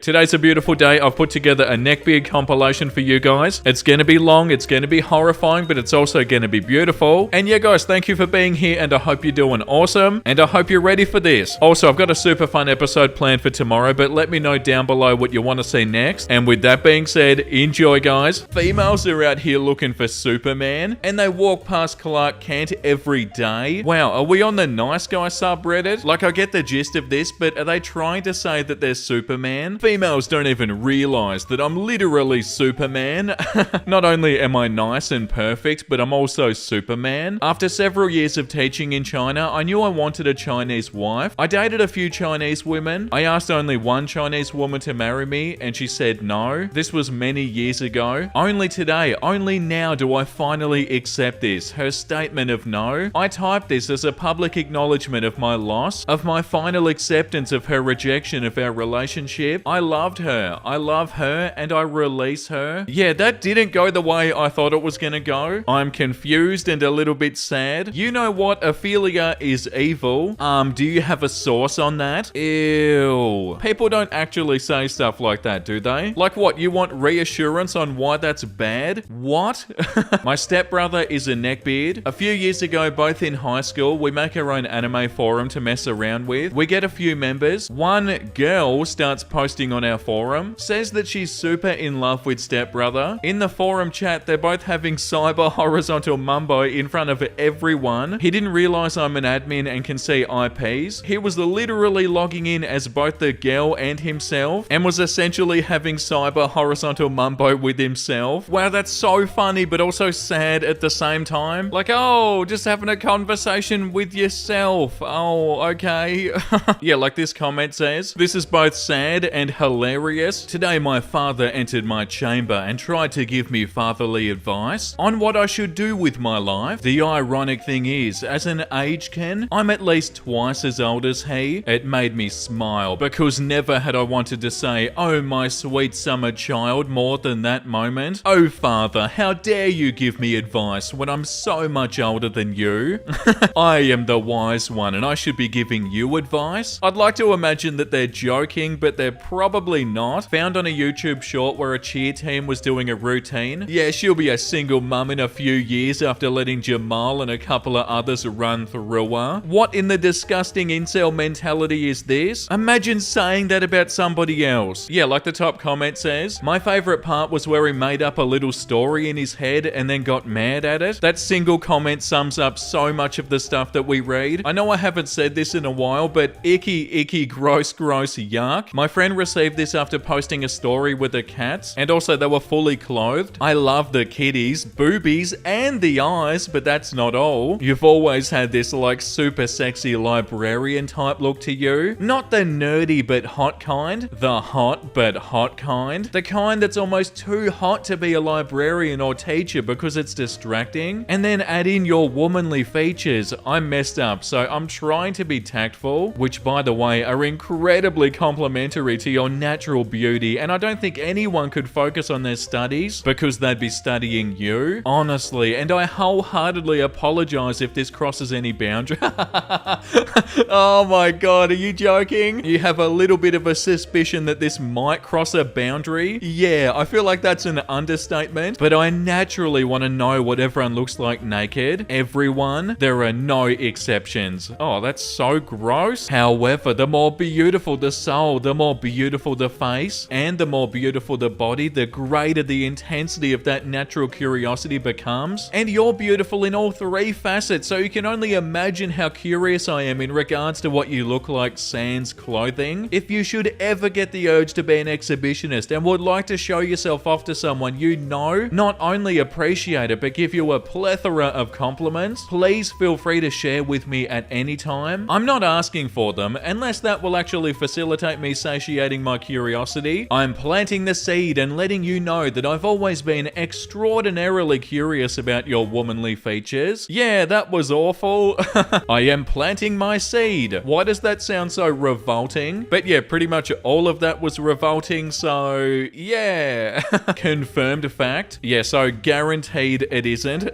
Today's a beautiful day. I've put together a Neckbeard compilation for you guys. It's going to be long, it's going to be horrifying, but it's also going to be beautiful. And yeah, guys, thank you for being here, and I hope you're doing awesome, and I hope you're ready for this. Also, I've got a super fun episode planned for tomorrow, but let me know down below what you want to see next. And with that being said, enjoy, guys. Females are out here looking for Superman, and they walk past Clark Kent every day. Wow, are we on the nice guy subreddit? Like, I get the gist of this, but are they trying to say that they're Superman? Females don't even realize that I'm literally Superman. Not only am I nice and perfect, but I'm also Superman. After several years of teaching in China, I knew I wanted a Chinese wife. I dated a few Chinese women. I asked only one Chinese woman to marry me, and she said no. This was many years ago. Only today, only now do I finally accept this, her statement of no. I typed this as a public acknowledgement of my loss, of my final acceptance of her rejection of our relationship. I loved her, I love her, and I release her. Yeah, that didn't go the way I thought it was gonna go. I'm confused and a little bit sad. You know what? Ophelia is evil. Do you have a source on that? Ew. People don't actually say stuff like that, do they? Like what, you want reassurance on why that's bad? What? My stepbrother is a neckbeard. A few years ago, both in high school, we make our own anime forum to mess around with. We get a few members. One girl starts posting on our forum, says that she's super in love with stepbrother. In the forum chat, they're both having cyber horizontal mumbo in front of everyone. He didn't realize I'm an admin and can see IPs. He was literally logging in as both the girl and himself, and was essentially having cyber horizontal mumbo with himself. Wow, that's so funny, but also sad at the same time. Like, oh, just having a conversation with yourself. Oh, okay. Yeah, like this comment says, this is both sad and hilarious. Today, my father entered my chamber and tried to give me fatherly advice on what I should do with my life. The ironic thing is, as an agekin, I'm at least twice as old as he. It made me smile, because never had I wanted to say, oh my sweet summer child, more than that moment. Oh father, how dare you give me advice when I'm so much older than you? I am the wise one and I should be giving you advice. I'd like to imagine that they're joking, but they're probably not. Found on a YouTube short where a cheer team was doing a routine. Yeah, she'll be a single mum in a few years after letting Jamal and a couple of others run through her. What in the disgusting incel mentality is this? Imagine saying that about somebody else. Yeah, like the top comment says, my favorite part was where he made up a little story in his head and then got mad at it. That single comment sums up so much of the stuff that we read. I know I haven't said this in a while, but icky, gross, yuck. My friend received this after posting a story with the cats, and also they were fully clothed. I love the kitties, boobies, and the eyes, but that's not all. You've always had this like super sexy librarian type look to you. Not the nerdy but hot kind. The hot but hot kind. The kind that's almost too hot to be a librarian or teacher because it's distracting. And then add in your womanly features. I messed up, so I'm trying to be tactful, which by the way are incredibly complimentary to your natural beauty, and I don't think anyone could focus on their studies because they'd be studying you. Honestly, and I wholeheartedly apologize if this crosses any boundary. Oh my god, are you joking? You have a little bit of a suspicion that this might cross a boundary? Yeah, I feel like that's an understatement, but I naturally want to know what everyone looks like naked. Everyone. There are no exceptions. Oh, that's so gross. However, the more beautiful the soul, the more beautiful the face, and the more beautiful the body, the greater the intensity of that natural curiosity becomes. And you're beautiful in all three facets, so you can only imagine how curious I am in regards to what you look like sans clothing. If you should ever get the urge to be an exhibitionist and would like to show yourself off to someone you know, not only appreciate it, but give you a plethora of compliments, please feel free to share with me at any time. I'm not asking for them, unless that will actually facilitate me satiating my curiosity. I'm planting the seed and letting you know that I've always been extraordinarily curious about your womanly features. Yeah, that was awful. I am planting my seed. Why does that sound so revolting? But yeah, pretty much all of that was revolting, so yeah. Confirmed fact. Yeah, so guaranteed it isn't.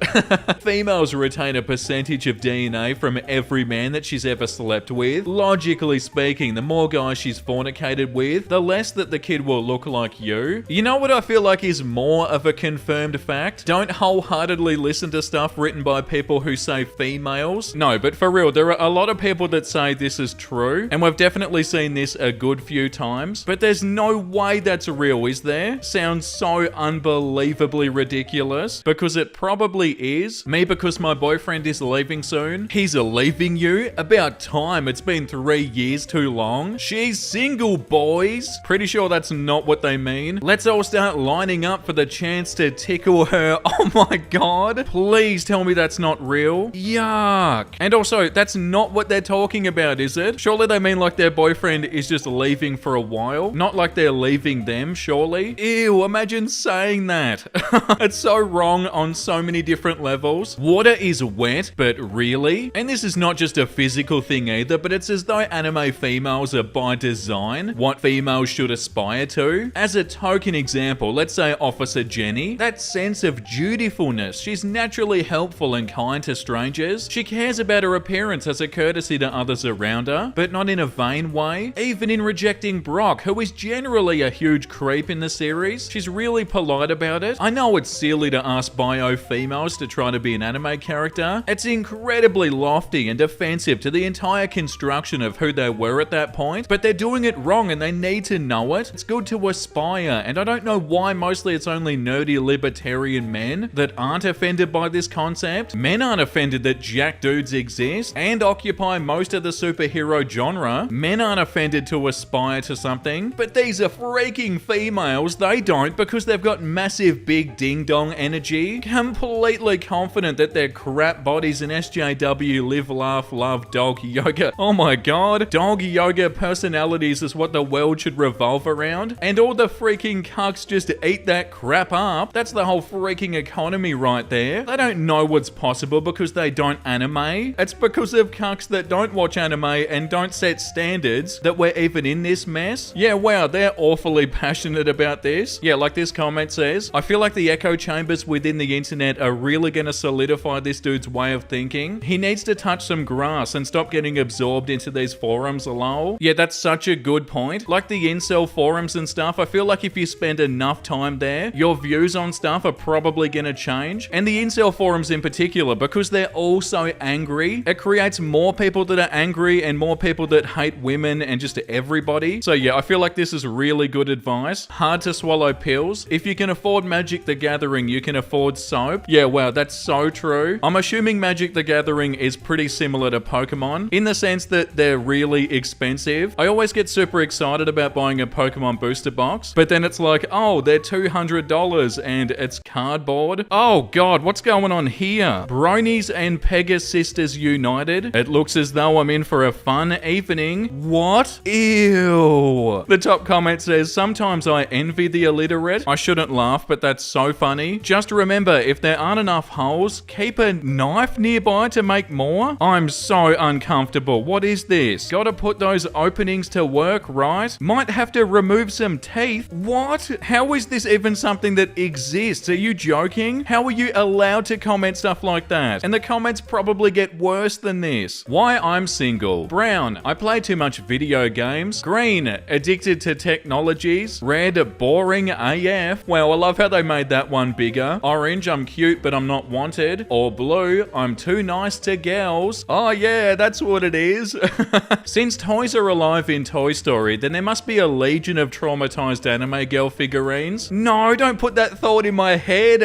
Females retain a percentage of DNA from every man that she's ever slept with. Logically speaking, the more guys she's fornicated with, truth, the less that the kid will look like you. You know what I feel like is more of a confirmed fact? Don't wholeheartedly listen to stuff written by people who say females. No, but for real, there are a lot of people that say this is true, and we've definitely seen this a good few times, but there's no way that's real, is there? Sounds so unbelievably ridiculous, because it probably is. Me, because my boyfriend is leaving soon. He's leaving you? About time. It's been 3 years too long. She's single, boys. Pretty sure that's not what they mean. Let's all start lining up for the chance to tickle her. Oh my god. Please tell me that's not real. Yuck. And also, that's not what they're talking about, is it? Surely they mean like their boyfriend is just leaving for a while, not like they're leaving them, surely? Ew, imagine saying that. It's so wrong on so many different levels. Water is wet, but really? And this is not just a physical thing either, but it's as though anime females are by design what females should aspire to. As a token example, let's say Officer Jenny. That sense of dutifulness. She's naturally helpful and kind to strangers. She cares about her appearance as a courtesy to others around her, but not in a vain way. Even in rejecting Brock, who is generally a huge creep in the series, she's really polite about it. I know it's silly to ask bio females to try to be an anime character. It's incredibly lofty and offensive to the entire construction of who they were at that point, but they're doing it wrong and they need to know it. It's good to aspire, and I don't know why mostly it's only nerdy libertarian men that aren't offended by this concept. Men aren't offended that jack dudes exist and occupy most of the superhero genre. Men aren't offended to aspire to something, but these are freaking females. They don't, because they've got massive big ding-dong energy, completely confident that their crap bodies in SJW live, laugh, love, dog yoga. Oh my god. Dog yoga personalities is what the world should revolve around, and all the freaking cucks just eat that crap up. That's the whole freaking economy right there. They don't know what's possible because they don't anime. It's because of cucks that don't watch anime and don't set standards that we're even in this mess. Yeah, wow, they're awfully passionate about this. Yeah, like this comment says, I feel like the echo chambers within the internet are really gonna solidify this dude's way of thinking. He needs to touch some grass and stop getting absorbed into these forums, lol. Yeah, that's such a good point. Like the incel forums and stuff, I feel like if you spend enough time there, your views on stuff are probably gonna change. And the incel forums in particular, because they're all so angry, it creates more people that are angry and more people that hate women and just everybody. So yeah, I feel like this is really good advice. Hard to swallow pills. If you can afford Magic the Gathering, you can afford soap. Yeah, wow, that's so true. I'm assuming Magic the Gathering is pretty similar to Pokemon in the sense that they're really expensive. I always get super excited about buying a Pokemon booster box, but then it's like, oh, they're $200 and it's cardboard. Oh god, what's going on here? Bronies and Pegasus sisters united. It looks as though I'm in for a fun evening. What? Ew. The top comment says, sometimes I envy the illiterate. I shouldn't laugh, but that's so funny. Just remember, if there aren't enough holes, keep a knife nearby to make more. I'm so uncomfortable. What is this? Gotta put those openings to work, right? Might have to remove some teeth. What? How is this even something that exists? Are you joking? How are you allowed to comment stuff like that? And the comments probably get worse than this. Why I'm single. Brown, I play too much video games. Green, addicted to technologies. Red, boring AF. Wow, I love how they made that one bigger. Orange, I'm cute but I'm not wanted. Or blue, I'm too nice to girls. Oh yeah, that's what it is. Since toys are alive in Toy Story, then there must be a legion of traumatized anime girl figurines. No, don't put that thought in my head.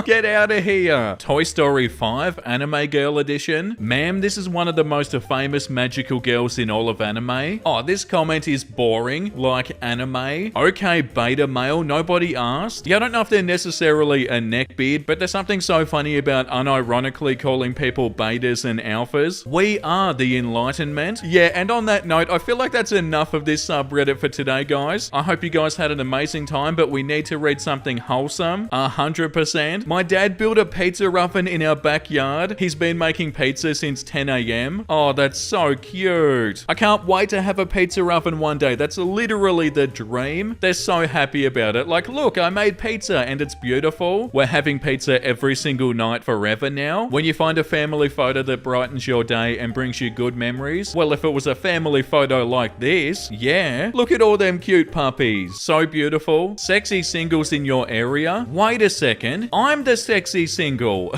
Get out of here. Toy Story 5 Anime Girl Edition. Ma'am, this is one of the most famous magical girls in all of anime. Oh, this comment is boring, like anime. Okay, beta male, nobody asked. Yeah, I don't know if they're necessarily a neckbeard, but there's something so funny about unironically calling people betas and alphas. We are the Enlightenment. Yeah, and on that note, I feel like that's enough of this subreddit for today, guys. I hope you guys had an amazing time, but we need to read something wholesome. 100%. My dad built a pizza oven in our backyard. He's been making pizza since 10 a.m. Oh, that's so cute. I can't wait to have a pizza oven one day. That's literally the dream. They're so happy about it. Like, look, I made pizza and it's beautiful. We're having pizza every single night forever now. When you find a family photo that brightens your day and brings you good memories, well, if it was a family photo like this, yeah. there. Look at all them cute puppies. So beautiful. Sexy singles in your area? Wait a second. I'm the sexy single.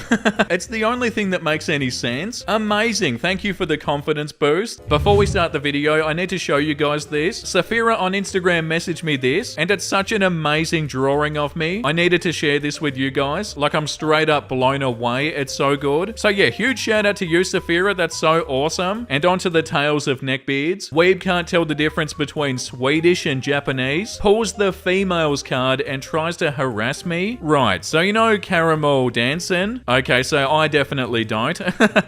It's the only thing that makes any sense. Amazing. Thank you for the confidence boost. Before we start the video, I need to show you guys this. Safira on Instagram messaged me this, and it's such an amazing drawing of me. I needed to share this with you guys. Like, I'm straight up blown away. It's so good. So yeah, huge shout out to you, Safira. That's so awesome. And on to the tales of neckbeards. Weeb can't tell the difference between Swedish and Japanese. Pulls the females card and tries to harass me. Right, so you know caramel dancing? Okay, so I definitely don't.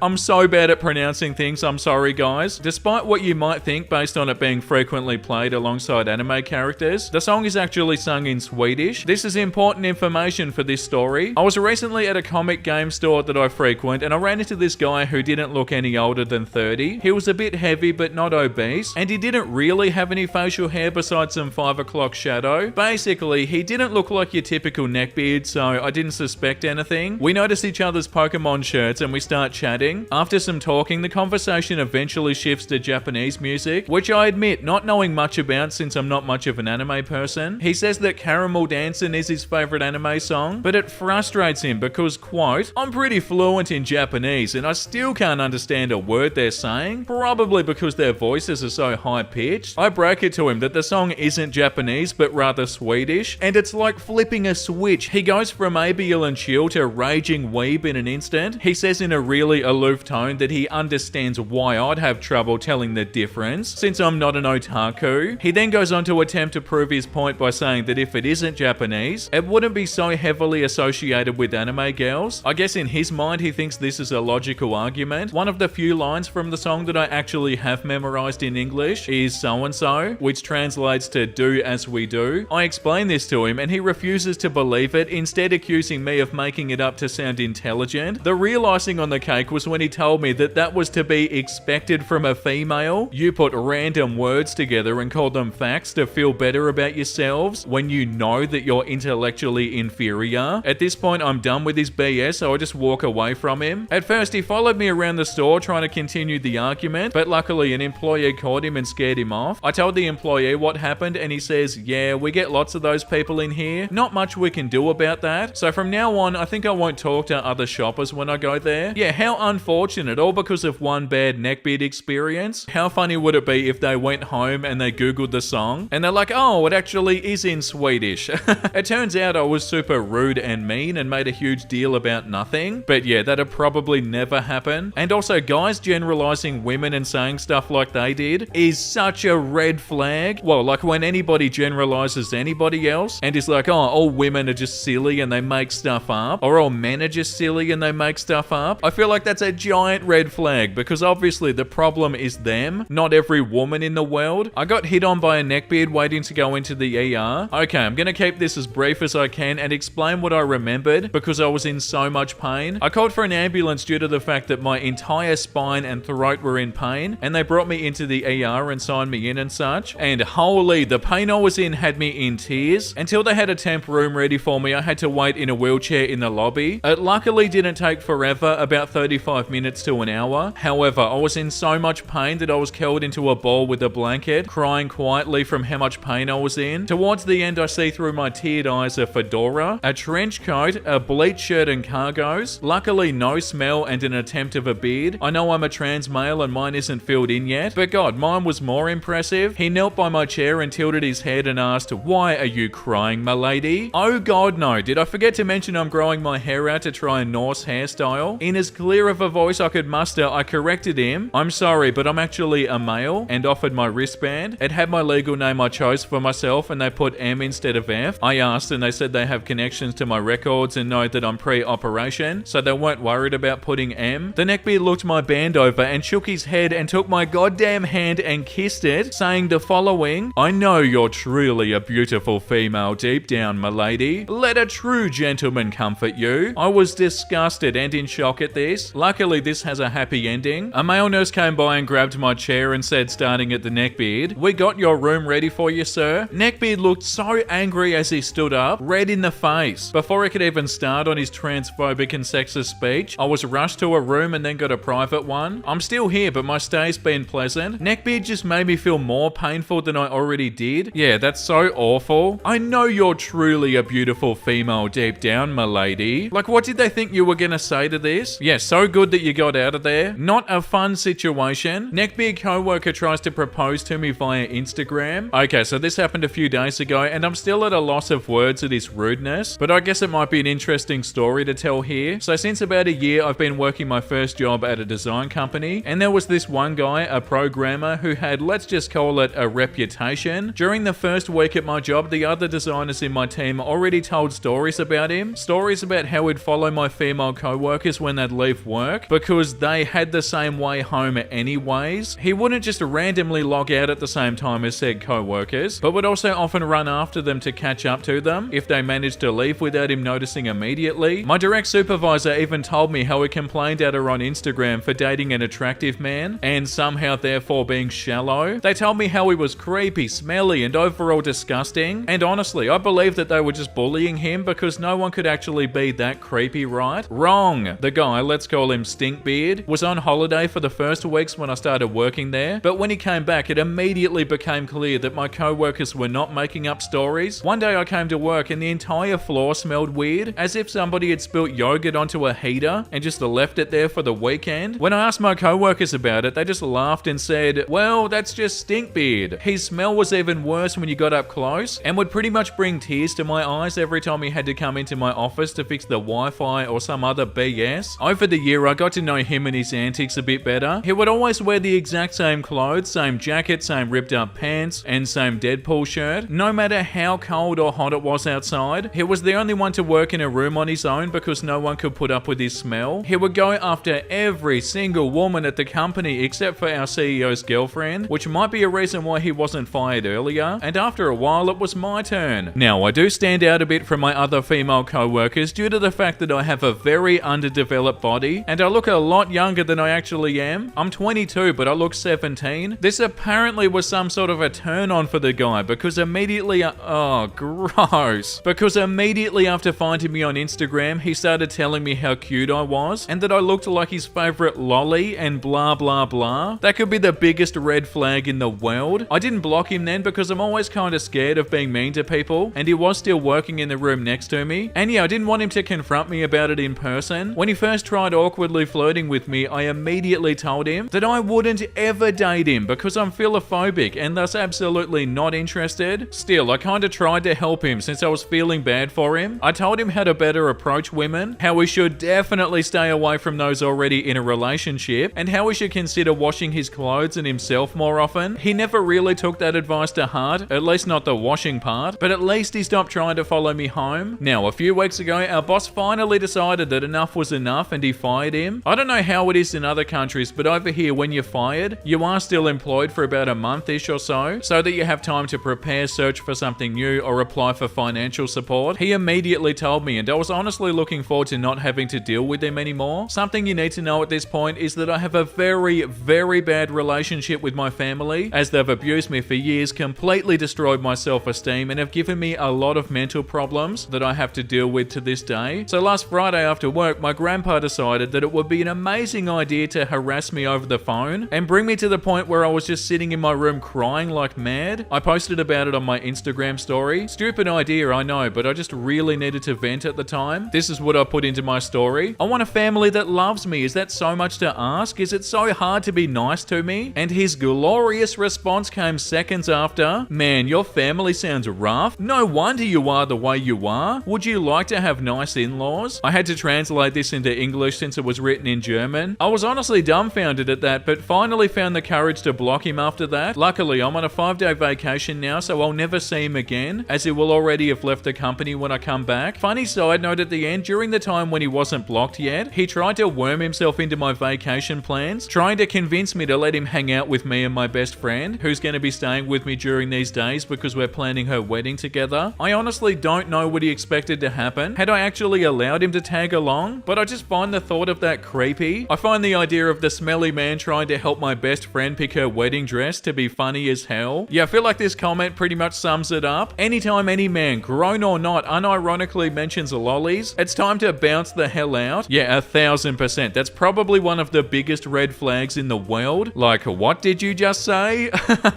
I'm so bad at pronouncing things. I'm sorry, guys. Despite what you might think based on it being frequently played alongside anime characters, the song is actually sung in Swedish. This is important information for this story. I was recently at a comic game store that I frequent, and I ran into this guy who didn't look any older than 30. He was a bit heavy but not obese, and he didn't really have any facial hair besides some 5 o'clock shadow. Basically, he didn't look like your typical neckbeard, so I didn't suspect anything. We notice each other's Pokemon shirts and we start chatting. After some talking, the conversation eventually shifts to Japanese music, which I admit not knowing much about since I'm not much of an anime person. He says that Caramel Dancin' is his favorite anime song, but it frustrates him because, quote, I'm pretty fluent in Japanese and I still can't understand a word they're saying, probably because their voices are so high pitched. I break it to him that the song isn't Japanese but rather Swedish, and it's like flipping a switch. He goes from abiel and chill to raging weeb in an instant. He says in a really aloof tone that he understands why I'd have trouble telling the difference since I'm not an otaku. He then goes on to attempt to prove his point by saying that if it isn't Japanese, it wouldn't be so heavily associated with anime girls. I guess in his mind he thinks this is a logical argument. One of the few lines from the song that I actually have memorized in English is so and so, which translates to do as we do. I explain this to him and he refuses to believe it, instead accusing me of making it up to sound intelligent. The real icing on the cake was when he told me that that was to be expected from a female. You put random words together and call them facts to feel better about yourselves when you know that you're intellectually inferior. At this point, I'm done with his BS, so I just walk away from him. At first, he followed me around the store trying to continue the argument, but luckily an employee caught him and scared him off. I told the employee what happened and he says, yeah, we get lots of those people in here. Not much we can do about that. So from now on, I think I won't talk to other shoppers when I go there. Yeah, how unfortunate, all because of one bad neckbeard experience. How funny would it be if they went home and they googled the song and they're like, oh, it actually is in Swedish. It turns out I was super rude and mean and made a huge deal about nothing. But yeah, that'd probably never happen. And also, guys generalizing women and saying stuff like they did is such a red flag. Well, like when anybody generalizes anybody else and is like, oh, all women are just silly and they make stuff up, or all men are just silly and they make stuff up. I feel like that's a giant red flag because obviously the problem is them, not every woman in the world. I got hit on by a neckbeard waiting to go into the ER. Okay, I'm gonna keep this as brief as I can and explain what I remembered because I was in so much pain. I called for an ambulance due to the fact that my entire spine and throat were in pain, and they brought me into the ER and signed me in and such. And holy, the pain I was in had me in tears. Until they had a temp room ready for me, I had to wait in a wheelchair in the lobby. It luckily didn't take forever, about 35 minutes to an hour. However, I was in so much pain that I was curled into a ball with a blanket, crying quietly from how much pain I was in. Towards the end, I see through my teared eyes a fedora, a trench coat, a bleach shirt and cargos. Luckily, no smell and an attempt of a beard. I know I'm a trans male and mine isn't filled in yet, but God, mine was more impressive. He knelt by my chair and tilted his head and asked, why are you crying, my lady? Oh God, no. Did I forget to mention I'm growing my hair out to try a Norse hairstyle? In as clear of a voice I could muster, I corrected him. I'm sorry, but I'm actually a male, and offered my wristband. It had my legal name I chose for myself and they put M instead of F. I asked and they said they have connections to my records and know that I'm pre-operation, so they weren't worried about putting M. The neckbeard looked my band over and shook his head and took my goddamn hand and kissed it, saying the following, I know you're truly a beautiful female deep down, my lady. Let a true gentleman comfort you. I was disgusted and in shock at this. Luckily, this has a happy ending. A male nurse came by and grabbed my chair and said, starting at the neckbeard, we got your room ready for you, sir. Neckbeard looked so angry as he stood up, red in the face. Before he could even start on his transphobic and sexist speech, I was rushed to a room and then got a private one. I'm still here, but my stay's been pleasant. Neckbeard just made me feel more painful than I already did. Yeah, that's so awful. I know you're truly a beautiful female deep down, my lady. Like, what did they think you were gonna say to this? Yeah, so good that you got out of there. Not a fun situation. Neckbeard coworker tries to propose to me via Instagram. Okay, so this happened a few days ago, and I'm still at a loss of words at his rudeness, but I guess it might be an interesting story to tell here. So since about a year, I've been working my first job at a design company, and there was this one guy, a programmer, who had, let's just call it, a reputation. During the first week at my job, the other designers in my team already told stories about him. Stories about how he'd follow my female co-workers when they'd leave work, because they had the same way home anyways. He wouldn't just randomly log out at the same time as said co-workers, but would also often run after them to catch up to them if they managed to leave without him noticing immediately. My direct supervisor even told me how he complained at her on Instagram for dating an attractive man and somehow therefore being shallow. They told me how he was creepy, smelly, and overall disgusting, and honestly, I believe that they were just bullying him because no one could actually be that creepy, right? Wrong. The guy, let's call him Stinkbeard, was on holiday for the first weeks when I started working there, but when he came back, it immediately became clear that my co-workers were not making up stories. One day I came to work and the entire floor smelled weird, as if somebody had spilt yogurt onto a heater and just left it there for the weekend. When I asked my co-workers about it, they just laughed and said, well, that's just Stinkbeard. His smell was even worse when you got up close and would pretty much bring tears to my eyes every time he had to come into my office to fix the Wi-Fi or some other BS. Over the year, I got to know him and his antics a bit better. He would always wear the exact same clothes, same jacket, same ripped up pants, and same Deadpool shirt. No matter how cold or hot it was outside, he was the only one to work in a room on his own because no one could put up with his smell. He would go after every single woman at the company except for our CEO's girlfriend, which might be a reason why he wasn't fired earlier, and after a while it was my turn. Now, I do stand out a bit from my other female co-workers due to the fact that I have a very underdeveloped body, and I look a lot younger than I actually am. I'm 22, but I look 17. This apparently was some sort of a turn on for the guy because immediately, oh, gross. Because immediately after finding me on Instagram, he started telling me how cute I was and that I looked like his favorite lolly and blah blah blah. That could be the biggest red flag in the world. I didn't block him then because I'm always kind of scared of being mean to people, and he was still working in the room next to me. And yeah, I didn't want him to confront me about it in person. When he first tried awkwardly flirting with me, I immediately told him that I wouldn't ever date him because I'm philophobic and thus absolutely not interested. Still, I kind of tried to help him since I was feeling bad for him. I told him how to better approach women, how he should definitely stay away from those already in a relationship, and how he should consider washing his clothes and himself more often. He never really took that advice to heart, at least not the washing part, but at least he stopped trying to follow me home. Now, a few weeks ago, our boss finally decided that enough was enough and he fired him. I don't know how it is in other countries, but over here, when you're fired, you are still employed for about a month-ish or so that you have time to prepare, search for something new, or apply for financial support. He immediately told me, and I was honestly looking forward to not having to deal with him anymore. Something you need to know at this point is that I have a very, very bad relationship with my family, as they've abused me for years, completely destroyed my self-esteem, and have given me a lot of mental problems that I have to deal with to this day. So last Friday after work, my grandpa decided that it would be an amazing idea to harass me over the phone and bring me to the point where I was just sitting in my room crying like mad. I posted about it on my Instagram story. Stupid idea, I know, but I just really needed to vent at the time. This is what I put into my story. I want a family that loves me. Is that so much to ask? Is it so hard to be nice to me? And his glorious response came seconds after. Man, your family sounds rough. No wonder you are the way you are. Would you like to have nice in-laws? I had to translate this into English since it was written in German. I was honestly dumbfounded at that, but finally found the courage to block him after that. Luckily, I'm on a 5-day vacation now, so I'll never see him again, as he will already have left the company when I come back. Funny side note at the end, during the time when he wasn't blocked yet, he tried to worm himself into my vacation plans, trying to convince me to let him hang out with me and my best friend, who's going to be staying with me during these days because we're planning her wedding together. I honestly don't know what he expected to happen. Had I actually allowed him to tag along? But I just find the thought of that creepy. I find the idea of the smelly man trying to help my best friend pick her wedding dress to be funny as hell. Yeah, I feel like this comment pretty much sums it up. Anytime any man, grown or not, unironically mentions lollies, it's time to bounce the hell out. Yeah, 1000%. That's probably one of the biggest red flags in the world. Like, what did you just say?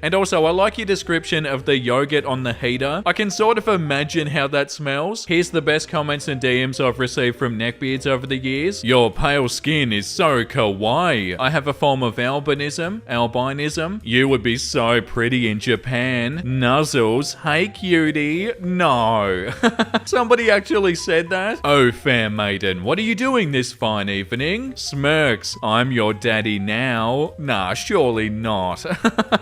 And also, I like your description of the yogurt on the heater. I can sort of imagine how that smells. Here's the best comments and DMs I've received from Neckbeards over the years. Your pale skin is so kawaii. I have a form of albinism. You would be so pretty in Japan. Nuzzles. Hey cutie. No. Somebody actually said that. Oh, fair maiden, what are you doing this fine evening? Smirks. I'm your daddy now. Nah, surely not.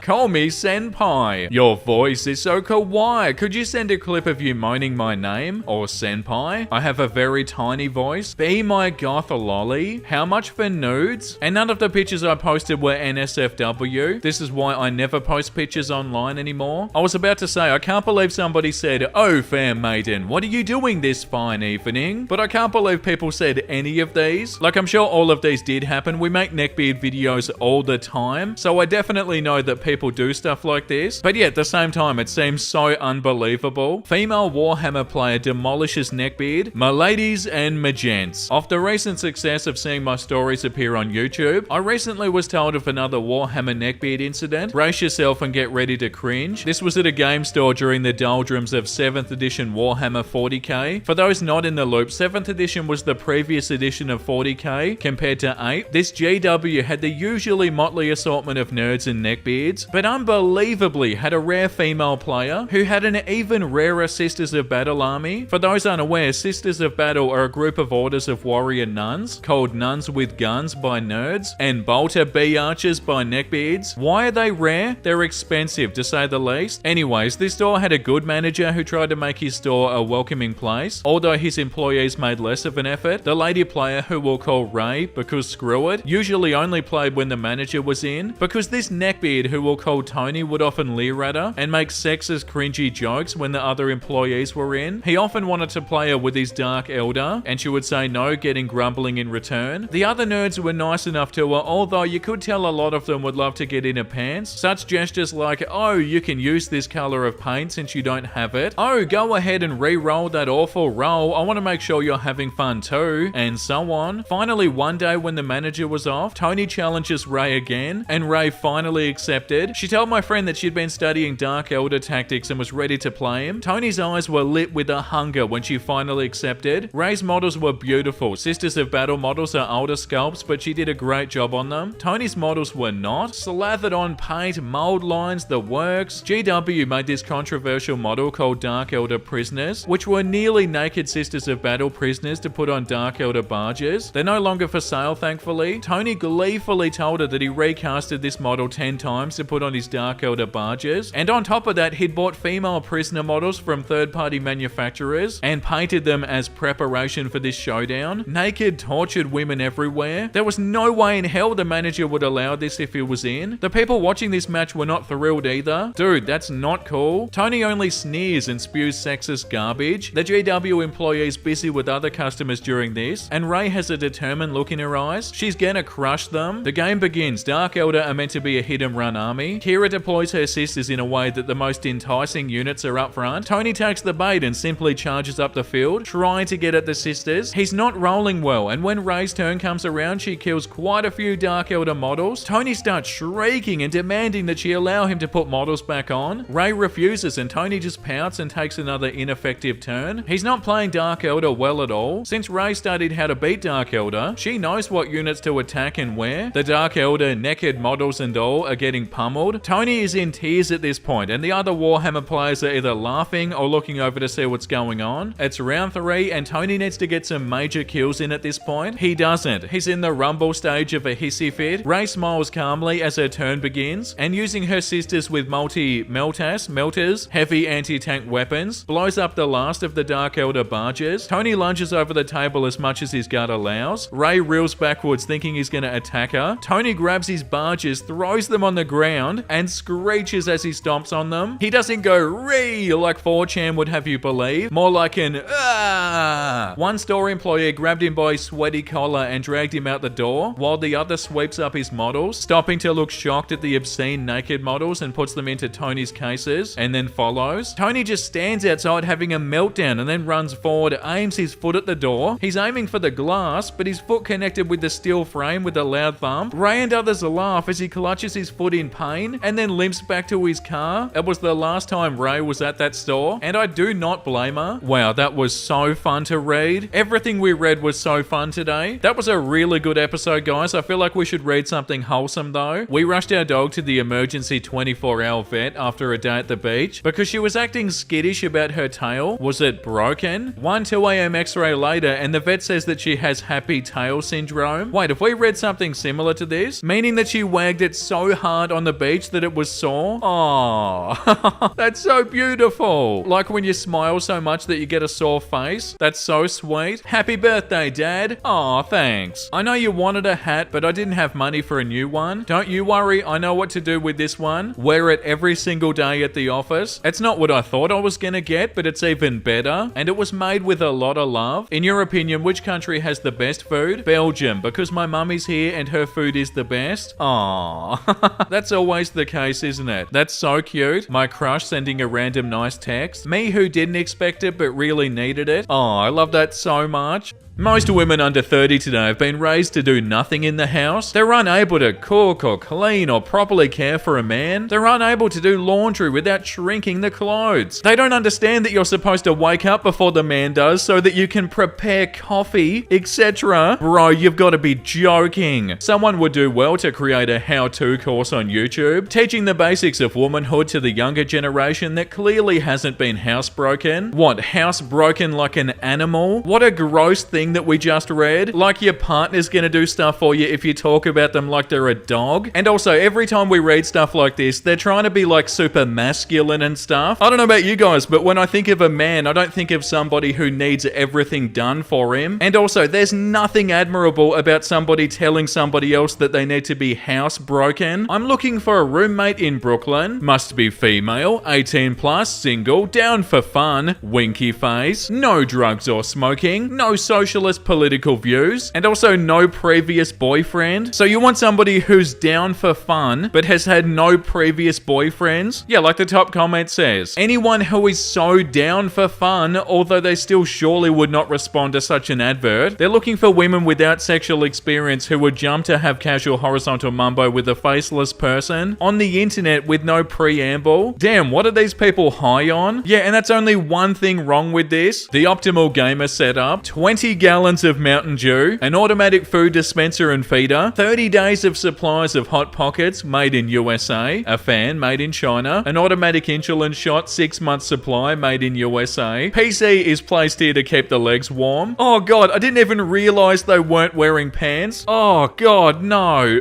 Call me senpai. Your voice is so kawaii. Could you send a clip of you moaning my name? Or senpai? I have a very tiny voice. Be my goth lolly. How much for nudes? And none of the pictures I posted were NSFW. This is why I never post pictures online anymore. I was about to say, I can't believe somebody said, oh, fair maiden, what are you doing this fine evening? But I can't believe people said any of these. Like, I'm sure all of these did happen. We make Neckbeard videos all the time, so I definitely know that people do stuff like this. But yeah, at the same time, it seems so unbelievable. Female Warhammer player demolishes Neckbeard. My ladies and my gents. Off the recent success of seeing my stories appear on YouTube, I recently was told of another Warhammer Neckbeard incident. Brace yourself and get ready to cringe. This was at a game store during the doldrums of 7th edition Warhammer 40k. For those not in the loop, 7th edition was the previous edition of 40k compared to 8. This GW had the usually motley assortment of nerds and neckbeards, but unbelievably had a rare female player who had an even rarer Sisters of Battle army. For those unaware, Sisters of Battle are a group of orders of warrior nuns called Nuns with Guns by nerds and Bolter Bee Archers by neckbeards. Why are they rare? They're expensive to say the least. Anyways, this store had a good manager who tried to make his store a welcoming place, although his employees made less of an effort. The lady player, who we'll call Ray because screw it, usually only played when the manager was in, because this neckbeard, who we'll call Tony, would often leer at her and make sexist cringy jokes when the other employees were in. He often wanted to play her with his Dark Elder, and she would say no, getting grumbling in return. The other nerds were nice enough to her, although you could tell a lot of them would love to get in her pants. Such gestures like, oh, you can use this color of paint since you don't have it. Oh, go ahead and re-roll that awful roll. I want to make sure you're having fun too, and so on. Finally, one day when the manager was off, Tony challenges Ray again, and Ray finally accepted. She told my friend that she'd been studying Dark Elder tactics and was ready to play him. Tony's eyes were lit with a hunger when she finally accepted. Ray's models were beautiful. Sisters of Battle models are older sculpts, but she did a great job on them. Tony's models were not. Slathered on paint, mold lines, the works. GW made this controversial model called Dark Elder Prisoners, which were nearly naked Sisters of Battle prisoners to put on Dark Elder barges. They're no longer for sale, thankfully. Tony gleefully told her that he recasted this model 10 times to put on his Dark Elder barges, and on top of that, he'd bought female prisoner models from third-party manufacturers and painted them as preparation for this showdown. Naked, tortured women everywhere. There was no way in hell the manager would allow this if he was in. The people watching this match were not thrilled either. Dude, that's not cool. Tony only sneers and spews sexist garbage. The GW employee's busy with other customers during this, and Ray has a determined look in her eyes. She's gonna crush them. The game begins. Dark Elder are meant to be a hit and run army. Kira deploys her sisters in a way that the most enticing units are up front. Tony takes the bait and simply charges up the field, trying to get at the sisters. He's not rolling well, and when Ray's turn comes around, she kills quite a few Dark Elder models. Tony starts shrieking and demanding that she allow him to put models back on. Ray refuses, and Tony just pouts and takes another ineffective turn. He's not playing Dark Elder well at all. Since Ray studied how to beat Dark Elder, she knows what units to attack and where. The Dark Elder naked models and all are getting pummeled. Tony is in tears at this point, and the other Warhammer players are either laughing or looking over to see what's going on. It's round 3, and Tony needs to get some major kills in at this point. He doesn't. He's in the rumble stage of a hissy fit. Ray smiles calmly as her turn begins, and using her sisters with melters, heavy anti-tank weapons, blows up the last of the Dark Elder barges. Tony lunges over the table as much as his gut allows. Ray reels backwards thinking he's gonna attack her. Tony grabs his barges, throws them on the ground, and screeches as he stomps on them. He doesn't go ree like 4chan would have you believe, more like an ah. One store employee grabbed him by his sweaty collar and dragged him out the door, while the other sweeps up his models, stopping to look shocked at the obscene naked models and puts them into Tony's cases, and then follows. Tony just stands outside having a meltdown and then runs forward, aims his foot at the door. He's aiming for the glass, but his foot connected with the steel frame with a loud thump. Ray and others laugh as he clutches his foot in pain screen and then limps back to his car. It was the last time Ray was at that store, and I do not blame her. Wow, that was so fun to read. Everything we read was so fun today. That was a really good episode, guys. I feel like we should read something wholesome though. We rushed our dog to the emergency 24-hour vet after a day at the beach because she was acting skittish about her tail. Was it broken? 2 a.m. x-ray later, and the vet says that she has happy tail syndrome. Wait, have we read something similar to this? Meaning that she wagged it so hard on the beach that it was sore? Aww. That's so beautiful. Like when you smile so much that you get a sore face. That's so sweet. Happy birthday, Dad. Aw, thanks. I know you wanted a hat, but I didn't have money for a new one. Don't you worry, I know what to do with this one. Wear it every single day at the office. It's not what I thought I was gonna get, but it's even better. And it was made with a lot of love. In your opinion, which country has the best food? Belgium, because my mummy's here and her food is the best. Aww. That's always the case, isn't it? That's so cute. My crush sending a random nice text. Me who didn't expect it but really needed it. Oh, I love that so much. Most women under 30 today have been raised to do nothing in the house. They're unable to cook or clean or properly care for a man. They're unable to do laundry without shrinking the clothes. They don't understand that you're supposed to wake up before the man does so that you can prepare coffee, etc. Bro, you've got to be joking. Someone would do well to create a how-to course on YouTube, teaching the basics of womanhood to the younger generation that clearly hasn't been housebroken. What, housebroken like an animal? What a gross thing that we just read. Like your partner's gonna do stuff for you if you talk about them like they're a dog. And also, every time we read stuff like this, they're trying to be like super masculine and stuff. I don't know about you guys, but when I think of a man, I don't think of somebody who needs everything done for him. And also, there's nothing admirable about somebody telling somebody else that they need to be housebroken. I'm looking for a roommate in Brooklyn. Must be female, 18 plus, single, down for fun, winky face, no drugs or smoking, no socialist political views, and also no previous boyfriend. So you want somebody who's down for fun, but has had no previous boyfriends? Yeah, like the top comment says. Anyone who is so down for fun, although they still surely would not respond to such an advert. They're looking for women without sexual experience who would jump to have casual horizontal mumbo with a faceless person on the internet with no preamble. Damn, what are these people high on? Yeah, and that's only one thing wrong with this. The optimal gamer setup, 20 gallons of Mountain Dew, an automatic food dispenser and feeder, 30 days of supplies of Hot Pockets made in USA, a fan made in China, an automatic insulin shot 6 months supply made in USA. PC is placed here to keep the legs warm. Oh god, I didn't even realize they weren't wearing pants. Oh god, no.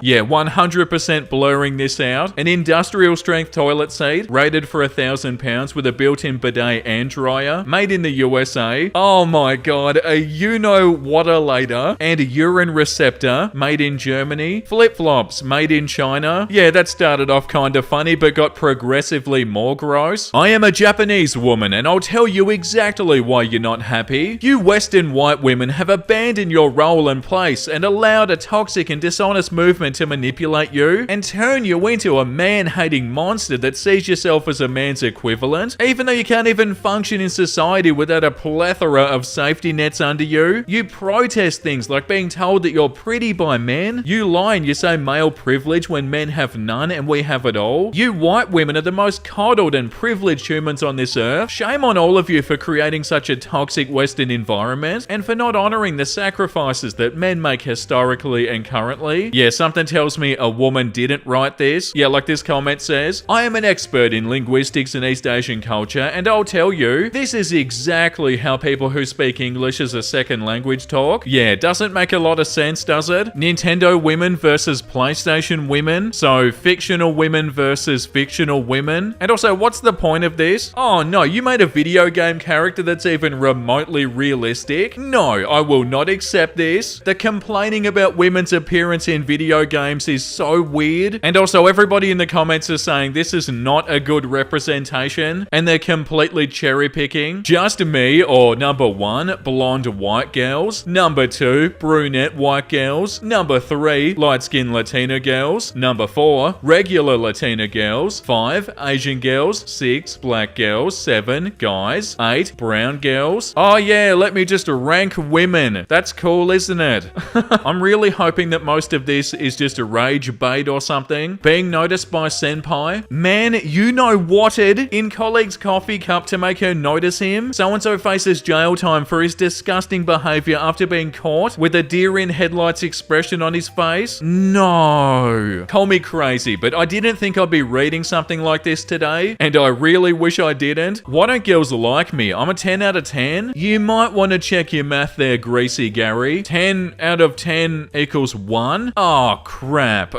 Yeah, 100% blurring this out. An industrial strength toilet seat rated for £1,000 with a built-in bidet and dryer made in the USA. Oh my god, a you-know-what-a-later and a urine receptor made in Germany. Flip-flops made in China. Yeah, that started off kind of funny but got progressively more gross. I am a Japanese woman and I'll tell you exactly why you're not happy. You Western white women have abandoned your role and place and allowed a toxic and dishonest movement to manipulate you and turn you into a man-hating monster that sees yourself as a man's equivalent. Even though you can't even function in society without a plethora of safety nets under you. You protest things like being told that you're pretty by men. You lie and you say male privilege when men have none and we have it all. You white women are the most coddled and privileged humans on this earth. Shame on all of you for creating such a toxic Western environment and for not honoring the sacrifices that men make historically and currently. Yeah, something tells me a woman didn't write this. Yeah, like this comment says, I am an expert in linguistics and East Asian culture and I'll tell you, this is exactly how people who speak English as a second language talk. Yeah, doesn't make a lot of sense, does it? Nintendo women versus PlayStation women. So fictional women versus fictional women. And also, what's the point of this? Oh no, you made a video game character that's even remotely realistic? No, I will not accept this. The complaining about women's appearance in video games is so weird. And also, everybody in the comments is saying this is not a good representation and they're completely cherry picking. Just me, or number one, blonde blonde white girls. Number 2, brunette white girls. Number 3, light-skinned Latina girls. Number 4, regular Latina girls. 5, Asian girls. 6, black girls. 7, guys. 8, brown girls. Oh yeah, let me just rank women. That's cool, isn't it? I'm really hoping that most of this is just a rage bait or something. Being noticed by senpai. Man, you know whatted in colleague's coffee cup to make her notice him. So-and-so faces jail time for his disgusting behavior after being caught with a deer in headlights expression on his face. No. Call me crazy, but I didn't think I'd be reading something like this today, and I really wish I didn't. Why don't girls like me? I'm a 10 out of 10. You might want to check your math there, Greasy Gary. 10 out of 10 equals 1? Oh, crap.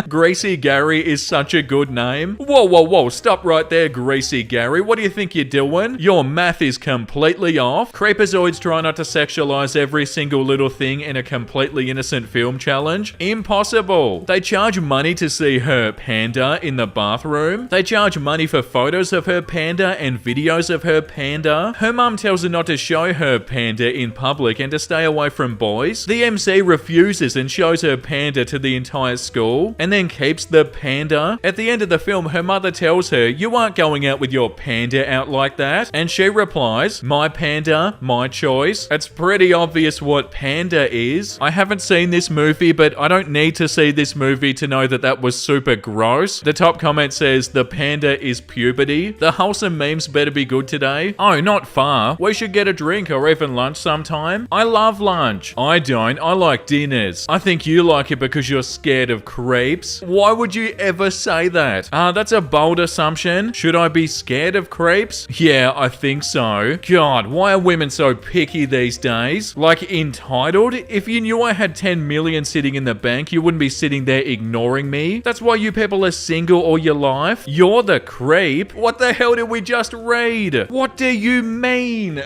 Greasy Gary is such a good name. Whoa, stop right there, Greasy Gary. What do you think you're doing? Your math is completely off. Creepazoids try not to sexualize every single little thing in a completely innocent film challenge. Impossible. They charge money to see her panda in the bathroom. They charge money for photos of her panda and videos of her panda. Her mum tells her not to show her panda in public and to stay away from boys. The MC refuses and shows her panda to the entire school and then keeps the panda. At the end of the film, her mother tells her, "You aren't going out with your panda out like that." And she replies, "My panda, my choice." It's pretty obvious what panda is. I haven't seen this movie, but I don't need to see this movie to know that that was super gross. The top comment says, "The panda is puberty." The wholesome memes better be good today. Oh, not far. We should get a drink or even lunch sometime. I love lunch. I don't. I like dinners. I think you like it because you're scared of creeps. Why would you ever say that? That's a bold assumption. Should I be scared of creeps? Yeah, I think so. God, why are women so picky these days? Like entitled? If you knew I had 10 million sitting in the bank, you wouldn't be sitting there ignoring me. That's why you people are single all your life. You're the creep. What the hell did we just read? What do you mean?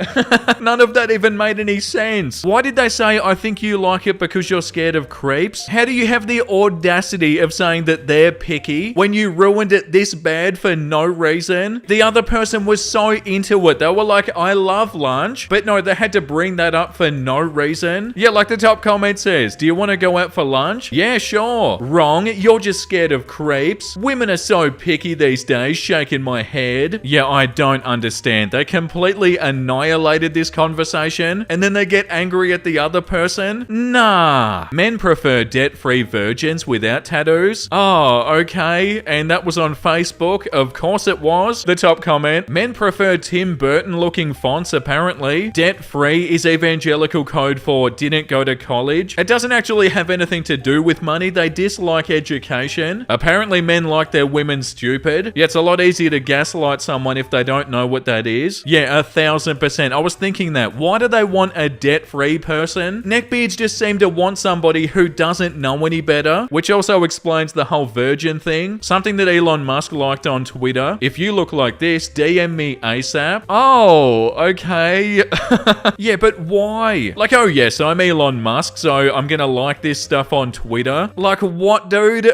None of that even made any sense. Why did they say, "I think you like it because you're scared of creeps"? How do you have the audacity of saying that they're picky when you ruined it this bad for no reason? The other person was so into it. They were like, "I love lunch," but no, they had to bring that up for no reason. Yeah, like the top comment says, "Do you want to go out for lunch?" Yeah, sure. Wrong. You're just scared of creeps. Women are so picky these days, shaking my head. Yeah, I don't understand. They completely annihilated this conversation and then they get angry at the other person? Nah. Men prefer debt-free virgins without tattoos. Oh, okay. And that was on Facebook. Of course it was. The top comment, "Men prefer Tim Burton looking fonts apparently. Debt-free is evangelical code for didn't go to college. It doesn't actually have anything to do with money. They dislike education. Apparently men like their women stupid. Yeah, it's a lot easier to gaslight someone if they don't know what that is. Yeah, 1000%. I was thinking that. Why do they want a debt-free person? Neckbeards just seem to want somebody who doesn't know any better, which also explains the whole virgin thing. Something that Elon Musk liked on Twitter. "If you look like this, DM me ASAP." Oh, okay. Yeah, but why? Like, oh yes, I'm Elon Musk, so I'm gonna like this stuff on Twitter. Like what, dude?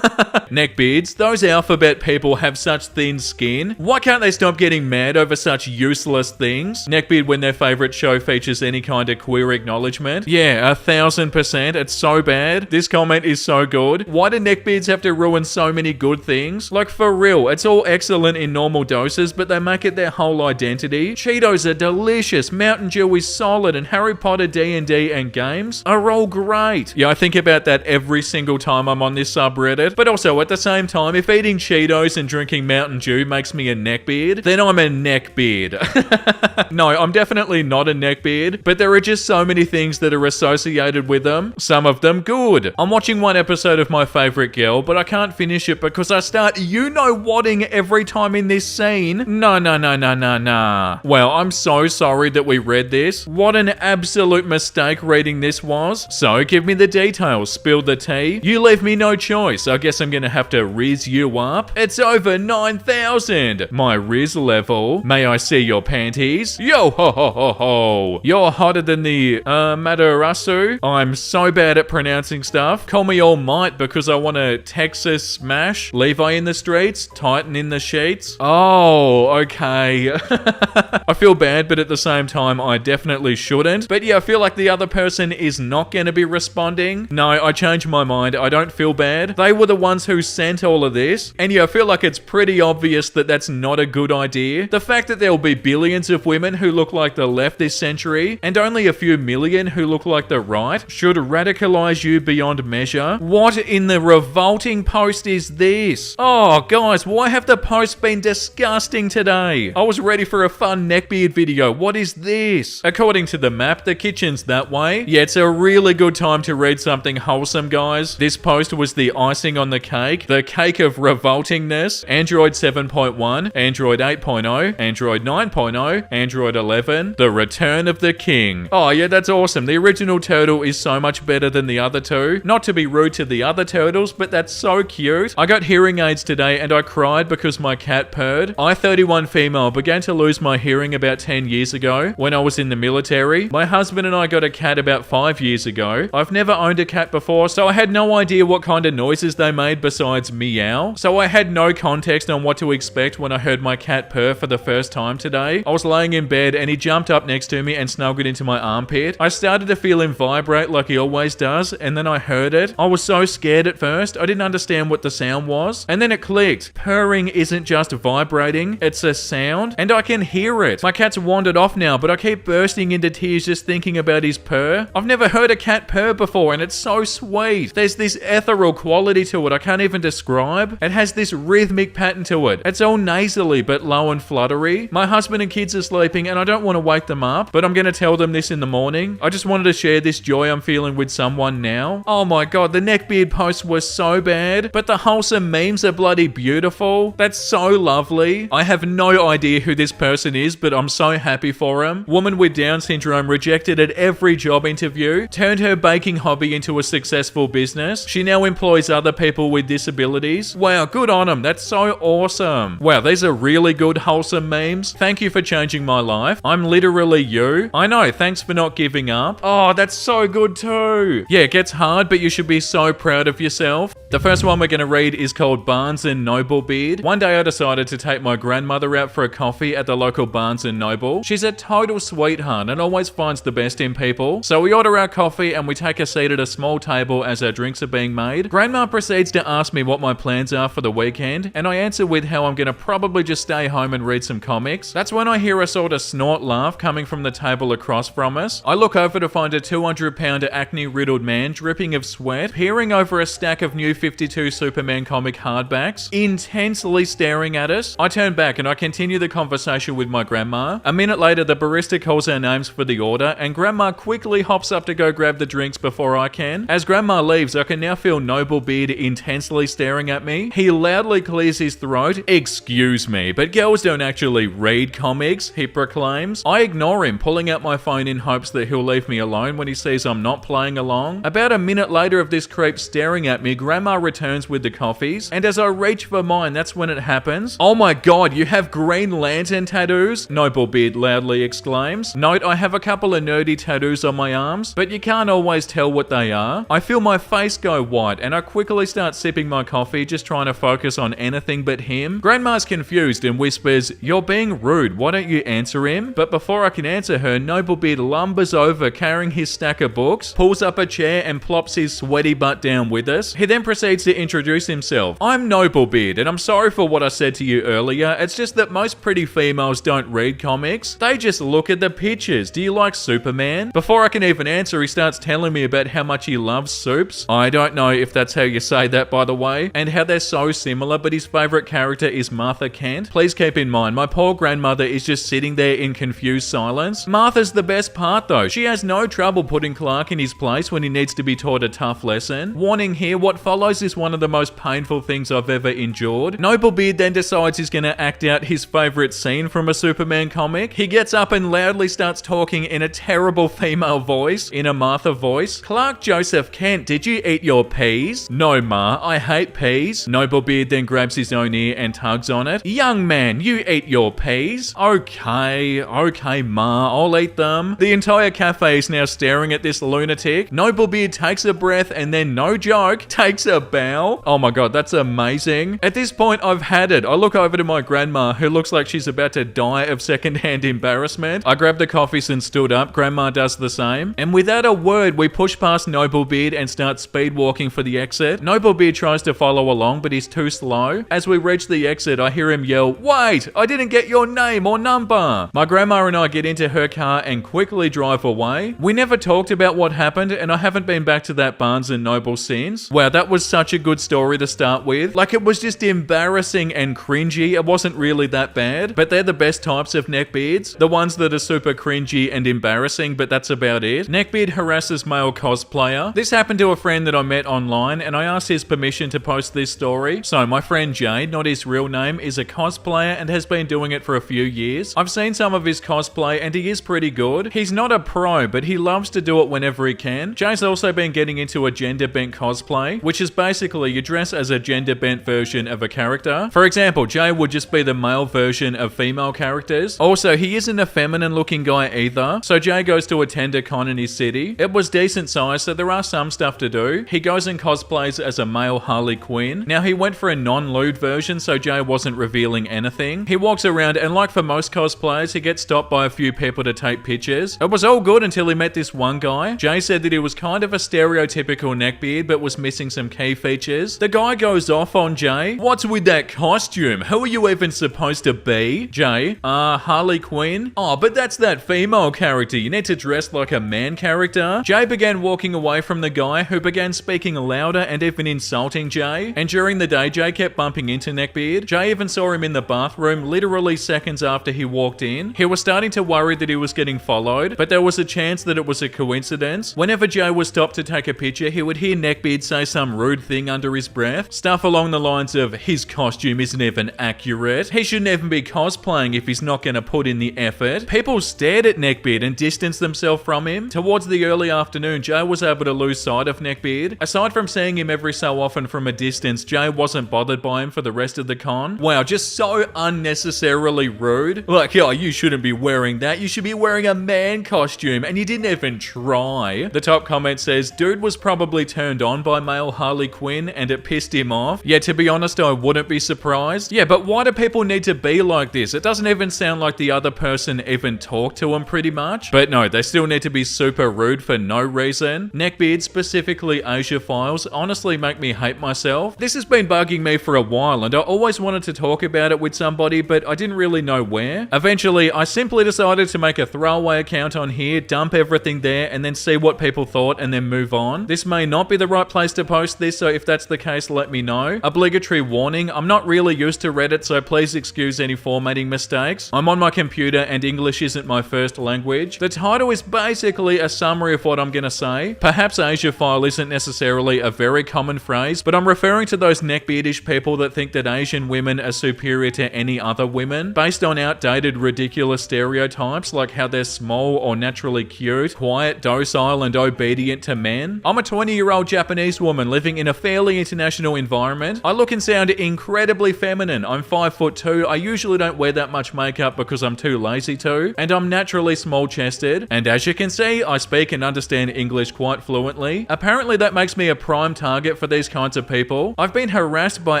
Neckbeards, those alphabet people have such thin skin. Why can't they stop getting mad over such useless things? Neckbeard when their favorite show features any kind of queer acknowledgement. Yeah, 1000%. It's so bad. This comment is so good. Why do neckbeards have to ruin so many good things? Like for real, it's all excellent in normal doses, but they make it their whole identity. Cheetos are delicious, Mountain Dew is solid, and Harry Potter D&D and games are all great. Yeah, I think about that every single time I'm on this subreddit, but also at the same time, if eating Cheetos and drinking Mountain Dew makes me a neckbeard, then I'm a neckbeard. No, I'm definitely not a neckbeard, but there are just so many things that are associated with them. Some of them good. I'm watching one episode of My Favorite Girl, but I can't finish it because I start you-know-whatting every time in this scene. No. Well, I'm so sorry that we read this. What an absolute mistake reading this was. So, give me the details. Spill the tea. You leave me no choice. I guess I'm gonna have to riz you up. It's over 9,000. My riz level. May I see your panties? Yo ho ho ho ho. You're hotter than the Matarasu. I'm so bad at pronouncing stuff. Call me All Might because I want to Texas smash. Levi in the streets. Titan in the sheets. Oh, okay. I feel bad, but at the same time, I definitely definitely shouldn't. But yeah, I feel like the other person is not going to be responding. No, I changed my mind. I don't feel bad. They were the ones who sent all of this. And yeah, I feel like it's pretty obvious that that's not a good idea. The fact that there will be billions of women who look like the left this century and only a few million who look like the right should radicalize you beyond measure. What in the revolting post is this? Oh, guys, why have the posts been disgusting today? I was ready for a fun neckbeard video. What is this? According to the map, the kitchen's that way. Yeah, it's a really good time to read something wholesome, guys. This post was the icing on the cake of revoltingness. Android 7.1, Android 8.0, Android 9.0, Android 11, the return of the king. Oh yeah, that's awesome. The original turtle is so much better than the other two. Not to be rude to the other turtles, but that's so cute. I got hearing aids today and I cried because my cat purred. I, 31 female, began to lose my hearing about 10 years ago when I was in the military. My husband and I got a cat about 5 years ago. I've never owned a cat before, so I had no idea what kind of noises they made besides meow. So I had no context on what to expect when I heard my cat purr for the first time today. I was laying in bed and he jumped up next to me and snuggled into my armpit. I started to feel him vibrate like he always does, and then I heard it. I was so scared at first. I didn't understand what the sound was, and then it clicked. Purring isn't just vibrating, it's a sound, and I can hear it. My cat's wandered off now, but I keep bursting into tears just thinking about his purr. I've never heard a cat purr before, and it's so sweet. There's this ethereal quality to it I can't even describe. It has this rhythmic pattern to it. It's all nasally, but low and fluttery. My husband and kids are sleeping, and I don't want to wake them up, but I'm going to tell them this in the morning. I just wanted to share this joy I'm feeling with someone now. Oh my god, the neckbeard posts were so bad, but the wholesome memes are bloody beautiful. That's so lovely. I have no idea who this person is, but I'm so happy for him. Woman with Down syndrome rejected at every job interview, turned her baking hobby into a successful business. She now employs other people with disabilities. Wow, good on him. That's so awesome. Wow, these are really good wholesome memes. Thank you for changing my life. I'm literally you. I know, thanks for not giving up. Oh, that's so good too. Yeah, it gets hard, but you should be so proud of yourself. The first one we're going to read is called Barnes & Noble Beard. One day I decided to take my grandmother out for a coffee at the local Barnes & Noble. She's a total sweetheart and always finds the best in people. So we order our coffee and we take a seat at a small table as our drinks are being made. Grandma proceeds to ask me what my plans are for the weekend, and I answer with how I'm going to probably just stay home and read some comics. That's when I hear a sort of snort laugh coming from the table across from us. I look over to find a 200-pounder acne-riddled man dripping of sweat, peering over a stack of new 52 Superman comic hardbacks, intensely staring at us. I turn back and I continue the conversation with my grandma. A minute later, the barista calls our names for the order, and grandma quickly hops up to go grab the drinks before I can. As grandma leaves, I can now feel Noble Beard intensely staring at me. He loudly clears his throat. Excuse me, but girls don't actually read comics, he proclaims. I ignore him, pulling out my phone in hopes that he'll leave me alone when he sees I'm not playing along. About a minute later of this creep staring at me, grandma returns with the coffees, and as I reach for mine, that's when it happens. Oh my god, you have Green Lantern tattoos? Noble Beard loudly exclaims. Note, I have a couple of nerdy tattoos on my arms, but you can't always tell what they are. I feel my face go white, and I quickly start sipping my coffee, just trying to focus on anything but him. Grandma's confused and whispers, "You're being rude, why don't you answer him?" But before I can answer her, Noble Beard lumbers over carrying his stack of books, pulls up a chair and plops his sweaty butt down with us. He then proceeds to introduce himself. I'm Noble Beard, and I'm sorry for what I said to you earlier. It's just that most pretty females don't read comics. They just look at the pictures. Do you like Superman? Before I can even answer, he starts telling me about how much he loves soups. I don't know if that's how you say that, by the way, and how they're so similar, but his favorite character is Martha Kent. Please keep in mind, my poor grandmother is just sitting there in confused silence. Martha's the best part though. She has no trouble putting Clark in his place when he needs to be taught a tough lesson. Warning here, what follows is one of the most painful things I've ever endured. Noble Beard then decides he's gonna act out his favorite scene from a Superman comic. He gets up and loudly starts talking in a terrible female voice, in a Martha voice. Clark Joseph Kent, did you eat your peas? No, Ma, I hate peas. Noble Beard then grabs his own ear and tugs on it. Young man, you eat your peas? Okay, Ma, I'll eat them. The entire cafe is now staring at this lunatic. Noble Beard takes a breath and then, no joke, takes a a bow? Oh my god, that's amazing. At this point, I've had it. I look over to my grandma, who looks like she's about to die of secondhand embarrassment. I grab the coffees and stood up. Grandma does the same. And without a word, we push past Noblebeard and start speed walking for the exit. Noblebeard tries to follow along, but he's too slow. As we reach the exit, I hear him yell, "Wait, I didn't get your name or number." My grandma and I get into her car and quickly drive away. We never talked about what happened, and I haven't been back to that Barnes & Noble since. Wow, that was such a good story to start with. Like, it was just embarrassing and cringy. It wasn't really that bad, but they're the best types of neckbeards. The ones that are super cringy and embarrassing, but that's about it. Neckbeard harasses male cosplayer. This happened to a friend that I met online, and I asked his permission to post this story. So my friend Jade, not his real name, is a cosplayer and has been doing it for a few years. I've seen some of his cosplay and he is pretty good. He's not a pro, but he loves to do it whenever he can. Jay's also been getting into a gender-bent cosplay, which is basically you dress as a gender-bent version of a character. For example, Jay would just be the male version of female characters. Also, he isn't a feminine-looking guy either, so Jay goes to attend a con in his city. It was decent size, so there are some stuff to do. He goes and cosplays as a male Harley Quinn. Now, he went for a non-lewd version, so Jay wasn't revealing anything. He walks around, and like for most cosplayers, he gets stopped by a few people to take pictures. It was all good until he met this one guy. Jay said that he was kind of a stereotypical neckbeard, but was missing some key features. The guy goes off on Jay. "What's with that costume? Who are you even supposed to be?" Jay, Harley Quinn? "Oh, but that's that female character. You need to dress like a man character." Jay began walking away from the guy, who began speaking louder and even insulting Jay. And during the day, Jay kept bumping into Neckbeard. Jay even saw him in the bathroom literally seconds after he walked in. He was starting to worry that he was getting followed, but there was a chance that it was a coincidence. Whenever Jay was stopped to take a picture, he would hear Neckbeard say some rude thing under his breath. Stuff along the lines of, "His costume isn't even accurate. He shouldn't even be cosplaying if he's not gonna put in the effort." People stared at Neckbeard and distanced themselves from him. Towards the early afternoon, Jay was able to lose sight of Neckbeard. Aside from seeing him every so often from a distance, Jay wasn't bothered by him for the rest of the con. Wow, just so unnecessarily rude. Like, "Oh, you shouldn't be wearing that. You should be wearing a man costume, and you didn't even try." The top comment says, "Dude was probably turned on by male Harley Quinn and it pissed him off." Yeah, to be honest, I wouldn't be surprised. Yeah, but why do people need to be like this? It doesn't even sound like the other person even talked to him pretty much. But no, they still need to be super rude for no reason. Neckbeards, specifically Asiaphiles, honestly make me hate myself. This has been bugging me for a while and I always wanted to talk about it with somebody, but I didn't really know where. Eventually, I simply decided to make a throwaway account on here, dump everything there, and then see what people thought and then move on. This may not be the right place to post this, so if that's the case, let me know. Obligatory warning, I'm not really used to Reddit, so please excuse any formatting mistakes. I'm on my computer and English isn't my first language. The title is basically a summary of what I'm gonna say. Perhaps Asiaphile isn't necessarily a very common phrase, but I'm referring to those neckbeardish people that think that Asian women are superior to any other women, based on outdated, ridiculous stereotypes like how they're small or naturally cute, quiet, docile, and obedient to men. I'm a 20-year-old Japanese woman living in a fairly international environment. I look and sound incredibly feminine. I'm 5'2". I usually don't wear that much makeup because I'm too lazy to, and I'm naturally small-chested. And as you can see, I speak and understand English quite fluently. Apparently that makes me a prime target for these kinds of people. I've been harassed by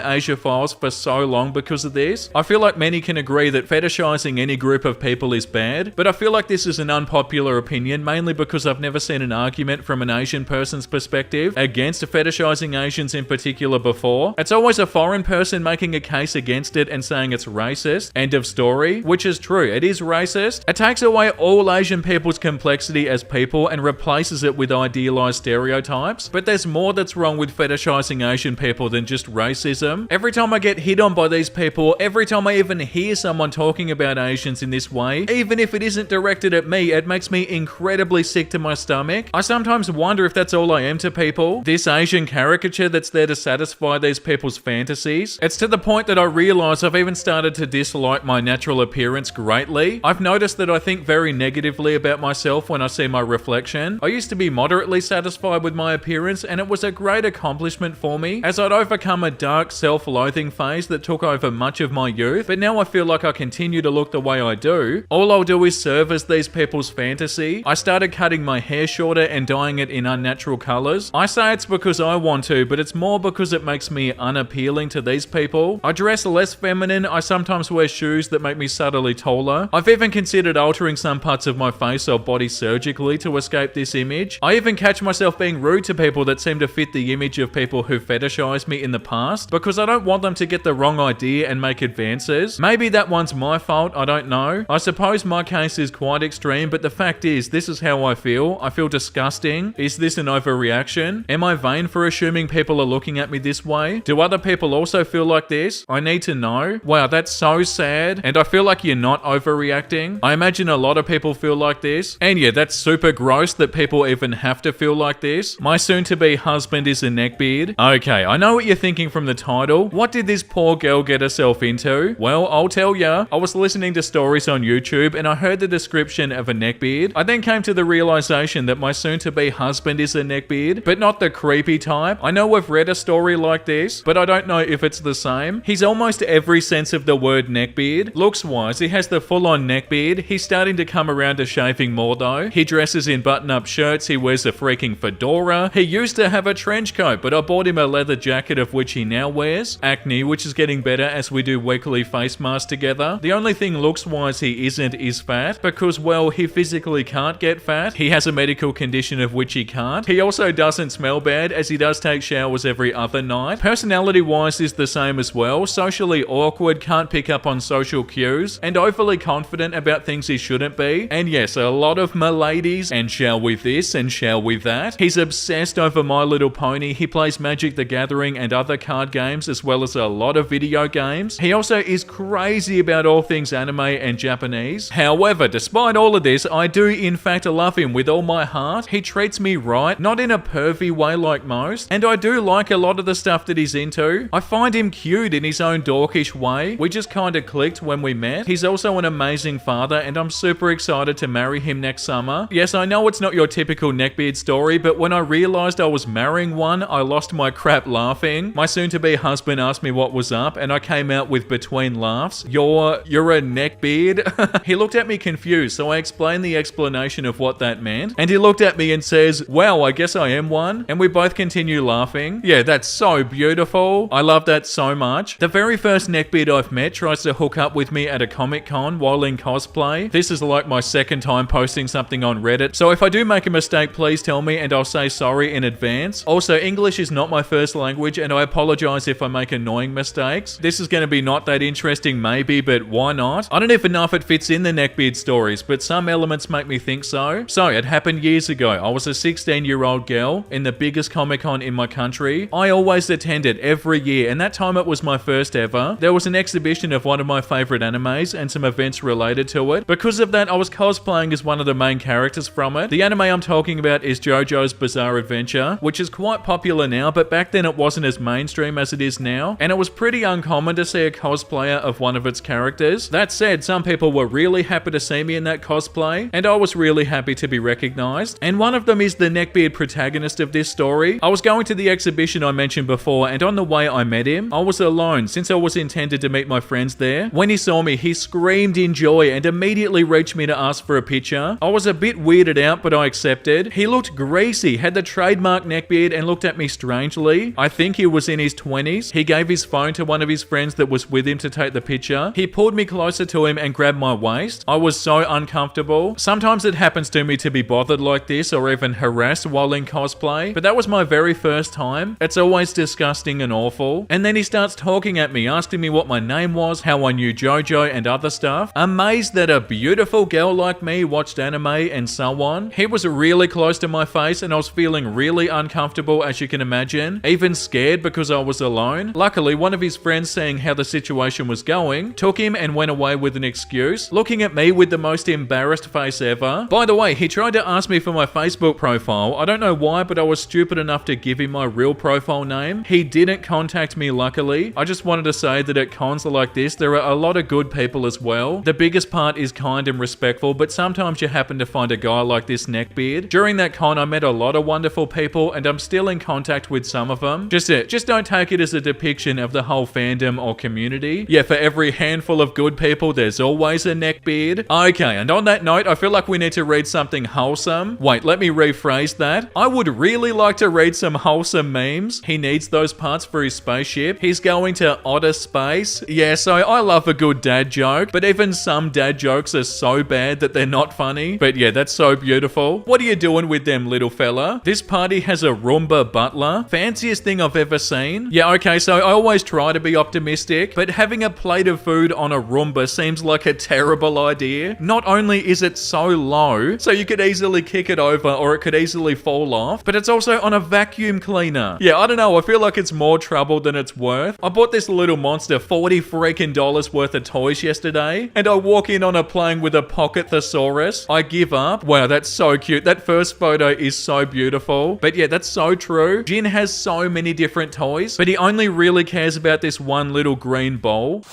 Asiaphiles for so long because of this. I feel like many can agree that fetishizing any group of people is bad, but I feel like this is an unpopular opinion, mainly because I've never seen an argument from an Asian person's perspective against fetishizing Asians in particular before. It's always a foreign person making a case against it and saying it's racist. End of story. Which is true, it is racist. It takes away all Asian people's complexity as people and replaces it with idealized stereotypes. But there's more that's wrong with fetishizing Asian people than just racism. Every time I get hit on by these people, every time I even hear someone talking about Asians in this way, even if it isn't directed at me, it makes me incredibly sick to my stomach. I sometimes wonder if that's all I am to people. This Asian caricature that's there to satisfy these people's fantasies. It's to the point that I realize I've even started to dislike my natural appearance greatly. I've noticed that I think very negatively about myself when I see my reflection. I used to be moderately satisfied with my appearance, and it was a great accomplishment for me as I'd overcome a dark self-loathing phase that took over much of my youth. But now I feel like I continue to look the way I do. All I'll do is serve as these people's fantasy. I started cutting my hair shorter and dyeing it in unnatural colors. I say it's because I want to, but it's more because it makes me unappealing to these people. I dress less feminine, I sometimes wear shoes that make me subtly taller. I've even considered altering some parts of my face or body surgically to escape this image. I even catch myself being rude to people that seem to fit the image of people who fetishize me in the past, because I don't want them to get the wrong idea and make advances. Maybe that one's my fault, I don't know. I suppose my case is quite extreme, but the fact is, this is how I feel. I feel disgusting. Is this an overreaction? Am I vain for assuming people are looking at me this way? Do other people also feel like this? I need to know. Wow, that's so sad. And I feel like you're not overreacting. I imagine a lot of people feel like this. And yeah, that's super gross that people even have to feel like this. My soon-to-be husband is a neckbeard. Okay, I know what you're thinking from the title. What did this poor girl get herself into? Well, I'll tell ya. I was listening to stories on YouTube and I heard the description of a neckbeard. I then came to the realization that my soon-to-be husband is a neckbeard, but not the creepy type. I know I've read a story like this, but I don't know if it's the same. He's almost every sense of the word neckbeard. Looks-wise, he has the full-on neckbeard. He's starting to come around to shaving more though. He dresses in button-up shirts, he wears a freaking fedora. He used to have a trench coat, but I bought him a leather jacket of which he now wears. Acne, which is getting better as we do weekly face masks together. The only thing looks-wise he isn't is fat, because well, he physically can't get fat. He has a medical condition of which he can't. He also doesn't smell bad, as he does take showers every other night. Personality-wise is the same as well. Socially awkward, can't pick up on social cues, and overly confident about things he shouldn't be. And yes, a lot of miladies, and shall we this, and shall we that. He's obsessed over My Little Pony. He plays Magic the Gathering and other card games, as well as a lot of video games. He also is crazy about all things anime and Japanese. However, despite all of this, I do in fact love him with all my heart. He treats me right, not in a pervy way like most, and I do like a lot of the stuff that he's into. I find him cute in his own dorkish way. We just kinda clicked when we met. He's also an amazing father, and I'm super excited to marry him next summer. Yes, I know it's not your typical neckbeard story, but when I realized I was marrying one, I lost my crap laughing. My soon-to-be husband asked me what was up, and I came out with between laughs. You're a neckbeard? He looked at me confused, so I explained the explanation of what that meant, and he looked at me and says, "Wow, I guess I am one," and we both continue laughing. Yeah, that's so beautiful. I love that so much. The very first neckbeard I've met tries to hook up with me at a Comic-Con while in cosplay. This is like my second time posting something on Reddit, so if I do make a mistake, please tell me and I'll say sorry in advance. Also, English is not my first language, and I apologize if I make annoying mistakes. This is going to be not that interesting maybe, but why not? I don't even know if it fits in the neckbeard stories, but some elements make me think so. So, it happened years ago. I was a 16-year-old girl in the biggest Comic-Con in my country. I always attended every year, and that time it was my first ever. There was an exhibition of one of my favorite animes and some events related to it. Because of that, I was cosplaying as one of the main characters from it. The anime I'm talking about is JoJo's Bizarre Adventure, which is quite popular now, but back then it wasn't as mainstream as it is now, and it was pretty uncommon to see a cosplayer of one of its characters. That said, some people were really happy to see me in that cosplay, and I was really happy to be recognized. And one of them is the neckbeard protagonist of this story. I was going to the exhibition I mentioned before, and on the way I met him. I was alone, since I was intended to meet my friends there. When he saw me, he screamed in joy and immediately reached me to ask for a picture. I was a bit weirded out, but I accepted. He looked greasy, had the trademark neckbeard, and looked at me strangely. I think he was in his 20s. He gave his phone to one of his friends that was with him to take the picture. He pulled me closer to him and grabbed my waist. I was so uncomfortable. Sometimes it happens to me to be bothered like this or even harassed while in cosplay, but that was my very first time. It's always disgusting and awful. And then he starts talking at me, asking me what my name was, how I knew JoJo and other stuff. Amazed that a beautiful girl like me watched anime and so on. He was really close to my face and I was feeling really uncomfortable, as you can imagine. Even scared because I was alone. Luckily, one of his friends, seeing how the situation was going, took him and went away with an excuse, looking at me with the most embarrassed face ever. By the way, he tried to ask me for my Facebook profile. I don't know why, but I was stupid enough to give him my real profile name. He didn't contact me, luckily. I just wanted to say that at cons like this, there are a lot of good people as well. The biggest part is kind and respectful, but sometimes you happen to find a guy like this neckbeard. During that con, I met a lot of wonderful people, and I'm still in contact with some of them. Just don't take it as a depiction of the whole fandom or community. Yeah, for every handful of good people, there's always a neckbeard. Okay, and on that note, I feel like we need to read something wholesome. Wait, let me rephrase that. I would really like to read some wholesome Wholesome memes. He needs those parts for his spaceship. He's going to outer space. Yeah, so I love a good dad joke, but even some dad jokes are so bad that they're not funny. But yeah, that's so beautiful. What are you doing with them, little fella? This party has a Roomba butler. Fanciest thing I've ever seen. Yeah, okay, so I always try to be optimistic, but having a plate of food on a Roomba seems like a terrible idea. Not only is it so low, so you could easily kick it over or it could easily fall off, but it's also on a vacuum cleaner. Yeah, I don't know, I feel like it's more trouble than it's worth. I bought this little monster $40 freaking worth of toys yesterday, and I walk in on a playing with a pocket thesaurus. I give up. Wow, that's so cute. That first photo is so beautiful. But yeah, that's so true. Jin has so many different toys, but he only really cares about this one little green bowl.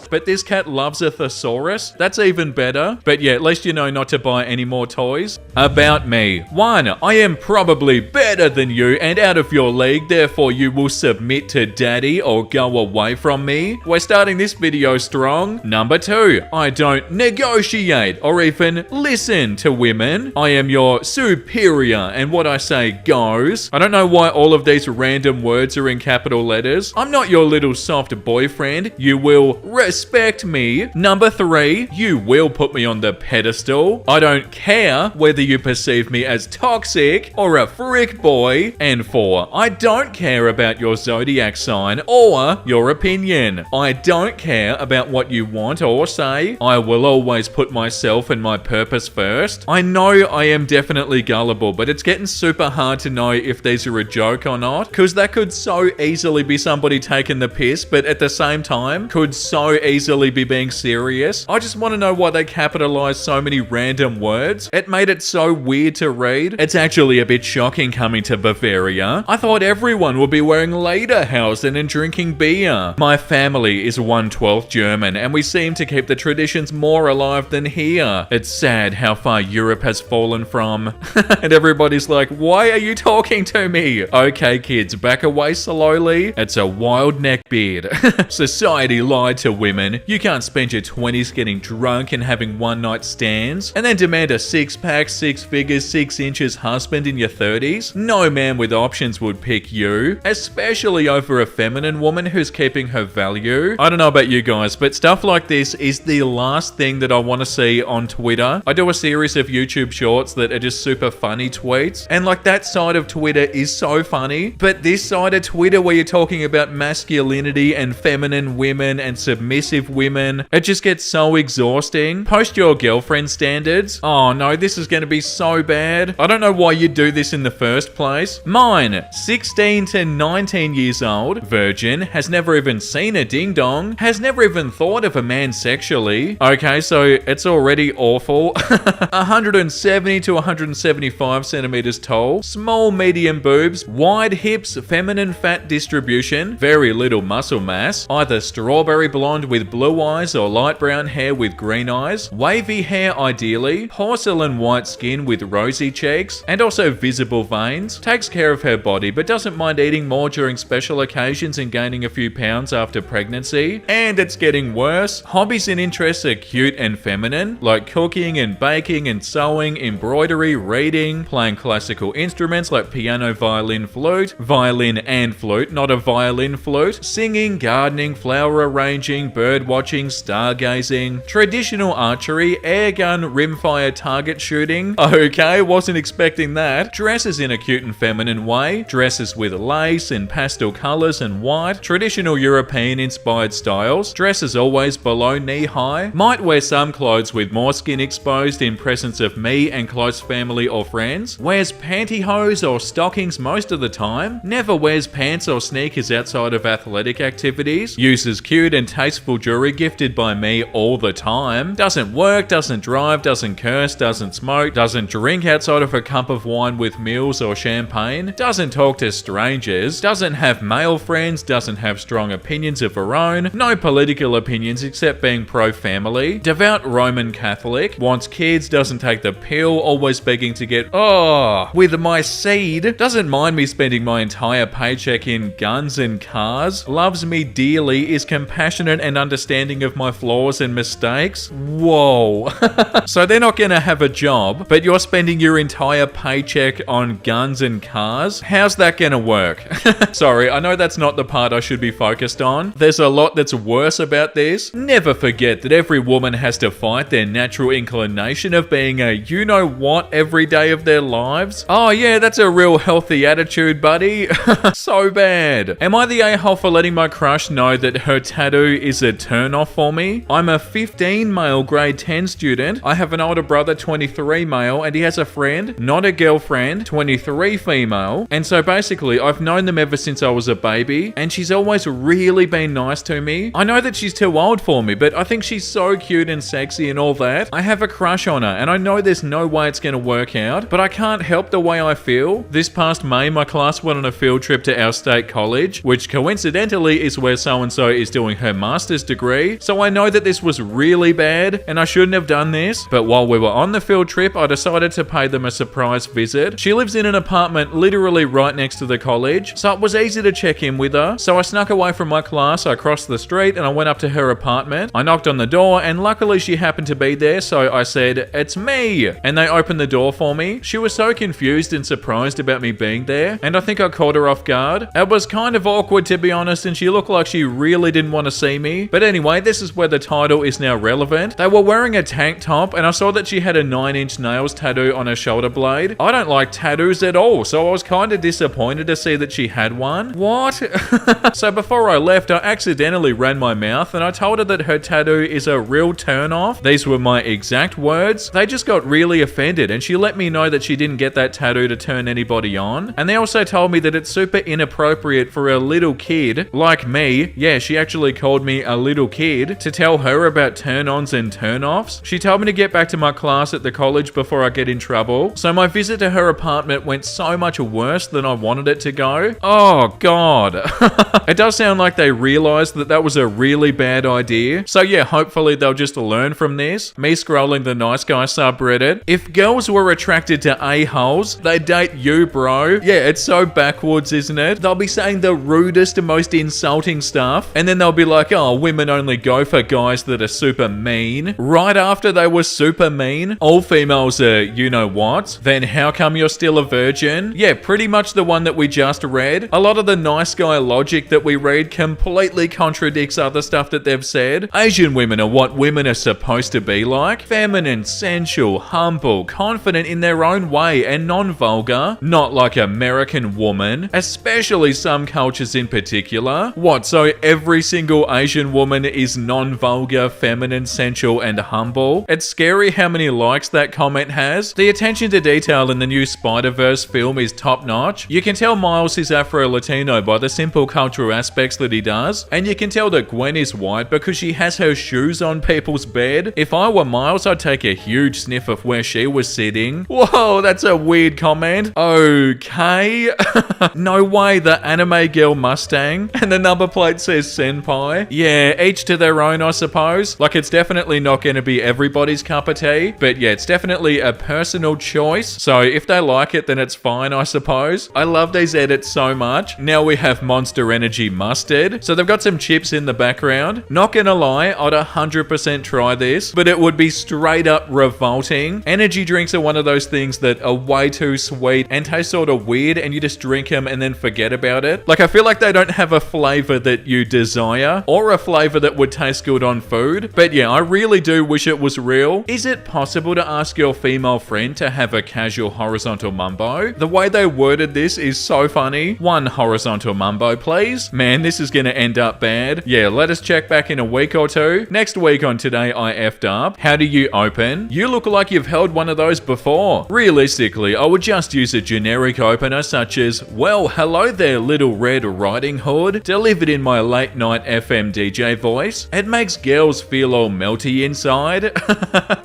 But this cat loves a thesaurus. That's even better. But yeah, at least you know not to buy any more toys. About me. 1. I am probably better than you and out of your league, therefore you will submit to daddy or go away from me. We're starting this video strong. Number 2. I don't negotiate or even listen to women. I am your superior and what I say goes. I don't know why all of these random words are in capital letters. I'm not your little soft boyfriend. You will respect me. Number 3, you will put me on the pedestal. I don't care whether you perceive me as toxic or a freak boy. And 4, I don't care about your zodiac sign or your opinion. I don't care about what you want or say. I will always put myself and my purpose first. I know I am definitely gullible, but it's getting super hard to know if these are a joke or not, because that could so easily be somebody taking the piss, but at the same time could so easily be being serious. I just want to know why they capitalized so many random words. It made it so weird to read. It's actually a bit shocking coming to Bavaria. I thought everyone would be wearing lederhosen and drinking beer. My family is 1/12 German and we seem to keep the traditions more alive than here. It's sad how far Europe has fallen from. And everybody's like, why are you talking to me? Okay kids, back away slowly. It's a wild neckbeard. Society lied to women. You can't spend your 20s getting drunk and having one-night stands and then demand a six-pack, 6 figures, 6 inches husband in your 30s. No man with options would pick you, especially over a feminine woman who's keeping her value. I don't know about you guys, but stuff like this is the last thing that I want to see on Twitter. I do a series of YouTube shorts that are just super funny tweets, and like that side of Twitter is so funny, but this side of Twitter where you're talking about masculinity and feminine women and submissive women, it just gets so exhausting. Post your girlfriend standards. Oh no, this is going to be so bad. I don't know why you do this in the first place. Mine, 16 to 19 years old, virgin, has never even seen a ding dong, has never even thought of a man sexually. Okay, so it's already awful. 170 to 175 centimeters tall, small medium boobs, wide hips, feminine fat distribution, very little muscle mass, either strawberry blonde with blue eyes or light brown hair with green eyes, wavy hair ideally, porcelain white skin with rosy cheeks, and also visible veins, takes care of her body but doesn't mind eating more during special occasions and gaining a few pounds after pregnancy. And it's getting worse. Hobbies and interests are cute and feminine, like cooking and baking and sewing, embroidery, reading, playing classical instruments like piano, violin, and flute, not a violin flute, singing, gardening, flower arranging, bird watching, stargazing, traditional archery, airgun, rimfire target shooting. Okay, wasn't expecting that. Dresses in a cute and feminine way, dresses with lace and pastel colors and white, traditional European inspired styles, dresses always below knee high, might wear some clothes with more skin exposed in presence of me and close family or friends, wears pantyhose or stockings most of the time, never wears pants or sneakers outside of athletic activities, uses cute and tasteful jewelry gifted by me all the time, doesn't work, doesn't drive, doesn't curse, doesn't smoke, doesn't drink outside of a cup of wine with meals or champagne, doesn't talk to strangers, doesn't have male friends, doesn't have strong opinions of her own, no political opinions except being pro-family, devout Roman Catholic, wants kids, doesn't take the pill, always begging to get with my seed, doesn't mind me spending my entire paycheck in guns and cars, loves me dearly, is compassionate and understanding of my flaws and mistakes. Whoa. So they're not gonna have a job, but you're spending your entire paycheck on guns and cars? How's that gonna work? Sorry, I know that's not the part I should be focused on. There's a lot that's worse about this. Never forget that every woman has to fight their natural inclination of being a you-know-what every day of their lives. Oh yeah, that's a real healthy attitude, buddy. So bad. Am I the a-hole for letting my crush know that her tattoo is a turn-off for me? I'm a 15 male grade 10 student. I have an older brother, 23 male, and he has a friend, not a girlfriend, 23 female. And so basically, I've known them ever since I was a baby, and she's always really been nice to me. I know that she's too old for me, but I think she's so cute and sexy and all that. I have a crush on her, and I know there's no way it's gonna work out, but I can't help the way I feel. This past May, my class went on a field trip to our state college, which coincidentally is where so-and-so is doing her master's degree, so I know that this was really bad, and I shouldn't have done this, but while we were on the field trip, I decided to pay them a surprise visit. She lives in an apartment literally right next to the college, so it was easy to check in with her. So I snuck away from my class, I crossed the street, and I went up to her apartment. I knocked on the door, and luckily she happened to be there, so I said, "It's me!" And they opened the door for me. She was so confused and surprised about me being there, and I think I caught her off guard. It was kind of awkward, to be honest, and she looked like she really didn't want to see me. But anyway, this is where the title is now relevant. They were wearing a tank top, and I saw that she had a 9-inch nails tattoo on her shoulder blade. I don't like tattoos at all, so I was kind of disappointed to see that she had one. What? So before I left, I accidentally ran my mouth, and I told her that her tattoo is a real turn-off. These were my exact words. They just got really offended, and she let me know that she didn't get that tattoo to turn anybody on. And they also told me that it's super inappropriate for a little kid like me, yeah, she actually called me a little kid, to tell her about turn-ons and turn-offs. She told me to get back to my class at the college before I get in trouble. So my visit to her apartment went so much worse than I wanted it to go. Oh god. It does sound like they realized that that was a really bad idea. So yeah, hopefully they'll just learn from this. Me scrolling the nice guy subreddit. If girls were attracted to a-holes, they'd date you, bro. Yeah, it's so backwards, isn't it? They'll be saying the rudest and most insulting stuff, and then they'll be like, oh, women only go for guys that are super mean. Right after they were super mean, all females are you-know-what. Then how come you're still a virgin? Yeah, pretty much the one that we just read. A lot of the nice guy logic that we read completely contradicts other stuff that they've said. Asian women are what women are supposed to be like. Feminine, sensual, humble, confident in their own way, and non-vulgar. Not like American woman, especially some cultures in particular. What, so every single Asian woman is non-vulgar, feminine, sensual, and humble? It's scary how many likes that comment has. The attention to detail in the new Spider-Verse film is top-notch. You can tell Miles is Afro-Latino by the simple cultural aspects that he does, and you can tell that Gwen is white because she has her shoes on people's bed. If I were Miles, I'd take a huge sniff of where she was sitting. Whoa, that's a weird comment. Okay. No way, the anime girl Mustang. And the number plate says senpai. Yeah, each to their own, I suppose. Like, it's definitely not going to be everybody's cup of tea, but yeah, it's definitely a personal choice. So if they like it, then it's fine, I suppose. I love these edits so much. Now we have Monster Energy Mustard. So they've got some chips in the background. Not gonna lie, I'd 100% try this, but it would be straight up revolting. Energy drinks are one of those things that are way too sweet and taste sort of weird, and you just drink them and then forget about it. Like, I feel like they don't have a flavor that you desire, or a flavor that would taste good on food. But yeah, I really do wish it was real. Is it possible to ask your female friend to have a casual horizontal mumbo? The way they worded this is so funny. One horizontal mumbo, please. Man, this is gonna end up bad. Yeah, let us check back in a week or two. Next week on Today I F'd Up. How do you open? You look like you've held one of those before. Realistically, I would just use a generic opener such as, well, hello there, Little Red Riding Hood, delivered in my late night FM DJ voice. It makes girls feel all melty inside.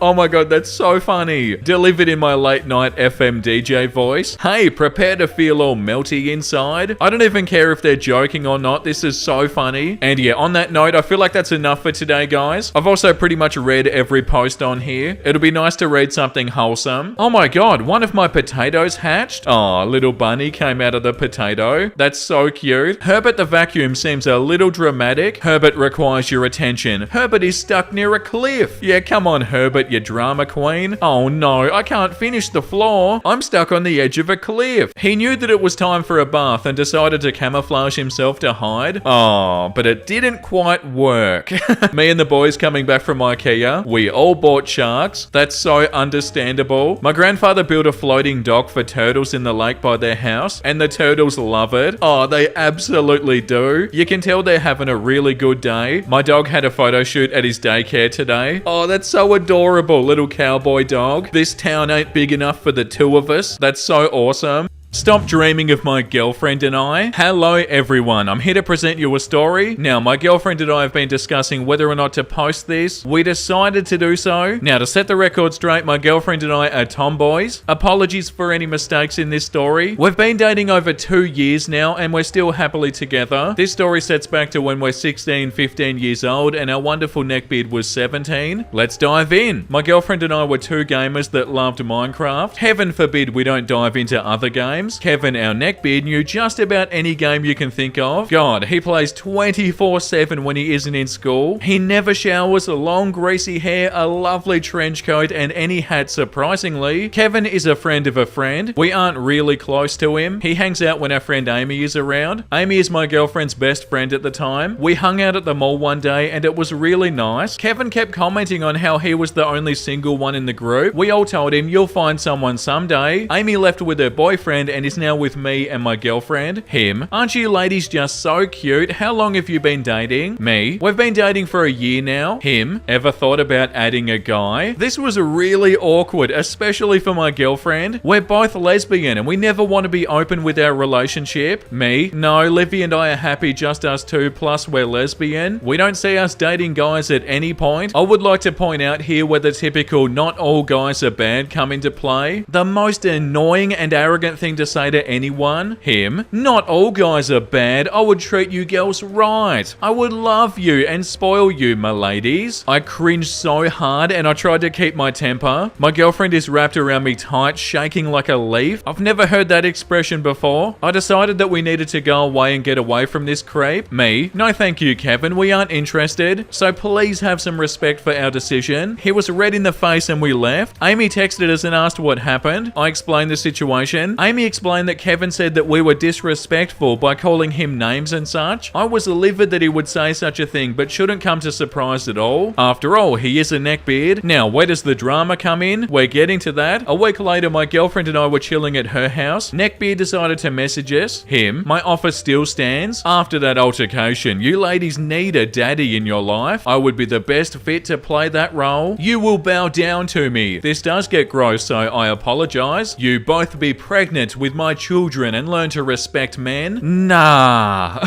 Oh my god, that's so funny. Delivered in my late night FM DJ voice. Hey, prepare to feel all melty inside. I don't even care if they're joking or not. This is so funny. And yeah, on that note, I feel like that's enough for today, guys. I've also pretty much read every post on here. It'll be nice to read something wholesome. Oh my god, one of my potatoes hatched. Aw, little bunny came out of the potato. That's so cute. Herbert the vacuum seems a little dramatic. Herbert requires your attention. Herbert is stuck near a cliff. Yeah, come on, Herbert, you drama queen. Oh no, I can't finish the floor. I'm stuck on the edge of a cliff. He knew that it was time for a bath and decided to camouflage himself to hide. Oh, but it didn't quite work. Me and the boys coming back from IKEA, we all bought sharks. That's so understandable. My grandfather built a floating dock for turtles in the lake by their house, and the turtles love it. Oh, they absolutely do. You can tell they're having a really good day. My dog had a photo shoot at his daycare today. Oh, that's so adorable, little cowboy dog. This town ain't big enough for the two of us. That's so awesome. Stop dreaming of my girlfriend and I. Hello everyone, I'm here to present you a story. Now, my girlfriend and I have been discussing whether or not to post this. We decided to do so. Now, to set the record straight, my girlfriend and I are tomboys. Apologies for any mistakes in this story. We've been dating over 2 years now and we're still happily together. This story sets back to when we're 16, 15 years old and our wonderful Neckbeard was 17. Let's dive in. My girlfriend and I were two gamers that loved Minecraft. Heaven forbid we don't dive into other games. Kevin, our Neckbeard, knew just about any game you can think of. God, he plays 24/7 when he isn't in school. He never showers, long greasy hair, a lovely trench coat, and any hat surprisingly. Kevin is a friend of a friend. We aren't really close to him. He hangs out when our friend Amy is around. Amy is my girlfriend's best friend at the time. We hung out at the mall one day and it was really nice. Kevin kept commenting on how he was the only single one in the group. We all told him, you'll find someone someday. Amy left with her boyfriend and is now with me and my girlfriend. Him. Aren't you ladies just so cute? How long have you been dating? Me. We've been dating for a year now. Him. Ever thought about adding a guy? This was really awkward, especially for my girlfriend. We're both lesbian and we never want to be open with our relationship. Me. No, Livy and I are happy, just us two, plus we're lesbian. We don't see us dating guys at any point. I would like to point out here where the typical not all guys are bad come into play. The most annoying and arrogant thing to say to anyone. Him. Not all guys are bad. I would treat you girls right. I would love you and spoil you, my ladies. I cringed so hard and I tried to keep my temper. My girlfriend is wrapped around me tight, shaking like a leaf. I've never heard that expression before. I decided that we needed to go away and get away from this creep. Me. No thank you, Kevin. We aren't interested. So please have some respect for our decision. He was red in the face and we left. Amy texted us and asked what happened. I explained the situation. Amy explained that Kevin said that we were disrespectful by calling him names and such. I was livid that he would say such a thing, but shouldn't come to surprise at all. After all, he is a Neckbeard. Now, where does the drama come in? We're getting to that. A week later, my girlfriend and I were chilling at her house. Neckbeard decided to message us. Him. My offer still stands. After that altercation, you ladies need a daddy in your life. I would be the best fit to play that role. You will bow down to me. This does get gross, so I apologize. You both be pregnant with my children and learn to respect men? Nah.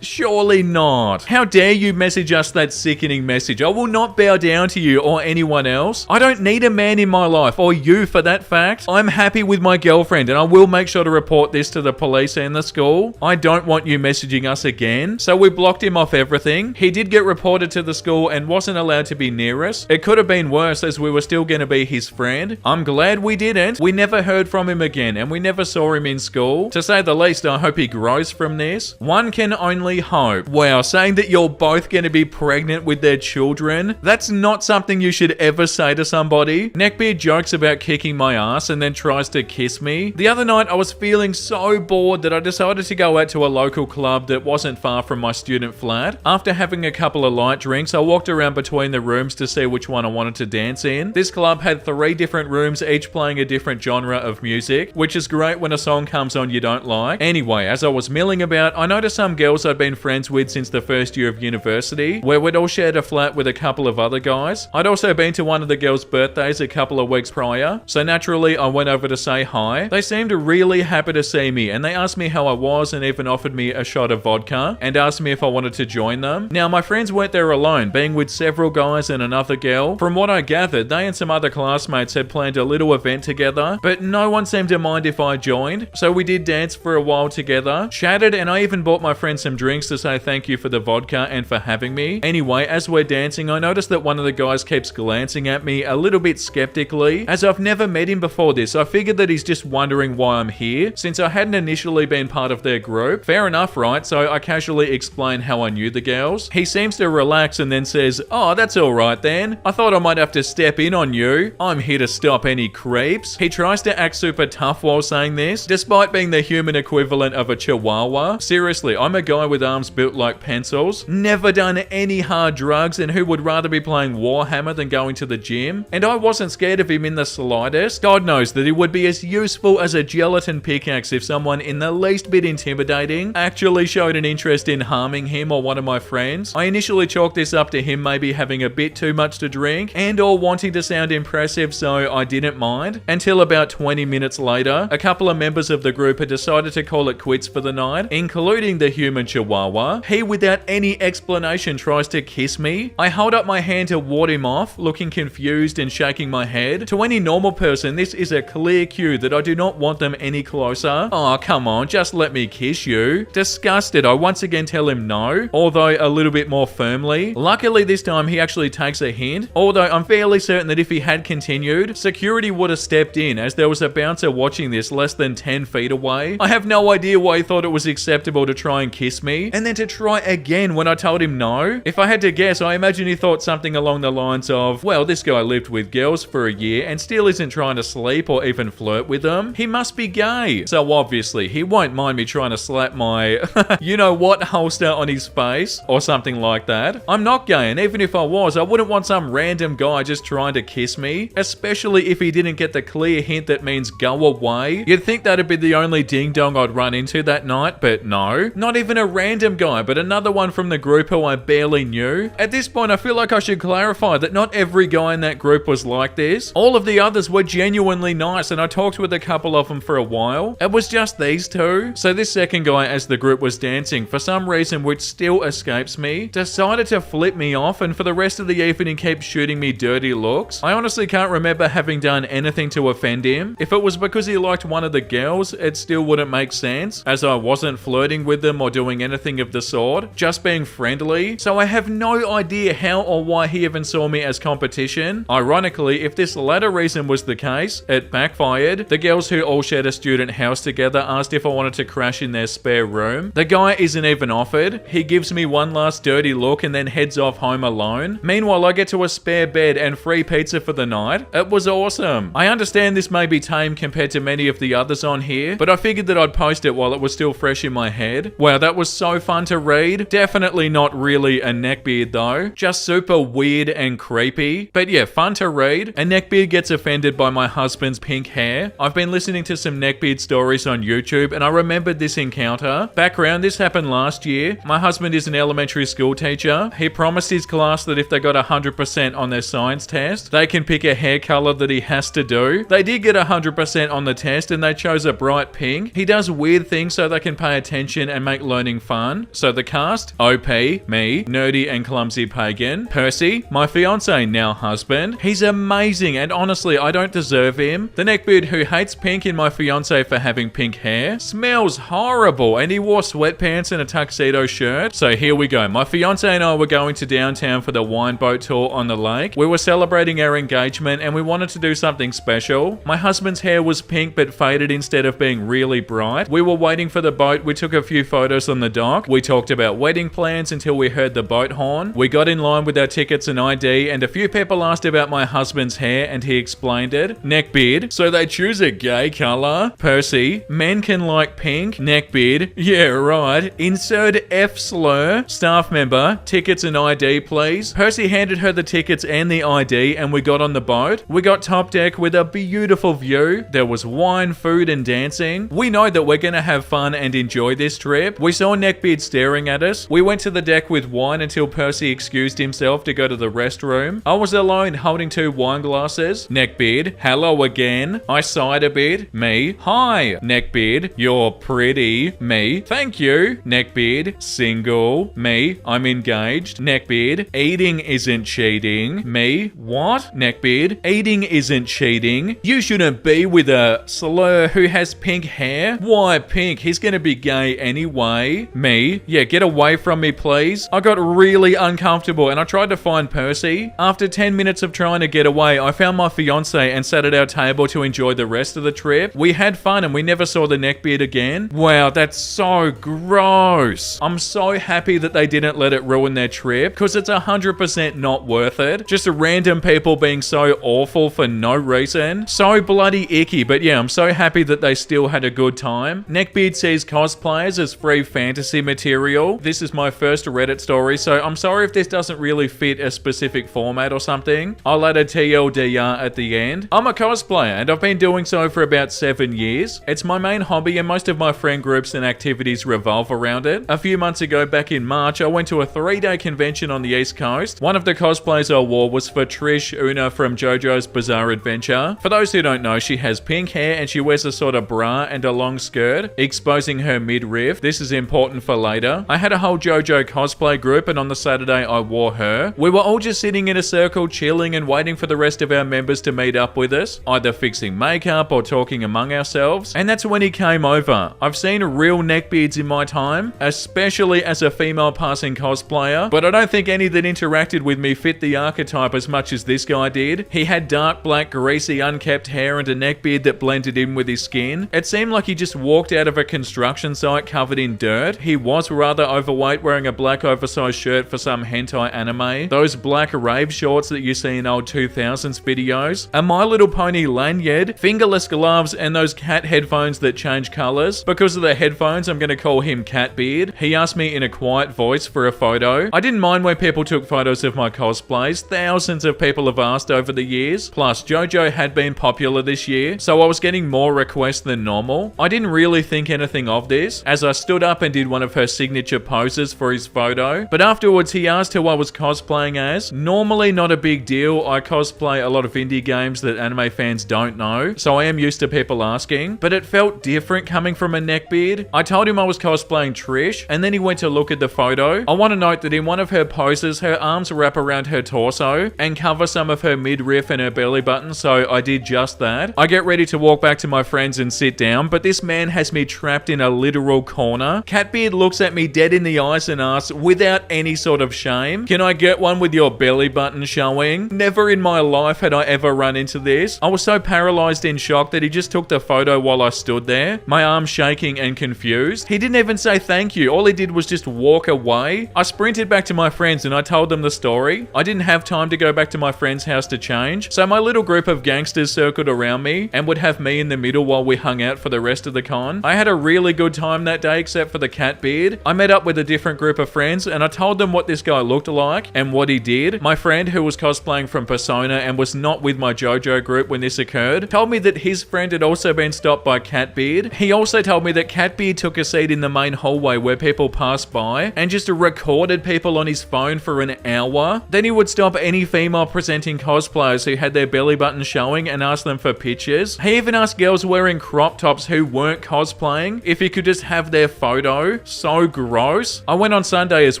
Surely not. How dare you message us that sickening message? I will not bow down to you or anyone else. I don't need a man in my life, or you for that fact. I'm happy with my girlfriend and I will make sure to report this to the police and the school. I don't want you messaging us again. So we blocked him off everything. He did get reported to the school and wasn't allowed to be near us. It could have been worse as we were still going to be his friend. I'm glad we didn't. We never heard from him again and we never saw him in school. To say the least, I hope he grows from this. One can only hope. Wow, saying that you're both going to be pregnant with their children? That's not something you should ever say to somebody. Neckbeard jokes about kicking my ass and then tries to kiss me. The other night I was feeling so bored that I decided to go out to a local club that wasn't far from my student flat. After having a couple of light drinks, I walked around between the rooms to see which one I wanted to dance in. This club had 3 different rooms, each playing a different genre of music, which is great when a song comes on you don't like. Anyway, as I was milling about, I noticed some girls I'd been friends with since the first year of university, where we'd all shared a flat with a couple of other guys. I'd also been to one of the girls' birthdays a couple of weeks prior, so naturally I went over to say hi. They seemed really happy to see me and they asked me how I was and even offered me a shot of vodka and asked me if I wanted to join them. Now, my friends weren't there alone, being with several guys and another girl. From what I gathered, they and some other classmates had planned a little event together, but no one seemed you mind if I joined? So we did dance for a while together, chatted, and I even bought my friend some drinks to say thank you for the vodka and for having me. Anyway, as we're dancing, I noticed that one of the guys keeps glancing at me a little bit skeptically. As I've never met him before this, I figured that he's just wondering why I'm here, since I hadn't initially been part of their group. Fair enough, right? So I casually explain how I knew the girls. He seems to relax and then says, "Oh, that's alright then. I thought I might have to step in on you. I'm here to stop any creeps." He tries to act super tough while saying this, despite being the human equivalent of a chihuahua. Seriously, I'm a guy with arms built like pencils, never done any hard drugs, and who would rather be playing Warhammer than going to the gym. And I wasn't scared of him in the slightest. God knows that he would be as useful as a gelatin pickaxe if someone in the least bit intimidating actually showed an interest in harming him or one of my friends. I initially chalked this up to him maybe having a bit too much to drink and or wanting to sound impressive, so I didn't mind. Until about 20 minutes later, a couple of members of the group had decided to call it quits for the night, including the human chihuahua. He, without any explanation, tries to kiss me. I hold up my hand to ward him off, looking confused and shaking my head. To any normal person, this is a clear cue that I do not want them any closer. "Oh, come on, just let me kiss you." Disgusted, I once again tell him no, although a little bit more firmly. Luckily this time he actually takes a hint, although I'm fairly certain that if he had continued, security would have stepped in, as there was a bouncer watching this less than 10 feet away. I have no idea why he thought it was acceptable to try and kiss me, and then to try again when I told him no. If I had to guess, I imagine he thought something along the lines of, well, this guy lived with girls for a year and still isn't trying to sleep or even flirt with them. He must be gay. So obviously, he won't mind me trying to slap my you know what holster on his face or something like that. I'm not gay, and even if I was, I wouldn't want some random guy just trying to kiss me, especially if he didn't get the clear hint that means go away. You'd think that'd be the only ding-dong I'd run into that night, but no. Not even a random guy, but another one from the group who I barely knew. At this point, I feel like I should clarify that not every guy in that group was like this. All of the others were genuinely nice, and I talked with a couple of them for a while. It was just these two. So this second guy, as the group was dancing, for some reason which still escapes me, decided to flip me off and for the rest of the evening keep shooting me dirty looks. I honestly can't remember having done anything to offend him. If it was because he liked one of the girls, it still wouldn't make sense, as I wasn't flirting with them or doing anything of the sort, just being friendly. So I have no idea how or why he even saw me as competition. Ironically, if this latter reason was the case, it backfired. The girls who all shared a student house together asked if I wanted to crash in their spare room. The guy isn't even offered. He gives me one last dirty look and then heads off home alone. Meanwhile, I get to a spare bed and free pizza for the night. It was awesome. I understand this may be tame compared to many of the others on here, but I figured that I'd post it while it was still fresh in my head. Wow, that was so fun to read. Definitely not really a neckbeard though. Just super weird and creepy. But yeah, fun to read. A neckbeard gets offended by my husband's pink hair. I've been listening to some neckbeard stories on YouTube and I remembered this encounter. Background, this happened last year. My husband is an elementary school teacher. He promised his class that if they got 100% on their science test, they can pick a hair color that he has to do. They did get 100% on the test and they chose a bright pink. He does weird things so they can pay attention and make learning fun. So the cast: OP, me, nerdy and clumsy pagan; Percy, my fiance, now husband. He's amazing and honestly, I don't deserve him. The neckbeard who hates pink in my fiance for having pink hair, smells horrible, and he wore sweatpants and a tuxedo shirt. So here we go. My fiance and I were going to downtown for the wine boat tour on the lake. We were celebrating our engagement and we wanted to do something special. My husband's hair was pink but faded instead of being really bright. We were waiting for the boat. We took a few photos on the dock. We talked about wedding plans until we heard the boat horn. We got in line with our tickets and ID, and a few people asked about my husband's hair and he explained it. Neckbeard, so they choose a gay color. Percy, men can like pink. Neckbeard, yeah right. Insert F slur. Staff member, tickets and ID please. Percy handed her the tickets and the ID and we got on the boat. We got top deck with a beautiful view. There was wine, food and dancing. We know that we're gonna have fun and enjoy this trip. We saw Neckbeard staring at us. We went to the deck with wine until Percy excused himself to go to the restroom. I was alone holding 2 wine glasses. Neckbeard, hello again. I sighed a bit. Me, hi. Neckbeard, you're pretty. Me, thank you. Neckbeard, single. Me, I'm engaged. Neckbeard, eating isn't cheating. Me, what? Neckbeard, eating isn't cheating. You shouldn't be with a slur who has pink hair. Why pink? He's gonna be gay anyway. Me? Yeah, get away from me, please. I got really uncomfortable and I tried to find Percy. After 10 minutes of trying to get away, I found my fiance and sat at our table to enjoy the rest of the trip. We had fun and we never saw the Neckbeard again. Wow, that's so gross. I'm so happy that they didn't let it ruin their trip because it's 100% not worth it. Just random people being so awful for no reason. So bloody icky, but yeah, I'm so happy that they still had a good time. Neckbeard sees cosplayers as free fantasy material. This is my first Reddit story, so I'm sorry if this doesn't really fit a specific format or something. I'll add a TLDR at the end. I'm a cosplayer and I've been doing so for about 7 years. It's my main hobby and most of my friend groups and activities revolve around it. A few months ago, back in March, I went to a 3-day convention on the East Coast. One of the cosplays I wore was for Trish Una from JoJo's Bizarre Adventure. For those who don't know, she has pink hair and she wears a sort of bra and a long skirt, exposing her midriff. This is important for later. I had a whole JoJo cosplay group and on the Saturday I wore her. We were all just sitting in a circle chilling and waiting for the rest of our members to meet up with us, either fixing makeup or talking among ourselves. And that's when he came over. I've seen real neckbeards in my time, especially as a female passing cosplayer, but I don't think any that interacted with me fit the archetype as much as this guy did. He had dark black greasy unkempt hair and a neckbeard that blended in with his skin. It seemed like he just walked out of a construction site covered in dirt. He was rather overweight, wearing a black oversized shirt for some hentai anime. Those black rave shorts that you see in old 2000s videos. A My Little Pony lanyard, fingerless gloves, and those cat headphones that change colors. Because of the headphones, I'm going to call him Catbeard. He asked me in a quiet voice for a photo. I didn't mind when people took photos of my cosplays. Thousands of people have asked over the years. Plus, JoJo had been popular this year, so I was getting more requests than normal. I didn't really think anything of this, as I stood up and did one of her signature poses for his photo. But afterwards, he asked who I was cosplaying as. Normally not a big deal. I cosplay a lot of indie games that anime fans don't know, so I am used to people asking. But it felt different coming from a neckbeard. I told him I was cosplaying Trish, and then he went to look at the photo. I want to note that in one of her poses, her arms wrap around her torso and cover some of her midriff and her belly button, so I did just that. I get ready to walk back to my friends and sit down, but this man has me trapped in a literal corner. Catbeard looks at me dead in the eyes and asks, without any sort of shame, "Can I get one with your belly button showing?" Never in my life had I ever run into this. I was so paralyzed in shock that he just took the photo while I stood there, my arms shaking and confused. He didn't even say thank you. All he did was just walk away. I sprinted back to my friends and I told them the story. I didn't have time to go back to my friend's house to change, so my little group of gangsters circled around me and would have me in the middle while we hung out for the rest of the con. I had a really good time that day except for the Catbeard. I met up with a different group of friends and I told them what this guy looked like and what he did. My friend, who was cosplaying from Persona and was not with my JoJo group when this occurred, told me that his friend had also been stopped by Catbeard. He also told me that Catbeard took a seat in the main hallway where people passed by and just recorded people on his phone for an hour. Then he would stop any female presenting cosplayers who had their belly button showing and ask them for pictures. He even asked girls wearing crop tops who weren't cosplaying if he could just have their photo. So gross. I went on Sunday as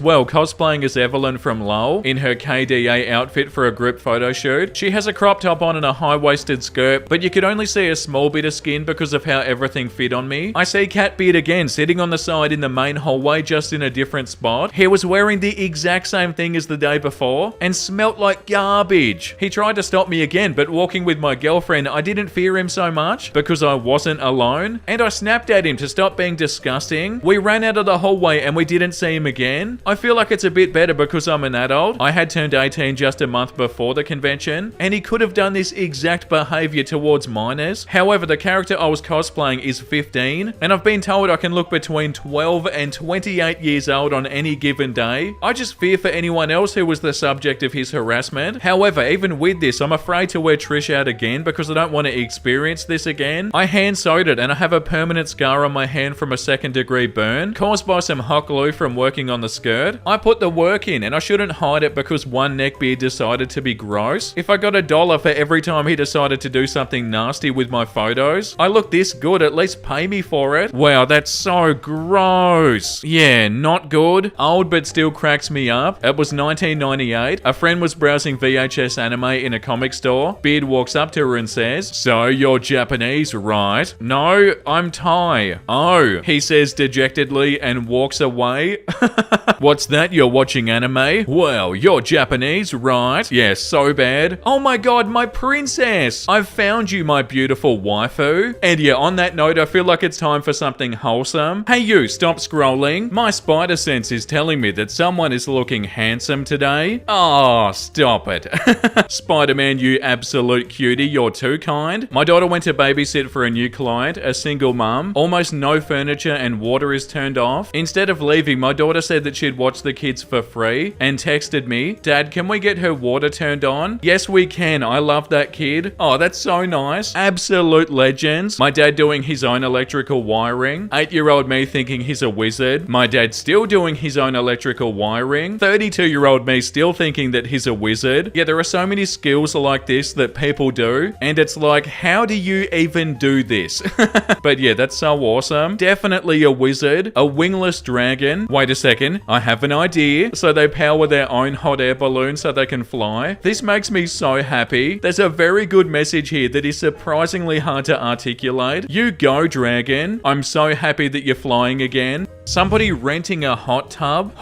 well, cosplaying as Evelyn from LOL in her KDA outfit for a group photo shoot. She has a crop top on and a high-waisted skirt, but you could only see a small bit of skin because of how everything fit on me. I see Catbeard again sitting on the side in the main hallway, just in a different spot. He was wearing the exact same thing as the day before and smelt like garbage. He tried to stop me again, but walking with my girlfriend, I didn't fear him so much because I wasn't alone, and I snapped at him to stop being disgusting. We ran out of the hallway and we didn't see him again. I feel like it's a bit better because I'm an adult. I had turned 18 just a month before the convention, and he could have done this exact behavior towards minors. However, the character I was cosplaying is 15, and I've been told I can look between 12 and 28 years old on any given day. I just fear for anyone else who was the subject of his harassment. However, even with this, I'm afraid to wear Trish out again because I don't want to experience this again. I hand sewed it and I have a permanent scar on my hand from a 2nd-degree burn caused by some hot glue from working on the skirt. I put the work in and I shouldn't hide it because one neckbeard decided to be gross. If I got $1 for every time he decided to do something nasty with my photos, I look this good, at least pay me for it. Wow, that's so gross. Yeah, not good. Old but still cracks me up. It was 1998. A friend was browsing VHS anime in a comic store. Beard walks up to her and says, "So you're you're Japanese, right? No, I'm Thai. Oh, he says dejectedly and walks away. What's that? You're watching anime? Well, you're Japanese, right? Yeah, so bad. Oh my god, my princess! I've found you, my beautiful waifu. And yeah, on that note, I feel like it's time for something wholesome. Hey you, stop scrolling. My spider sense is telling me that someone is looking handsome today. Oh, stop it. Spider-Man, you absolute cutie, you're too kind. My daughter went to babysit for a new client, a single mum. Almost no furniture and water is turned off. Instead of leaving, my daughter said that she'd watch the kids for free and texted me, Dad, can we get her water turned on? Yes, we can. I love that kid. Oh, that's so nice. Absolute legends. My dad doing his own electrical wiring. 8-year-old me thinking he's a wizard. My dad still doing his own electrical wiring. 32-year-old me still thinking that he's a wizard. Yeah, there are so many skills like this that people do, and it's like, how do you even do this? But yeah, that's so awesome. Definitely a wizard. A wingless dragon. Wait a second, I have an idea. So they power their own hot air balloon so they can fly. This makes me so happy. There's a very good message here that is surprisingly hard to articulate. You go, dragon. I'm so happy that you're flying again. Somebody renting a hot tub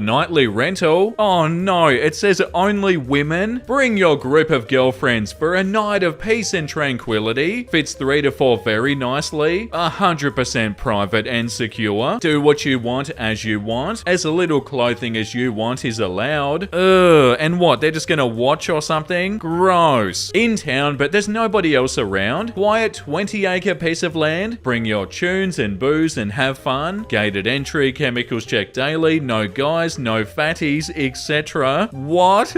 nightly rental. Oh no, it says only women. Bring your group of girlfriends for a night of peace and tranquility. Fits 3 to 4 very nicely. 100% private and secure. Do what you want as you want. As little clothing as you want is allowed. Ugh, and what? They're just gonna watch or something? Gross. In town, but there's nobody else around. Quiet 20-acre piece of land. Bring your tunes and booze and have fun. Gated entry, chemicals checked daily, no guys, no fatties, etc. What?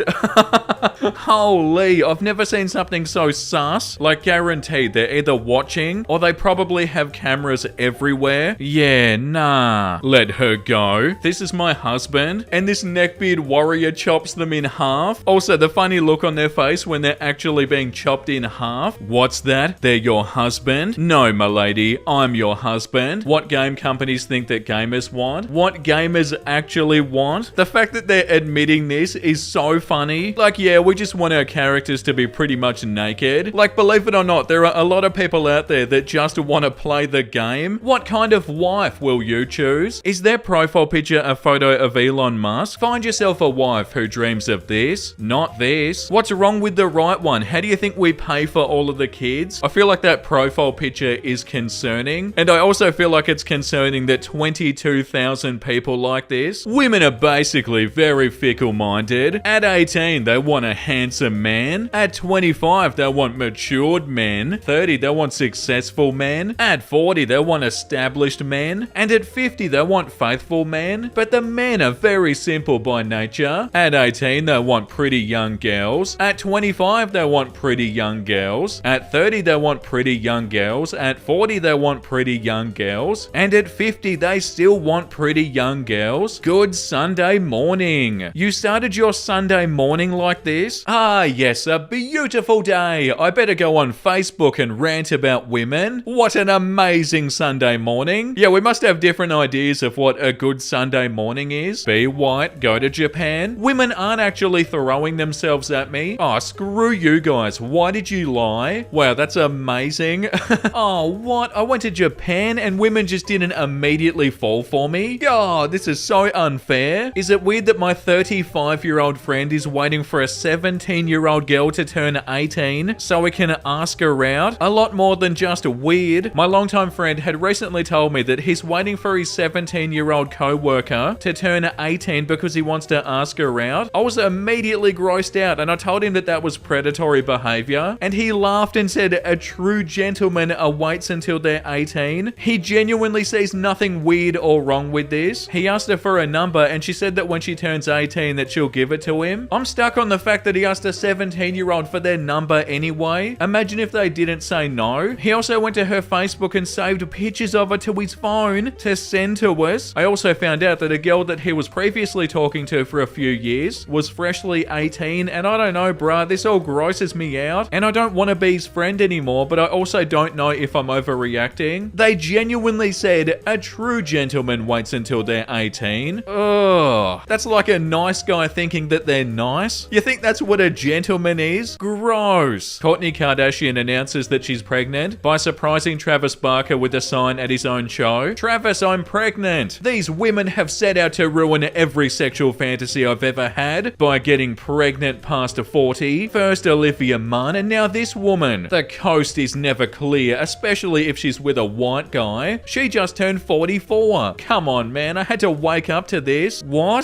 Holy, I've never seen something so sus. Like, guaranteed they're either watching or they probably have cameras everywhere. Yeah, nah. Let her go. This is my husband, and this neckbeard warrior chops them in half. Also, the funny look on their face when they're actually being chopped in half. What's that? They're your husband? No, my lady, I'm your husband. What game companies think that gamers want? What gamers actually want? The fact that they're admitting this is so funny. Like, yeah, we just want our characters to be pretty much naked. Like, believe it or not, there are a lot of people out there that just want to play the game. What kind of wife will you choose? Is their profile picture a photo of Elon Musk? Find yourself a wife who dreams of this, not this. What's wrong with the right one? How do you think we pay for all of the kids? I feel like that profile picture is concerning, and I also feel like it's concerning that 22,000 people like this. Women are basically very fickle-minded. At 18, they want a handsome man. At 25, they want matured men. 30, they want successful men. At 40, they want established men. And at 50, they want faithful men. But the men are very simple by nature. At 18, they want pretty young girls. At 25, they want pretty young girls. At 30, they want pretty young girls. At 40, they want pretty young girls. And at 50, they still want pretty young girls. Good Sunday morning. You started your Sunday morning like this? Ah, yes, a beautiful day. I better go on Facebook and rant about women. What an amazing Sunday morning. Yeah, we must have different ideas of what a good Sunday morning is. Be white, go to Japan. Women aren't actually throwing themselves at me. Oh, screw you guys. Why did you lie? Wow, that's amazing. Oh, what? I went to Japan and women just didn't immediately fall for me? Oh, this is so unfair. Is it weird that my 35-year-old friend is waiting for a 17-year-old girl to turn 18 so we can ask her out? A lot more than just weird. My longtime friend had recently told me that he's waiting for his 17-year-old co-worker to turn 18 because he wants to ask her out. I was immediately grossed out and I told him that that was predatory behavior, and he laughed and said a true gentleman awaits until they're 18. He genuinely sees nothing weird or wrong with this. He asked her for a number and she said that when she turns 18 that she'll give it to him. I'm stuck on the fact that he asked a 17-year-old for their number anyway. Imagine if they didn't say no. He also went to her Facebook and saved pictures of her to his phone to send to us. I also found out that a girl that he was previously talking to for a few years was freshly 18, and I don't know, bruh, this all grosses me out, and I don't want to be his friend anymore, but I also don't know if I'm overreacting. They genuinely said a true gentleman waits until they're 18. Ugh. Oh, that's like a nice guy thinking that they're nice. You think that's what a gentleman is? Gross. Kourtney Kardashian announces that she's pregnant by surprising Travis Barker with a sign at his own show. Travis, I'm pregnant. These women have set out to ruin every sexual fantasy I've ever had by getting pregnant past 40. First Olivia Munn and now this woman. The coast is never clear, especially if she's with a white guy. She just turned 44. Come on, man. I had to wake up to this. What?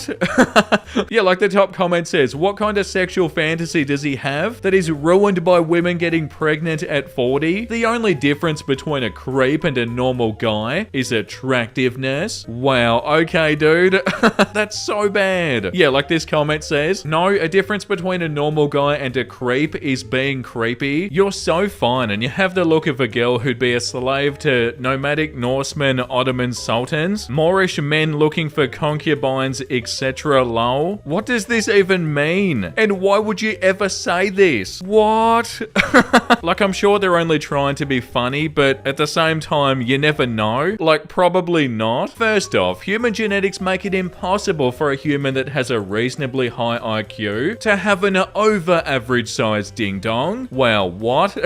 Yeah, like the top comment says, what kind of sexual fantasy does he have that is ruined by women getting pregnant at 40? The only difference between a creep and a normal guy is attractiveness. Wow, okay, dude. That's so bad. Yeah, like this comment says, no, a difference between a normal guy and a creep is being creepy. You're so fine and you have the look of a girl who'd be a slave to nomadic Norsemen, Ottoman sultans, Moorish men looking for concubines, etc. lol. What does this even mean? And why would you ever say this? What? Like, I'm sure they're only trying to be funny, but at the same time, you never know. Like, probably not. First off, human genetics make it impossible for a human that has a reasonably high IQ to have an over-average sized ding-dong. Wow, what?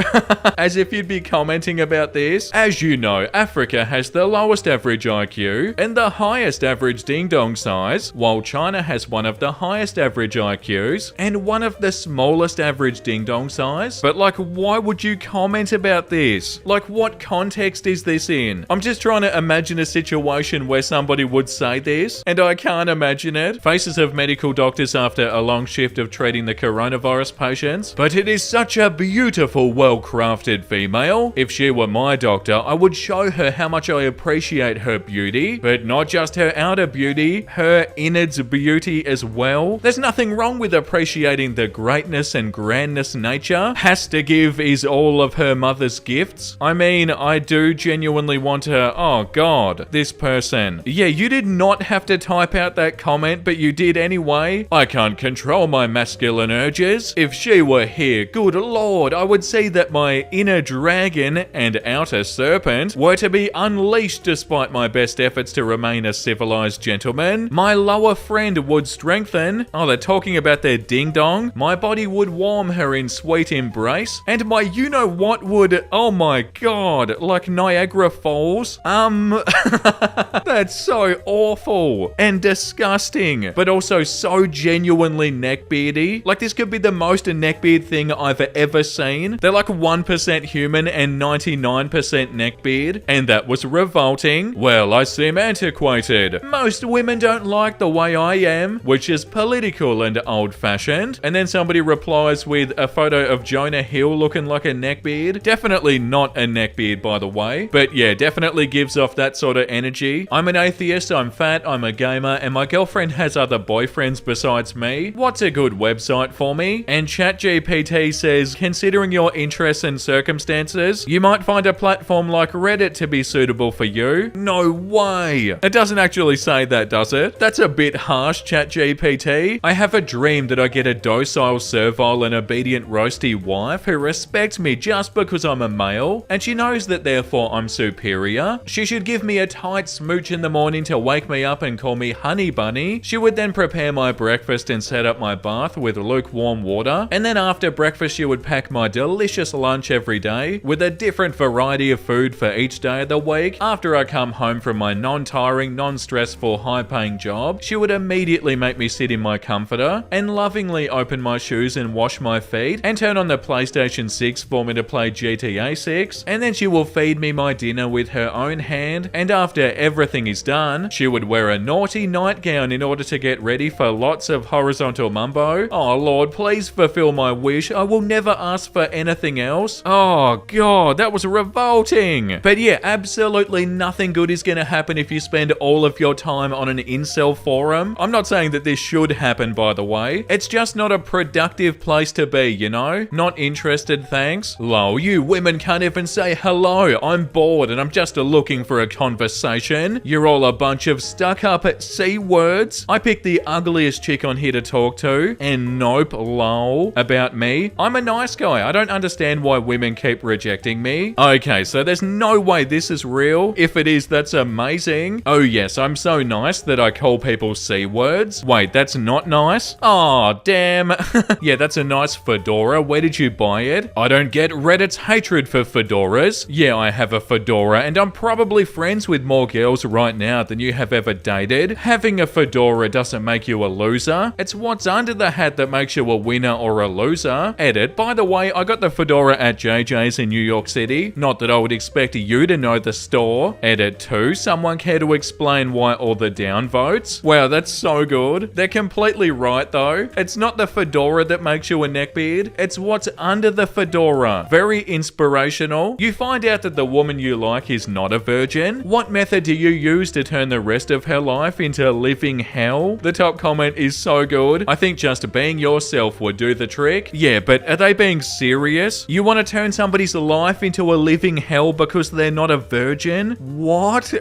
As if you'd be commenting about this. As you know, Africa has the lowest average IQ and the highest average ding-dong size, while China has one of the highest average IQs and one of the smallest average ding-dong size. But like, why would you comment about this? Like, what context is this in? I'm just trying to imagine a situation where somebody would say this, and I can't imagine it. Faces of medical doctors after a long shift of treating the coronavirus patients. But it is such a beautiful, well-crafted female. If she were my doctor, I would show her how much I appreciate her beauty, but not just her outer beauty, her innards beauty as well. There's nothing wrong with appreciating the greatness and grandness nature has to give is all of her mother's gifts. I mean, I do genuinely want to, oh god, this person. Yeah, you did not have to type out that comment, but you did anyway. I can't control my masculine urges. If she were here, good lord, I would see that my inner dragon and outer serpent were to be unleashed despite my best efforts to remain a civilized gentleman. My lower friend would strengthen. Oh, they're talking about their ding-dong. My body would warm her in sweet embrace, and my you-know-what would, oh my god, like Niagara Falls. That's so awful and disgusting, but also so genuinely neckbeardy. Like, this could be the most neckbeard thing I've ever seen. They're like 1% human and 99% neckbeard, and that was revolting. Well, I seem antiquated. Most women don't like the way I am, which is political and old-fashioned. And then somebody replies with a photo of Jonah Hill looking like a neckbeard. Definitely not a neckbeard, by the way, but yeah, definitely gives off that sort of energy. I'm an atheist, I'm fat, I'm a gamer, and my girlfriend has other boyfriends besides me. What's a good website for me? And ChatGPT says, considering your interests and circumstances, you might find a platform like Reddit to be suitable for you. No way! It doesn't actually say that, does it? That's a bit harsh, ChatGPT. I have a dream that I get a docile, servile, and obedient roasty wife who respects me just because I'm a male, and she knows that therefore I'm superior. She should give me a tight smooch in the morning to wake me up and call me honey bunny. She would then prepare my breakfast and set up my bath with lukewarm water, and then after breakfast she would pack my delicious lunch every day with a different variety of food for each day of the week. After I come home from my non-tiring, non-stressful, high-paying job, she would immediately make me sit in my comforter and lovingly open my shoes and wash my feet and turn on the PlayStation 6 for me to play GTA 6, and then she will feed me my dinner with her own hand, and after everything is done, she would wear a naughty nightgown in order to get ready for lots of horizontal mumbo. Oh lord, please fulfill my wish. I will never ask for anything else. Oh god, that was revolting. But yeah, absolutely nothing good is gonna happen if you spend all of your time on an incel forum. I'm not saying that this should happen, by the way. It's just not a productive place to be, you know? Not interested, thanks. Lol, you women can't even say hello. I'm bored and I'm just looking for a conversation. You're all a bunch of stuck up at C words. I picked the ugliest chick on here to talk to, and nope, lol. About me, I'm a nice guy. I don't understand why women keep rejecting me. Okay, so there's no way this is real. If it is, that's amazing. Oh yes, I'm so nice that I call people triple C words. Wait, that's not nice? Aw, damn. Yeah, that's a nice fedora. Where did you buy it? I don't get Reddit's hatred for fedoras. Yeah, I have a fedora, and I'm probably friends with more girls right now than you have ever dated. Having a fedora doesn't make you a loser. It's what's under the hat that makes you a winner or a loser. Edit. By the way, I got the fedora at JJ's in New York City. Not that I would expect you to know the store. Edit 2. Someone care to explain why all the downvotes? Wow, that's so good. They're completely right though. It's not the fedora that makes you a neckbeard. It's what's under the fedora. Very inspirational. You find out that the woman you like is not a virgin. What method do you use to turn the rest of her life into living hell? The top comment is so good. I think just being yourself would do the trick. Yeah, but are they being serious? You want to turn somebody's life into a living hell because they're not a virgin? What?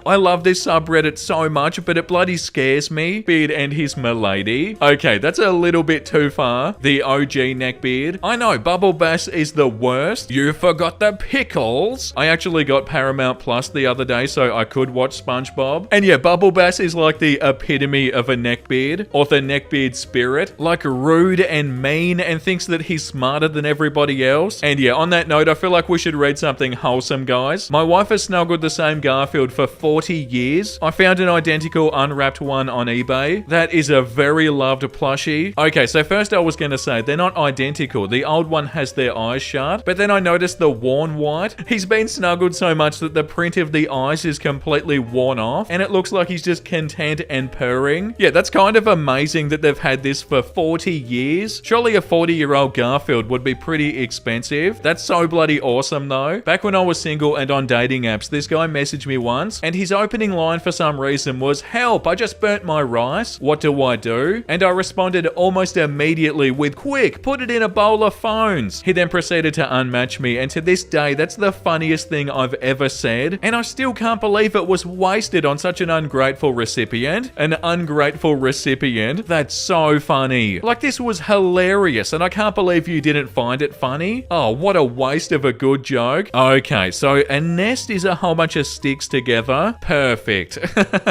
I love this subreddit so much, but it bloody scares me. Beard and his milady. Okay, that's a little bit too far. The OG neckbeard. I know, Bubble Bass is the worst. You forgot the pickles. I actually got Paramount Plus the other day so I could watch SpongeBob. And yeah, Bubble Bass is like the epitome of a neckbeard, or the neckbeard spirit. Like rude and mean and thinks that he's smarter than everybody else. And yeah, on that note, I feel like we should read something wholesome, guys. My wife has snuggled the same Garfield for 40 years. I found an identical unwrapped one on eBay. That is a very loved plushie. Okay, so first I was going to say they're not identical. The old one has their eyes shut, but then I noticed the worn white. He's been snuggled so much that the print of the eyes is completely worn off, and it looks like he's just content and purring. Yeah, that's kind of amazing that they've had this for 40 years. Surely a 40-year-old Garfield would be pretty expensive. That's so bloody awesome though. Back when I was single and on dating apps, this guy messaged me once, and his opening line for some reason was, "Help, I just burnt my rice. What do I do?" And I responded almost immediately with, "Quick, put it in a bowl of phones." He then proceeded to unmatch me, and to this day, that's the funniest thing I've ever said, and I still can't believe it was wasted on such an ungrateful recipient. An ungrateful recipient? That's so funny. Like, this was hilarious, and I can't believe you didn't find it funny. Oh, what a waste of a good joke. Okay, so a nest is a whole bunch of sticks together. Perfect.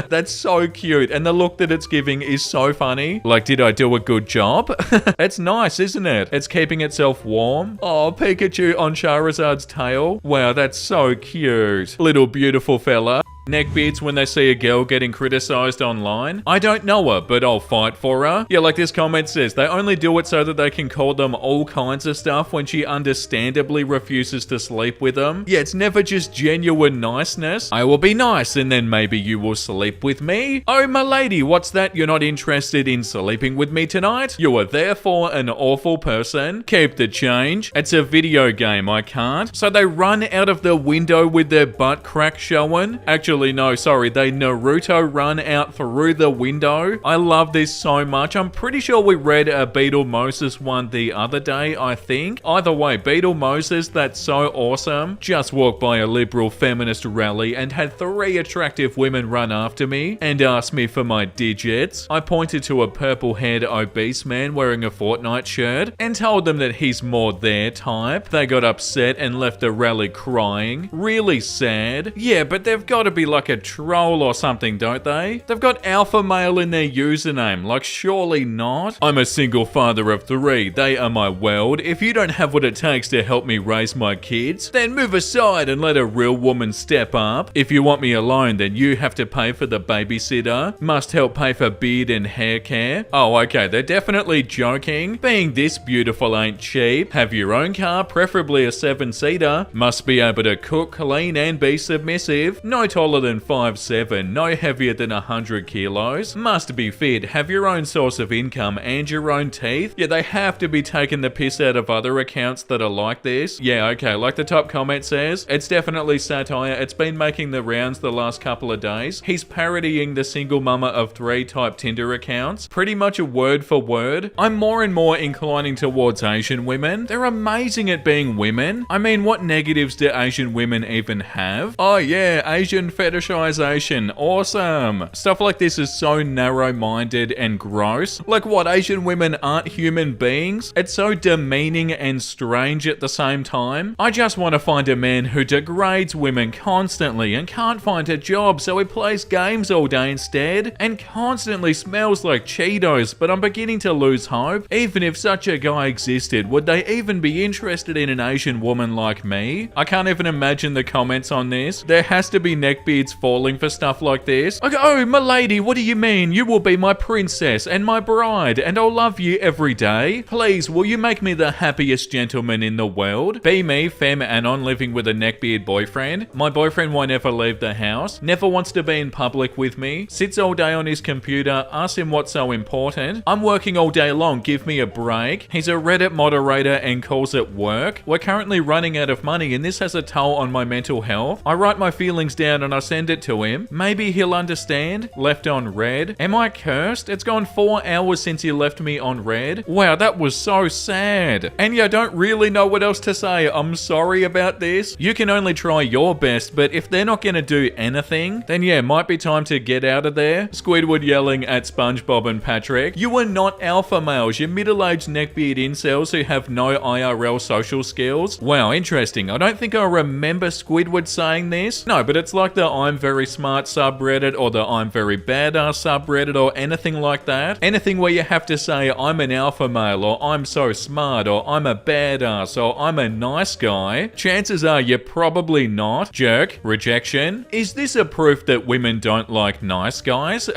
That's so cute, and the look that it's giving is so funny. Like, did I do a good job? It's nice, isn't it? It's keeping itself warm. Oh, Pikachu on Charizard's tail. Wow, that's so cute. Little beautiful fella. Neckbeards when they see a girl getting criticized online. I don't know her, but I'll fight for her. Yeah, like this comment says, they only do it so that they can call them all kinds of stuff when she understandably refuses to sleep with them. Yeah, it's never just genuine niceness. I will be nice and then maybe you will sleep with me. Oh, my lady, what's that? You're not interested in sleeping with me tonight? You are therefore an awful person. Keep the change. It's a video game, I can't. So they run out of the window with their butt crack showing. Actually, no, sorry, they Naruto run out through the window. I love this so much. I'm pretty sure we read a Beetle Moses one the other day, I think. Either way, Beetle Moses, that's so awesome. Just walked by a liberal feminist rally and had 3 attractive women run after me and ask me for my digits. I pointed to a purple-haired obese man wearing a Fortnite shirt and told them that he's more their type. They got upset and left the rally crying. Really sad. Yeah, but they've got to be like a troll or something, don't they? They've got alpha male in their username, like surely not. I'm a single father of 3. They are my world. If you don't have what it takes to help me raise my kids, then move aside and let a real woman step up. If you want me alone, then you have to pay for the babysitter. Must help pay for beard and hair care. Oh, okay, they're definitely joking. Being this beautiful ain't cheap. Have your own car, preferably a 7-seater. Must be able to cook, clean, and be submissive. No taller than 5'7", no heavier than 100 kilos. Must be fit, have your own source of income and your own teeth. Yeah, they have to be taking the piss out of other accounts that are like this. Yeah, okay, like the top comment says, it's definitely satire. It's been making the rounds the last couple of days. He's parodying the single mama of 3 type Tinder accounts. Pretty much a word for word. I'm more and more inclining towards Asian women. They're amazing at being women. I mean, what negatives do Asian women even have? Oh yeah, Asian fetishization. Awesome. Stuff like this is so narrow-minded and gross. Like what, Asian women aren't human beings? It's so demeaning and strange at the same time. I just want to find a man who degrades women constantly and can't find a job, so he plays games all day instead and constantly smells like Cheetos, but I'm beginning to lose hope. Even if such a guy existed, would they even be interested in an Asian woman like me? I can't even imagine the comments on this. There has to be neckbeards falling for stuff like this. Like, oh, my lady, what do you mean? You will be my princess and my bride, and I'll love you every day. Please, will you make me the happiest gentleman in the world? Be me, femme anon, living with a neckbeard boyfriend. My boyfriend won't ever leave the house, never wants to be in public with me, sits all day on his computer, ask him what's so important. I'm working all day long, give me a break. He's a Reddit moderator and calls it work. We're currently running out of money and this has a toll on my mental health. I write my feelings down and I send it to him. Maybe he'll understand. Left on red. Am I cursed? It's gone 4 hours since he left me on red. Wow, that was so sad. And yeah, I don't really know what else to say. I'm sorry about this. You can only try your best, but if they're not gonna do anything, then yeah, might be time to get out of there. Squidward yelling at SpongeBob and Patrick. You are not alpha males. You're middle-aged neckbeard incels who have no IRL social skills. Wow, interesting. I don't think I remember Squidward saying this. No, but it's like the I'm very smart subreddit or the I'm very badass subreddit or anything like that. Anything where you have to say I'm an alpha male or I'm so smart or I'm a badass or I'm a nice guy. Chances are you're probably not. Jerk. Rejection. Is this a proof that women don't like nice guys?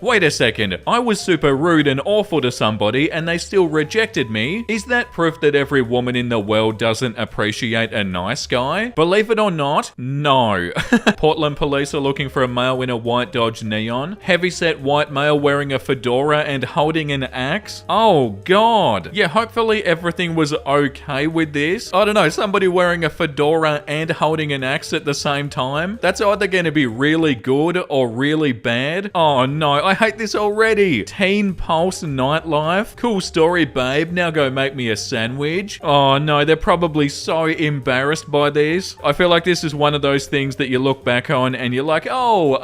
Wait a second. I was super rude and awful to somebody and they still rejected me. Is that proof that every woman in the world doesn't appreciate a nice guy? Believe it or not, no. Portland police are looking for a male in a white Dodge Neon. Heavyset white male wearing a fedora and holding an axe. Oh god. Yeah, hopefully everything was okay with this. I don't know, somebody wearing a fedora and holding an axe at the same time. That's either going to be really good or really bad. Oh no, I hate this already. Teen Pulse Nightlife. Cool story, babe. Now go make me a sandwich. Oh no, they're probably so embarrassed by this. I feel like this is one of those things that you look back on and you're like, oh,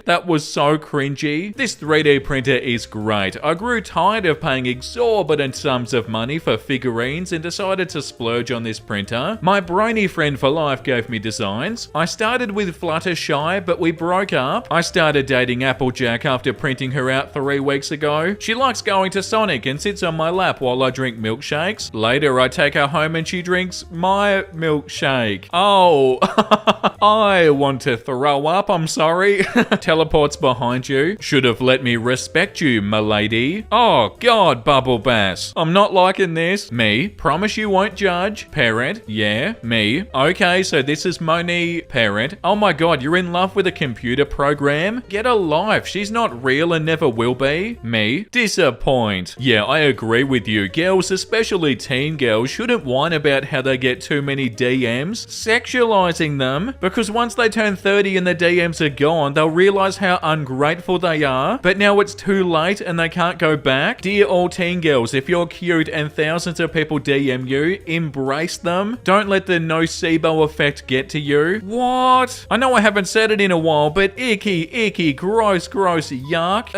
that was so cringy. This 3D printer is great. I grew tired of paying exorbitant sums of money for figurines and decided to splurge on this printer. My brony friend for life gave me designs. I started with Fluttershy, but we broke up. I started dating Applejack after printing her out 3 weeks ago. She likes going to Sonic and sits on my lap while I drink milkshakes. Later, I take her home and she drinks my milkshake. Oh, I want to throw up, I'm sorry. Teleports behind you. Should have let me respect you, m'lady. Oh god, Bubble Bass. I'm not liking this. Me, promise you won't judge. Parent, yeah. Me, okay, so this is Moni. Parent, oh my god, you're in love with a computer program? Get a life, she's not real and never will be. Me, disappoint. Yeah, I agree with you. Girls, especially teen girls, shouldn't whine about how they get too many DMs, sexualizing them, because once they turn 30 and the DMs are gone, they'll realize how ungrateful they are, but now it's too late and they can't go back. Dear all teen girls, if you're cute and thousands of people DM you, embrace them. Don't let the nocebo effect get to you. What? I know I haven't said it in a while, but icky, gross, yuck.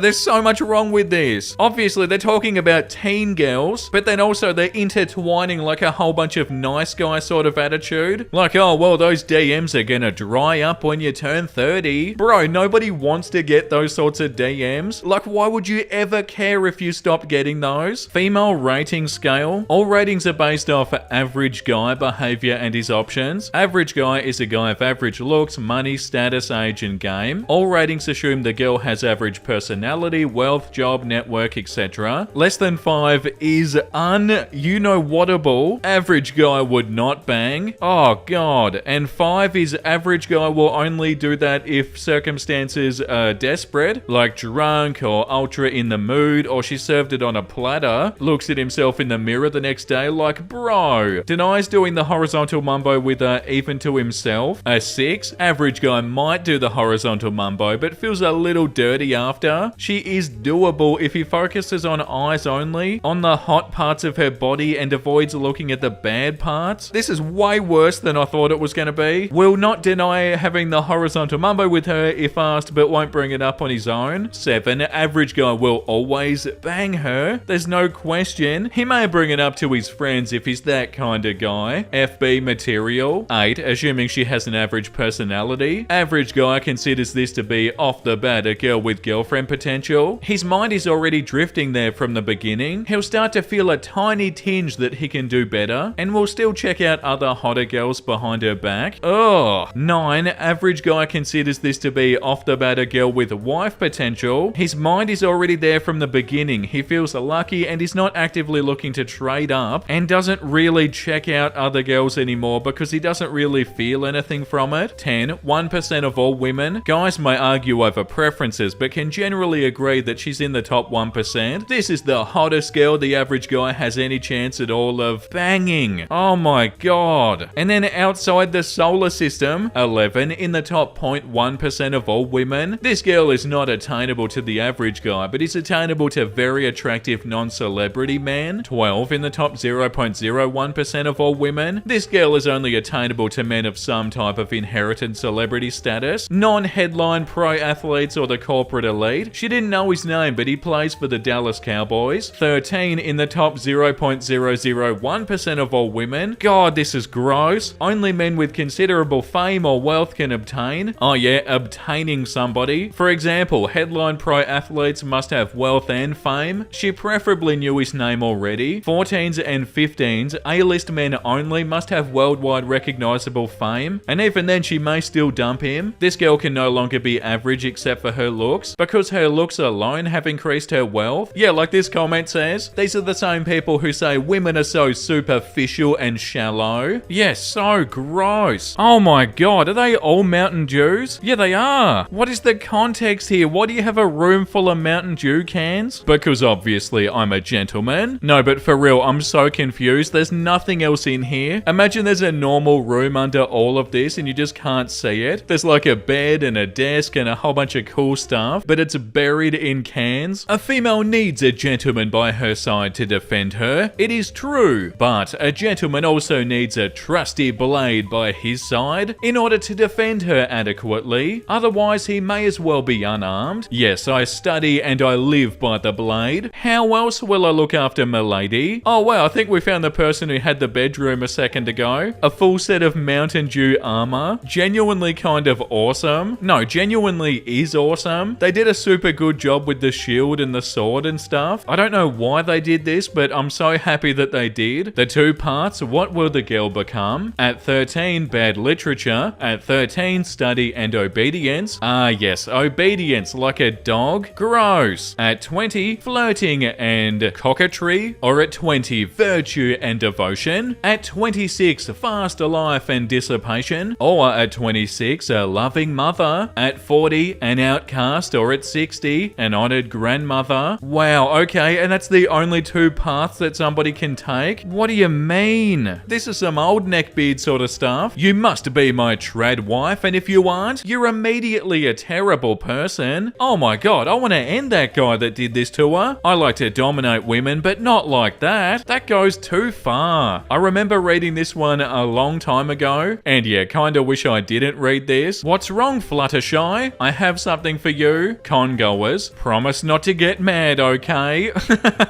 There's so much wrong with this. Obviously, they're talking about teen girls, but then also they're intertwining like a whole bunch of nice guy sort of attitude. Like, oh, well, those DMs are gonna dry up when you turn 30. Bro, nobody wants to get those sorts of DMs. Like, why would you ever care if you stopped getting those? Female rating scale. All ratings are based off average guy behavior and his options. Average guy is a guy of average looks, money, status, age, and game. All ratings assume the girl has average personality, wealth, job, network, etc. Less than 5 is un-you-know-whatable. Average guy would not bang. Oh god. And 5 is average guy will only do that if circumstances are desperate, like drunk or ultra in the mood, or she served it on a platter. Looks at himself in the mirror the next day like, bro. Denies doing the horizontal mumbo with even to himself. A 6. Average guy might do the horizontal mumbo, but feels a little dirty after. She is doable if he focuses on eyes only, on the hot parts of her body, and avoids looking at the bad parts. This is way worse than I thought it was going to be. Will not deny guy having the horizontal mumbo with her if asked but won't bring it up on his own. 7. Average guy will always bang her. There's no question. He may bring it up to his friends if he's that kind of guy. FB material. 8. Assuming she has an average personality. Average guy considers this to be off the bat a girl with girlfriend potential. His mind is already drifting there from the beginning. He'll start to feel a tiny tinge that he can do better and will still check out other hotter girls behind her back. Ugh. 9. Average guy considers this to be off the bat a girl with wife potential. His mind is already there from the beginning. He feels lucky and is not actively looking to trade up and doesn't really check out other girls anymore because he doesn't really feel anything from it. 10. 1% of all women. Guys may argue over preferences but can generally agree that she's in the top 1%. This is the hottest girl the average guy has any chance at all of banging. Oh my god. And then outside the solar system, 11. In the top 0.1% of all women. This girl is not attainable to the average guy but is attainable to very attractive non-celebrity men. 12. In the top 0.01% of all women. This girl is only attainable to men of some type of inherited celebrity status. Non-headline pro athletes or the corporate elite. She didn't know his name but he plays for the Dallas Cowboys. 13. In the top 0.001% of all women. God, this is gross. Only men with considerable fame or wealth can obtain. Oh yeah, obtaining somebody. For example, headline pro athletes must have wealth and fame. She preferably knew his name already. 14s and 15s, A-list men only must have worldwide recognizable fame. And even then she may still dump him. This girl can no longer be average except for her looks, because her looks alone have increased her wealth. Yeah, like this comment says, these are the same people who say women are so superficial and shallow. Yes, so gross. Oh my god, are they all Mountain Dews? Yeah, they are. What is the context here? Why do you have a room full of Mountain Dew cans? Because obviously I'm a gentleman. No, but for real, I'm so confused. There's nothing else in here. Imagine there's a normal room under all of this and you just can't see it. There's like a bed and a desk and a whole bunch of cool stuff, but it's buried in cans. A female needs a gentleman by her side to defend her. It is true, but a gentleman also needs a trusty blade by his side in order to defend her adequately. Otherwise, he may as well be unarmed. Yes, I study and I live by the blade. How else will I look after milady? Oh wow, I think we found the person who had the bedroom a second ago. A full set of Mountain Dew armor. Genuinely kind of awesome. No, genuinely is awesome. They did a super good job with the shield and the sword and stuff. I don't know why they did this, but I'm so happy that they did. The 2 parts, what will the girl become? At 13, bad literature. At 13, study and obedience. Ah yes, obedience like a dog. Gross. At 20, flirting and coquetry. Or at 20, virtue and devotion. At 26, fast life and dissipation. Or at 26, a loving mother. At 40, an outcast. Or at 60, an honored grandmother. Wow, okay, and that's the only 2 paths that somebody can take? What do you mean? This is some old Neckbeard sort of stuff. You must be my trad wife, and if you aren't, you're immediately a terrible person. Oh my god, I want to end that guy that did this to her. I like to dominate women, but not like that. That goes too far. I remember reading this one a long time ago, and yeah, kinda wish I didn't read this. What's wrong, Fluttershy? I have something for you. Congoers, promise not to get mad, okay?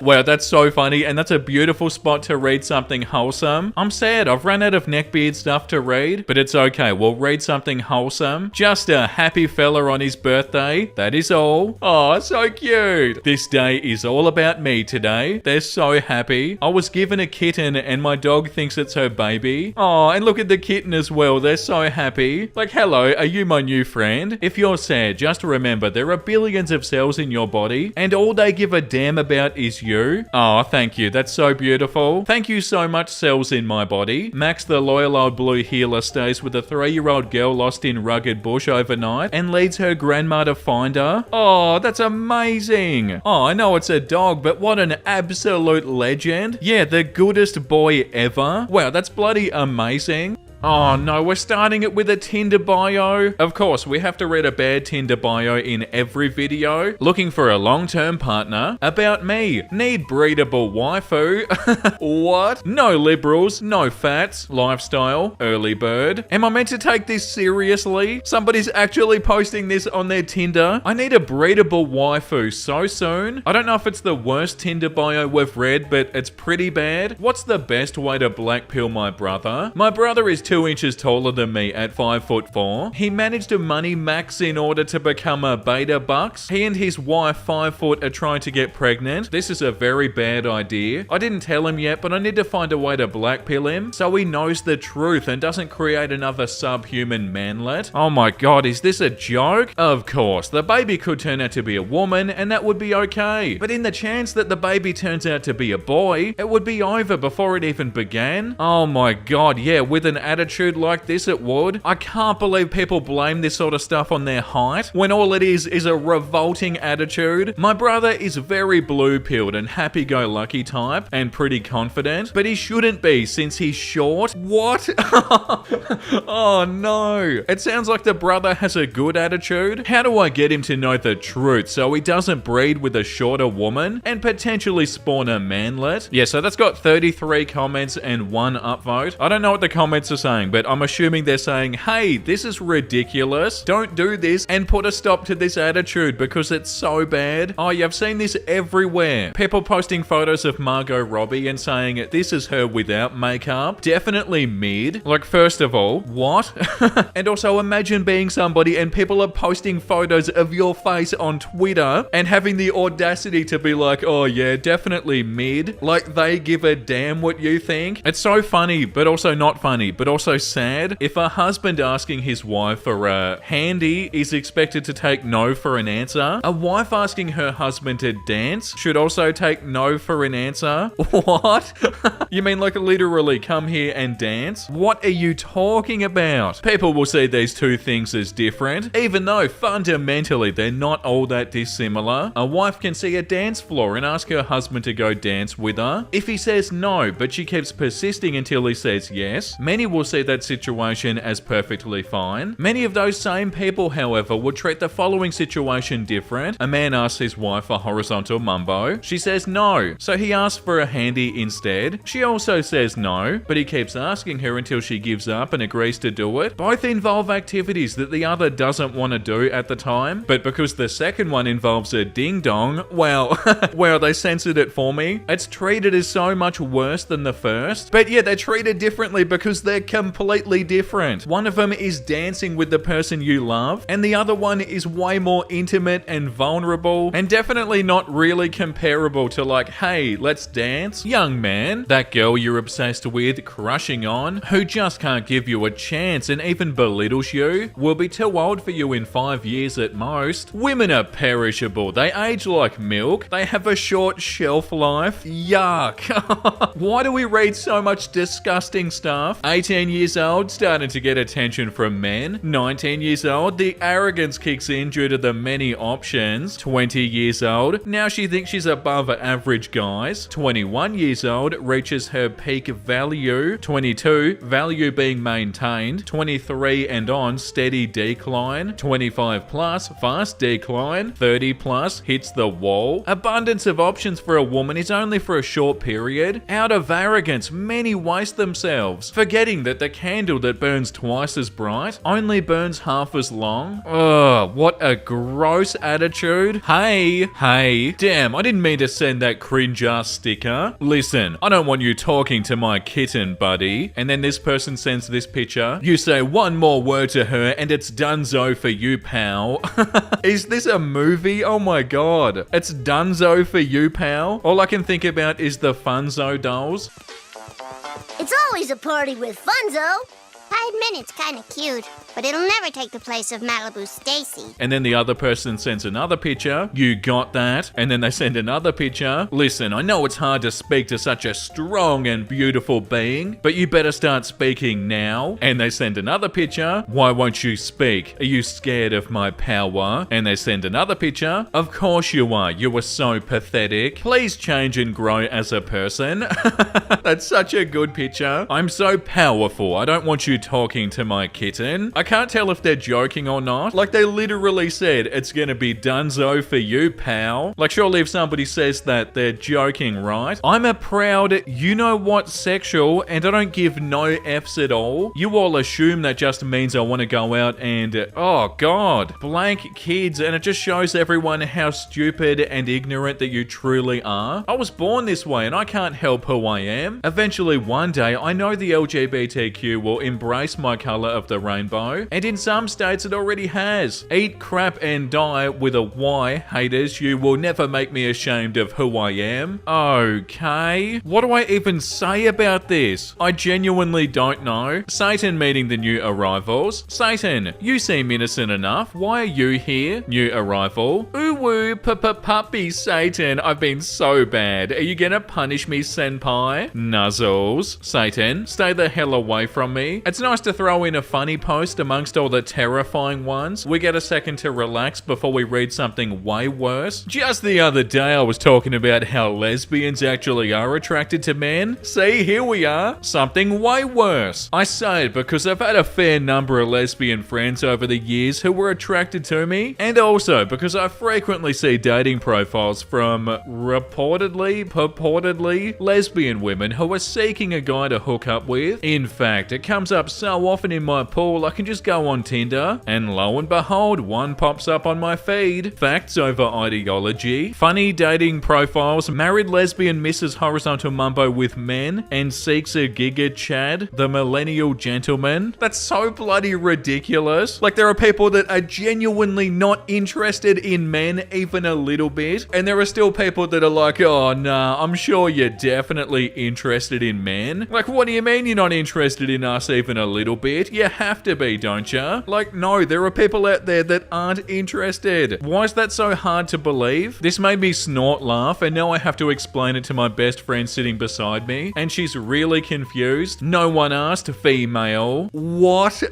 Wow, that's so funny, and that's a beautiful spot to read something wholesome. I'm sad, I've run out of Neckbeard stuff to read, but it's okay, we'll read something wholesome. Just a happy fella on his birthday, that is all. Oh, so cute. This day is all about me today. They're so happy. I was given a kitten and my dog thinks it's her baby. Oh, and look at the kitten as well, they're so happy. Like, hello, are you my new friend? If you're sad, just remember there are billions of cells in your body, and all they give a damn about is you. Oh, thank you, that's so beautiful. Thank you so much, cells in my body. Max the loyal old blue healer stays with a 3-year-old girl lost in rugged bush overnight and leads her grandma to find her. Oh, that's amazing. Oh, I know it's a dog, but what an absolute legend. Yeah, the goodest boy ever. Wow, that's bloody amazing. Oh no, we're starting it with a Tinder bio. Of course, we have to read a bad Tinder bio in every video. Looking for a long-term partner. About me. Need breedable waifu. What? No liberals, no fats. Lifestyle. Early bird. Am I meant to take this seriously? Somebody's actually posting this on their Tinder. I need a breedable waifu so soon. I don't know if it's the worst Tinder bio we've read, but it's pretty bad. What's the best way to blackpill my brother? My brother is 2 inches taller than me at 5'4". He managed to money max in order to become a beta bucks. He and his wife 5 foot are trying to get pregnant. This is a very bad idea. I didn't tell him yet, but I need to find a way to blackpill him so he knows the truth and doesn't create another subhuman manlet. Oh my god, is this a joke? Of course, the baby could turn out to be a woman and that would be okay. But in the chance that the baby turns out to be a boy, it would be over before it even began. Oh my god, yeah, with an attitude like this it would. I can't believe people blame this sort of stuff on their height when all it is a revolting attitude. My brother is very blue-pilled and happy-go-lucky type and pretty confident, but he shouldn't be since he's short. What? Oh no. It sounds like the brother has a good attitude. How do I get him to know the truth so he doesn't breed with a shorter woman and potentially spawn a manlet? Yeah, so that's got 33 comments and 1 upvote. I don't know what the comments are saying, but I'm assuming they're saying, hey, this is ridiculous. Don't do this and put a stop to this attitude because it's so bad. Oh, you've seen this everywhere. People posting photos of Margot Robbie and saying this is her without makeup. Definitely mid. Like, first of all, what? And also imagine being somebody and people are posting photos of your face on Twitter and having the audacity to be like, oh yeah, definitely mid. Like they give a damn what you think. It's so funny, but also not funny, but also sad. If a husband asking his wife for a handy is expected to take no for an answer, a wife asking her husband to dance should also take no for an answer. What? You mean like literally come here and dance? What are you talking about? People will see these two things as different, even though fundamentally they're not all that dissimilar. A wife can see a dance floor and ask her husband to go dance with her. If he says no, but she keeps persisting until he says yes, many will see that situation as perfectly fine. Many of those same people, however, would treat the following situation different. A man asks his wife a horizontal mumbo. She says no, so he asks for a handy instead. She also says no, but he keeps asking her until she gives up and agrees to do it. Both involve activities that the other doesn't want to do at the time, but because the second one involves a ding-dong, well, well, they censored it for me. It's treated as so much worse than the first, but yeah, they're treated differently because they're completely different. One of them is dancing with the person you love, and the other one is way more intimate and vulnerable, and definitely not really comparable to like, hey, let's dance. Young man, that girl you're obsessed with, crushing on, who just can't give you a chance and even belittles you, will be too old for you in 5 years at most. Women are perishable. They age like milk. They have a short shelf life. Yuck. Why do we read so much disgusting stuff? 18 years old, starting to get attention from men. 19 years old, the arrogance kicks in due to the many options. 20 years old, now she thinks she's above average guys. 21 years old, reaches her peak value. 22, value being maintained. 23 and on, steady decline. 25 plus, fast decline. 30 plus, hits the wall. Abundance of options for a woman is only for a short period. Out of arrogance, many waste themselves, forgetting that the candle that burns twice as bright only burns half as long. Ugh, what a gross attitude. Hey, damn, I didn't mean to send that cringe ass sticker. Listen, I don't want you talking to my kitten, buddy. And then this person sends this picture. You say one more word to her and it's donezo for you, pal. Is this a movie? Oh my god. It's donezo for you, pal. All I can think about is the Funzo dolls. It's always a party with Funzo. I admit it's kind of cute, but it'll never take the place of Malibu Stacy. And then the other person sends another picture. You got that. And then they send another picture. Listen, I know it's hard to speak to such a strong and beautiful being, but you better start speaking now. And they send another picture. Why won't you speak? Are you scared of my power? And they send another picture. Of course you are. You are so pathetic. Please change and grow as a person. That's such a good picture. I'm so powerful. I don't want you you talking to my kitten? I can't tell if they're joking or not. Like, they literally said, it's gonna be dunzo for you, pal. Like, surely if somebody says that, they're joking, right? I'm a proud, you-know-what sexual, and I don't give no F's at all. You all assume that just means I want to go out and, oh god, blank kids, and it just shows everyone how stupid and ignorant that you truly are. I was born this way, and I can't help who I am. Eventually, one day, I know the LGBTQ will embrace my color of the rainbow, and in some states it already has. Eat crap and die with a Y, haters. You will never make me ashamed of who I am. Okay. What do I even say about this? I genuinely don't know. Satan meeting the new arrivals. Satan, you seem innocent enough. Why are you here? New arrival. Ooh woo, puppy Satan. I've been so bad. Are you gonna punish me, senpai? Nuzzles. Satan, stay the hell away from me. It's nice to throw in a funny post amongst all the terrifying ones. We get a second to relax before we read something way worse. Just the other day I was talking about how lesbians actually are attracted to men. See, here we are. Something way worse. I say it because I've had a fair number of lesbian friends over the years who were attracted to me, and also because I frequently see dating profiles from purportedly lesbian women who are seeking a guy to hook up with. In fact, it comes up so often in my pool I can just go on Tinder, and lo and behold, one pops up on my feed. Facts over ideology. Funny dating profiles. Married lesbian misses horizontal mumbo with men and seeks a giga chad. The millennial gentleman. That's so bloody ridiculous. Like, there are people that are genuinely not interested in men even a little bit, and there are still people that are like, oh nah, I'm sure you're definitely interested in men. Like, what do you mean you're not interested in us even a little bit? You have to be, don't you? Like, no, there are people out there that aren't interested. Why is that so hard to believe? This made me snort laugh, and now I have to explain it to my best friend sitting beside me, and she's really confused. No one asked, female. What?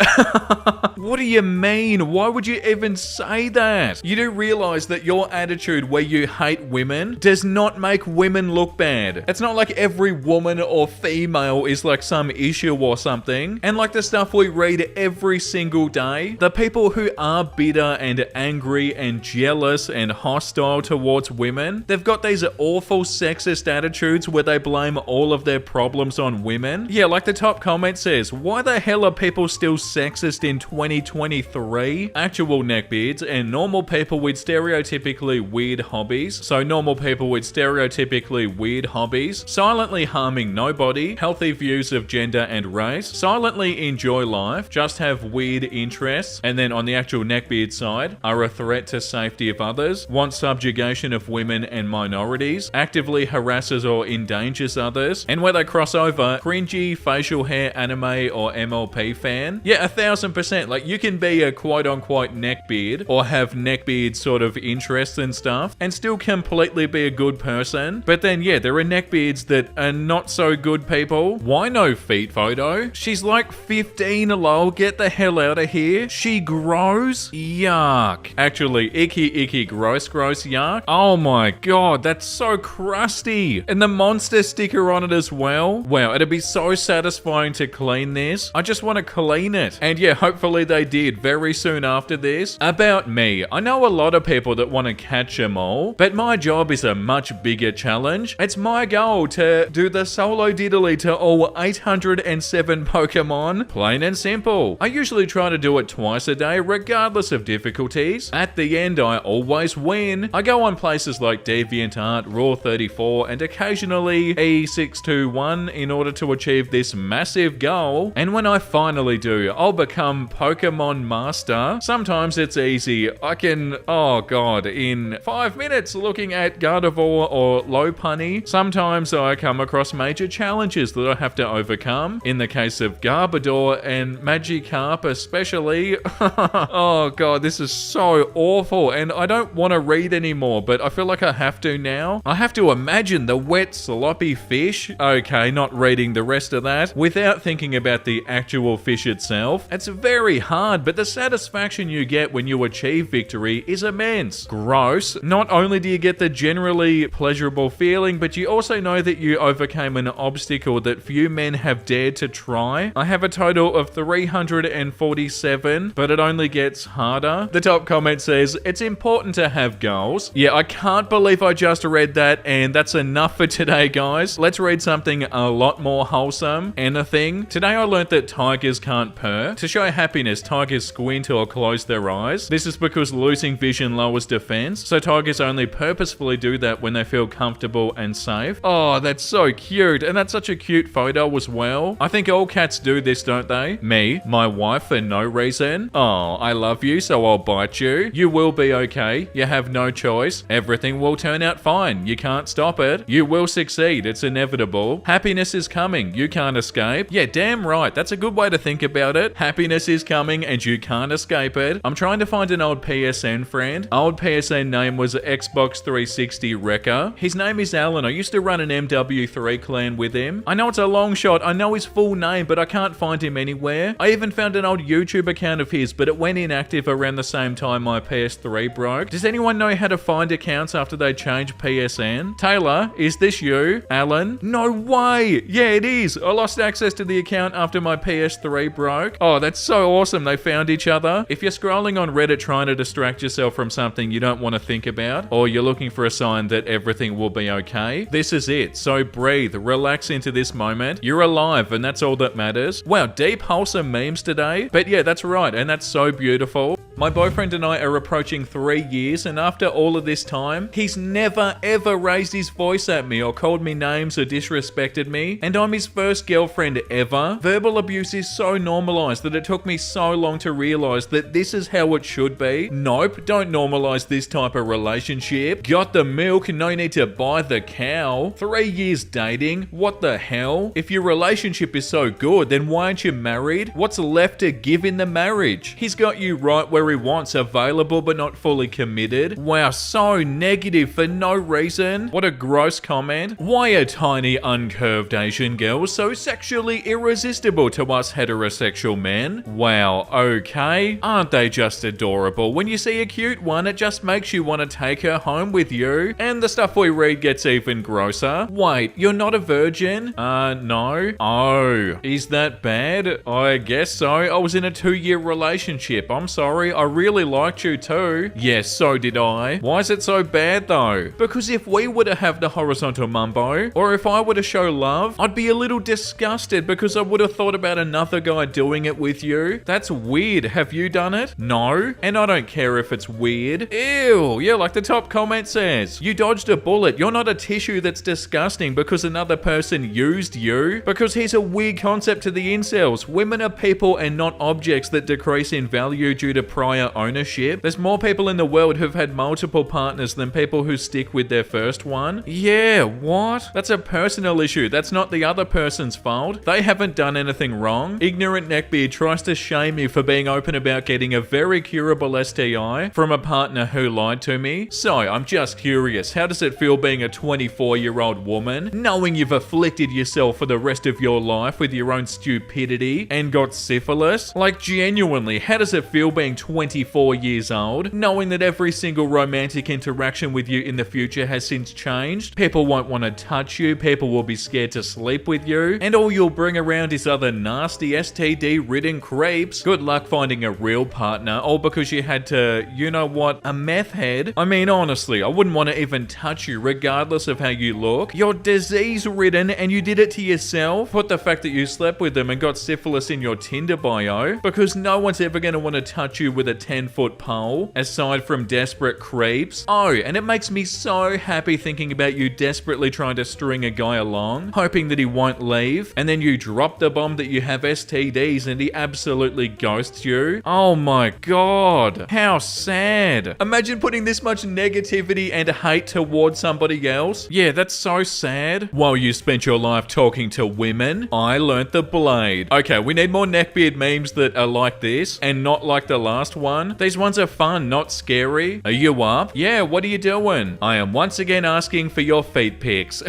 What do you mean? Why would you even say that? You do realize that your attitude where you hate women does not make women look bad. It's not like every woman or female is like some issue or something. And like the stuff we read every single day, the people who are bitter and angry and jealous and hostile towards women, they've got these awful sexist attitudes where they blame all of their problems on women. Yeah, like the top comment says, why the hell are people still sexist in 2023? Actual neckbeards and normal people with stereotypically weird hobbies. So normal people with stereotypically weird hobbies, silently harming nobody, healthy views of gender and race, silently enjoy life, just have weird interests, and then on the actual neckbeard side, are a threat to safety of others, want subjugation of women and minorities, actively harasses or endangers others, and where they cross over, cringy, facial hair anime or MLP fan. Yeah, 1000%. Like, you can be a quote-unquote neckbeard or have neckbeard sort of interests and stuff and still completely be a good person. But then, yeah, there are neckbeards that are not so good people. Why no feet photo? She's like 15, lol. Get the hell out of here. She grows? Yuck. Actually, icky, gross, yuck. Oh my god, that's so crusty. And the monster sticker on it as well. Wow, it'd be so satisfying to clean this. I just want to clean it. And yeah, hopefully they did very soon after this. About me, I know a lot of people that want to catch them all, but my job is a much bigger challenge. It's my goal to do the solo diddly to all 807 Pokemon, plain and simple. I usually try to do it twice a day, regardless of difficulties. At the end, I always win. I go on places like DeviantArt, Raw34, and occasionally E621 in order to achieve this massive goal. And when I finally do, I'll become Pokemon Master. Sometimes it's easy. I can, oh god, in 5 minutes looking at Gardevoir or Lopunny. Sometimes I come across major challenges that I have to overcome. In the case of Garbodor and Magikarp especially. Oh god, this is so awful, and I don't want to read anymore, but I feel like I have to now. I have to imagine the wet, sloppy fish. Okay, not reading the rest of that without thinking about the actual fish itself. It's very hard, but the satisfaction you get when you achieve victory is immense. Gross. Not only do you get the generally pleasurable feeling, but you also know that you overcame an obstacle that few men have dared to try. I have a total of 347, but it only gets harder. The top comment says, it's important to have goals. Yeah, I can't believe I just read that, and that's enough for today, guys. Let's read something a lot more wholesome and a thing. Today I learned that tigers can't purr. To show happiness, tigers squint or close their eyes. This is because losing vision lowers defense, so tigers only purposefully do that when they feel comfortable and safe. Oh, that's so cute, and that's such a cute photo as well. I think all cats do this, don't they? Me, my wife, for no reason. Oh, I love you, so I'll bite you. You will be okay. You have no choice. Everything will turn out fine. You can't stop it. You will succeed. It's inevitable. Happiness is coming. You can't escape. Yeah, damn right. That's a good way to think about it. Happiness is coming and you can't escape it. I'm trying to find an old PSN friend. Old PSN name was Xbox 360 Wrecker. His name is Alan. I used to run an MW3 clan with him. I know it's a long shot. I know his full name, but I can't find him anywhere. I even found an old YouTube account of his, but it went inactive around the same time my PS3 broke. Does anyone know how to find accounts after they change PSN? Taylor, is this you? Alan? No way! Yeah, it is. I lost access to the account after my PS3 broke. Oh, that's so awesome. They found each other. If you're scrolling on Reddit trying to distract yourself from something you don't want to think about, or you're looking for a sign that everything will be okay, this is it. So breathe, relax into this moment. You're alive, and that's all that matters. Wow, deep, wholesome memes today. But yeah, that's right, and that's so beautiful. My boyfriend and I are approaching 3 years, and after all of this time, he's never ever raised his voice at me or called me names or disrespected me, and I'm his first girlfriend ever. Verbal abuse is so normalized that it took me so long to realize that this is how it should be. Nope, don't normalize this type of relationship. Got the milk, no need to buy the cow. 3 years dating, what the hell? If your relationship is so good, then why aren't you married? What's left to give in the marriage? He's got you right where he wants, available but not fully committed. Wow, so negative for no reason. What a gross comment. Why are tiny uncurved Asian girls so sexually irresistible to us heterosexual men? Wow, okay. Aren't they just adorable? When you see a cute one, it just makes you want to take her home with you. And the stuff we read gets even grosser. Wait, you're not a virgin? No. Oh, is that bad? I guess so. I was in a 2-year relationship. I'm sorry. I really liked you too. Yes, so did I. Why is it so bad though? Because if we were to have the horizontal mumbo, or if I were to show love, I'd be a little disgusted because I would have thought about another guy doing it with you. That's weird. Have you done it? No. And I don't care if it's weird. Ew. Yeah, like the top comment says. You dodged a bullet. You're not a tissue that's disgusting because another person used you. Because here's a weird concept to the incels. Women are people and not objects that decrease in value due to prior ownership. There's more people in the world who've had multiple partners than people who stick with their first one. Yeah, what? That's a personal issue. That's not the other person's fault. They haven't done anything wrong. Ignorant Neckbeard tries to shame me for being open about getting a very curable STI from a partner who lied to me. So, I'm just curious, how does it feel being a 24-year-old woman, knowing you've afflicted yourself for the rest of your life with your own stupidity and got syphilis? Like, genuinely, how does it feel being 24 years old, knowing that every single romantic interaction with you in the future has since changed? People won't want to touch you, people will be scared to sleep with you, and all you'll bring around is other nasty STD-ridden creeps. Good luck finding a real partner, all because you had to, you know what, a meth head? I mean, honestly, I wouldn't want to even touch you regardless of how you look. You're disease-ridden and you did it to yourself. Put the fact that you slept with them and got syphilis in your Tinder bio, because no one's ever going to want to touch you with a 10-foot pole, aside from desperate creeps. Oh, and it makes me so happy thinking about you desperately trying to string a guy along, hoping that he won't leave, and then you drop the bomb that you have STDs and he absolutely ghosts you. Oh my god, how sad. Imagine putting this much negativity and hate towards somebody else. Yeah, that's so sad. While you spent your life talking to women, I learnt the blade. Okay, we need more Neckbeard memes that are like this, and not like the last last one. These ones are fun, not scary. Are you up? Yeah, what are you doing? I am once again asking for your feet pics.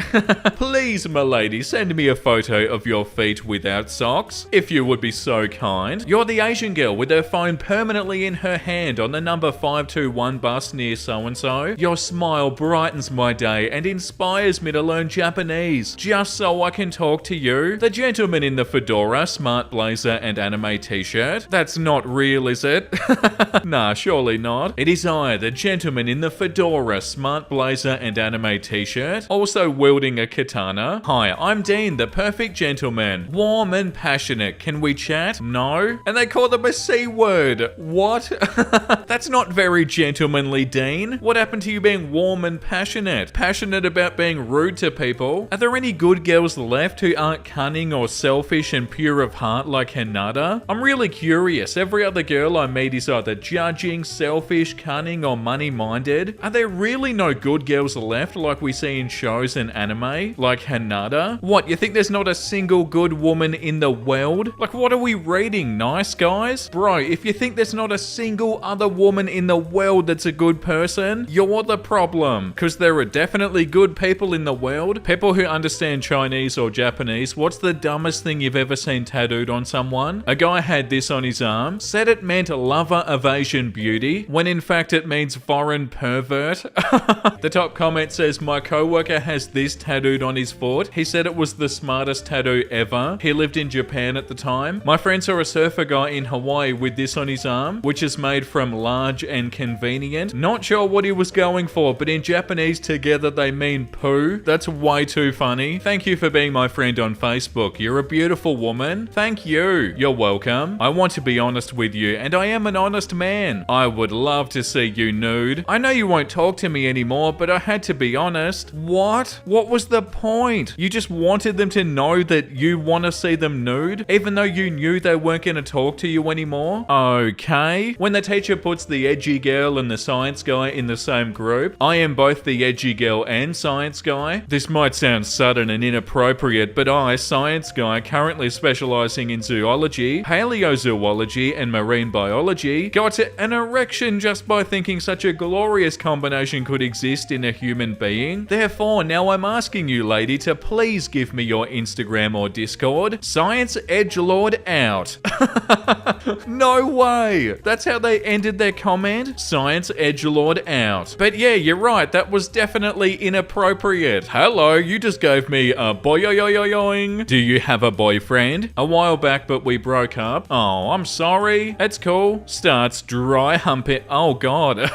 Please, m'lady, send me a photo of your feet without socks, if you would be so kind. You're the Asian girl with her phone permanently in her hand on the number 521 bus near so-and-so. Your smile brightens my day and inspires me to learn Japanese, just so I can talk to you. The gentleman in the fedora, smart blazer and anime t-shirt. That's not real, is it? Nah, surely not. It is I, the gentleman in the fedora, smart blazer and anime t-shirt, also wielding a katana. Hi, I'm Dean, the perfect gentleman. Warm and passionate. Can we chat? No? And they call them a C word. What? That's not very gentlemanly, Dean. What happened to you being warm and passionate? Passionate about being rude to people? Are there any good girls left who aren't cunning or selfish and pure of heart like Hinata? I'm really curious. Every other girl I meet is either judging, selfish, cunning, or money-minded. Are there really no good girls left like we see in shows and anime? Like Hinata? What, you think there's not a single good woman in the world? Like, what are we reading, Nice Guys? Bro, if you think there's not a single other woman in the world that's a good person, you're the problem. Because there are definitely good people in the world. People who understand Chinese or Japanese. What's the dumbest thing you've ever seen tattooed on someone? A guy had this on his arm, said it meant lover of Asian beauty, when in fact it means foreign pervert. The top comment says, my coworker has this tattooed on his foot. He said it was the smartest tattoo ever. He lived in Japan at the time. My friend saw a surfer guy in Hawaii with this on his arm, which is made from large and convenient. Not sure what he was going for, but in Japanese together they mean poo. That's way too funny. Thank you for being my friend on Facebook. You're a beautiful woman. Thank you. You're welcome. I want to be honest with you, and I am an honest man. I would love to see you nude. I know you won't talk to me anymore, but I had to be honest. What? What was the point? You just wanted them to know that you want to see them nude, even though you knew they weren't going to talk to you anymore? Okay. When the teacher puts the edgy girl and the science guy in the same group, I am both the edgy girl and science guy. This might sound sudden and inappropriate, but I, science guy, currently specializing in zoology, paleozoology, and marine biology, got an erection just by thinking such a glorious combination could exist in a human being. Therefore, now I'm asking you, lady, to please give me your Instagram or Discord. Science edgelord out. No way. That's how they ended their comment? Science edgelord out. But yeah, you're right. That was definitely inappropriate. Hello, you just gave me a boyoyoyoyoing. Do you have a boyfriend? A while back, but we broke up. Oh, I'm sorry. It's cool. Starts dry humping. Oh God.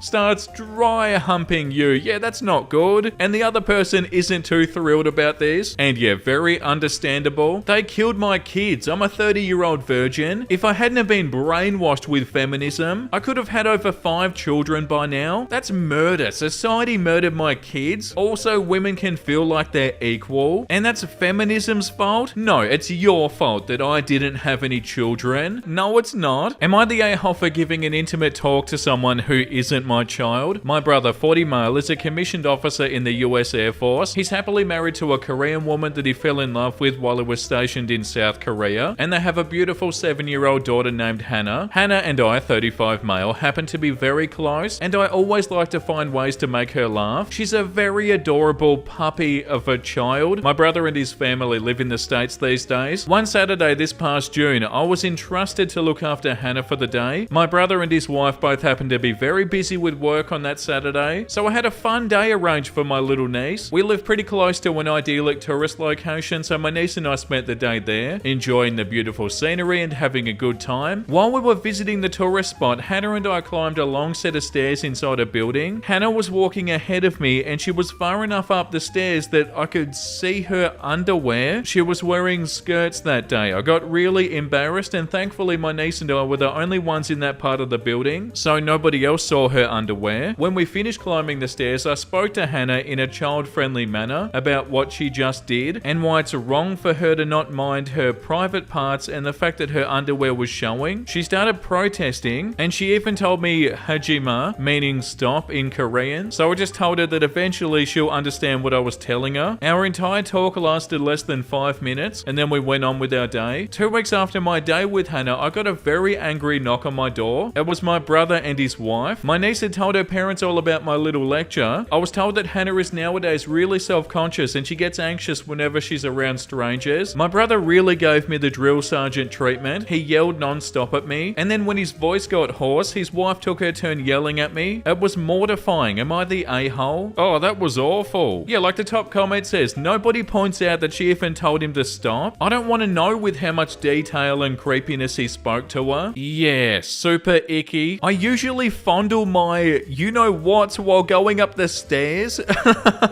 Starts dry humping you. Yeah, that's not good. And the other person isn't too thrilled about this. And yeah, very understandable. They killed my kids. I'm a 30-year-old virgin. If I hadn't have been brainwashed with feminism, I could have had over 5 children by now. That's murder. Society murdered my kids. Also, women can feel like they're equal. And that's feminism's fault? No, it's your fault that I didn't have any children. No, it's not. Am I the a-hole for giving an intimate talk to someone who isn't my child? My brother, 40 male, is a commissioned officer in the US Air Force. He's happily married to a Korean woman that he fell in love with while he was stationed in South Korea. And they have a beautiful 7-year-old daughter named Hannah. Hannah and I, 35 male, happen to be very close, and I always like to find ways to make her laugh. She's a very adorable puppy of a child. My brother and his family live in the States these days. One Saturday this past June, I was entrusted to look after Hannah for the day. My brother and his wife both happened to be very busy with work on that Saturday, so I had a fun day arranged for my little niece. We live pretty close to an idyllic tourist location, so my niece and I spent the day there, enjoying the beautiful scenery and having a good time. While we were visiting the tourist spot, Hannah and I climbed a long set of stairs inside a building. Hannah was walking ahead of me, and she was far enough up the stairs that I could see her underwear. She was wearing skirts that day. I got really embarrassed, and thankfully my niece and I were the only ones in that part of the building, so nobody else saw her underwear. When we finished climbing the stairs, I spoke to Hannah in a child-friendly manner about what she just did and why it's wrong for her to not mind her private parts and the fact that her underwear was showing. She started protesting, and she even told me hajima, meaning stop in Korean, so I just told her that eventually she'll understand what I was telling her. Our entire talk lasted less than 5 minutes, and then we went on with our day. 2 weeks after my day with Hannah, I got a very angry angry knock on my door. It was my brother and his wife. My niece had told her parents all about my little lecture. I was told that Hannah is nowadays really self-conscious and she gets anxious whenever she's around strangers. My brother really gave me the drill sergeant treatment. He yelled non-stop at me, and then when his voice got hoarse, his wife took her turn yelling at me. It was mortifying. Am I the a-hole? Oh, that was awful. Yeah, like the top comment says, nobody points out that she even told him to stop. I don't want to know with how much detail and creepiness he spoke to her. Yeah, super icky. I usually fondle my you-know-what while going up the stairs.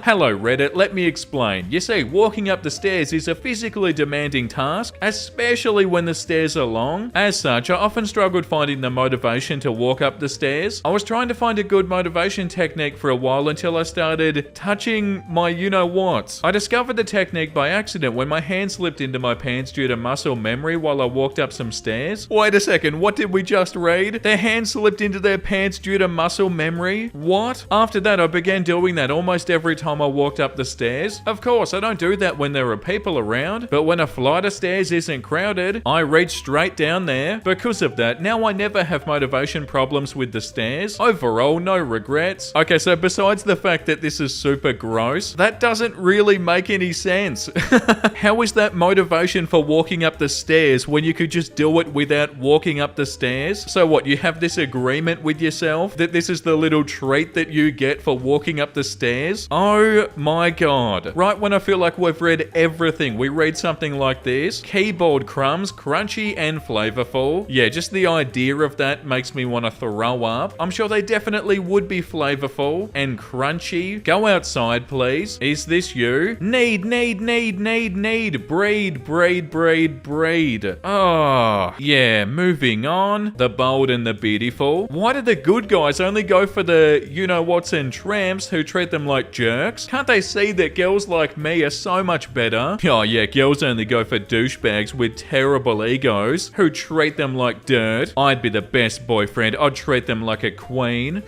Hello, Reddit. Let me explain. You see, walking up the stairs is a physically demanding task, especially when the stairs are long. As such, I often struggled finding the motivation to walk up the stairs. I was trying to find a good motivation technique for a while until I started touching my you-know-what. I discovered the technique by accident when my hand slipped into my pants due to muscle memory while I walked up some stairs. Wait a second, what did we just read? Their hand slipped into their pants due to muscle memory? What? After that, I began doing that almost every time I walked up the stairs. Of course, I don't do that when there are people around, but when a flight of stairs isn't crowded, I reach straight down there. Because of that, now I never have motivation problems with the stairs. Overall, no regrets. Okay, so besides the fact that this is super gross, that doesn't really make any sense. How is that motivation for walking up the stairs when you could just do it without walking up the stairs? So what, you have this agreement with yourself that this is the little treat that you get for walking up the stairs? Oh my god. Right when I feel like we've read everything, we read something like this. Keyboard crumbs, crunchy and flavorful. Yeah, just the idea of that makes me want to throw up. I'm sure they definitely would be flavorful and crunchy. Go outside, please. Is this you? Need. Breed. Oh, yeah, moving on. The bold and the beautiful. Why do the good guys only go for the you-know-whats and tramps who treat them like jerks? Can't they see that girls like me are so much better? Oh yeah, girls only go for douchebags with terrible egos who treat them like dirt. I'd be the best boyfriend. I'd treat them like a queen.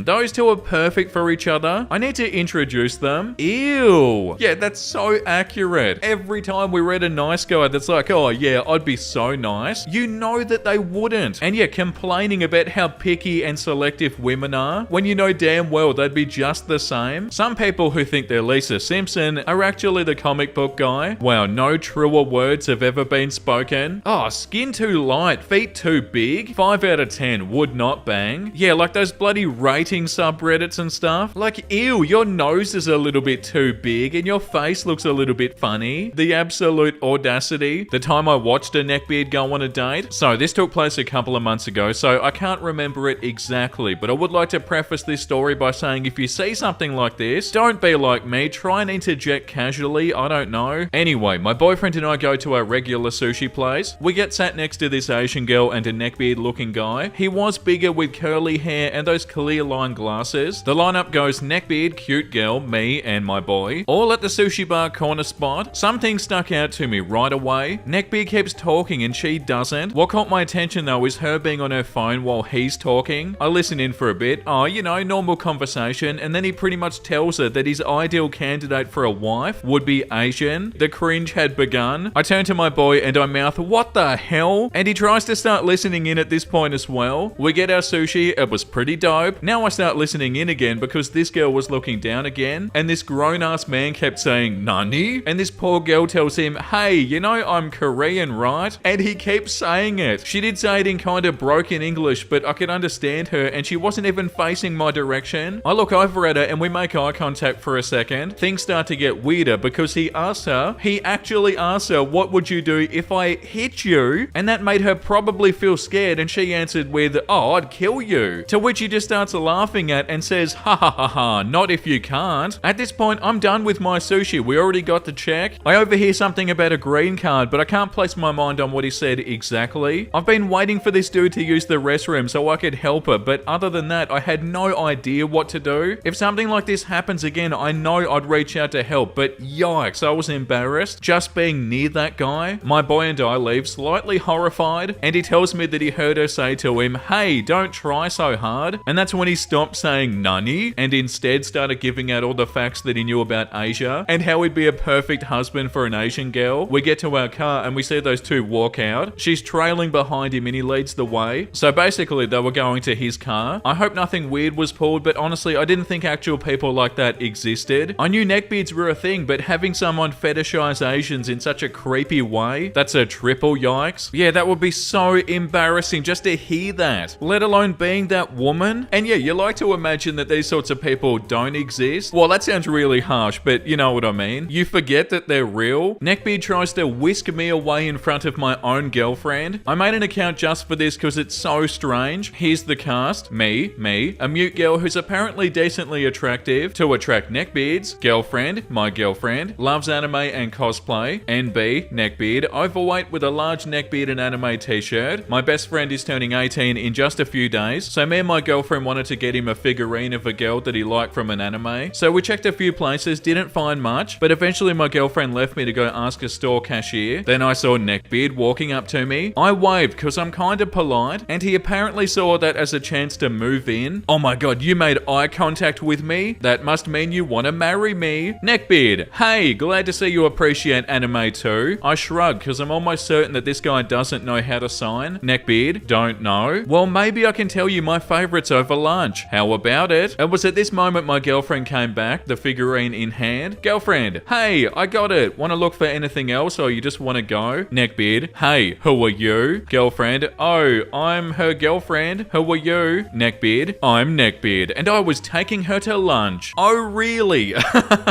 Those two are perfect for each other. I need to introduce them. Ew. Yeah, that's so accurate. Every time we read a nice guy that's like, oh yeah, I'd be so nice, you know that they wouldn't. And yeah, complaining about how picky and selective women are when you know damn well they'd be just the same. Some people who think they're Lisa Simpson are actually the comic book guy. Wow, no truer words have ever been spoken. Oh, skin too light, feet too big. 5 out of 10 would not bang. Yeah, like those bloody rating subreddits and stuff. Like, ew, your nose is a little bit too big and your face looks a little bit funny. The absolute audacity. The time I watched a neckbeard go on a date. So this took place a couple of months ago, so I can't remember it exactly, but I would like to preface this story by saying if you see something like this, don't be like me, try and interject casually, I don't know. Anyway, my boyfriend and I go to our regular sushi place. We get sat next to this Asian girl and a neckbeard looking guy. He was bigger with curly hair and those clear line glasses. The lineup goes neckbeard, cute girl, me and my boy, all at the sushi bar corner spot. Something stuck out to me right away. Neckbeard keeps talking and she doesn't. What caught my attention though is her being on her phone while he's talking. I listen in for a bit. Oh, you know, normal conversation, and then he pretty much tells her that his ideal candidate for a wife would be Asian. The cringe had begun. I turn to my boy and I mouth, what the hell? And he tries to start listening in at this point as well. We get our sushi, it was pretty dope. Now I start listening in again because this girl was looking down again, and this grown-ass man kept saying, Nani? And this poor girl tells him, hey, you know I'm Korean, right? And he keeps saying it. She did say it in kind of broken English, but I could understand her, and she wasn't even facing my direction. I look over at her and we make eye contact for a second. Things start to get weirder because he actually asked her, what would you do if I hit you? And that made her probably feel scared, and she answered with, oh, I'd kill you. To which he just starts laughing at and says, ha ha ha ha, not if you can't. At this point, I'm done with my sushi. We already got the check. I overhear something about a green card, but I can't place my mind on what he said exactly. I've been waiting for this dude to use the restroom so I could help her, but other than that, I had no idea what to do. If something like this happens again, I know I'd reach out to help, but yikes, I was embarrassed just being near that guy. My boy and I leave slightly horrified, and he tells me that he heard her say to him, hey, don't try so hard. And that's when he stopped saying Nani and instead started giving out all the facts that he knew about Asia and how he'd be a perfect husband for an Asian girl. We get to our car and we see those two walk out. She's trailing behind him and he leads the way. So basically, they were going to his car. I hope nothing weird was pulled, but honestly, I didn't think actual people like that existed. I knew neckbeards were a thing, but having someone fetishize Asians in such a creepy way, that's a triple yikes. Yeah, that would be so embarrassing just to hear that, let alone being that woman. And yeah, you like to imagine that these sorts of people don't exist. Well, that sounds really harsh, but you know what I mean. You forget that they're real. Neckbeard tries to whisk me away in front of my own girlfriend. I made an account just for this because it's so strange. Here's the cast. Me, a mute girl who's apparently decently attractive to attract neckbeards. Girlfriend, my girlfriend, loves anime and cosplay. NB, neckbeard, overweight with a large neckbeard and anime t-shirt. My best friend is turning 18 in just a few days, so me and my girlfriend wanted to get him a figurine of a girl that he liked from an anime. So we checked a few places, didn't find much, but eventually my girlfriend left me to go ask a store cashier. Then I saw Neckbeard walking up to me. I waved because I'm kind of polite, and he apparently saw that as a chance to move in. Oh my god, you made eye contact with me? That must mean you want to marry me. Neckbeard, hey, glad to see you appreciate anime too. I shrug because I'm almost certain that this guy doesn't know how to sign. Neckbeard, don't know. Well, maybe I can tell you my favorites over lunch. How about it? It was at this moment my girlfriend came back, the figurine in hand. Girlfriend, hey, I got it. Want to look for anything else or you just want to go? Neckbeard, hey, who are you? Girlfriend, oh, I'm her girlfriend. Who are you? Neckbeard, I'm Neckbeard, and I was taking her to lunch. Oh, really?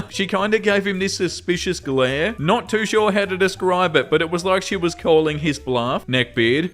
She kind of gave him this suspicious glare. Not too sure how to describe it, but it was like she was calling his bluff. Neckbeard,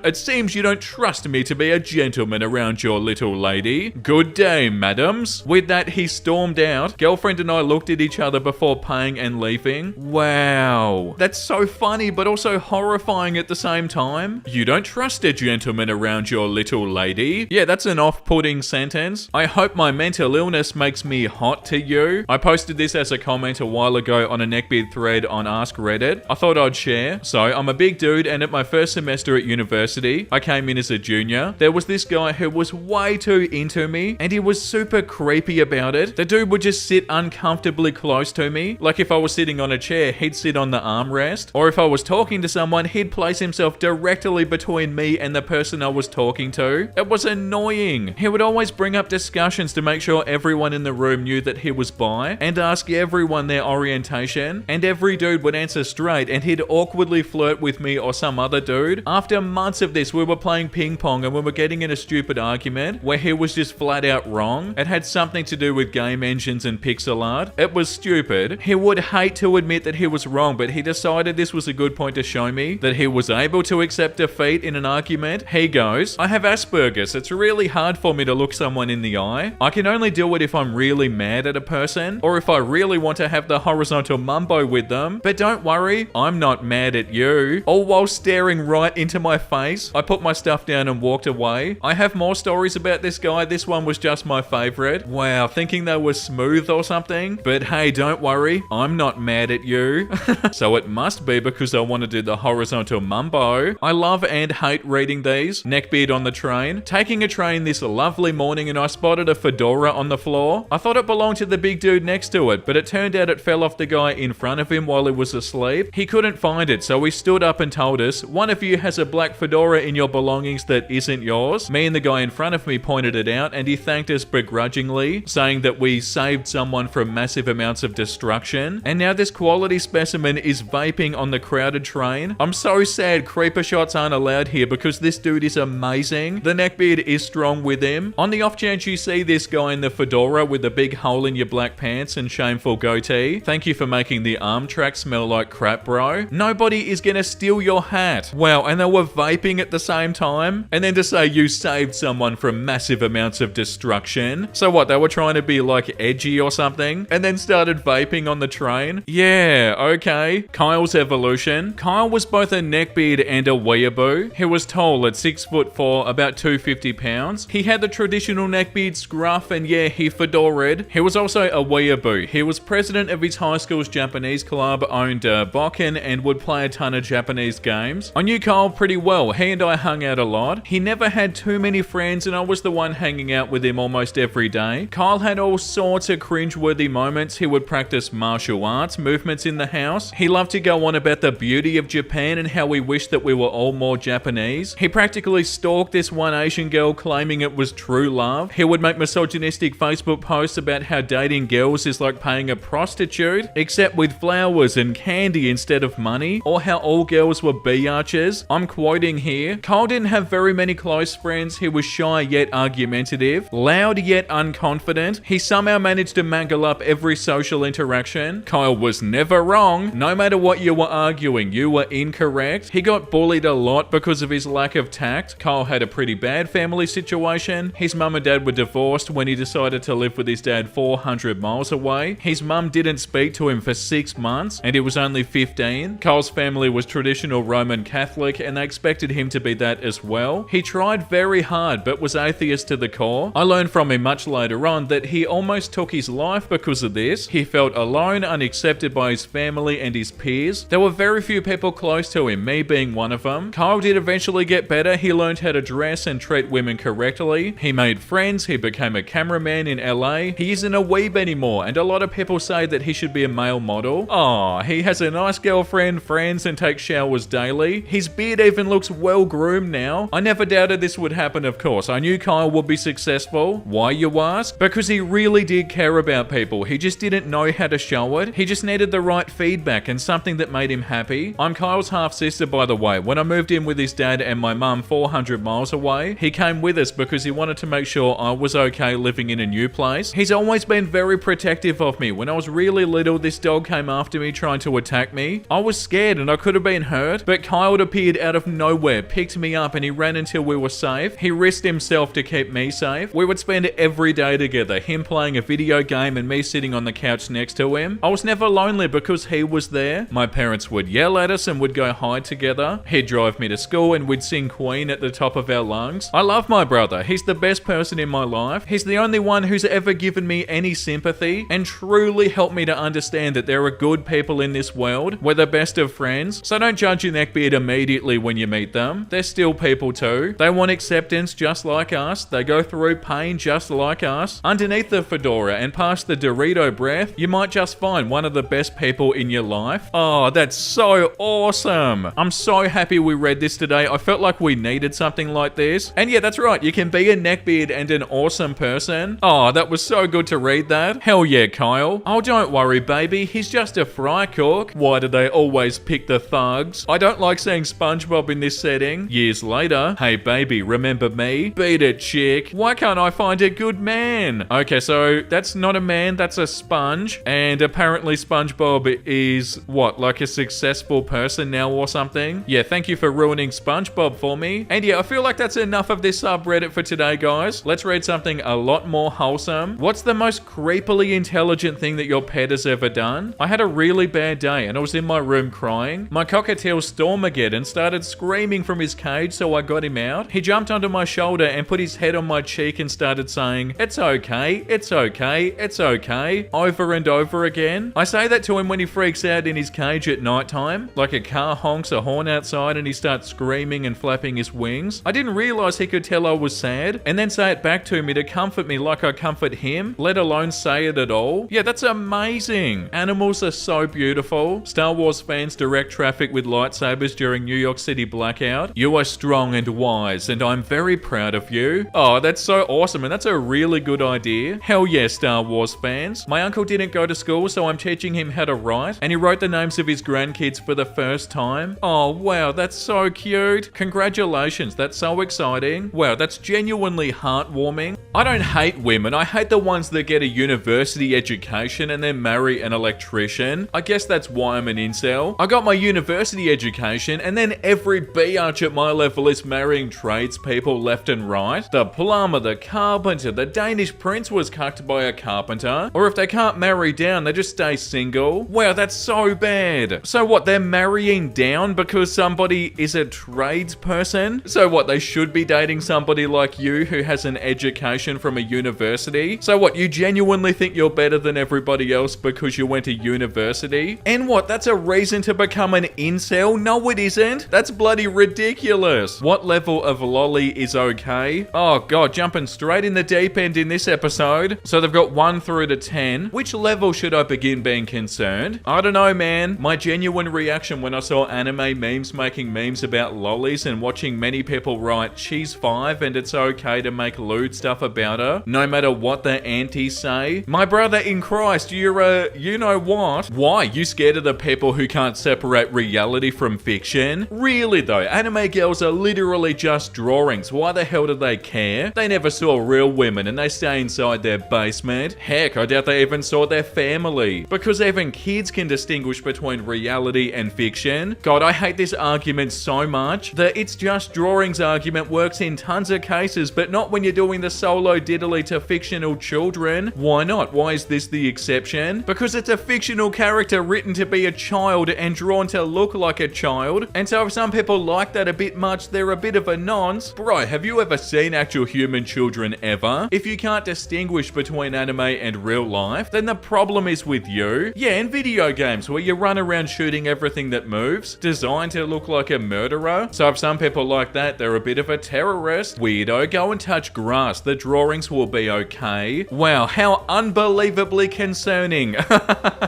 it seems you don't trust me to be a gentleman around your little lady. Good day, madams. With that, he stormed out. Girlfriend and I looked at each other before paying and leaving. Wow. That's so funny, but also horrifying at the same time. You don't trust a gentleman around your little lady? Yeah, that's an off-putting sentence. I hope my mental illness makes me hot to you. I posted this as a comment a while ago on a Neckbeard thread on Ask Reddit. I thought I'd share. So, I'm a big dude, and at my first semester at university, I came in as a junior. There was this guy who was way too into me, and he was super creepy about it. The dude would just sit uncomfortably close to me. Like if I was sitting on a chair, he'd sit on the armrest. Or if I was talking to someone, he'd place himself directly between me and the person I was talking to. It was annoying. He would always bring up discussions to make sure everyone in the room knew that he was bi, and ask everyone their orientation, and every dude would answer straight, and he'd awkwardly flirt with me or some other dude. After months of this, we were playing ping pong and we were getting in a stupid argument where he was just flat out wrong. It had something to do with game engines and pixel art. It was stupid. He would hate to admit that he was wrong, but he decided this was a good point to show me that he was able to accept defeat in an argument. He goes, I have Asperger's. It's really hard for me to look someone in the eye. I can only do it if I'm really mad at a person, or if I really want to have the horizontal mumbo with them. But don't worry, I'm not mad at you. All while staring right into my face. I put my stuff down and walked away. I have more stories about this guy. This one was just my favorite. Wow, thinking they were smooth or something. But hey, don't worry, I'm not mad at you. So it must be because I want to do the horizontal mumbo. I love and hate reading these. Neckbeard on the train. Taking a train this lovely morning and I spotted a fedora on the floor. I thought it belonged to the big dude next to it, but it turned out it fell off the guy in front of him while he was asleep. He couldn't find it, so he stood up and told us, one of you has a black fedora in your belongings that isn't yours. Me and the guy in front of me pointed it out, and he thanked us begrudgingly, saying that we saved someone from massive amounts of destruction. And now this quality specimen is vaping on the crowded train. I'm so sad creeper shots aren't allowed here because this dude is amazing. The Neckbeard is strong with him. On the off chance you see this guy in the fedora with the big hole in your black pants and shameful goatee, thank you for making the arm track smell like crap, bro. Nobody is gonna steal your hat. Wow, and they were vaping at the same time? And then to say you saved someone from massive amounts of destruction. So what, they were trying to be like edgy or something? And then started vaping on the train? Yeah, okay. Kyle's evolution. Kyle was both a neckbeard and a weeaboo. He was tall at 6'4", about 250 pounds. He had the traditional neckbeard scruff and yeah, he fedoraed. He was also a weeaboo. He was president of his high school's Japanese club, owned Bokken, and would play a ton of Japanese games. I knew Kyle pretty well. He and I hung out a lot. He never had too many friends and I was the one hanging out with him almost every day. Kyle had all sorts of cringeworthy moments. He would practice martial arts movements in the house. He loved to go on about the beauty of Japan and how we wished that we were all more Japanese. He practically stalked this one Asian girl claiming it was true love. He would make misogynistic Facebook posts about how dating girls is like paying a prostitute, except with flowers and candy instead of money, or how all girls were biatches. I'm quoting here. Kyle didn't have very many close friends. He was shy yet argumentative, loud yet unconfident. He somehow managed to mangle up every social interaction. Kyle was never wrong. No matter what you were arguing, you were incorrect. He got bullied a lot because of his lack of tact. Kyle had a pretty bad family situation. His mum and dad were divorced when he decided to live with his dad 400 miles away. His mum didn't speak to him for 6 months, and he was only 15. Kyle's family was traditional Roman Catholic, and they expected him to be that as well. He tried very hard, but was atheist to the core. I learned from him much later on that he almost took his life because of this. He felt alone, unaccepted by his family and his peers. There were very few people close to him, me being one of them. Kyle did eventually get better. He learned how to dress and treat women correctly. He made friends. He became a cameraman in LA. He isn't a weeb anymore, and a lot of people say that he should be a male model. Aw, he has a nice girlfriend, friends, and takes showers daily. His beard even looks well groomed now. I never doubted this would happen, of course. I knew Kyle would be successful. Why, you ask? Because he really did care about people. He just didn't know how to show it. He just needed the right feedback and something that made him happy. I'm Kyle's half-sister, by the way. When I moved in with his dad and my mum 400 miles away, he came with us because he wanted to make sure I was okay living in a new place. He's always been very protective of me. When I was really little, this dog came after me trying to attack me. I was scared and I could have been hurt, but Kyle appeared out of nowhere, picked me up, and he ran until we were safe. He risked himself to keep me safe. We would spend every day together, him playing a video game and me sitting on the couch next to him. I was never lonely because he was there. My parents would yell at us and would go hide together. He'd drive me to school and we'd sing Queen at the top of our lungs. I love my brother. He's the best person in my life. He's the only one who's ever given me any sympathy and truly helped me to understand that there are good people in this world. We're the best of friends. So don't judge your neckbeard immediately when you meet them. They're still people too. They want acceptance just like us. They go through pain just like us. Underneath the fedora and past the Dorito breath, you might just find one of the best people in your life. Oh, that's so awesome. I'm so happy we read this today. I felt like we needed something like this. And yeah, that's right. You can be a neckbeard and an awesome person. Oh, that was so good to read that. Hell yeah, Kyle. Oh, don't worry, baby. He's just a fry cook. Why do they always pick the thugs? I don't like saying SpongeBob in this setting. Years later, hey baby, remember me? Beat it, chick. Why can't I find a good man? Okay, so that's not a man, that's a sponge. And apparently SpongeBob is, what, like a successful person now or something? Yeah, thank you for ruining SpongeBob for me. And yeah, I feel like that's enough of this subreddit for today, guys. Let's read something a lot more wholesome. What's the most creepily intelligent thing that your pet has ever done? I had a really bad day and I was in my room crying. My cockatiel Stormageddon started screaming from his cage, so I got him out. He jumped onto my shoulder and put his head on my cheek and started saying, "It's okay, it's okay, it's okay," over and over again. I say that to him when he freaks out in his cage at nighttime, like a car honks a horn outside and he starts screaming and flapping his wings. I didn't realize he could tell I was sad and then say it back to me to comfort me like I comfort him, let alone say it at all. Yeah, that's amazing. Animals are so beautiful. Star Wars fans direct traffic with lightsabers during New York City blackout. You are strong and wise, and I'm very proud of you. Oh, that's so awesome, and that's a really good idea. Hell yeah, Star Wars fans. My uncle didn't go to school, so I'm teaching him how to write, and he wrote the names of his grandkids for the first time. Oh, wow, that's so cute. Congratulations, that's so exciting. Wow, that's genuinely heartwarming. I don't hate women. I hate the ones that get a university education and then marry an electrician. I guess that's why I'm an incel. I got my university education and then every biatch at my level is marrying tradespeople left and right. The plumber, the carpenter, the Danish prince was cucked by a carpenter. Or if they can't marry down, they just stay single. Wow, that's so bad. So what, they're marrying down because somebody is a tradesperson? So what, they should be dating somebody like you who has an education from a university? So what, you genuinely think you're better than everybody else because you went to university? And what, that's a reason to become an incel? No, it isn't. That's bloody ridiculous. What level of lolly is okay? Oh god, jumping straight in the deep end in this episode. So they've got 1 through to 10. Which level should I begin being concerned? I don't know, man. My genuine reaction when I saw anime memes making memes about lollies and watching many people write, she's 5 and it's okay to make lewd stuff about her, no matter what the antis say. My brother in Christ, you're you know what? Why? You scared of the people who can't separate reality from fiction? Really though, anime girls are literally just drawings. Why the hell do they care? They never saw real women and they stay inside their basement. Heck, I doubt they even saw their family. Because even kids can distinguish between reality and fiction. God, I hate this argument so much. The it's just drawings argument works in tons of cases, but not when you're doing the solo diddly to fictional children. Why not? Why is this the exception? Because it's a fictional character written to be a child and drawn to look like a child. And so if some people like that a bit much, they're a bit of a nonce. Bro, have you ever seen actual human children ever? If you can't distinguish between anime and real life, then the problem is with you. Yeah, in video games where you run around shooting everything that moves, designed to look like a murderer. So if some people like that, they're a bit of a terrorist. Weirdo, go and touch grass. The drawings will be okay. Wow, how unbelievably concerning.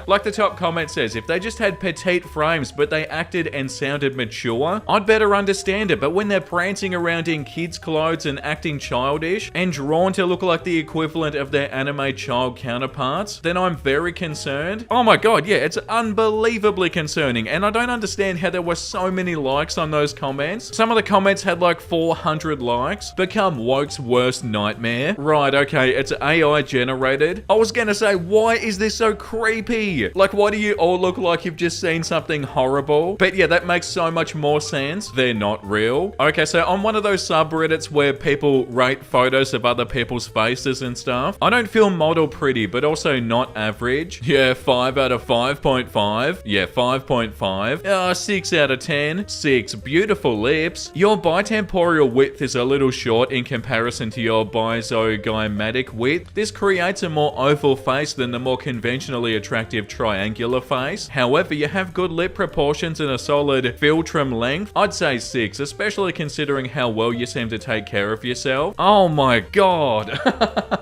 Like the top comment says, if they just had petite frames but they acted and sounded mature, I'd better understand it. But when they're prancing around in kids' clothes and acting childish and drawn to look like the equivalent of their anime child counterparts, then I'm very concerned. Oh my god, yeah, it's unbelievably concerning, and I don't understand how there were so many likes on those comments. Some of the comments had like 400 likes. Become woke's worst nightmare. Right, okay, it's AI generated. I was gonna say, why is this so creepy? Like, why do you all look like you've just seen something horrible? But yeah, that makes so much more sense. They're not real. Okay, so on one of those subreddits where people rate photos of other people's faces and stuff, I don't feel model pretty, but also not average. Yeah, 5 out of 5.5. Yeah, 5.5. 6 out of 10. 6. Beautiful lips. Your bitemporal width is a little short in comparison to your bizogymatic width. This creates a more oval face than the more conventionally attractive triangular face. However, you have good lip proportions and a solid philtrum length. I'd say 6, especially considering how well you seem to take care of yourself. Oh my god.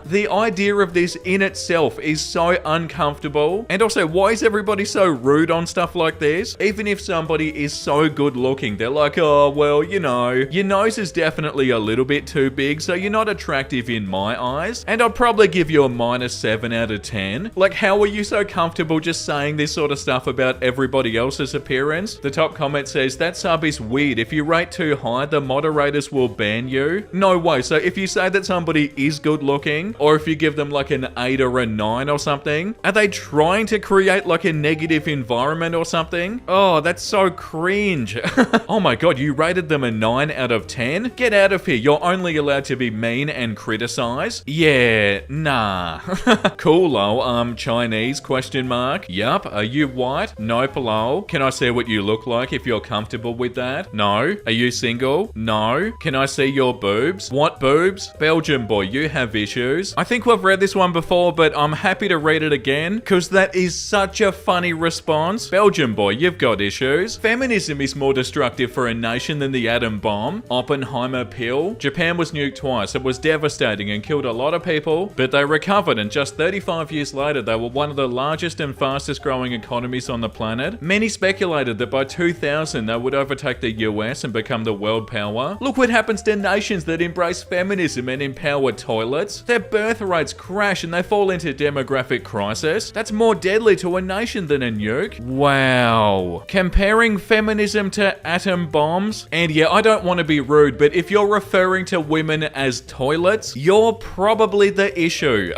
The idea of this in itself is so uncomfortable. And also, why is everybody so rude on stuff like this? Even if somebody is so good looking, they're like, oh, well, you know, your nose is definitely a little bit too big, so you're not attractive in my eyes. And I'd probably give you a -7 out of 10. Like, how are you so comfortable just saying this sort of stuff about everybody else's appearance? The top comment says, that sub is weird. If you rate too high, the moderators will ban you. No way. So if you say that somebody is good looking, or if you give them like an 8 or a 9 or something, are they trying to create like a negative environment or something? Oh, that's so cringe. Oh my god, you rated them a 9 out of 10? Get out of here. You're only allowed to be mean and criticize. Yeah, nah. Cool, lol. Chinese, question mark. Yup. Are you white? Nope, lol. Can I see what you look like if you're comfortable with that? No. Are you single? No. Can I see your boobs? What boobs? Belgian boy, you have issues. I think we've read this one before, but I'm happy to read it again, because that is such a funny response. Belgian boy, you've got issues. Feminism is more destructive for a nation than the atom bomb. Oppenheimer pill. Japan was nuked twice. It was devastating and killed a lot of people, but they recovered, and just 35 years later, they were one of the largest and fastest growing economies on the planet. Many speculated that by 2000, they would overtake the US and become the world power. Look what happens to nations that embrace feminism and empower toilets. Their birth rates crash and they fall into demographic crisis. That's more deadly to a nation than a nuke. Wow. Comparing feminism to atom bombs? And yeah, I don't want to be rude, but if you're referring to women as toilets, you're probably the issue.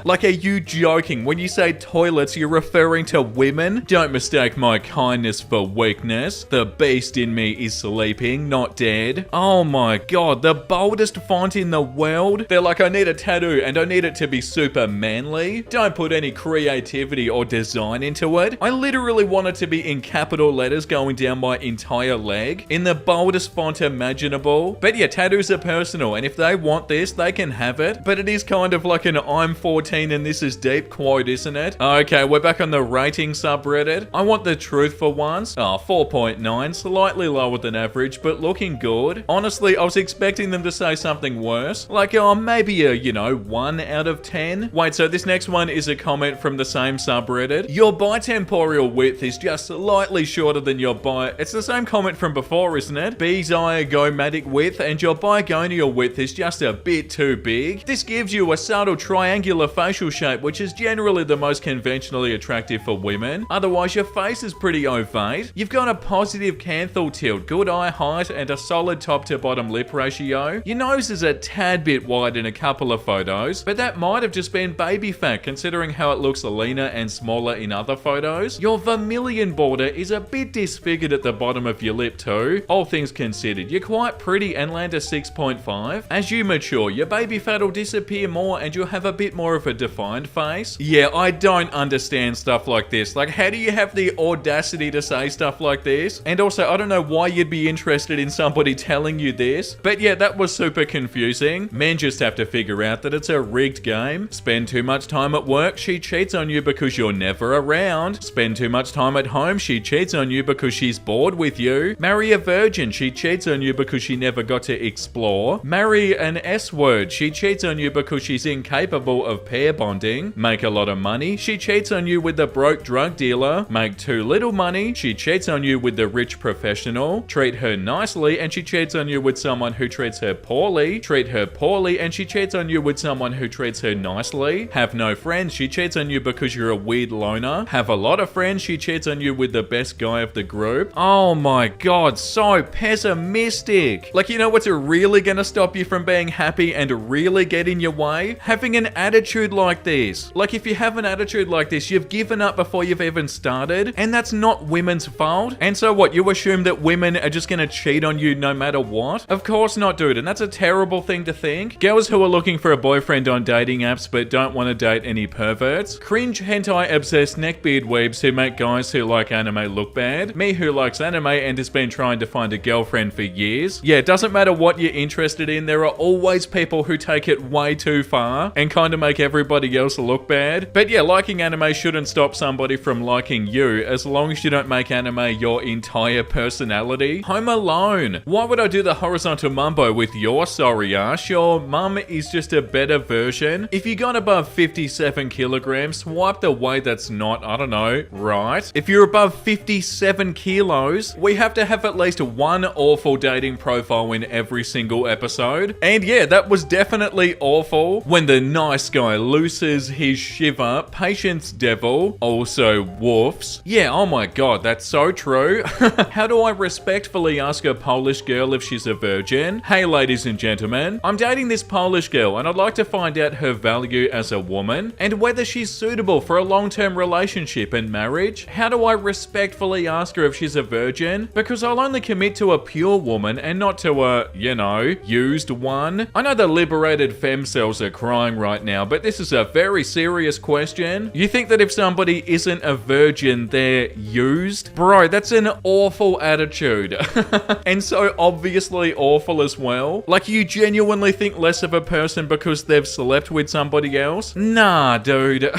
Like, are you joking? When you say toilets, you're referring to women? Don't mistake my kindness for weakness. The beast in me is sleeping, not dead. Oh my god, the boldest font in the world? They're like, I need a tattoo and I need it to be super manly. Don't put any creativity or design into it. I literally want it to be in capital letters going down my entire leg in the boldest font imaginable. But yeah, tattoos are personal, and if they want this, they can have it. But it is kind of like an I'm 14 and this is deep quote, isn't it? Okay, we're back on the rating subreddit. I want the truth for once. Oh, 4.9, slightly lower than average, but looking good. Honestly, I was expecting them to say something worse. Like, oh, maybe a, 1 out of 10. Wait, so this next one is a comment from the same subreddit. Your bitemporal width is just slightly shorter than your bi... It's the same comment from before, isn't it? Bezogomatic width, and your bigonial width is just a bit too big. This gives you a subtle triangular facial shape, which is generally the most conventionally attractive for women. Otherwise, your face is pretty ovate. You've got a positive canthal tilt, good eye height, and a solid top to bottom lip ratio. Your nose is a tad bit wide in a couple of photos, but that might have just been baby fat considering how it looks leaner and smaller in other photos. Your vermilion border is a bit disfigured at the bottom of your lip too. All things considered, you're quite pretty and land a 6.5. As you mature, your baby fat will disappear more and you'll have a bit more of a defined face. Yeah, I don't understand stuff like this. Like, how do you have the audacity to say stuff like this? And also, I don't know why you'd be interested in somebody telling you this, but yeah, that was super confusing. Men just have to figure out that it's a rigged game. Spend too much time at work, she cheats on you because you're never around. Spend too much time at home, she cheats on you because she's bored with you. Marry a virgin, she cheats on you because she never got to explore. Marry an S-word, she cheats on you because she's incapable of pair bonding. Make a lot of money, she cheats on you with the broke drug dealer. Make too little money, she cheats on you with the rich professional. Treat her nicely and she cheats on you with someone who treats her poorly. Treat her poorly and she cheats on you with someone who treats her nicely. Have no friends, she cheats on you because you're a weird loner. Have a lot of friends, she cheats on you with the best guy of the group. Oh my god, so pessimistic. Like, you know what's really gonna stop you from being happy and really get in your way? Having an attitude like this. Like, if you have an attitude like this, you've given up before you've even started, and that's not women's fault. And so what, you assume that women are just gonna cheat on you no matter what? Of course not, dude, and that's a terrible thing to think. Girls who are looking for a boyfriend on dating apps but don't want to date any perverts. Cringe hentai obsessed neckbeard weebs who make guys who like anime look bad. Me who likes anime and has been trying to find a girlfriend for years. Yeah, it doesn't matter what you're interested in, there are always people who take it way too far and kind of make everybody else look bad. But yeah, liking anime shouldn't stop somebody from liking you as long as you don't make anime your entire personality. Home Alone. Why would I do the horizontal mumbo with your sorry ass? Your mum is just a better version. If you got above 57 kilograms, swipe the way that's not, I don't know, right? If you're above 57 kilos, we have to have at least one awful dating profile in every single episode. And yeah, that was definitely awful. When the nice guy loses his shiver, patience devil also woofs. Yeah, oh my god, that's so true. How do I respectfully ask a Polish girl if she's a virgin? Hey ladies and gentlemen, I'm dating this Polish girl and I'd like to find out her value as a woman and whether she's suitable for a long-term relationship and marriage. How do I respectfully ask her if she's a virgin? Because I'll only commit to a pure woman and not to a, you know, used one. I know the liberated femcells are crying right now, but this is a very serious question. You think that if somebody isn't a virgin, they're used? Bro, that's an awful attitude. And so obviously awful as well. Like, you genuinely think less of a person because they've slept with somebody else? Nah, dude.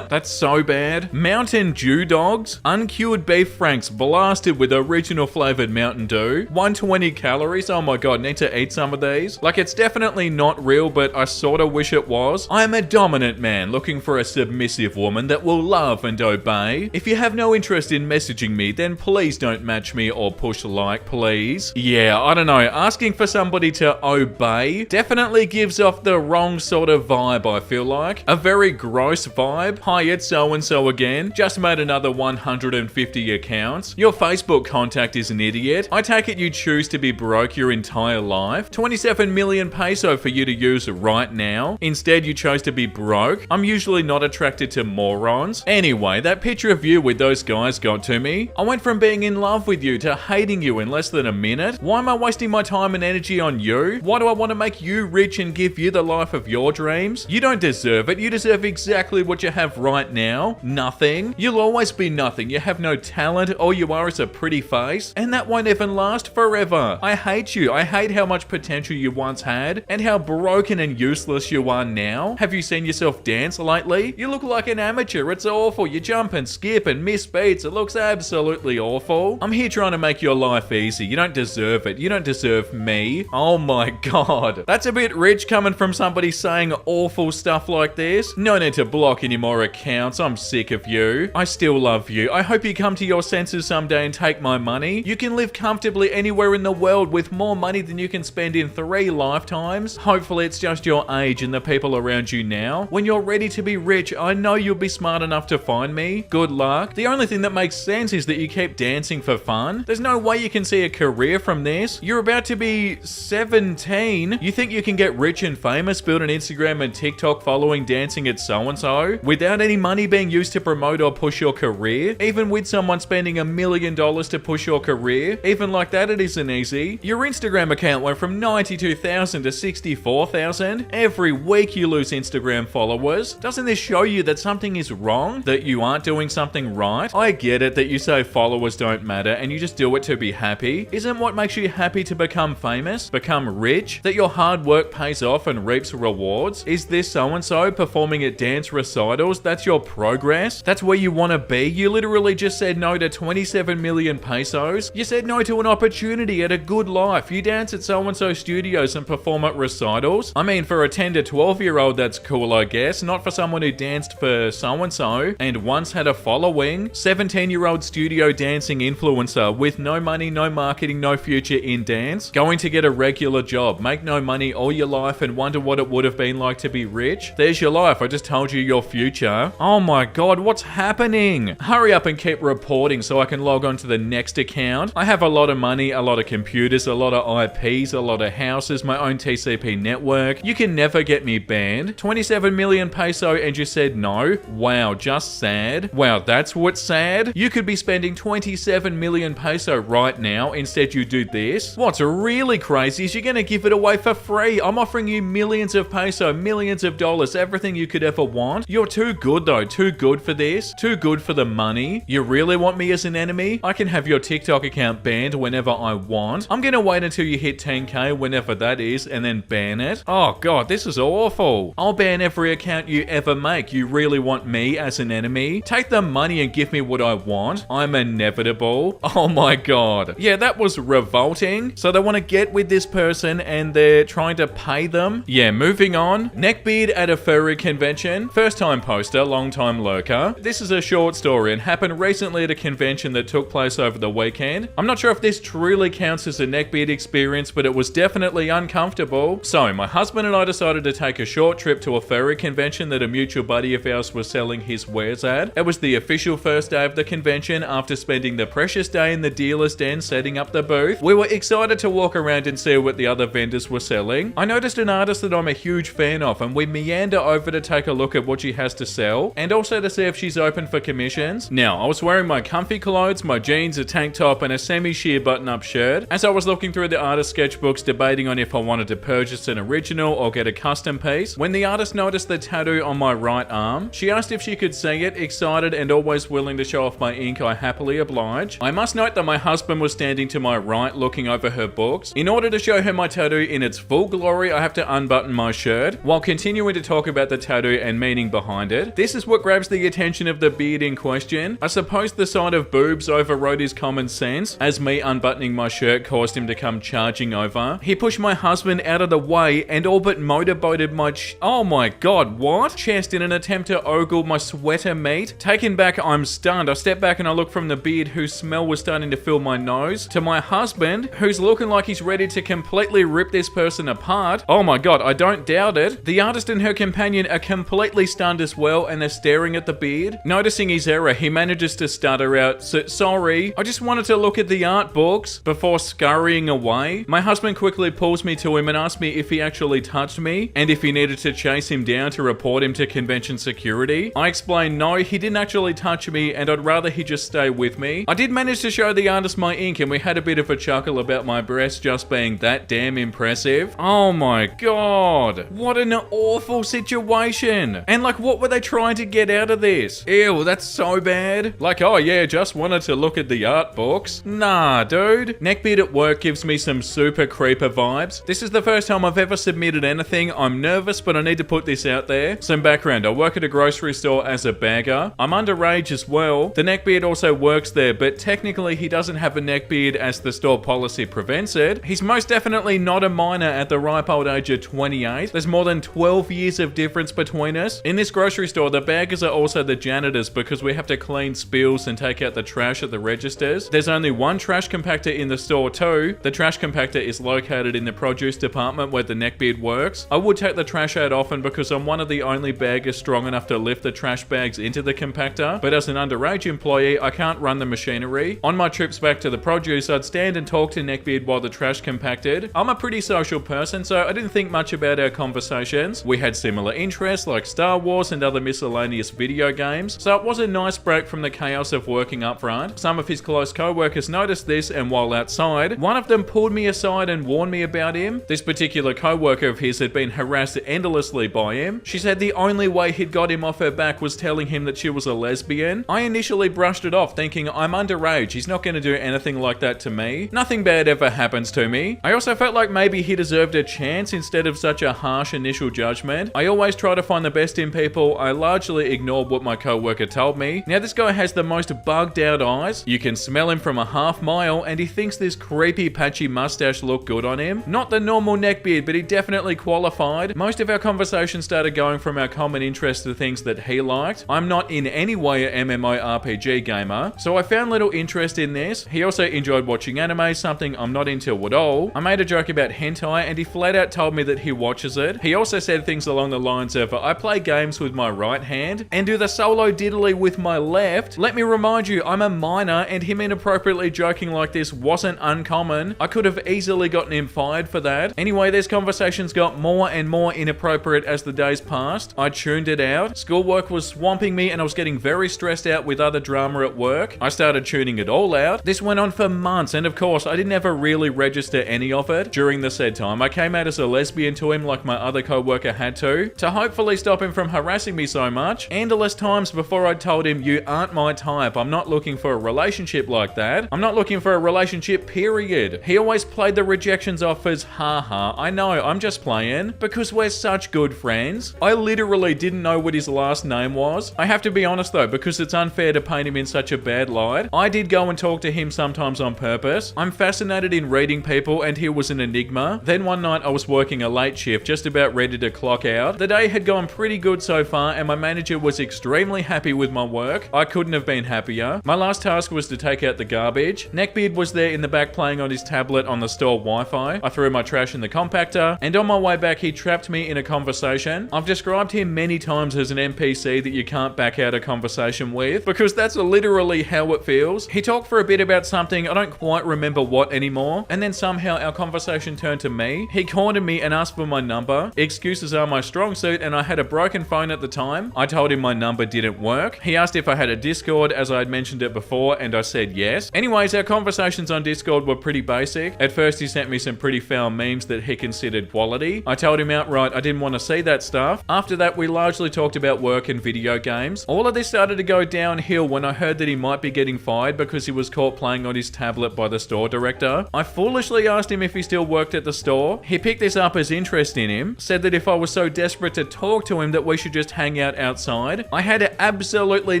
That's so bad. Mountain Dew dogs. Uncured beef franks blasted with original flavored Mountain Dew. 120 calories. Oh my god, need to eat some of these. Like, it's definitely not real, but I sorta wish it was. I am a dominant man looking for a submissive woman that will love and obey. If you have no interest in messaging me, then please don't match me or push like, please. Yeah, I don't know. Asking for somebody to obey definitely gives off the wrong sort of vibe, I feel like. A very gross vibe. Hi, it's so-and-so again. Just made another 150 accounts. Your Facebook contact is an idiot. I take it you choose to be broke your entire life. 27 million peso for you to use right now. Instead, you chose to be broke. I'm usually not attracted to morons. Anyway, that picture of you with those guys got to me. I went from being in love with you to hating you in less than a minute. Why am I wasting my time and energy on you? Why do I want to make you rich and give you the life of your dreams? You don't deserve it. You deserve exactly what you have right now. Nothing. You'll always be nothing. You have no talent. All you are is a pretty face. And that won't even last forever. I hate you. I hate how much potential you once had and how broken and useless you are now. Have you seen yourself dance lately? You look like an amateur. It's awful. You jump and skip and miss beats. It looks absolutely awful. I'm here trying to make your life easy. You don't deserve it. You don't deserve me. Oh my god. That's a bit rich coming from somebody saying awful stuff like this. No need to block any more accounts. I'm sick of you. I still love you. I hope you come to your senses someday and take my money. You can live comfortably anywhere in the world with more money than you can spend in 3 lifetimes. Hopefully it's just your age and the people around you now. When you're ready to be rich, I know you'll be smart enough to find me. Good luck. The only thing that makes sense is that you keep dancing for fun. There's no way you can see a career from this. You're about to be 17. You think you can get rich and famous, build an Instagram and TikTok following dancing at so-and-so without any money being used to promote or push your career? Even with someone spending $1 million to push your career, even like that it isn't easy. Your Instagram account went from 92,000 to 64,000. Every week you lose Instagram followers. Doesn't this show you that something is wrong? That you aren't doing something right? I get it that you say followers don't matter and you just do it to be happy. Isn't what makes you happy to become famous? Become rich? That your hard work pays off and reaps rewards? Is this so-and-so performing at dance recitals? That's your progress? That's where you want to be? You literally just said no to 27 million pesos. You said no to an opportunity at a good life. You dance at so-and-so studios and perform at recitals. I mean, for a 10 to 12-year-old, that's cool, I guess. Not for someone who danced for so-and-so and once had a following. 17-year-old studio dancing influencer with no money, no marketing, no future in dance. Going to get a regular job, make no money all your life and wonder what it would have been like to be rich. There's your life. I just told you your future. Oh my god, what's happening? Hurry up and keep reporting so I can log on to the next account. I have a lot of money, a lot of computers, a lot of IPs, a lot of houses, my own TCP network. You can never get me banned. 27 million peso and you said no? Wow, just sad. Wow, that's what's sad? You could be spending 27 million peso right now, instead you do this. What's really crazy is you're gonna give it away for free. I'm offering you millions of peso, millions of dollars, everything you could ever want. You're too good though, too good for this, too good for the money. You really want me as an enemy? I can have your TikTok account banned whenever I want. I'm gonna wait until you hit 10k, whenever that is, and then ban it. Oh god, this is awful. I'll ban every account you ever make. You really want me as an enemy? Take the money and give me what I want. I'm inevitable. Oh my god. Yeah, that was revolting. So they want to get with this person and they're trying to pay them. Yeah, moving on. Neckbeard at a furry convention. First time poster, long time lurker. This is a short story and happened recently at a convention that took place over the weekend. I'm not sure if this truly counts as a neckbeard experience, but it was definitely uncomfortable. So my husband and I decided to take a short trip to a furry convention that a mutual buddy of ours was selling his wares at. It was the official first day of the convention after spending the precious day in the dealer's den setting up the booth. We were excited to walk around and see what the other vendors were selling. I noticed an artist that I'm a huge fan of and we meander over to take a look at what she has to sell and also to see if she's open for commissions. Now, I was wearing my comfy clothes, my jeans, a tank top and a semi-sheer button-up shirt. As I was looking through the artist sketchbooks debating on if I wanted to purchase an original or get a custom piece, when the artist noticed the tattoo on my right arm, she asked if she could see it. Excited and always willing to show off my ink, I happily obliged. I must note that my husband was standing to my right looking over her books. In order to show her my tattoo in its full glory, I have to unbutton my shirt while continuing to talk about the tattoo and meaning behind it. This is what grabs the attention of the beard in question. I suppose the sight of boobs overrode his common sense as me unbuttoning my shirt caused him to come charging over. He pushed my husband out of the way and all but motorboated my oh my god, what? Chest in an attempt to ogle my sweater meat. Taken back, I'm stunned. I step back and I look from the beard whose smell was starting to fill my nose to my husband who's looking like he's ready to completely rip this person apart. Oh my god, I don't doubt it. The artist and her companion are completely stunned as well and they're staring at the beard. Noticing his error, he manages to stutter out, sorry, I just wanted to look at the art books, before scurrying away. My husband quickly pulls me to him and asks me if he actually touched me and if he needed to chase him down to report him to convention security. I explained no, he didn't actually touch me and I'd rather he just stay with me. I did manage to show the artist my ink and we had a bit of a chuckle about my breast just being that damn impressive. Oh my god, what an awful situation. And like, what were they trying to get out of this? Ew, that's so bad. Like, oh yeah, just wanted to look at the art books. Nah, dude. Neckbeard at work gives me some super creeper vibes. This is the first time I've ever submitted anything. I'm nervous, but I need to put this out there. Some background, I work at a grocery store as a bagger. I'm underage as well. The Neckbeard also works there, but technically he doesn't have a neckbeard as the store policy prevents it. He's most definitely not a minor at the ripe old age of 28. mate. There's more than 12 years of difference between us. In this grocery store, the Beggars are also the janitors because we have to clean spills and take out the trash at the registers. There's only one trash compactor in the store too. The trash compactor is located in the produce department where the Neckbeard works. I would take the trash out often because I'm one of the only Beggars strong enough to lift the trash bags into the compactor, but as an underage employee, I can't run the machinery. On my trips back to the produce, I'd stand and talk to Neckbeard while the trash compacted. I'm a pretty social person, so I didn't think much about our conversations. We had similar interests like Star Wars and other miscellaneous video games, so it was a nice break from the chaos of working up front. Some of his close co-workers noticed this, and while outside, one of them pulled me aside and warned me about him. This particular co-worker of his had been harassed endlessly by him. She said the only way he'd got him off her back was telling him that she was a lesbian. I initially brushed it off, thinking I'm underage, he's not going to do anything like that to me. Nothing bad ever happens to me. I also felt like maybe he deserved a chance instead of such a harsh initial judgment. I always try to find the best in people. I largely ignored what my co-worker told me. Now this guy has the most bugged out eyes. You can smell him from a half mile, and he thinks this creepy patchy mustache looked good on him. Not the normal neckbeard, but he definitely qualified. Most of our conversation started going from our common interest to things that he liked. I'm not in any way an MMORPG gamer, so I found little interest in this. He also enjoyed watching anime, something I'm not into at all. I made a joke about hentai, and he flat out told me that he watches it. He also said things along the lines of, I play games with my right hand and do the solo diddly with my left. Let me remind you, I'm a minor, and him inappropriately joking like this wasn't uncommon. I could have easily gotten him fired for that. Anyway, these conversations got more and more inappropriate as the days passed. I tuned it out. Schoolwork was swamping me, and I was getting very stressed out with other drama at work. I started tuning it all out. This went on for months, and of course, I didn't ever really register any of it. During the said time, I came out as a lesbian to him like my other co-worker had to hopefully stop him from harassing me so much. Endless times before I told him, you aren't my type. I'm not looking for a relationship like that. I'm not looking for a relationship, period. He always played the rejections off as, haha, I know, I'm just playing, because we're such good friends. I literally didn't know what his last name was. I have to be honest though, because it's unfair to paint him in such a bad light. I did go and talk to him sometimes on purpose. I'm fascinated in reading people, and he was an enigma. Then one night I was working a late shift, just about ready to clock out. The day had gone pretty good so far, and my manager was extremely happy with my work. I couldn't have been happier. My last task was to take out the garbage. Neckbeard was there in the back playing on his tablet on the store Wi-Fi. I threw my trash in the compactor, and on my way back he trapped me in a conversation. I've described him many times as an NPC that you can't back out a conversation with, because that's literally how it feels. He talked for a bit about something, I don't quite remember what anymore, and then somehow our conversation turned to me. He cornered me and asked for my number. Excuses are my strong suit, and I had a broken phone at the time. I told him my number didn't work. He asked if I had a Discord, as I had mentioned it before, and I said yes. Anyways, our conversations on Discord were pretty basic. At first he sent me some pretty foul memes that he considered quality. I told him outright I didn't want to see that stuff. After that, we largely talked about work and video games. All of this started to go downhill when I heard that he might be getting fired because he was caught playing on his tablet by the store director. I foolishly asked him if he still worked at the store. He picked this up as interest in him, said that if I was so desperate to talk to him that we should just hang out outside. I had absolutely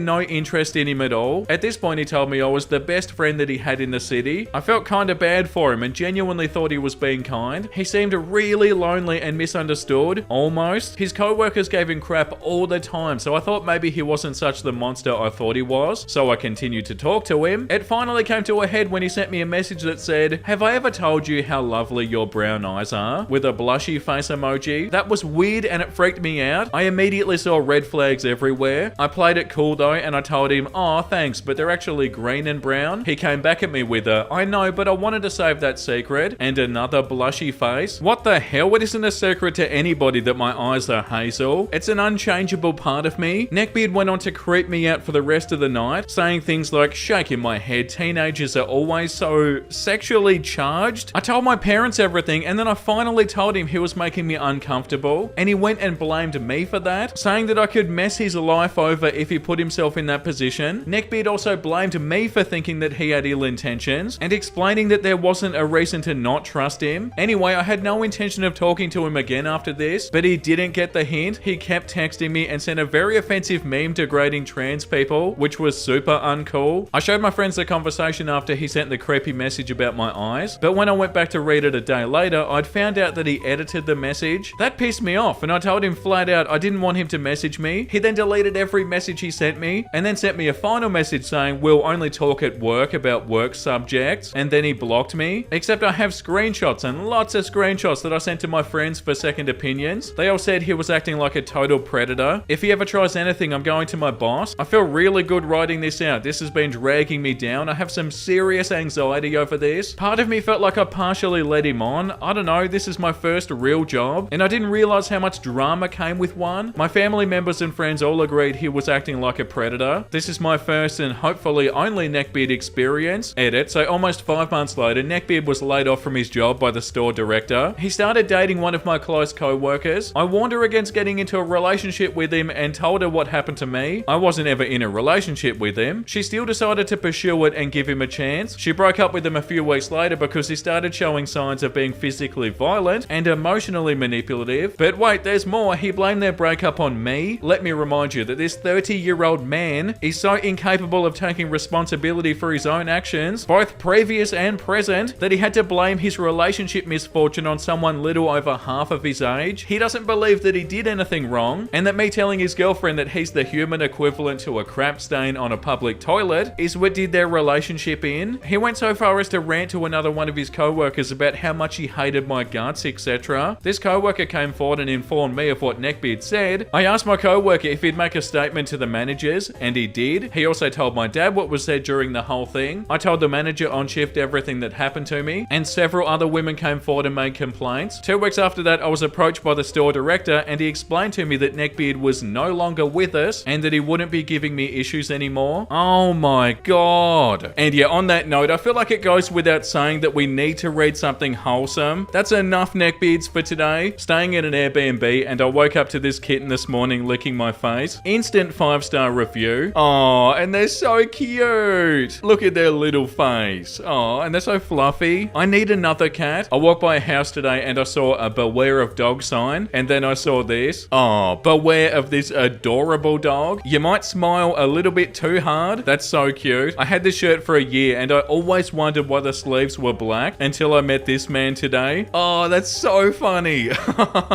no interest in him at all. At this point, he told me I was the best friend that he had in the city. I felt kinda bad for him and genuinely thought he was being kind. He seemed really lonely and misunderstood, almost. His co-workers gave him crap all the time, so I thought maybe he wasn't such the monster I thought he was, so I continued to talk to him. It finally came to a head when he sent me a message that said, "Have I ever told you how lovely your brown eyes are?" with a blushy face emoji. That was weird and it freaked me out. I immediately saw red flags everywhere. I played it cool though, and I told him, "Oh, thanks, but they're actually green and brown." He came back at me with a, "I know, but I wanted to save that secret," and another blushy face. What the hell? It isn't a secret to anybody that my eyes are hazel. It's an unchangeable part of me. Neckbeard went on to creep me out for the rest of the night, saying things like, shaking my head, teenagers are always so sexually charged. I told my parents everything, and then I finally told him he was making me uncomfortable, and he went and blamed me for that, saying that I could mess his life over if he put himself in that position. Neckbeard also blamed me for thinking that he had ill intentions, and explaining that there wasn't a reason to not trust him. Anyway, I had no intention of talking to him again after this, but he didn't get the hint. He kept texting me and sent a very offensive meme degrading trans people, which was super uncool. I showed my friends the conversation after he sent the creepy message about my eyes, but when I went back to read it a day later, I'd found out that he edited the message. That pissed me off, and I told him flat out I didn't want him to message me. He then deleted every message he sent me, and then sent me a final message saying we'll only talk at work about work subjects, and then he blocked me. Except I have screenshots, and lots of screenshots that I sent to my friends for second opinions. They all said he was acting like a total predator. If he ever tries anything, I'm going to my boss. I feel really good writing this out. This has been dragging me down. I have some serious anxiety over this. Part of me felt like I partially led him on. I don't know, this is my first real job, and I didn't realize how much drama came with one. My family members and friends all agreed he was acting like a predator. This is my first and hopefully only Neckbeard experience. Edit. So almost 5 months later, Neckbeard was laid off from his job by the store director. He started dating one of my close co-workers. I warned her against getting into a relationship with him and told her what happened to me. I wasn't ever in a relationship with him. She still decided to pursue it and give him a chance. She broke up with him a few weeks later because he started showing signs of being physically violent and emotionally manipulative. But wait, there's more. He blamed their breakup on me. Let me remind you that this 30-year-old man is so incapable of taking responsibility for his own actions, both previous and present, that he had to blame his relationship misfortune on someone little over half of his age. He doesn't believe that he did anything wrong, and that me telling his girlfriend that he's the human equivalent to a crap stain on a public toilet is what did their relationship in. He went so far as to rant to another one of his co-workers about how much he hated my guts, etc. This co-worker came forward and informed me of what Neckbeard said. I asked my co-worker if he'd make a statement to the managers, and he did. He also told my dad what was said during the whole thing. I told the manager on shift everything that happened to me, and several other women came forward and made complaints. 2 weeks after that, I was approached by the store director, and he explained to me that Neckbeard was no longer with us, and that he wouldn't be giving me issues anymore. Oh my god. And yeah, on that note, I feel like it goes without saying that we need to read something wholesome. That's enough Neckbeards for today. Staying in an Airbnb, and I woke up to this kitten this morning licking my face. Instant 5-star review. Oh, and they're so cute. Look at their little face. Oh, and they're so fluffy. I need another cat. I walked by a house today and I saw a beware of dog sign, and then I saw this. Oh, beware of this adorable dog. You might smile a little bit too hard. That's so cute. I had this shirt for a year and I always wondered why the sleeves were black until I met this man today. Oh, that's so funny.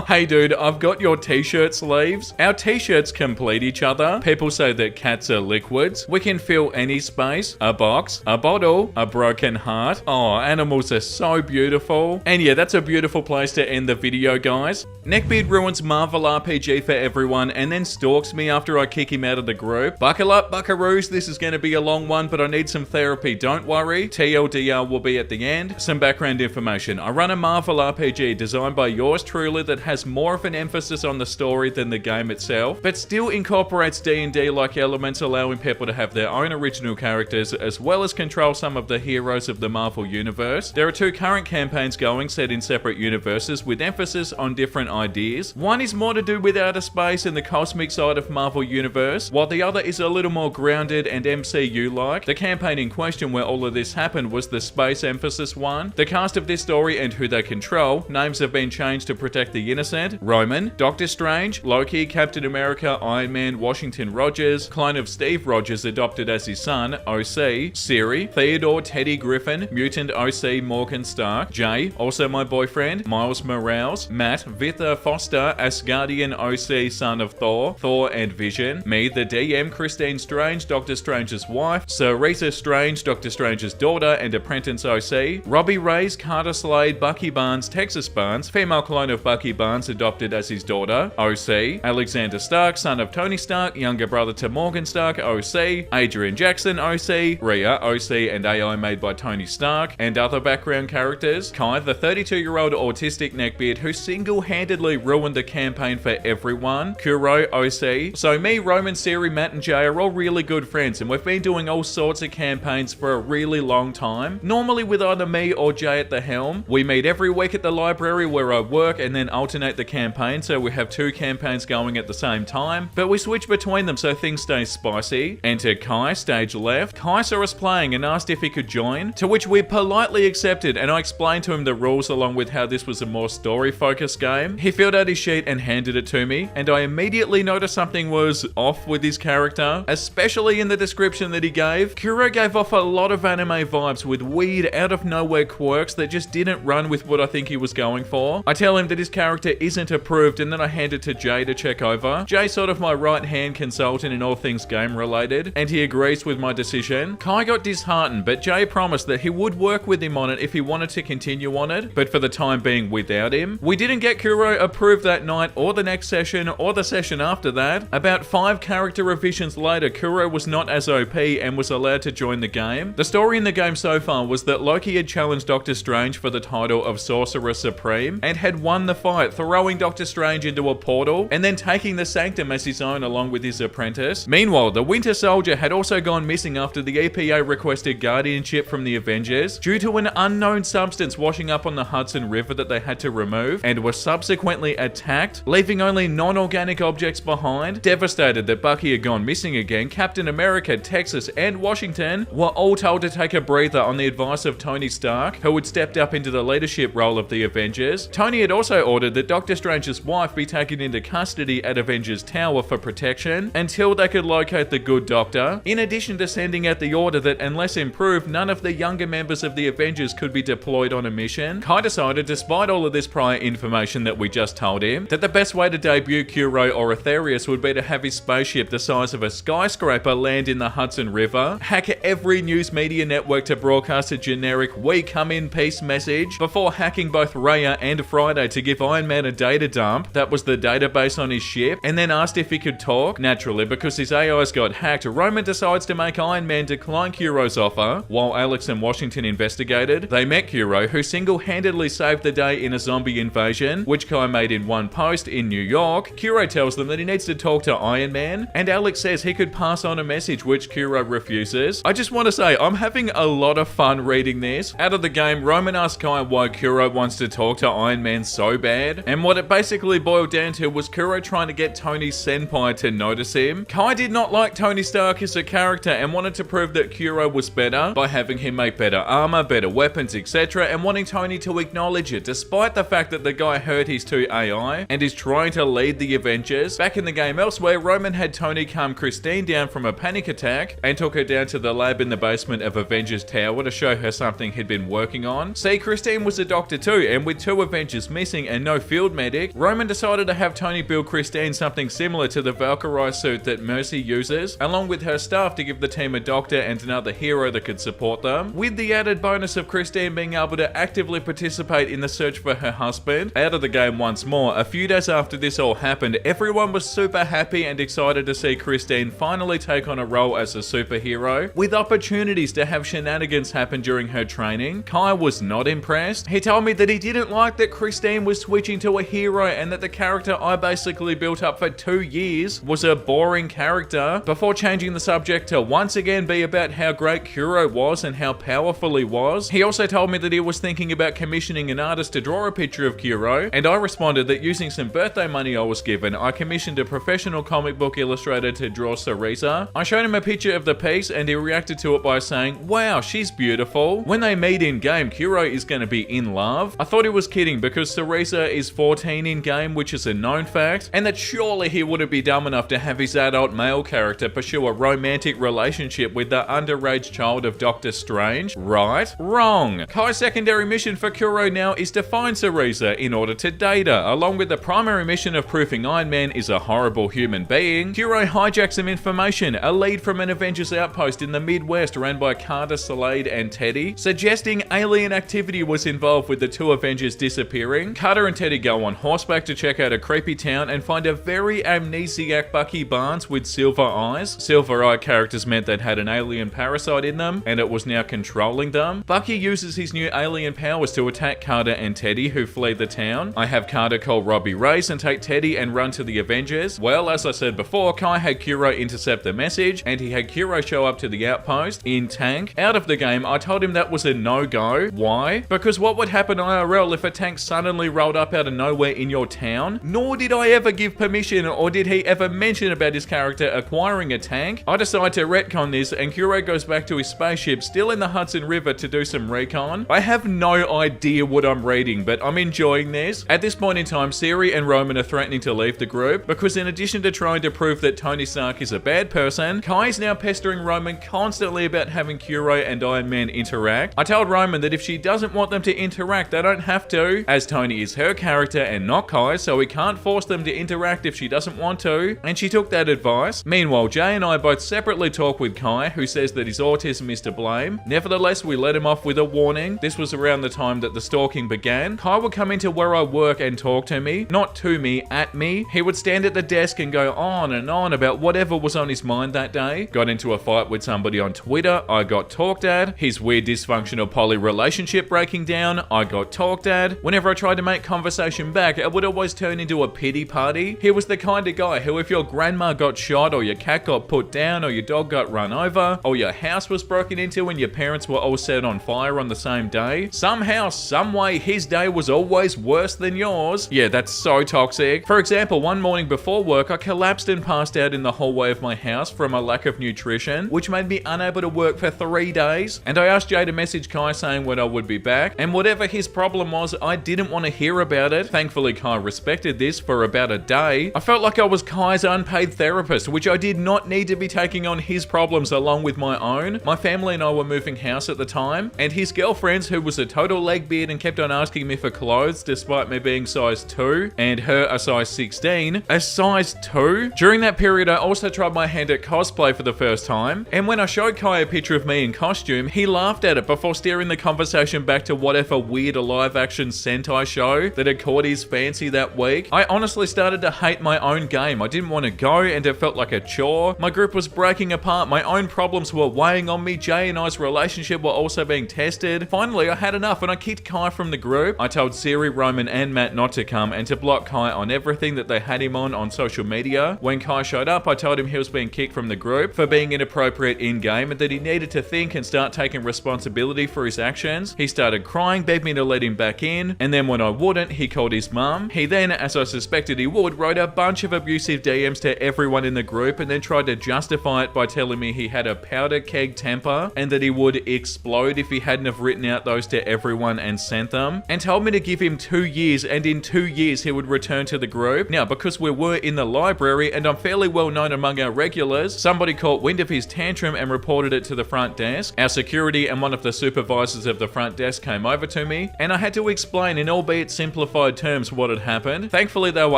Hey dude, I've got your t-shirt sleeves. Our t-shirts complete each other. People say that cats are liquids. We can fill any space, a box, a bottle, a broken heart. Oh, animals are so beautiful. And yeah, that's a beautiful place to end the video, guys. Neckbeard ruins Marvel RPG for everyone and then stalks me after I kick him out of the group. Buckle up, buckaroos. This is going to be a long one, but I need some therapy. Don't worry. TLDR will be at the end. Some background information. I run a Marvel RPG designed by yours truly that has more of an emphasis on the story than the game itself, but still incorporates D&D-like elements, allowing people to have their own original characters as well as control some of the heroes of the Marvel universe. There are 2 current campaigns going, set in separate universes with emphasis on different ideas. One is more to do with outer space and the cosmic side of Marvel universe, while the other is a little more grounded and MCU-like. The campaign in question where all of this happened was the space emphasis one. The cast of this story and who they control, names have been changed to protect the innocent. Roman, Doctor Strange, Loki, Captain America, Iron Man, Washington Rogers, clone of Steve Rogers adopted as his son, OC, Siri, Theodore Teddy Griffin, mutant OC Morgan Stark, Jay, also my boyfriend, Miles Morales, Matt, Vitha Foster, Asgardian OC son of Thor, Thor and Vision, me, the DM, Christine Strange, Doctor Strange's wife, Sir Rita Strange, Doctor Strange's daughter and apprentice OC, Robbie Reyes, Carter Slade, Bucky Barnes, Texas Barnes, female clone of Bucky Barnes adopted as his daughter, OC, Alexander Stark, son of Tony Stark, younger brother to Morgan Stark, OC, Adrian Jackson, OC, Rhea, OC and AI made by Tony Stark, and other background characters, Kai, the 32-year-old autistic neckbeard who single-handedly ruined the campaign for everyone, Kuro, OC. So me, Roman, Siri, Matt and Jay are all really good friends, and we've been doing all sorts of campaigns for a really long time, normally with either me or Jay at the helm. We meet every week at the library where I work and then alternate the campaign, so we have 2 campaigns going at the same time, but we switch between them so things stay spicy. Enter Kai, stage left. Kai saw us playing and asked if he could join, to which we politely accepted, and I explained to him the rules along with how this was a more story-focused game. He filled out his sheet and handed it to me, and I immediately noticed something was off with his character, especially in the description that he gave. Kuro gave off a lot of anime vibes with weird, out-of-nowhere quirks that just didn't run with what I think he was going for. I I tell him that his character isn't approved, and then I hand it to Jay to check over. Jay's sort of my right-hand consultant in all things game-related, and he agrees with my decision. Kai got disheartened, but Jay promised that he would work with him on it if he wanted to continue on it, but for the time being without him. We didn't get Kuro approved that night, or the next session, or the session after that. About 5 character revisions later, Kuro was not as OP and was allowed to join the game. The story in the game so far was that Loki had challenged Doctor Strange for the title of Sorcerer Supreme, and had won the fight, throwing Doctor Strange into a portal, and then taking the Sanctum as his own along with his apprentice. Meanwhile, the Winter Soldier had also gone missing after the EPA requested guardianship from the Avengers due to an unknown substance washing up on the Hudson River that they had to remove, and were subsequently attacked, leaving only non-organic objects behind. Devastated that Bucky had gone missing again, Captain America, Texas, and Washington were all told to take a breather on the advice of Tony Stark, who had stepped up into the leadership role of the Avengers. Tony had also ordered that Doctor Strange's wife be taken into custody at Avengers Tower for protection until they could locate the good doctor, in addition to sending out the order that unless improved, none of the younger members of the Avengers could be deployed on a mission. Kai decided, despite all of this prior information that we just told him, that the best way to debut Kuro or Aetherius would be to have his spaceship the size of a skyscraper land in the Hudson River, hack every news media network to broadcast a generic "We come in peace" message, before hacking both Raya and Friday to give Iron Man a data dump that was the database on his ship, and then asked if he could talk. Naturally, because his AIs got hacked, Roman decides to make Iron Man decline Kuro's offer. While Alex and Washington investigated, they met Kuro, who single-handedly saved the day in a zombie invasion, which Kai made in one post in New York. Kuro tells them that he needs to talk to Iron Man, and Alex says he could pass on a message, which Kuro refuses. I just want to say, I'm having a lot of fun reading this. Out of the game, Roman asks Kai why Kuro wants to talk to Iron Man so bad, and what it basically boiled down to was Kuro trying to get Tony's senpai to notice him. Kai did not like Tony Stark as a character and wanted to prove that Kuro was better by having him make better armor, better weapons, etc., and wanting Tony to acknowledge it, despite the fact that the guy hurt his 2 AI and is trying to lead the Avengers. Back in the game elsewhere, Roman had Tony calm Christine down from a panic attack and took her down to the lab in the basement of Avengers Tower to show her something he'd been working on. See, Christine was a doctor too, and with 2 Avengers missing and no field medic, Roman decided to have Tony build Christine something similar to the Valkyrie suit that Mercy uses, along with her staff, to give the team a doctor and another hero that could support them, with the added bonus of Christine being able to actively participate in the search for her husband. Out of the game once more, a few days after this all happened, everyone was super happy and excited to see Christine finally take on a role as a superhero, with opportunities to have shenanigans happen during her training. Kai was not impressed. He told me that he didn't like that Christine was switching to a hero, and that the character I basically built up for 2 years was a boring character, before changing the subject to once again be about how great Kuro was and how powerful he was. He also told me that he was thinking about commissioning an artist to draw a picture of Kuro, and I responded that using some birthday money I was given, I commissioned a professional comic book illustrator to draw Cereza. I showed him a picture of the piece and he reacted to it by saying, "Wow, she's beautiful." When they meet in game, Kuro is going to be in love. I thought he was kidding because Cereza is 14 in game, which is a known fact, and that surely he wouldn't be dumb enough to have his adult male character pursue a romantic relationship with the underage child of Doctor Strange. Right? Wrong. Kai's secondary mission for Kuro now is to find Cereza in order to date her, along with the primary mission of proving Iron Man is a horrible human being. Kuro hijacks some information, a lead from an Avengers outpost in the Midwest ran by Carter, Slade, and Teddy, suggesting alien activity was involved with the 2 Avengers disappearing. Carter and Teddy go on horseback to check out a creepy town and find a very amnesiac Bucky Barnes with silver eyes. Silver-eyed characters meant they'd had an alien parasite in them, and it was now controlling them. Bucky uses his new alien powers to attack Carter and Teddy, who flee the town. I have Carter call Robbie Race and take Teddy and run to the Avengers. Well, as I said before, Kai had Kuro intercept the message, and he had Kuro show up to the outpost in tank. Out of the game, I told him that was a no-go. Why? Because what would happen IRL if a tank suddenly rolled up out of nowhere in your town? Nor did I ever give permission, or did he ever mention about his character acquiring a tank. I decide to retcon this, and Kuro goes back to his spaceship, still in the Hudson River, to do some recon. I have no idea what I'm reading, but I'm enjoying this. At this point in time, Siri and Roman are threatening to leave the group, because in addition to trying to prove that Tony Stark is a bad person, Kai is now pestering Roman constantly about having Kuro and Iron Man interact. I told Roman that if she doesn't want them to interact, they don't have to, as as Tony is her character and not Kai, so we can't force them to interact if she doesn't want to, and she took that advice. Meanwhile, Jay and I both separately talk with Kai, who says that his autism is to blame. Nevertheless, we let him off with a warning. This was around the time that the stalking began. Kai would come into where I work and talk to me, not to me, at me. He would stand at the desk and go on and on about whatever was on his mind that day. Got into a fight with somebody on Twitter, I got talked at. His weird dysfunctional poly relationship breaking down, I got talked at. Whenever I tried to make conversation back, it would always turn into a pity party. He was the kind of guy who, if your grandma got shot or your cat got put down or your dog got run over or your house was broken into and your parents were all set on fire on the same day, somehow, someway, his day was always worse than yours. Yeah, that's so toxic. For example, one morning before work, I collapsed and passed out in the hallway of my house from a lack of nutrition, which made me unable to work for 3 days. And I asked Jay to message Kai saying when I would be back, and whatever his problem was, I didn't want to hear about it. Thankfully, Kai respected this for about a day. I felt like I was Kai's unpaid therapist, which I did not need to be taking on his problems along with my own. My family and I were moving house at the time, and his girlfriend, who was a total leg beard and kept on asking me for clothes despite me being size 2 and her a size 16, a size 2? During that period, I also tried my hand at cosplay for the first time, and when I showed Kai a picture of me in costume, he laughed at it before steering the conversation back to whatever weird live-action Sentai show that had caught his fancy that week. I honestly started to hate my own game. I didn't want to go, and it felt like a chore. My group was breaking apart. My own problems were weighing on me. Jay and I's relationship were also being tested. Finally, I had enough, and I kicked Kai from the group. I told Siri, Roman, and Matt not to come, and to block Kai on everything that they had him on social media. When Kai showed up, I told him he was being kicked from the group for being inappropriate in-game, and that he needed to think and start taking responsibility for his actions. He started crying, begged me to let him back in, and then when I wouldn't, he called his mum. He then, as I suspected he would, wrote a bunch of abusive DMs to everyone in the group, and then tried to justify it by telling me he had a powder keg temper and that he would explode if he hadn't have written out those to everyone and sent them, and told me to give him 2 years, and in 2 years he would return to the group. Now, because we were in the library and I'm fairly well known among our regulars, somebody caught wind of his tantrum and reported it to the front desk. Our security and one of the supervisors of the front desk came over to me, and I had to explain in albeit simplified terms what had happened. Thankfully, they were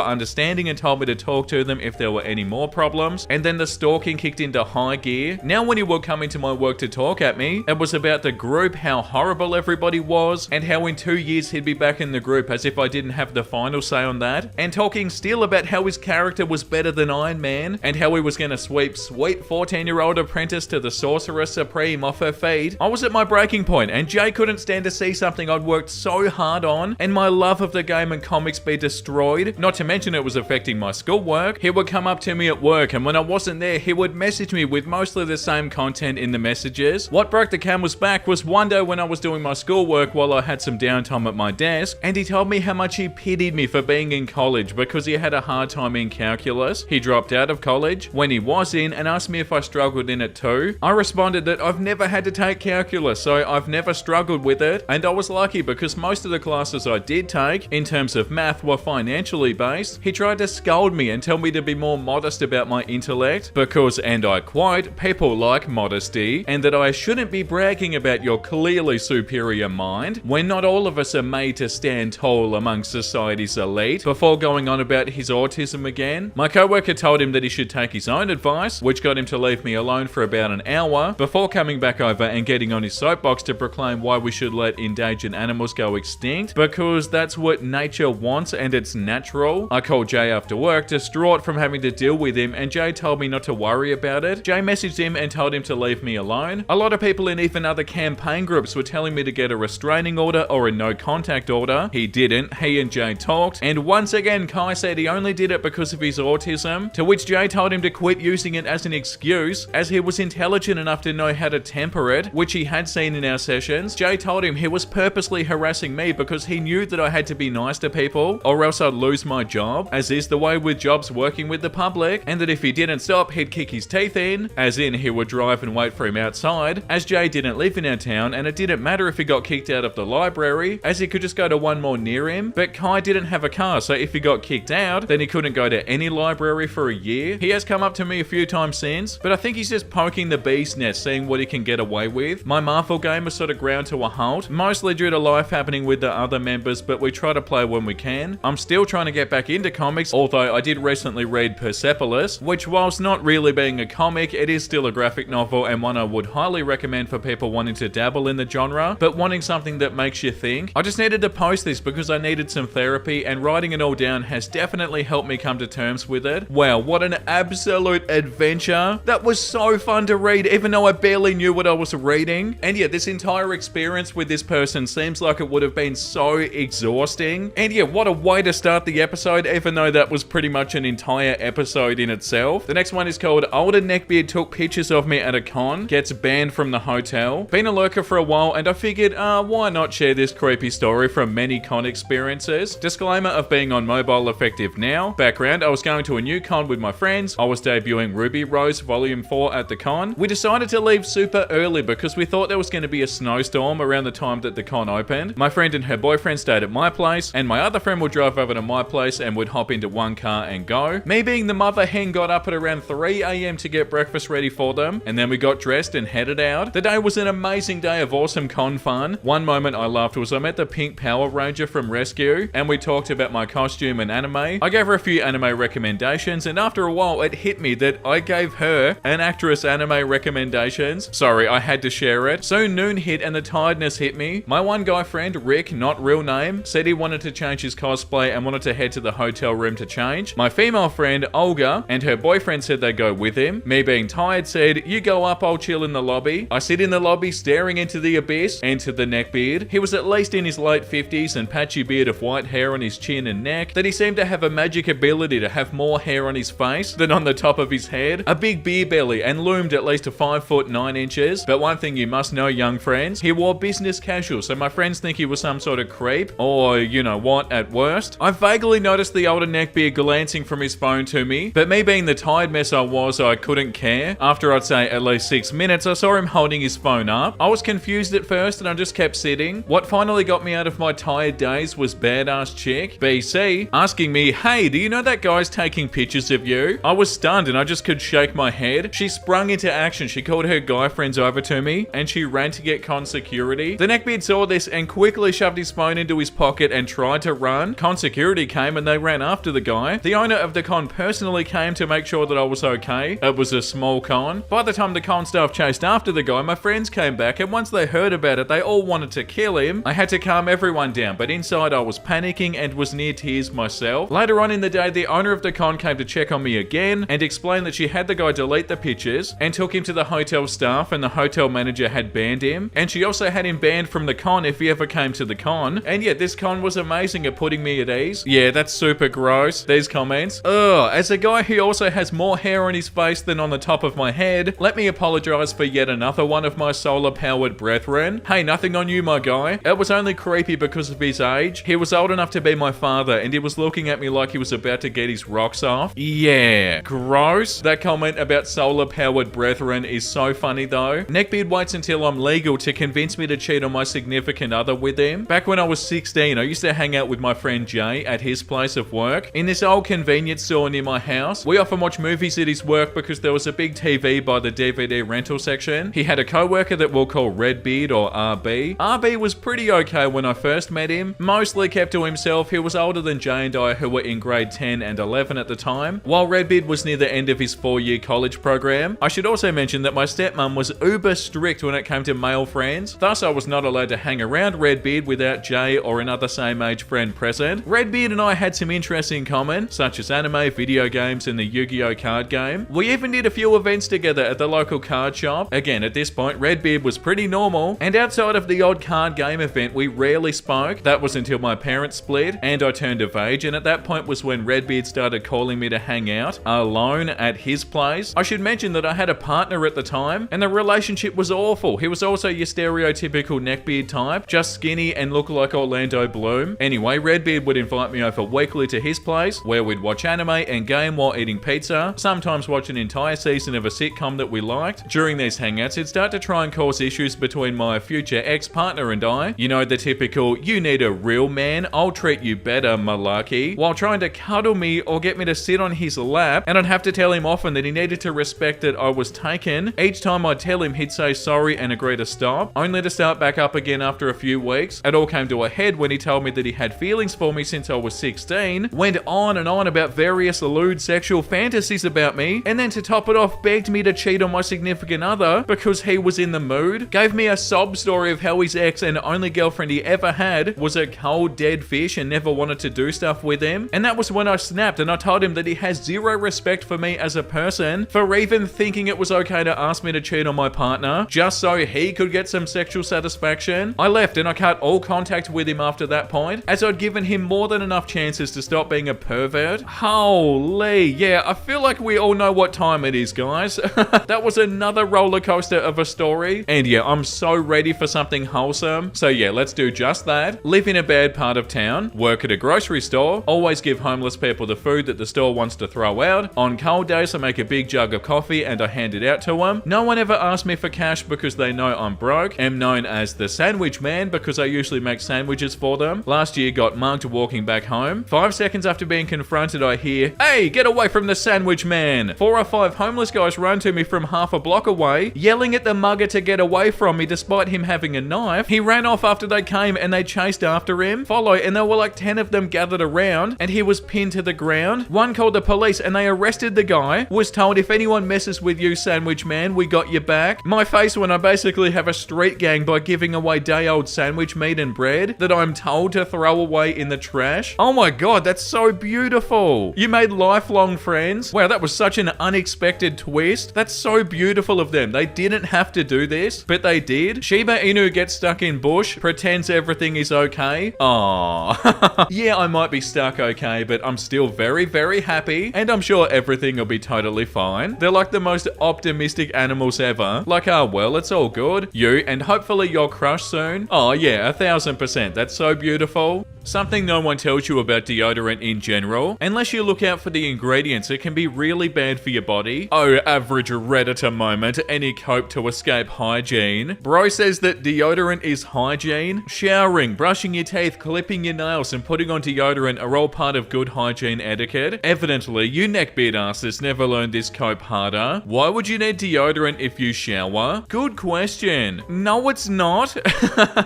understanding and told me to talk to them if there were any more problems, and then the stalking kicked into high gear. Now when he would come into my work to talk at me, it was about the group, how horrible everybody was, and how in 2 years he'd be back in the group, as if I didn't have the final say on that, and talking still about how his character was better than Iron Man, and how he was going to sweep sweet 14-year-old apprentice to the Sorcerer Supreme off her feet. I was at my breaking point, and Jay couldn't stand to see something I'd worked so hard on, and my love of the game and comics be destroyed, not to mention it was affecting my schoolwork. He would come up to me at work, and when I wasn't there, he would message me with mostly the same content in the messages. What broke the camel's back was one day when I was doing my schoolwork while I had some downtime at my desk, and he told me how much he pitied me for being in college because he had a hard time in calculus. He dropped out of college when he was in and asked me if I struggled in it too. I responded that I've never had to take calculus, so I've never struggled with it, and I was lucky because most of the classes I did take, in terms of math, were financially based. He tried to scold me and tell me to be more modest about my intellect because, and I quote, people like modesty, and that I shouldn't be bragging about your clearly superior mind when not all of us are made to stand tall among society's elite, before going on about his autism again. My coworker told him that he should take his own advice, which got him to leave me alone for about an hour before coming back over and getting on his soapbox to proclaim why we should let endangered animals go extinct, because that's what nature wants and it's natural. I called Jay after work, distraught from having to deal with him, and Jay told me not to worry about it. Jay messaged him and told him to leave me alone. A lot of people in even other campaign groups were telling me to get a restraining order or a no contact order. He didn't. He and Jay talked, and once again Kai said he only did it because of his autism, to which Jay told him to quit using it as an excuse, as he was intelligent enough to know how to temper it, which he had seen in our sessions. Jay told him he was purposely harassing me because he knew that I had to be nice to people or else I'd lose my job, as is the way with jobs working with the public, and that if he didn't stop, he'd kick his teeth in, as in he would drive and wait for him outside, as Jay didn't live in our town, and it didn't matter if he got kicked out of the library, as he could just go to one more near him. But Kai didn't have a car, so if he got kicked out, then he couldn't go to any library for a year. He has come up to me a few times since, but I think he's just poking the bee's nest, seeing what he can get away with. My Marvel game was sort of ground to a halt, mostly due to life happening with the other members members, but we try to play when we can. I'm still trying to get back into comics, although I did recently read Persepolis, which whilst not really being a comic, it is still a graphic novel and one I would highly recommend for people wanting to dabble in the genre, but wanting something that makes you think. I just needed to post this because I needed some therapy, and writing it all down has definitely helped me come to terms with it. Wow, what an absolute adventure. That was so fun to read, even though I barely knew what I was reading. And yeah, this entire experience with this person seems like it would have been so exhausting. And yeah, what a way to start the episode, even though that was pretty much an entire episode in itself. The next one is called Older Neckbeard Took Pictures of Me at a Con, Gets Banned from the Hotel. Been a lurker for a while, and I figured, why not share this creepy story from many con experiences. Disclaimer of being on mobile effective now. Background, I was going to a new con with my friends. I was debuting Ruby Rose Volume 4 at the con. We decided to leave super early because we thought there was going to be a snowstorm around the time that the con opened. My friend and her boyfriend stayed at my place, and my other friend would drive over to my place and would hop into one car and go. Me being the mother hen got up at around 3 a.m. to get breakfast ready for them, and then we got dressed and headed out. The day was an amazing day of awesome con fun. One moment I laughed was I met the pink Power Ranger from Rescue, and we talked about my costume and anime. I gave her a few anime recommendations, and after a while it hit me that I gave her an actress anime recommendations. Sorry, I had to share it. Soon noon hit and the tiredness hit me. My one guy friend, Rick, not real name, said he wanted to change his cosplay and wanted to head to the hotel room to change. My female friend, Olga, and her boyfriend said they'd go with him. Me being tired said, you go up, I'll chill in the lobby. I sit in the lobby staring into the abyss, enter the Neckbeard. He was at least in his late 50s and patchy beard of white hair on his chin and neck, that he seemed to have a magic ability to have more hair on his face than on the top of his head, a big beer belly, and loomed at least 5 foot 9 inches. But one thing you must know, young friends, he wore business casual, so my friends think he was some sort of creep, or you know what, at worst. I vaguely noticed the older Neckbeard glancing from his phone to me, but me being the tired mess I was, I couldn't care. After I'd say at least 6 minutes, I saw him holding his phone up. I was confused at first and I just kept sitting. What finally got me out of my tired days was badass chick, BC, asking me, hey, do you know that guy's taking pictures of you? I was stunned and I just could shake my head. She sprung into action. She called her guy friends over to me and she ran to get con security. The Neckbeard saw this and quickly shoved his phone into his pocket and tried to run. Con security came and they ran after the guy. The owner of the con personally came to make sure that I was okay. It was a small con. By the time the con staff chased after the guy, my friends came back, and once they heard about it, they all wanted to kill him. I had to calm everyone down, but inside I was panicking and was near tears myself. Later on in the day, the owner of the con came to check on me again and explained that she had the guy delete the pictures and took him to the hotel staff, and the hotel manager had banned him, and she also had him banned from the con if he ever came to the con. And yet this con was amazing at putting me at ease. Yeah, that's super gross, these comments. Ugh, as a guy who also has more hair on his face than on the top of my head, let me apologize for yet another one of my solar powered brethren. Hey, nothing on you, my guy. It was only creepy because of his age. He was old enough to be my father and he was looking at me like he was about to get his rocks off. Yeah, gross. That comment about solar powered brethren is so funny though. Neckbeard waits until I'm legal to convince me to cheat on my significant other with him. Back when I was 16, I used to hang out with my friend Jay at his place of work in this old convenience store near my house. We often watch movies at his work because there was a big TV by the DVD rental section. He had a co-worker that we'll call Redbeard or RB. RB was pretty okay when I first met him, mostly kept to himself. He was older than Jay and I, who were in grade 10 and 11 at the time, while Redbeard was near the end of his 4-year college program. I should also mention that my stepmom was uber strict when it came to male friends, thus I was not allowed to hang around Redbeard without Jay or another same age friend present. Redbeard and I had some interests in common, such as anime, video games, and the Yu-Gi-Oh card game. We even did a few events together at the local card shop. Again, at this point, Redbeard was pretty normal, and outside of the odd card game event, we rarely spoke. That was until my parents split, and I turned of age, and at that point was when Redbeard started calling me to hang out alone at his place. I should mention that I had a partner at the time, and the relationship was awful. He was also your stereotypical Neckbeard type, just skinny and looked like Orlando Bloom. Anyway, Redbeard would invite me over weekly to his place, where we'd watch anime and game while eating pizza, sometimes watch an entire season of a sitcom that we liked. During these hangouts, he'd start to try and cause issues between my future ex-partner and I. You know, the typical, you need a real man, I'll treat you better malarkey, while trying to cuddle me or get me to sit on his lap, and I'd have to tell him often that he needed to respect that I was taken. Each time I'd tell him, he'd say sorry and agree to stop, only to start back up again after a few weeks. It all came to a ahead when he told me that he had feelings for me since I was 16, went on and on about various lewd sexual fantasies about me, and then to top it off, begged me to cheat on my significant other because he was in the mood, gave me a sob story of how his ex and only girlfriend he ever had was a cold dead fish and never wanted to do stuff with him. And that was when I snapped and I told him that he has zero respect for me as a person for even thinking it was okay to ask me to cheat on my partner just so he could get some sexual satisfaction. I left and I cut all contact with him after that point, as I'd given him more than enough chances to stop being a pervert. Holy, yeah, I feel like we all know what time it is, guys. That was another roller coaster of a story, and yeah, I'm so ready for something wholesome. So yeah, let's do just that. Live in a bad part of town, work at a grocery store, always give homeless people the food that the store wants to throw out. On cold days, I make a big jug of coffee and I hand it out to them. No one ever asks me for cash because they know I'm broke. Am known as the sandwich man because I usually make sandwiches for them. Last year got mugged walking back home. 5 seconds after being confronted, I hear, "Hey, get away from the sandwich man." 4 or 5 homeless guys run to me from half a block away, yelling at the mugger to get away from me despite him having a knife. He ran off after they came and they chased after him. And there were like 10 of them gathered around and he was pinned to the ground. One called the police and they arrested the guy. Was told, "If anyone messes with you, sandwich man, we got your back." My face when I basically have a street gang by giving away day-old sandwich meat and bread that I'm told to throw away in the trash. Oh my god, that's so beautiful. You made lifelong friends. Wow, that was such an unexpected twist. That's so beautiful of them. They didn't have to do this, but they did. Shiba Inu gets stuck in bush, pretends everything is okay. Aww. Yeah, I might be stuck okay, but I'm still very, very happy, and I'm sure everything will be totally fine. They're like the most optimistic animals ever. Like, oh well, it's all good. You, and hopefully your crush soon. Oh yeah, 1000%. That's so beautiful. Something no one tells you about deodorant in general. Unless you look out for the ingredients, it can be really bad for your body. Oh, average Redditor moment. Any cope to escape hygiene? Bro says that deodorant is hygiene. Showering, brushing your teeth, clipping your nails, and putting on deodorant are all part of good hygiene etiquette. Evidently, you neckbeard asses never learned this cope harder. Why would you need deodorant if you shower? Good question. No, it's not.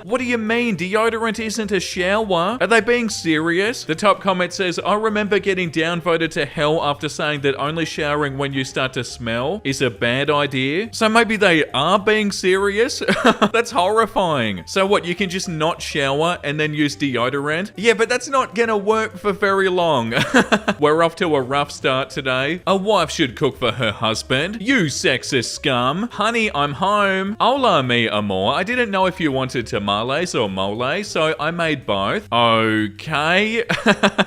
What do you mean? Deodorant isn't a shower? Are they being serious? The top comment says, "I remember getting downvoted to hell after saying that only showering when you start to smell is a bad idea." So maybe they are being serious? That's horrifying. So what, you can just not shower and then use deodorant? Yeah, but that's not gonna work for very long. We're off to a rough start today. A wife should cook for her husband. You sexist scum. Honey, I'm home. Hola, mi amor. I didn't know if you wanted tamales or mole, so I made both. Okay.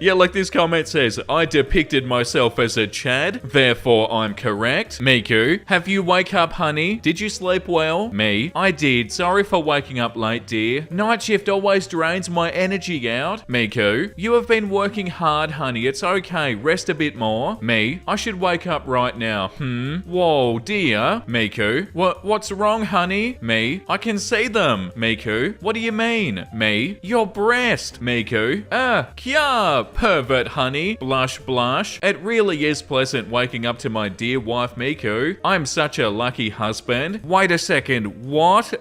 Yeah, like this comment says, "I depicted myself as a Chad, therefore I'm correct." Miku, "Have you wake up, honey? Did you sleep well?" Me, "I did. Sorry for waking up late, dear. Night shift always drains my energy out." Miku, "You have been working hard, honey. It's okay. Rest a bit more." Me, "I should wake up right now." Whoa, dear. Miku, What's wrong, honey?" Me, "I can see them." Miku, "What do you mean?" Me, "Your breast." Miku, kya, pervert honey. Blush, blush. It really is pleasant waking up to my dear wife Miku. I'm such a lucky husband. Wait a second, what?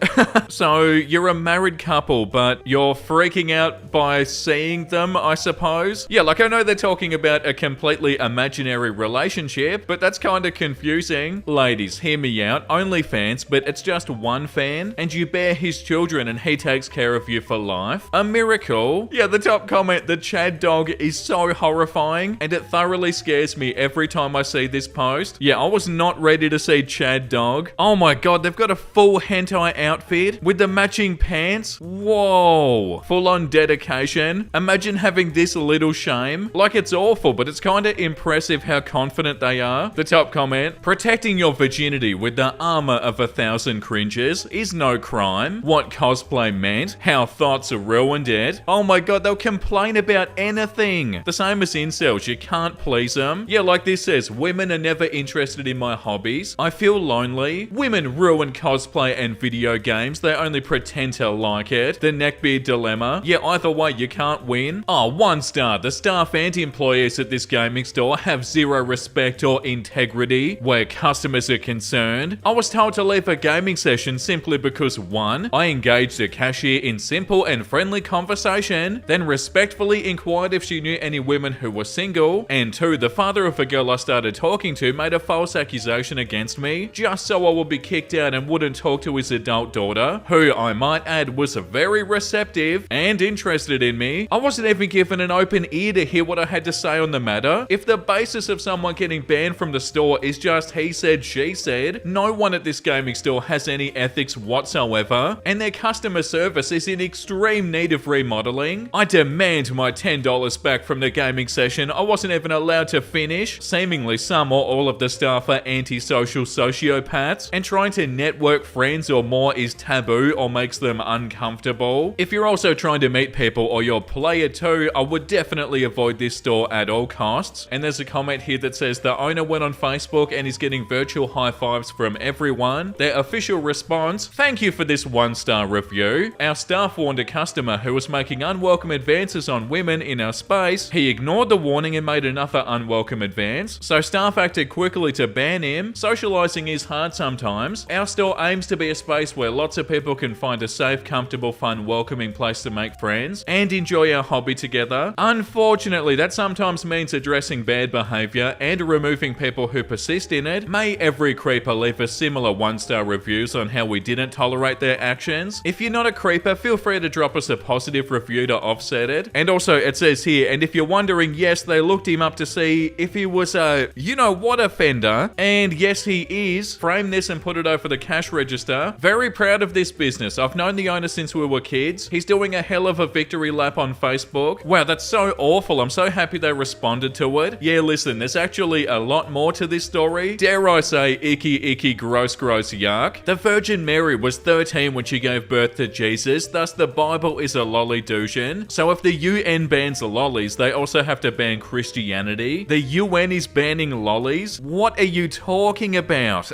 So you're a married couple, but you're freaking out by seeing them, I suppose? Yeah, like I know they're talking about a completely imaginary relationship, but that's kind of confusing. Ladies, hear me out. OnlyFans, but it's just one fan, and you bear his children and he takes care of you for life. A miracle. Yeah, the top comment, "The Chad dog is so horrifying and it thoroughly scares me every time I see this post." Yeah, I was not ready to see Chad dog. Oh my god, they've got a full hentai outfit with the matching pants. Whoa. Full on dedication. Imagine having this little shame. Like, it's awful, but it's kind of impressive how confident they are. The top comment, "Protecting your virginity with the armor of 1,000 cringes is no crime. What cosplay meant, how thoughts ruined it." Oh my god, god, they'll complain about anything. The same as incels, you can't please them. Yeah, like this says, women are never interested in my hobbies. I feel lonely. Women ruin cosplay and video games. They only pretend to like it. The Neckbeard dilemma. Yeah, either way, you can't win. Oh, 1 star. The staff and employees at this gaming store have zero respect or integrity where customers are concerned. I was told to leave a gaming session simply because 1, I engaged the cashier in simple and friendly conversation, then respectfully inquired if she knew any women who were single, and 2, the father of a girl I started talking to made a false accusation against me just so I would be kicked out and wouldn't talk to his adult daughter, who I might add was very receptive and interested in me. I wasn't even given an open ear to hear what I had to say on the matter. If the basis of someone getting banned from the store is just he said, she said, no one at this gaming store has any ethics whatsoever, and their customer service is in extreme need of remodeling. I demand my $10 back from the gaming session I wasn't even allowed to finish. Seemingly some or all of the staff are antisocial sociopaths, and trying to network friends or more is taboo or makes them uncomfortable. If you're also trying to meet people or you're a player too, I would definitely avoid this store at all costs. And there's a comment here that says the owner went on Facebook and is getting virtual high fives from everyone. Their official response, thank you for this 1-star review. Our staff warned a customer who was making unwelcome advances on women in our space. He ignored the warning and made another unwelcome advance, so staff acted quickly to ban him. Socializing is hard sometimes. Our store aims to be a space where lots of people can find a safe, comfortable, fun, welcoming place to make friends and enjoy our hobby together. Unfortunately, that sometimes means addressing bad behavior and removing people who persist in it. May every creeper leave a similar 1-star reviews on how we didn't tolerate their actions. If you're not a creeper, feel free to drop us a positive review to offset it. And also, it says here, and if you're wondering, yes, they looked him up to see if he was a you-know-what offender, and yes, he is. Frame this and put it over the cash register. Very proud of this business. I've known the owner since we were kids. He's doing a hell of a victory lap on Facebook. Wow, that's so awful. I'm so happy they responded to it. Yeah, listen, there's actually a lot more to this story. Dare I say, icky, gross, yuck. The Virgin Mary was 13 when she gave birth to Jesus, thus the Bible is a lolly-dusion. So if the UN bans lollies, they also have to ban Christianity. The UN is banning lollies? What are you talking about?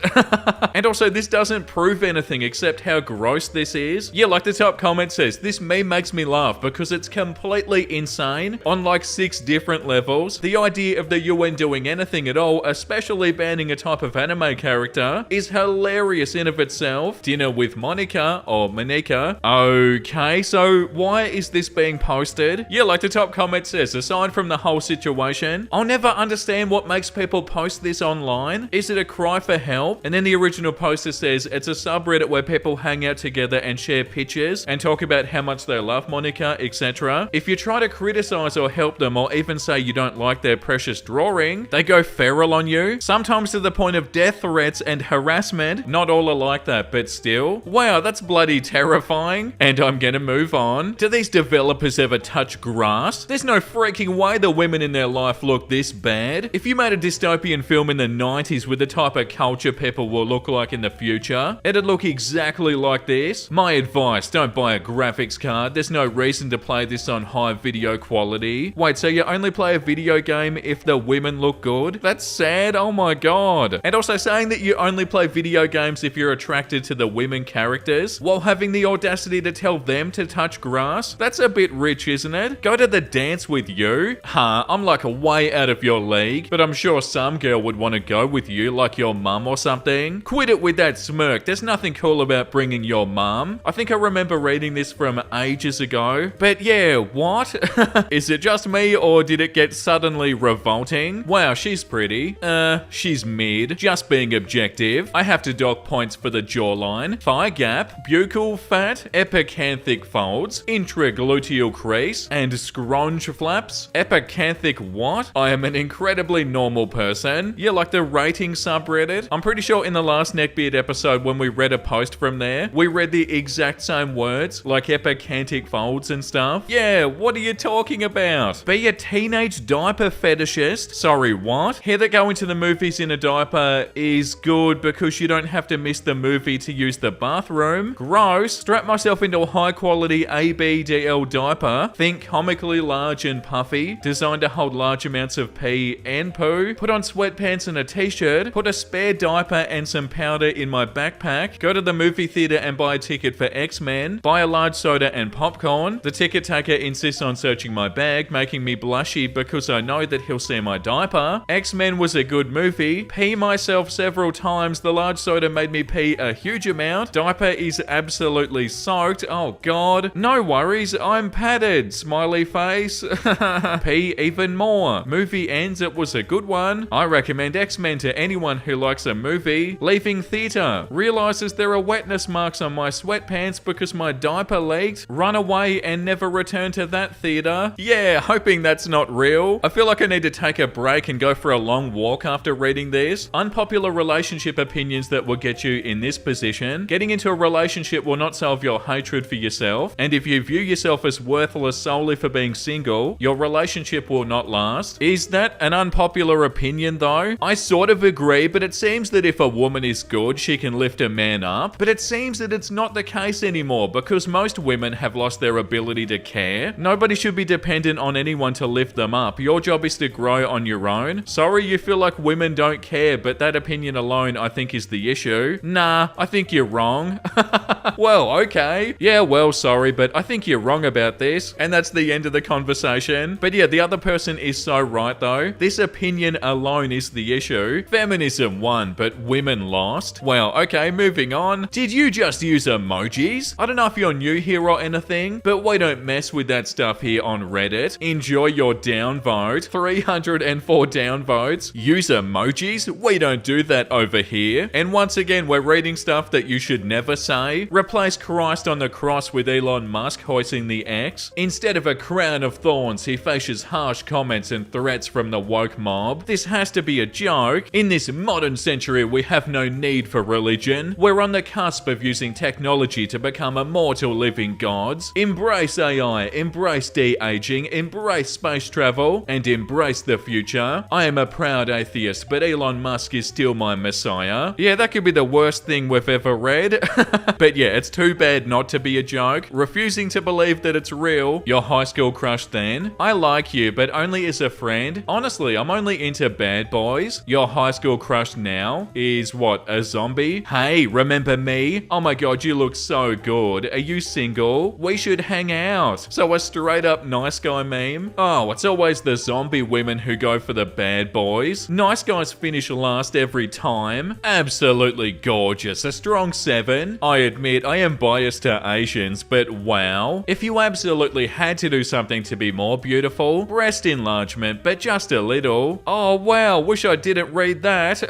And also, this doesn't prove anything except how gross this is. Yeah, like the top comment says, this meme makes me laugh because it's completely insane on like 6 different levels. The idea of the UN doing anything at all, especially banning a type of anime character, is hilarious in of itself. Dinner with Monica or Monica. Okay, so why is this being posted? Yeah, like the top comment says, aside from the whole situation, I'll never understand what makes people post this online. Is it a cry for help? And then the original poster says it's a subreddit where people hang out together and share pictures and talk about how much they love Monica, etc. If you try to criticize or help them or even say you don't like their precious drawing, they go feral on you, sometimes to the point of death threats and harassment. Not all are like that, but still. Wow, that's bloody terrifying. And I'm gonna move on. Do these developers ever touch grass? There's no freaking way the women in their life look this bad. If you made a dystopian film in the 90s with the type of culture people will look like in the future, it'd look exactly like this. My advice, don't buy a graphics card. There's no reason to play this on high video quality. Wait, so you only play a video game if the women look good? That's sad, oh my god. And also saying that you only play video games if you're attracted to the women characters, while having the audacity to tell them to touch grass? That's a bit rich, isn't it? Go to the dance with you? Huh, I'm like way out of your league, but I'm sure some girl would want to go with you, like your mum or something. Quit it with that smirk. There's nothing cool about bringing your mum. I think I remember reading this from ages ago. But yeah, what? Is it just me or did it get suddenly revolting? Wow, she's pretty. She's mid. Just being objective. I have to dock points for the jawline, thigh gap, buccal fat, epicanthic folds, intragluteal crease, and scronge flaps. Epicanthic what? I am an incredibly normal person. Yeah, like the rating subreddit. I'm pretty sure in the last Neckbeard episode when we read a post from there, we read the exact same words, like epicanthic folds and stuff. Yeah, what are you talking about? Be a teenage diaper fetishist? Sorry, what? Hair that go into the movies in a diaper is good because you don't have to miss the movie to use the bathroom. Gross. Strap myself into a high quality ABDL diaper diaper, think comically large and puffy, designed to hold large amounts of pee and poo, put on sweatpants and a t-shirt, put a spare diaper and some powder in my backpack, go to the movie theater and buy a ticket for X-Men, buy a large soda and popcorn. The ticket taker insists on searching my bag, making me blushy because I know that he'll see my diaper. X-Men was a good movie. Pee myself several times. The large soda made me pee a huge amount. Diaper is absolutely soaked. Oh god. No worries, I'm padded. Smiley face. Pee even more. Movie ends, it was a good one. I recommend X-Men to anyone who likes a movie. Leaving theater. Realizes there are wetness marks on my sweatpants because my diaper leaked. Run away and never return to that theater. Yeah, hoping that's not real. I feel like I need to take a break and go for a long walk after reading this. Unpopular relationship opinions that will get you in this position. Getting into a relationship will not solve your hatred for yourself. And if you view yourself as worthless solely for being single, your relationship will not last. Is that an unpopular opinion though? I sort of agree, but it seems that if a woman is good, she can lift a man up. But it seems that it's not the case anymore because most women have lost their ability to care. Nobody should be dependent on anyone to lift them up. Your job is to grow on your own. Sorry you feel like women don't care, but that opinion alone I think is the issue. Nah, I think you're wrong. Well, okay. Yeah, well, sorry, but I think you're wrong about this. And that's the end of the conversation. But yeah, the other person is so right though. This opinion alone is the issue. Feminism won, but women lost. Well, okay, moving on. Did you just use emojis? I don't know if you're new here or anything, but we don't mess with that stuff here on Reddit. Enjoy your downvote. 304 downvotes. Use emojis? We don't do that over here. And once again, we're reading stuff that you should never say. Replace Christ on the cross with Elon Musk hoisting the X. Instead of a crown of thorns, he faces harsh comments and threats from the woke mob. This has to be a joke. In this modern century, we have no need for religion. We're on the cusp of using technology to become immortal living gods. Embrace AI, embrace de-aging, embrace space travel, and embrace the future. I am a proud atheist, but Elon Musk is still my messiah. Yeah, that could be the worst thing we've ever read. But yeah, it's too bad not to be a joke. Refusing to believe that it's real. Your high school crush then. I like you, but only as a friend. Honestly, I'm only into bad boys. Your high school crush now is what, a zombie? Hey, remember me? Oh my god, you look so good. Are you single? We should hang out. So a straight up nice guy meme. Oh, it's always the zombie women who go for the bad boys. Nice guys finish last every time. Absolutely gorgeous. A strong 7. I admit I am biased to Asians, but wow. If you absolutely had to do something to be more beautiful, breast enlargement, but just a little. Oh wow, wish I didn't read that.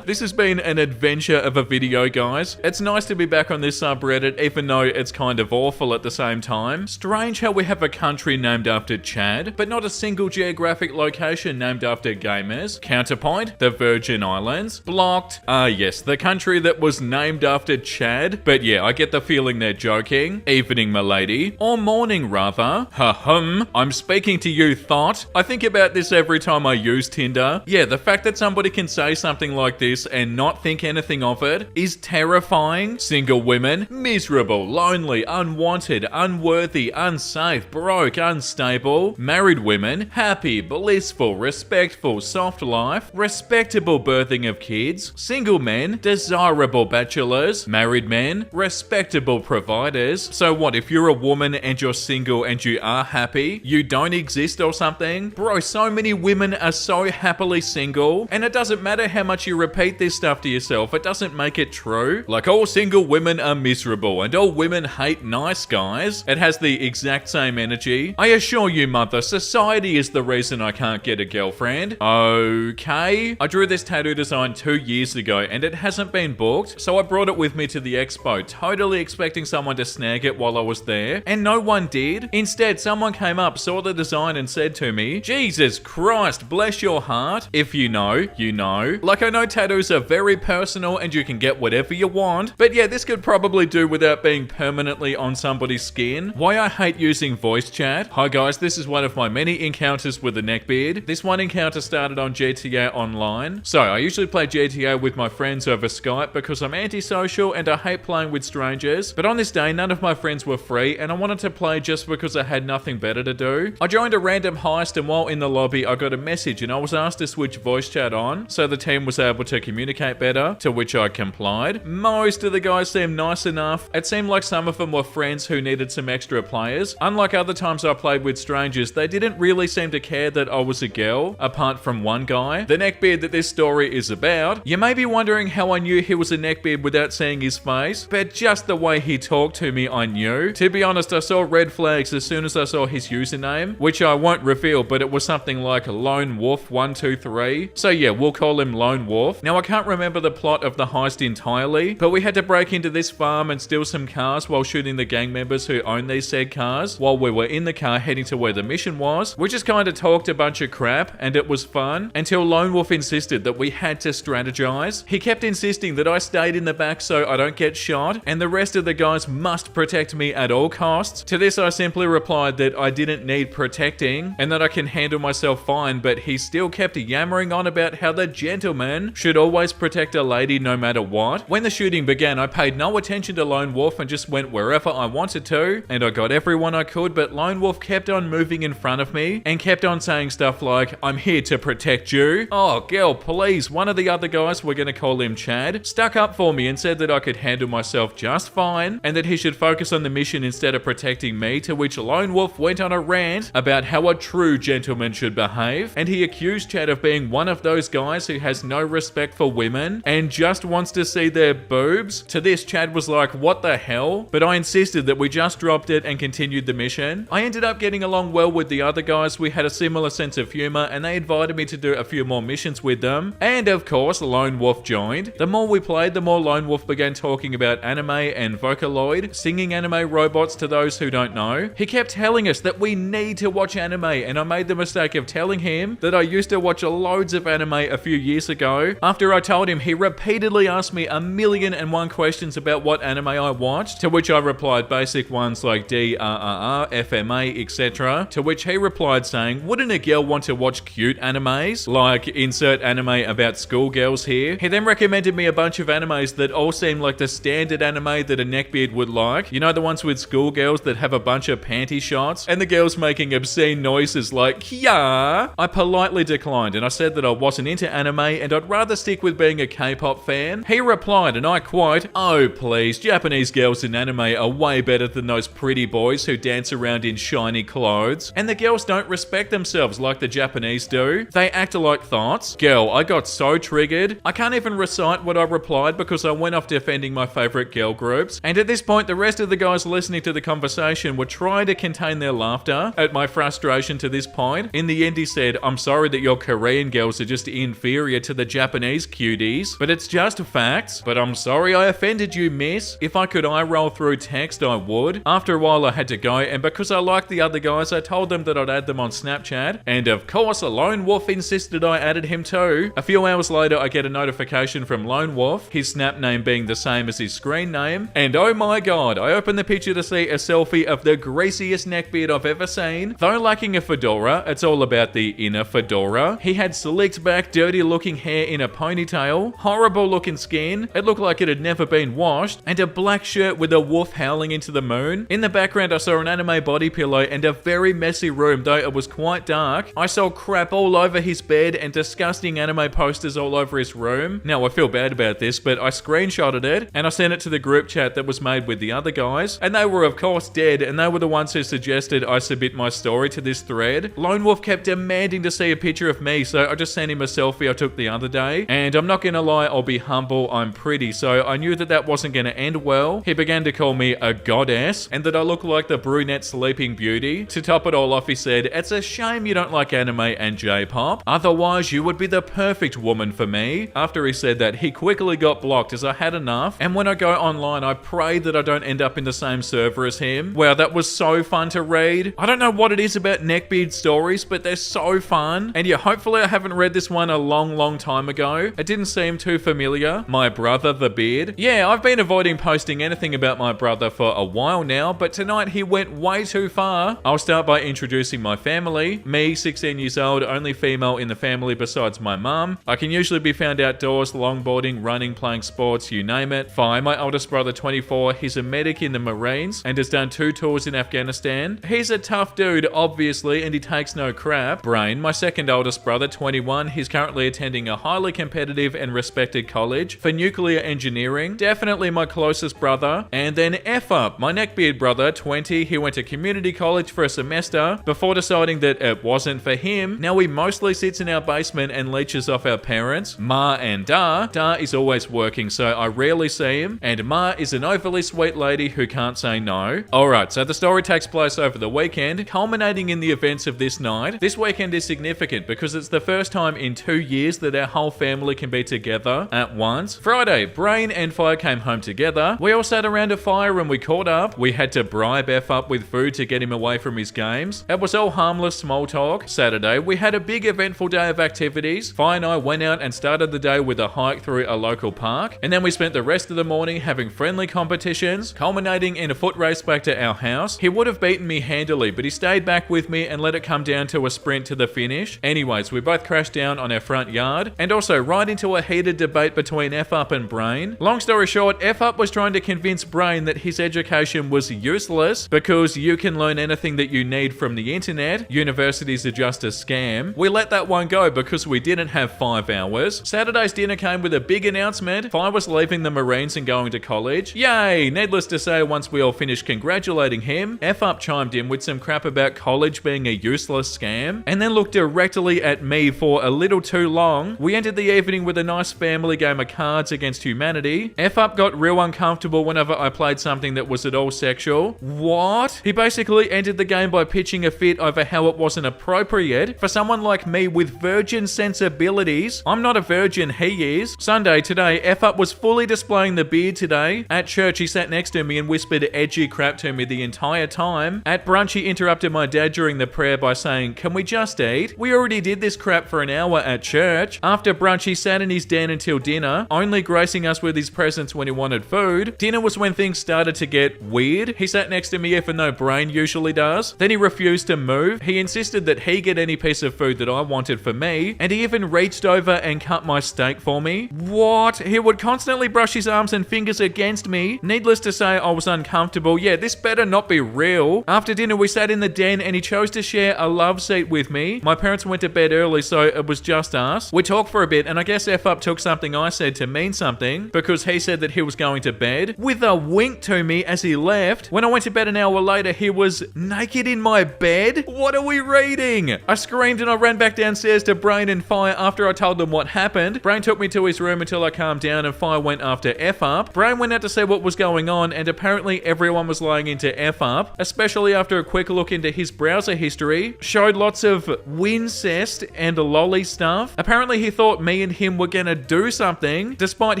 This has been an adventure of a video, guys. It's nice to be back on this subreddit, even though it's kind of awful at the same time. Strange how we have a country named after Chad, but not a single geographic location named after gamers. Counterpoint, the Virgin Islands. Blocked. Ah yes, the country that was named after Chad. But yeah, I get the feeling they're joking. Evening, milady. Or morning, rather. I'm speaking to you, thought. I think about this every time I use Tinder. Yeah, the fact that somebody can say something like this and not think anything of it is terrifying. Single women, miserable, lonely, unwanted, unworthy, unsafe, broke, unstable. Married women, happy, blissful, respectful, soft life, respectable birthing of kids. Single men, desirable bachelors. Married men, respectable providers. So what, if you're a woman and you're single and you are happy, you don't exist or something? Bro, so many women are so happily single, and it doesn't matter how much you repeat this stuff to yourself, it doesn't make it true. Like, all single women are miserable and all women hate nice guys. It has the exact same energy. I assure you, mother, society is the reason I can't get a girlfriend. Okay. I drew this tattoo design 2 years ago and it hasn't been booked, so I brought it with me to the expo, totally expecting someone to snag it while I was there, and no one did. Instead, someone came up, saw the design and said to me, Jesus Christ, bless your heart. If you know, you know. Like, I know tattoos are very personal and you can get whatever you want, but yeah, this could probably do without being permanently on somebody's skin. Why I hate using voice chat. Hi guys, this is one of my many encounters with the Neckbeard. This one encounter started on GTA Online. So I usually play GTA with my friends over Skype because I'm antisocial and I hate playing with strangers, but on this day none of my friends were free and I wanted to play play just because I had nothing better to do. I joined a random heist, and while in the lobby I got a message and I was asked to switch voice chat on so the team was able to communicate better, to which I complied. Most of the guys seemed nice enough. It seemed like some of them were friends who needed some extra players. Unlike other times I played with strangers, they didn't really seem to care that I was a girl, apart from one guy, the neckbeard that this story is about. You may be wondering how I knew he was a neckbeard without seeing his face, but just the way he talked to me I knew. To be honest, I saw red flags as soon as I saw his username, which I won't reveal, but it was something like Lone Wolf 123. So yeah, we'll call him Lone Wolf. Now I can't remember the plot of the heist entirely, but we had to break into this farm and steal some cars while shooting the gang members who own these said cars while we were in the car heading to where the mission was. We just kind of talked a bunch of crap and it was fun until Lone Wolf insisted that we had to strategize. He kept insisting that I stayed in the back so I don't get shot and the rest of the guys must protect me at all costs. To this I simply replied that I didn't need protecting and that I can handle myself fine, but he still kept yammering on about how the gentleman should always protect a lady no matter what. When the shooting began, I paid no attention to Lone Wolf and just went wherever I wanted to, and I got everyone I could, but Lone Wolf kept on moving in front of me and kept on saying stuff like, "I'm here to protect you." Oh, girl, please. One of the other guys, we're gonna call him Chad, stuck up for me and said that I could handle myself just fine and that he should focus on the mission instead of protecting me, to which Lone Wolf went on a rant about how a true gentleman should behave, and he accused Chad of being one of those guys who has no respect for women and just wants to see their boobs. To this, Chad was like, "What the hell?" But I insisted that we just dropped it and continued the mission. I ended up getting along well with the other guys. We had a similar sense of humor and they invited me to do a few more missions with them. And of course, Lone Wolf joined. The more we played, the more Lone Wolf began talking about anime and Vocaloid, singing anime robots to those who don't know. He kept telling us that we need to watch anime, and I made the mistake of telling him that I used to watch loads of anime a few years ago. After I told him, he repeatedly asked me 1,000,001 questions about what anime I watched, to which I replied basic ones like DRRR, FMA, etc. To which he replied saying, "Wouldn't a girl want to watch cute animes? Like insert anime about schoolgirls here." He then recommended me a bunch of animes that all seemed like the standard anime that a neckbeard would like. You know, the ones with schoolgirls that have a bunch of panty shots and the girls making obscene noises like "yeah." I politely declined and I said that I wasn't into anime and I'd rather stick with being a K-pop fan. He replied, and I quote, "Oh please, Japanese girls in anime are way better than those pretty boys who dance around in shiny clothes. And the girls don't respect themselves like the Japanese do. They act like thoughts." Girl, I got so triggered. I can't even recite what I replied because I went off defending my favorite girl groups. And at this point, the rest of the guys listening to the conversation were trying to contain their laughter at my frustration to this point. In the end, he said, "I'm sorry that your Korean girls are just inferior to the Japanese cuties, but it's just facts. But I'm sorry I offended you, miss. If I could eye roll through text, I would." After a while, I had to go, and because I liked the other guys, I told them that I'd add them on Snapchat. And of course, a Lone Wolf insisted I added him too. A few hours later, I get a notification from Lone Wolf, his snap name being the same as his screen name. And oh my god, I opened the picture to see a selfie of the greasiest neckbeard I've ever seen. Though lacking a fedora, it's all about the inner fedora. He had slicked back, dirty looking hair in a ponytail, horrible looking skin, it looked like it had never been washed, and a black shirt with a wolf howling into the moon. In the background, I saw an anime body pillow and a very messy room, though it was quite dark. I saw crap all over his bed and disgusting anime posters all over his room. Now, I feel bad about this, but I screenshotted it and I sent it to the group chat that was made with the other guys, and they were of course dead, and they were the ones who suggested I submit my story to this thread. Lone Wolf kept demanding to see a picture of me, so I just sent him a selfie I took the other day, and I'm not gonna lie, I'll be humble, I'm pretty, so I knew that that wasn't gonna end well. He began to call me a goddess, and that I look like the brunette sleeping beauty. To top it all off, he said, "It's a shame you don't like anime and J-pop, otherwise you would be the perfect woman for me." After he said that, he quickly got blocked as I had enough, and when I go online, I pray that I don't end up in the same server as him. Wow, that was so fun to read. I don't know what it is about neckbeard stories, but they're so fun. And yeah, hopefully I haven't read this one a long time ago. It didn't seem too familiar. My brother, the beard. Yeah, I've been avoiding posting anything about my brother for a while now, but tonight he went way too far. I'll start by introducing my family. Me, 16 years old, only female in the family besides my mum. I can usually be found outdoors, longboarding, running, playing sports, you name it. Fi, my oldest brother, 24, he's a medic in the Marines and has done 2 2 tours in Afghanistan. He's a tough dude, obviously, and he takes no crap. Brain, my second oldest brother, 21. He's currently attending a highly competitive and respected college for nuclear engineering. Definitely my closest brother. And then F up, my neckbeard brother, 20. He went to community college for a semester before deciding that it wasn't for him. Now he mostly sits in our basement and leeches off our parents. Ma and Da. Da is always working, so I rarely see him. And Ma is an overly sweet lady who can't say no. Alright, so the story takes place over the weekend, culminating in the events of this night. This weekend is significant because it's the first time in 2 years that our whole family can be together at once. Friday, Brain and Fire came home together. We all sat around a fire and we caught up. We had to bribe F up with food to get him away from his games. It was all harmless small talk. Saturday, we had a big eventful day of activities. Fire and I went out and started the day with a hike through a local park, and then we spent the rest of the morning having friendly competitions, culminating in a foot race back to our house. He would have beaten me handily, but he stayed back with me and let it come down to a sprint to the finish. Anyways, we both crashed down on our front yard, and also right into a heated debate between F up and Brain. Long story short, F up was trying to convince Brain that his education was useless because you can learn anything that you need from the internet. Universities are just a scam. We let that one go because we didn't have 5 hours. Saturday's dinner came with a big announcement. Fire was leaving the Marines and going to college. Yay! Needless to say, once we all finished congratulating him, F up chimed in with some crap about college being a useless scam, and then looked directly at me for a little too long. We ended the evening with a nice family game of Cards Against Humanity. F up got real uncomfortable whenever I played something that was at all sexual. What? He basically ended the game by pitching a fit over how it wasn't appropriate for someone like me with virgin sensibilities. I'm not a virgin, he is. Sunday, today, F up was fully displaying the beard today. At church, he sat next to me and whispered edgy crap to me the entire time. At brunch, he interrupted my dad during the prayer by saying, "Can we just eat? We already did this crap for an hour at church." After brunch, he sat in his den until dinner, only gracing us with his presence when he wanted food. Dinner was when things started to get weird. He sat next to me even though Brain usually does. Then he refused to move. He insisted that he get any piece of food that I wanted for me, and he even reached over and cut my steak for me. What? He would constantly brush his arms and fingers against me. Needless to say, I was uncomfortable. Yeah, this better not be real. After dinner, we sat in the den and he chose to share a love seat with me. My parents went to bed early, so it was just us. We talked for a bit, and I guess F up took something I said to mean something, because he said that he was going to bed, with a wink to me as he left. When I went to bed an hour later, he was naked in my bed. What are we reading? I screamed and I ran back downstairs to Brain and Fire after I told them what happened. Brain took me to his room until I calmed down, and Fire went after F up. Brain went out to see what was going on, and apparently everyone was lying into F up, especially after a quick look into his browser history showed lots of wincest and lolly stuff. Apparently he thought me and him were gonna do something, despite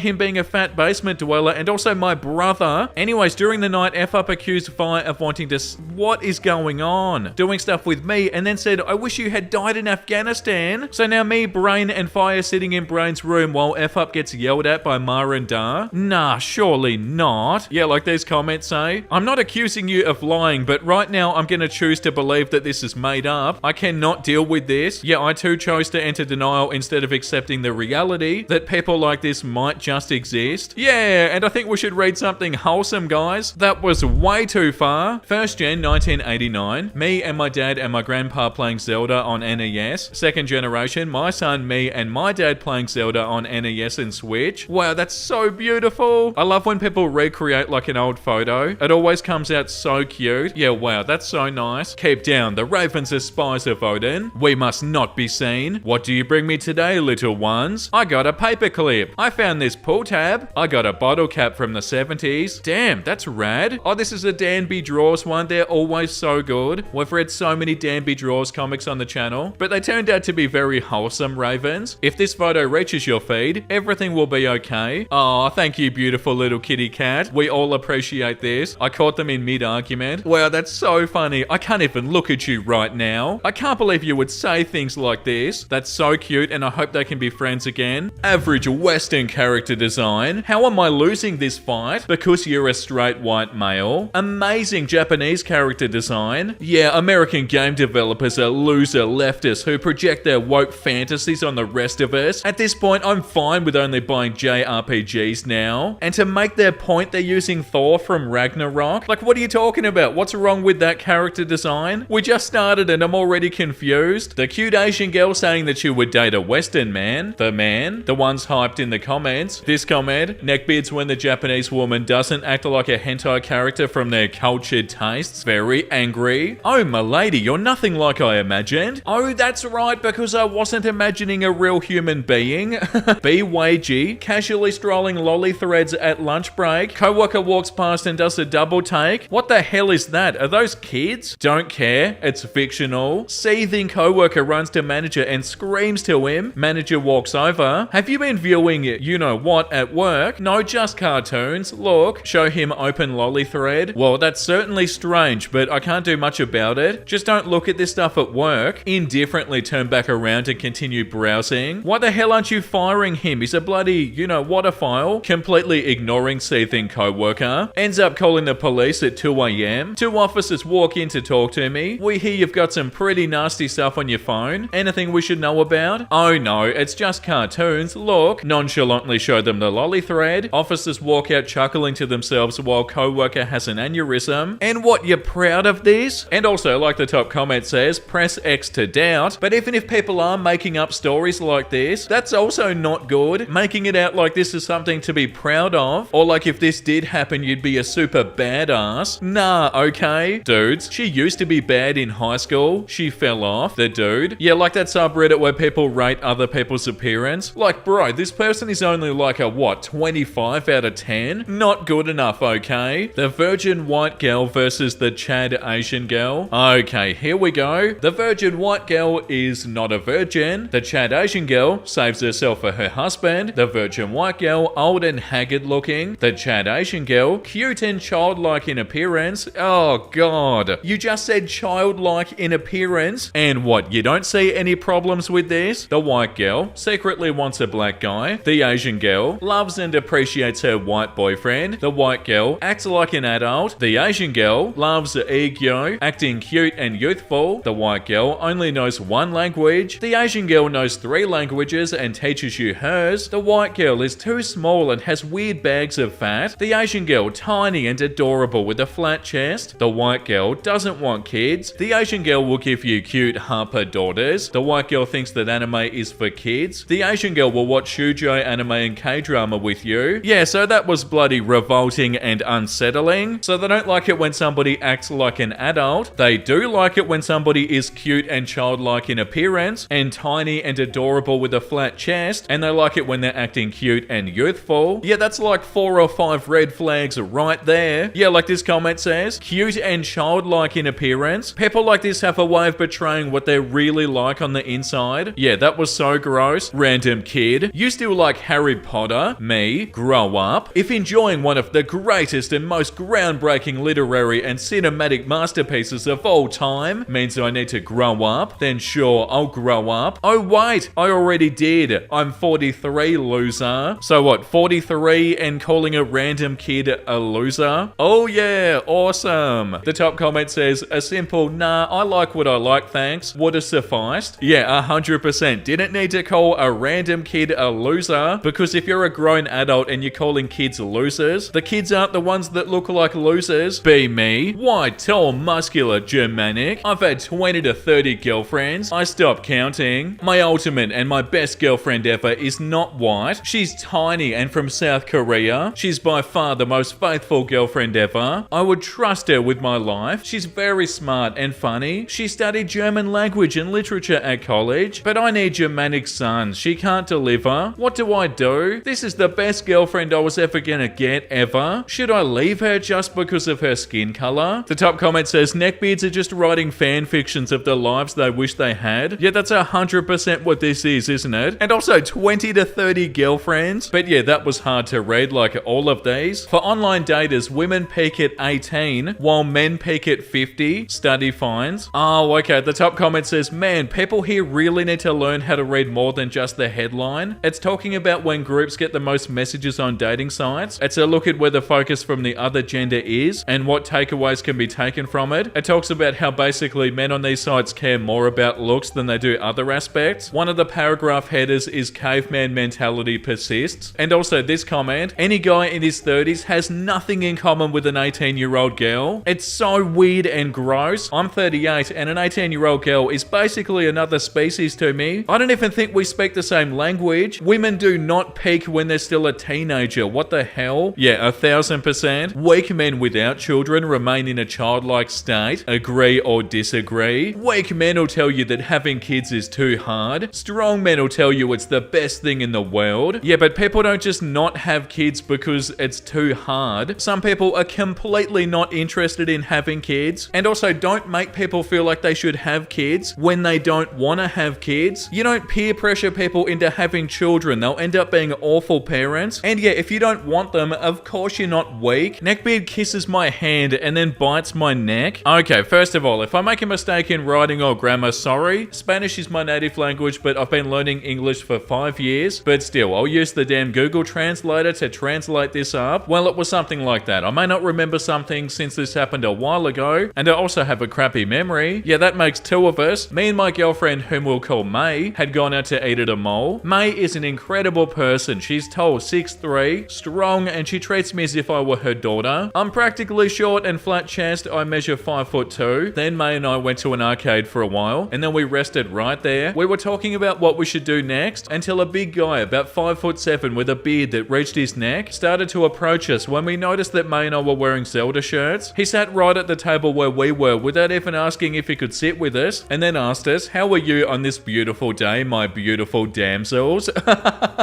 him being a fat basement dweller and also my brother. Anyways, during the night, F up accused Fire of wanting to what is going on? Doing stuff with me, and then said, "I wish you had died in Afghanistan." So now me, Brain, and Fire sitting in Brain's room while F up gets yelled at by Ma and Da. Nah, surely not. Yeah, like these comments say. I'm not accusing you of lying, but right now I'm gonna choose to believe that this is made up. I cannot deal with this. Yeah, I too chose to enter denial instead of accepting the reality that people like this might just exist. Yeah, and I think we should read something wholesome, guys. That was way too far. 1st Gen 1989. Me and my dad and my grandpa playing Zelda on NES. 2nd generation. My son, me, and my dad playing Zelda on NES and Switch. Wow, that's so beautiful. I love when people recreate like an old photo. It always comes out so cute. Yeah, wow, that's so nice. Keep down. The ravens are spies of Odin. We must not be seen. What do you bring me today, little ones? I got a paperclip. I found this pull tab. I got a bottle cap from the 70s. Damn, that's rad. Oh, this is a Danby Draws one. They're always so good. We've read so many Danby Draws comics on the channel, but they turned out to be very wholesome ravens. If this photo reaches your feed, everything will be okay. Oh, thank you, beautiful little kitty cat. We all appreciate this. I caught them in mid-argument. Wow, that's so funny. I can't even look at you right now. I can't believe you would say things like this. That's so cute, and I hope they can be friends again. Average Western character design. How am I losing this fight? Because you're a straight white male. Amazing Japanese character design. Yeah, American game developers are loser leftists who project their woke fantasies on the rest of us. At this point, I'm fine with only buying JRPGs now. And to make their point, they're using Thor from Ragnarok. Like, what What are you talking about? What's wrong with that character design? We just started and I'm already confused. The cute Asian girl saying that she would date a Western man. The ones hyped in the comments. This comment, neckbeards when the Japanese woman doesn't act like a hentai character from their cultured tastes. Very angry. Oh, milady, you're nothing like I imagined. Oh, that's right, because I wasn't imagining a real human being. BYG, casually strolling lolly threads at lunch break. Coworker walks past and does a double take. What the hell is that? Are those kids? Don't care. It's fictional. Seething coworker runs to manager and screams to him. Manager walks over. Have you been viewing you know what at work? No, just cartoons. Look. Show him open lolly thread. Well, that's certainly strange, but I can't do much about it. Just don't look at this stuff at work. Indifferently turn back around and continue browsing. Why the hell aren't you firing him? He's a bloody, you know what a file. Completely ignoring seething coworker. Ends up calling the police at 2 a.m. Two officers walk in to talk to me. We hear you've got some pretty nasty stuff on your phone. Anything we should know about? Oh no, it's just cartoons. Look. Nonchalantly show them the lolly thread. Officers walk out chuckling to themselves while coworker has an aneurysm. And what, you're proud of this? And also, like the top comment says, press X to doubt. But even if people are making up stories like this, that's also not good. Making it out like this is something to be proud of. Or like if this did happen, you'd be a super badass. Nah, okay. Dudes, she used to be bad in high school. She fell off. The dude. Yeah, like that subreddit where people rate other people's appearance. Like, bro, this person is only like a, what, 25 out of 10? Not good enough, okay? The virgin white girl versus the Chad Asian girl. Okay, here we go. The virgin white girl is not a virgin. The Chad Asian girl saves herself for her husband. The virgin white girl, old and haggard looking. The Chad Asian girl, cute and childlike in appearance. Oh god. You just said childlike in appearance. And what, you don't see any problems with this? The white girl secretly wants a black guy. The Asian girl loves and appreciates her white boyfriend. The white girl acts like an adult. The Asian girl loves ego, acting cute and youthful. The white girl only knows one language. The Asian girl knows 3 languages and teaches you hers. The white girl is too small and has weird bags of fat. The Asian girl tiny and adorable with a flat chest. The white girl doesn't want kids. The Asian girl will give you cute Harper daughters. The white girl thinks that anime is for kids. The Asian girl will watch shoujo, anime and K-drama with you. Yeah, so that was bloody revolting and unsettling. So they don't like it when somebody acts like an adult. They do like it when somebody is cute and childlike in appearance and tiny and adorable with a flat chest, and they like it when they're acting cute and youthful. Yeah, that's like 4 or 5 red flags right there. Yeah, like this comment says, cute and childlike in appearance. People like this have a way of betraying what they're really like on the inside. Yeah, that was so gross. Random kid. You still like Harry Potter? Me? Grow up. If enjoying one of the greatest and most groundbreaking literary and cinematic masterpieces of all time means I need to grow up, then sure, I'll grow up. Oh wait, I already did. I'm 43, loser. So what, 43 and calling a random kid a loser? Oh yeah, awesome. The top comment says, a simple, nah, I like what I like, thanks, would have sufficed. Yeah, 100%. Didn't need to call a random kid a loser, because if you're a grown adult and you're calling kids losers, the kids aren't the ones that look like losers. Be me. White, tall, muscular, Germanic. I've had 20 to 30 girlfriends. I stopped counting. My ultimate and my best girlfriend ever is not white. She's tiny and from South Korea. She's by far the most faithful girlfriend ever. I would trust her with my life. She's very smart and funny. She studied German language and literature at college, but I need Germanic sons. She can't deliver. What do I do? This is the best girlfriend I was ever gonna get ever. Should I leave her just because of her skin color? The top comment says, neckbeards are just writing fan fictions of the lives they wish they had. Yeah, that's 100% what this is, isn't it? And also 20 to 30 girlfriends. But yeah, that was hard to read, like all of these. For online daters, women peak at 18, while men peak at 50. Study finds. Oh, okay. The top comment says, man, people here really need to learn how to read more than just the headline. It's talking about when groups get the most messages on dating sites. It's a look at where the focus from the other gender is and what takeaways can be taken from it. It talks about how basically men on these sites care more about looks than they do other aspects. One of the paragraph headers is caveman mentality persists. And also this comment, any guy in his 30s has nothing in common with an 18-year-old girl. It's so weird and gross. I'm 38 and an 18-year-old girl is basically another species to me. I don't even think we speak the same language. Women do not peak when they're still a teenager. What the hell? Yeah, 1000%. Weak men without children remain in a childlike state. Agree or disagree? Weak men will tell you that having kids is too hard. Strong men will tell you it's the best thing in the world. Yeah, but people don't just not have kids because it's too hard. Some people are completely not interested in having kids, and also don't make people feel like they should have kids when they don't want to have kids. You don't peer pressure people into having children. They'll end up being awful parents. And yeah, if you don't want them, of course you're not weak. Neckbeard kisses my hand and then bites my neck. Okay, first of all, if I make a mistake in writing or grammar, sorry. Spanish is my native language, but I've been learning English for 5 years. But still, I'll use the damn Google Translator to translate this up. Well, it was something like that. I may not remember something since this happened a while ago, and I also have a crappy memory. Yeah, that makes two of us. Me and my girlfriend, whom we'll call May, had gone out to eat at a mall. May is an incredible person. She's tall, 6'3", strong, and she treats me as if I were her daughter. I'm practically short and flat chest. I measure 5'2". Then May and I went to an arcade for a while, and then we rested right there. We were talking about what we should do next until a big guy about 5'7" with a beard that reached his neck started to approach us when we noticed that May and I were wearing Zelda shirts. He sat right at the table where we were without even asking if he could sit with us, and then asked us, "How are you on this beautiful day, my beautiful damsels?"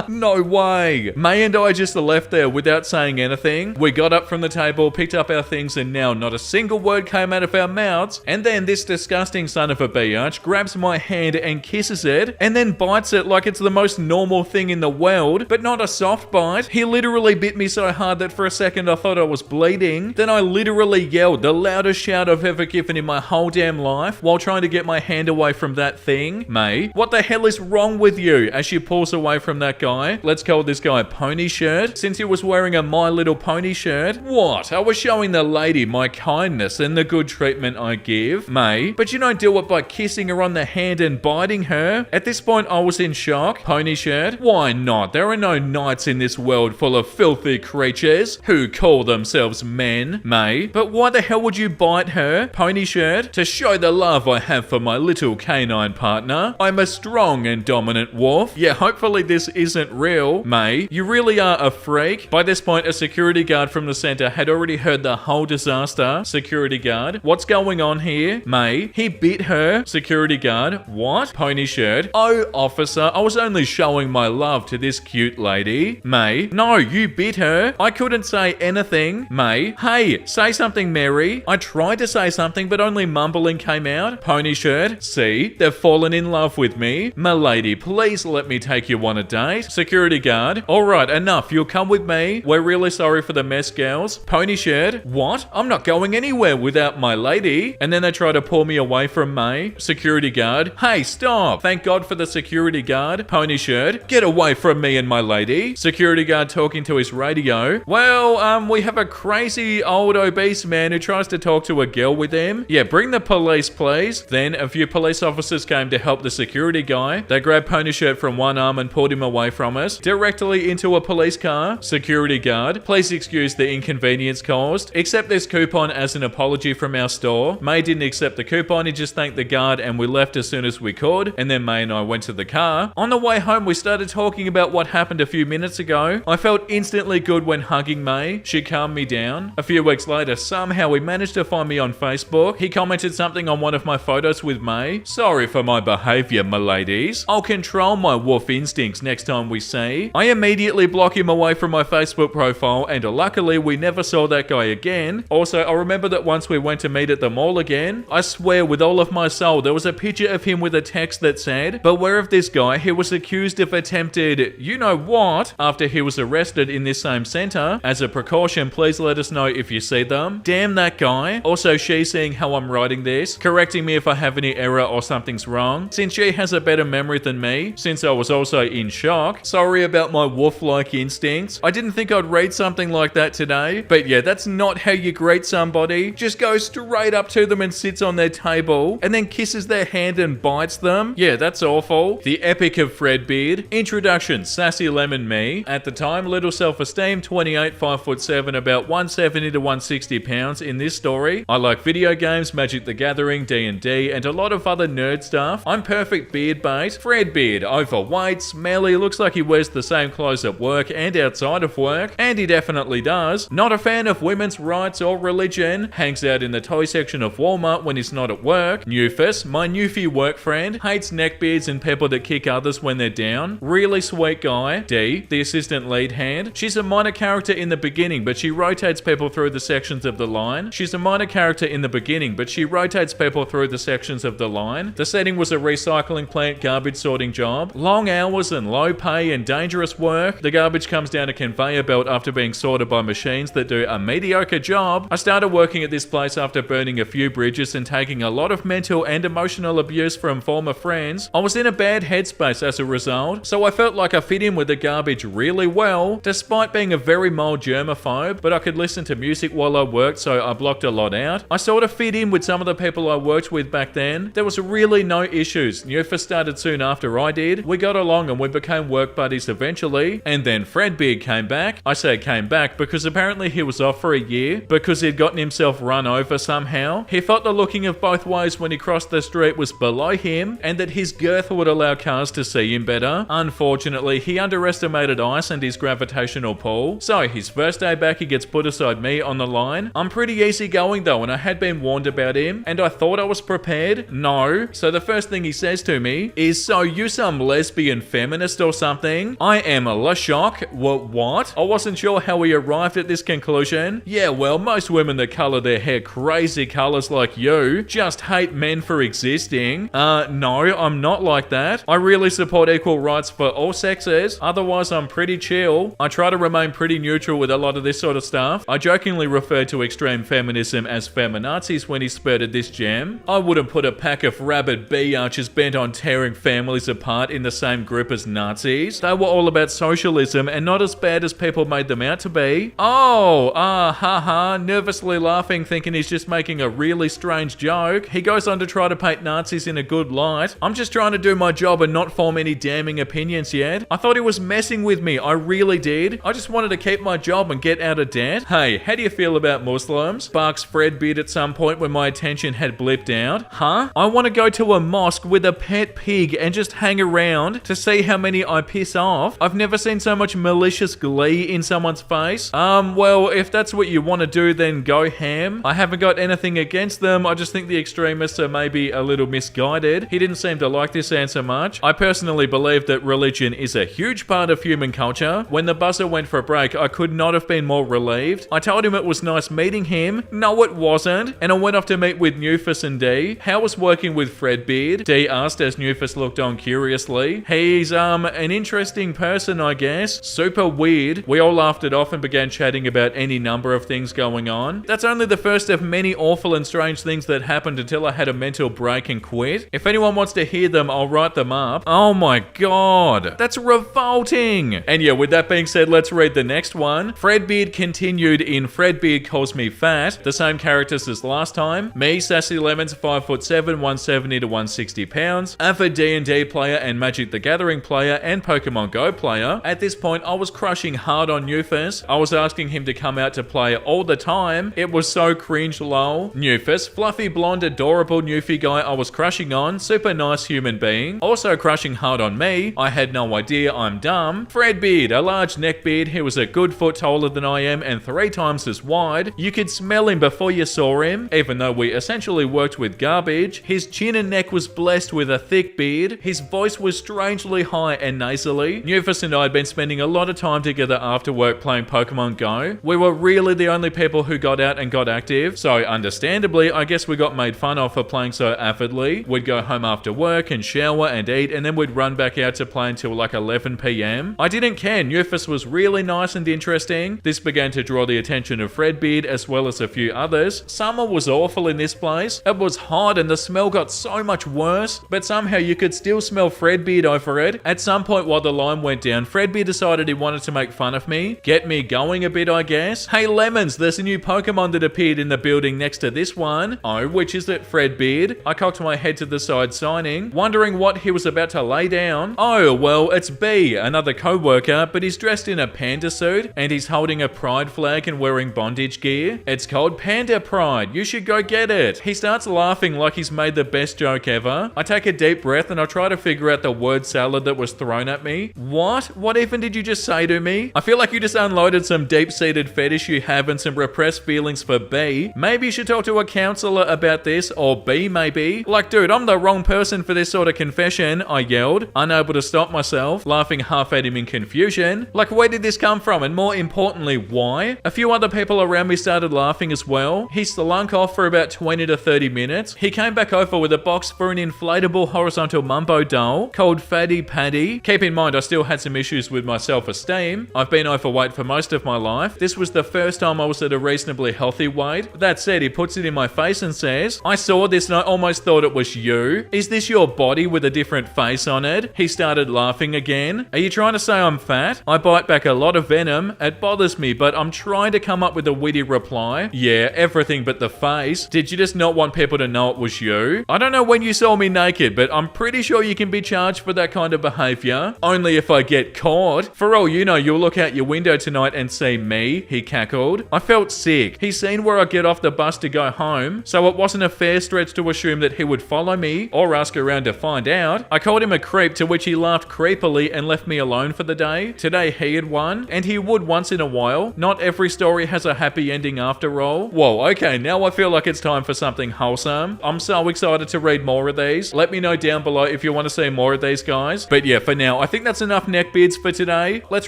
No way! May and I just left there without saying anything. We got up from the table, picked up our things, and now not a single word came out of our mouths. And then this disgusting son of a biatch grabs my hand and kisses it, and then bites it like it's the most normal thing in the world, but not a soft bite. He literally bit me so hard that for a second I thought I was bleeding. Then I literally yelled the loudest shout I've ever given in my whole damn life while trying to get my hand away from that thing. May, what the hell is wrong with you? As she pulls away from that guy. Let's call this guy Pony Shirt, since he was wearing a My Little Pony shirt. What? I was showing the lady my kindness and the good treatment I give. May, but you don't do it by kissing her on the hand and biting her. At this point I was in shock. Pony Shirt, why not? There are no knights in this world full of filthy creatures who call themselves men. May, but why the hell would you bite her? Pony Shirt, to show the love I have for my little canine partner. I'm a strong and dominant wolf. Yeah, hopefully this isn't real. May, you really are a freak. By this point, a security guard from the center had already heard the whole disaster. Security guard, what's going on here? May, he bit her. Security guard, what? Pony Shirt, oh officer, I was only showing my love to this cute lady. May, no, you bit her. I couldn't say anything. May, hey, say something, Mary. I tried to say something, but only mumbling came out. Pony Shirt, see, they've fallen in love with me. M'lady, please let me take you on a date. Security guard, alright, enough, you'll come with me. We're really sorry for the mess, girls. Pony Shirt, what? I'm not going anywhere without my lady. And then they try to pull me away from May. Security guard, hey, stop. Thank God for the security guard. Pony Shirt, get away from me and my lady. Security guard talking to his radio. Well, we have a crazy old obese man who tries to talk to a girl with him. Yeah, bring the police, please. Then a few police officers came to help the security guy. They grabbed Pony Shirt from one arm and pulled him away from us, directly into a police car. Security guard, please excuse the inconvenience caused. Accept this coupon as an apology from our store. May didn't accept the coupon, he just thanked the guard, and we left as soon as we could. And then May and I went to the car. On the way home, we started talking about what happened a few minutes ago. I felt instantly good when hugging May. She calmed me down. A few weeks later, somehow he managed to find me on Facebook. He commented something on one of my photos with May. Sorry for my behavior, my ladies. I'll control my wolf instincts next time we see. I immediately block him away from my Facebook profile, and luckily we never saw that guy again. Also, I remember that once we went to meet at the mall again, I swear with all of my soul there was a picture of him with a text that said, "Beware of this guy, he was accused of attempted you know what after he was arrested in this same center. As a precaution, please let us know if you see them." Damn that guy. Also, she seeing how I'm writing this, correcting me if I have any error or something's wrong, since she has a better memory than me, since I was also in shock. Sorry about my wolf-like instincts. I didn't think I'd read something like that today, but yeah, that's not how you greet somebody. Just go straight up to them and sits on their table, and then kisses their hand and bites them. Yeah, that's awful. The Epic of Fredbeard. Introduction, Sassy Lemon me. At the time, little self-esteem, 28, 5'7", about 170 to 160 pounds in this story. I like video games, Magic the Gathering, D&D, and a lot of other nerd stuff. I'm perfect beard bait. Fredbeard, overweight, smelly, looks like he wears the same clothes at work and outside of work, and he definitely does. Not a fan of women's rights or religion. Hangs out in the toy section of Walmart when he's not at work. Newfus, my newfie work friend. Hates neckbeards and people that kick others when they're down. Really sweet guy. D, the assistant lead hand. She's a minor character in the beginning, but she rotates people through the sections of the line. She's a minor character in the beginning, but she rotates people through the sections of the line. The setting was a recycling plant garbage sorting job. Long hours and low pay and dangerous work. The garbage comes down a conveyor belt after being sorted by machines that do a mediocre job. I started working at this place after burning a few bridges and taking a lot of mental and emotional abuse from former friends. I was in a bad headspace as a result, so I felt like I fit in with the garbage really well, despite being a very mild germaphobe, but I could listen to music while I worked, so I blocked a lot out. I sort of fit in with some of the people I worked with back then. There was really no issues. Newfus started soon after I did. We got along and we became work buddies eventually, and then Fredbeard came back. I say came back because apparently he was off for a year because he'd gotten himself run over somehow. He felt the looking of both ways when he crossed the street was below him, and that his girth would allow cars to see him better. Unfortunately, he underestimated ice and his gravitational pull, so his first day back he gets put aside me on the line. I'm pretty easygoing though, and I had been warned about him, and I thought I was prepared. No. So the first thing he says to me is, "So you some lesbian feminist or something?" I am a shock. What? I wasn't sure how he arrived at this conclusion. Yeah, well, most women that color their hair crazy colors like you just hate men for existing. No, I'm not like that. I really support equal rights for all sexes. Otherwise, I'm pretty chill. I try to remain pretty neutral with a lot of this sort of stuff. I jokingly referred to extreme feminism as feminazis when he spurted this gem. I wouldn't put a pack of rabid bee archers bent on tearing families apart in the same group as Nazis. They were all about socialism and not as bad as people made them out to be. Oh, haha, nervously laughing, thinking he's just making a really strange joke. He goes on to try to paint Nazis in a good light. I'm just trying to do my job and not form any damning opinions yet. I thought he was messing with me, I really did. I just wanted to keep my job and get out of debt. Hey, how do you feel about Muslims? Sparks Fredbeard at some point when my attention had blipped out. Huh? I want to go to a mosque with a pet pig and just hang around to see how many I piss off. I've never seen so much malicious glee in someone's face. Well, if that's what you want to do, then go ham. I haven't got anything against them. I just think the extremists are maybe a little misguided. He didn't seem to like this answer much. I personally believe that religion is a huge part of human culture. When the buzzer went for a break, I could not have been more relieved. I told him it was nice meeting him. No, it wasn't. And I went off to meet with Newfus and D. How was working with Fredbeard? D asked as Newfus looked on curiously. He's, an interesting person, I guess. Super weird. We all laughed it off and began chatting about any number of things going on. That's only the first of many awful and strange things that happened until I had a mental break and quit. If anyone wants to hear them, I'll write them up. Oh my god. That's revolting. And yeah, with that being said, let's read the next one. Fredbeard continued in Fredbeard Calls Me Fat. The same characters as last time. Me, Sassy Lemons, 5'7", 170 to 160 pounds. Avid D&D player and Magic the Gathering player and Pokemon Go player. At this point, I was crushing hard on Newfus. I was asking him to come out to play all the time. It was so cringe lol. Newfus, fluffy blonde adorable newfie guy I was crushing on. Super nice human being. Also crushing hard on me. I had no idea I'm dumb. Fredbeard, a large neckbeard. He was a good foot taller than I am and 3 times as wide. You could smell him before you saw him, even though we essentially worked with garbage. His chin and neck was blessed with a thick beard. His voice was strangely high and nasally. Newfus and I had been spending a lot of time together after work playing Pokemon Go. We were really the only people who got out and got active, so understandably, I guess we got made fun of for playing so avidly. We'd go home after work and shower and eat, and then we'd run back out to play until like 11 PM. I didn't care. Newfus was really nice and interesting. This began to draw the attention of Fredbeard as well as a few others. Summer was awful in this place. It was hot and the smell got so much worse, but somehow you could still smell Fredbeard over it. At some point while the line went down, Fredbeard decided he wanted to make fun of me. Get me going a bit, I guess. Hey Lemons, there's a new Pokemon that appeared in the building next to this one. Oh, which is it, Fredbeard? I cocked my head to the side signing, wondering what he was about to lay down. Oh, well, it's B, another co-worker, but he's dressed in a panda suit and he's holding a pride flag and wearing wearing bondage gear. It's called Panda Pride. You should go get it. He starts laughing like he's made the best joke ever. I take a deep breath and I try to figure out the word salad that was thrown at me. What? What even did you just say to me? I feel like you just unloaded some deep-seated fetish you have and some repressed feelings for B. Maybe you should talk to a counselor about this, or B maybe. Like, dude, I'm the wrong person for this sort of confession, I yelled, unable to stop myself, laughing half at him in confusion. Like, where did this come from? And more importantly, why? A few other people around me started laughing as well. He slunk off for about 20 to 30 minutes. He came back over with a box for an inflatable horizontal mumbo doll called Fatty Paddy. Keep in mind, I still had some issues with my self-esteem. I've been overweight for most of my life. This was the first time I was at a reasonably healthy weight. That said, he puts it in my face and says, I saw this and I almost thought it was you. Is this your body with a different face on it? He started laughing again. Are you trying to say I'm fat? I bite back a lot of venom. It bothers me, but I'm trying to come up with a witty reply. Yeah, everything but the face. Did you just not want people to know it was you? I don't know when you saw me naked, but I'm pretty sure you can be charged for that kind of behavior. Only if I get caught. For all you know, you'll look out your window tonight and see me, he cackled. I felt sick. He's seen where I get off the bus to go home, so it wasn't a fair stretch to assume that he would follow me or ask around to find out. I called him a creep, to which he laughed creepily and left me alone for the day. Today he had won, and he would once in a while. Not every story has a happy ending after all. Whoa, okay, now I feel like it's time for something wholesome. I'm so excited to read more of these. Let me know down below if you want to see more of these, guys. But yeah, for now, I think that's enough neckbeards for today. Let's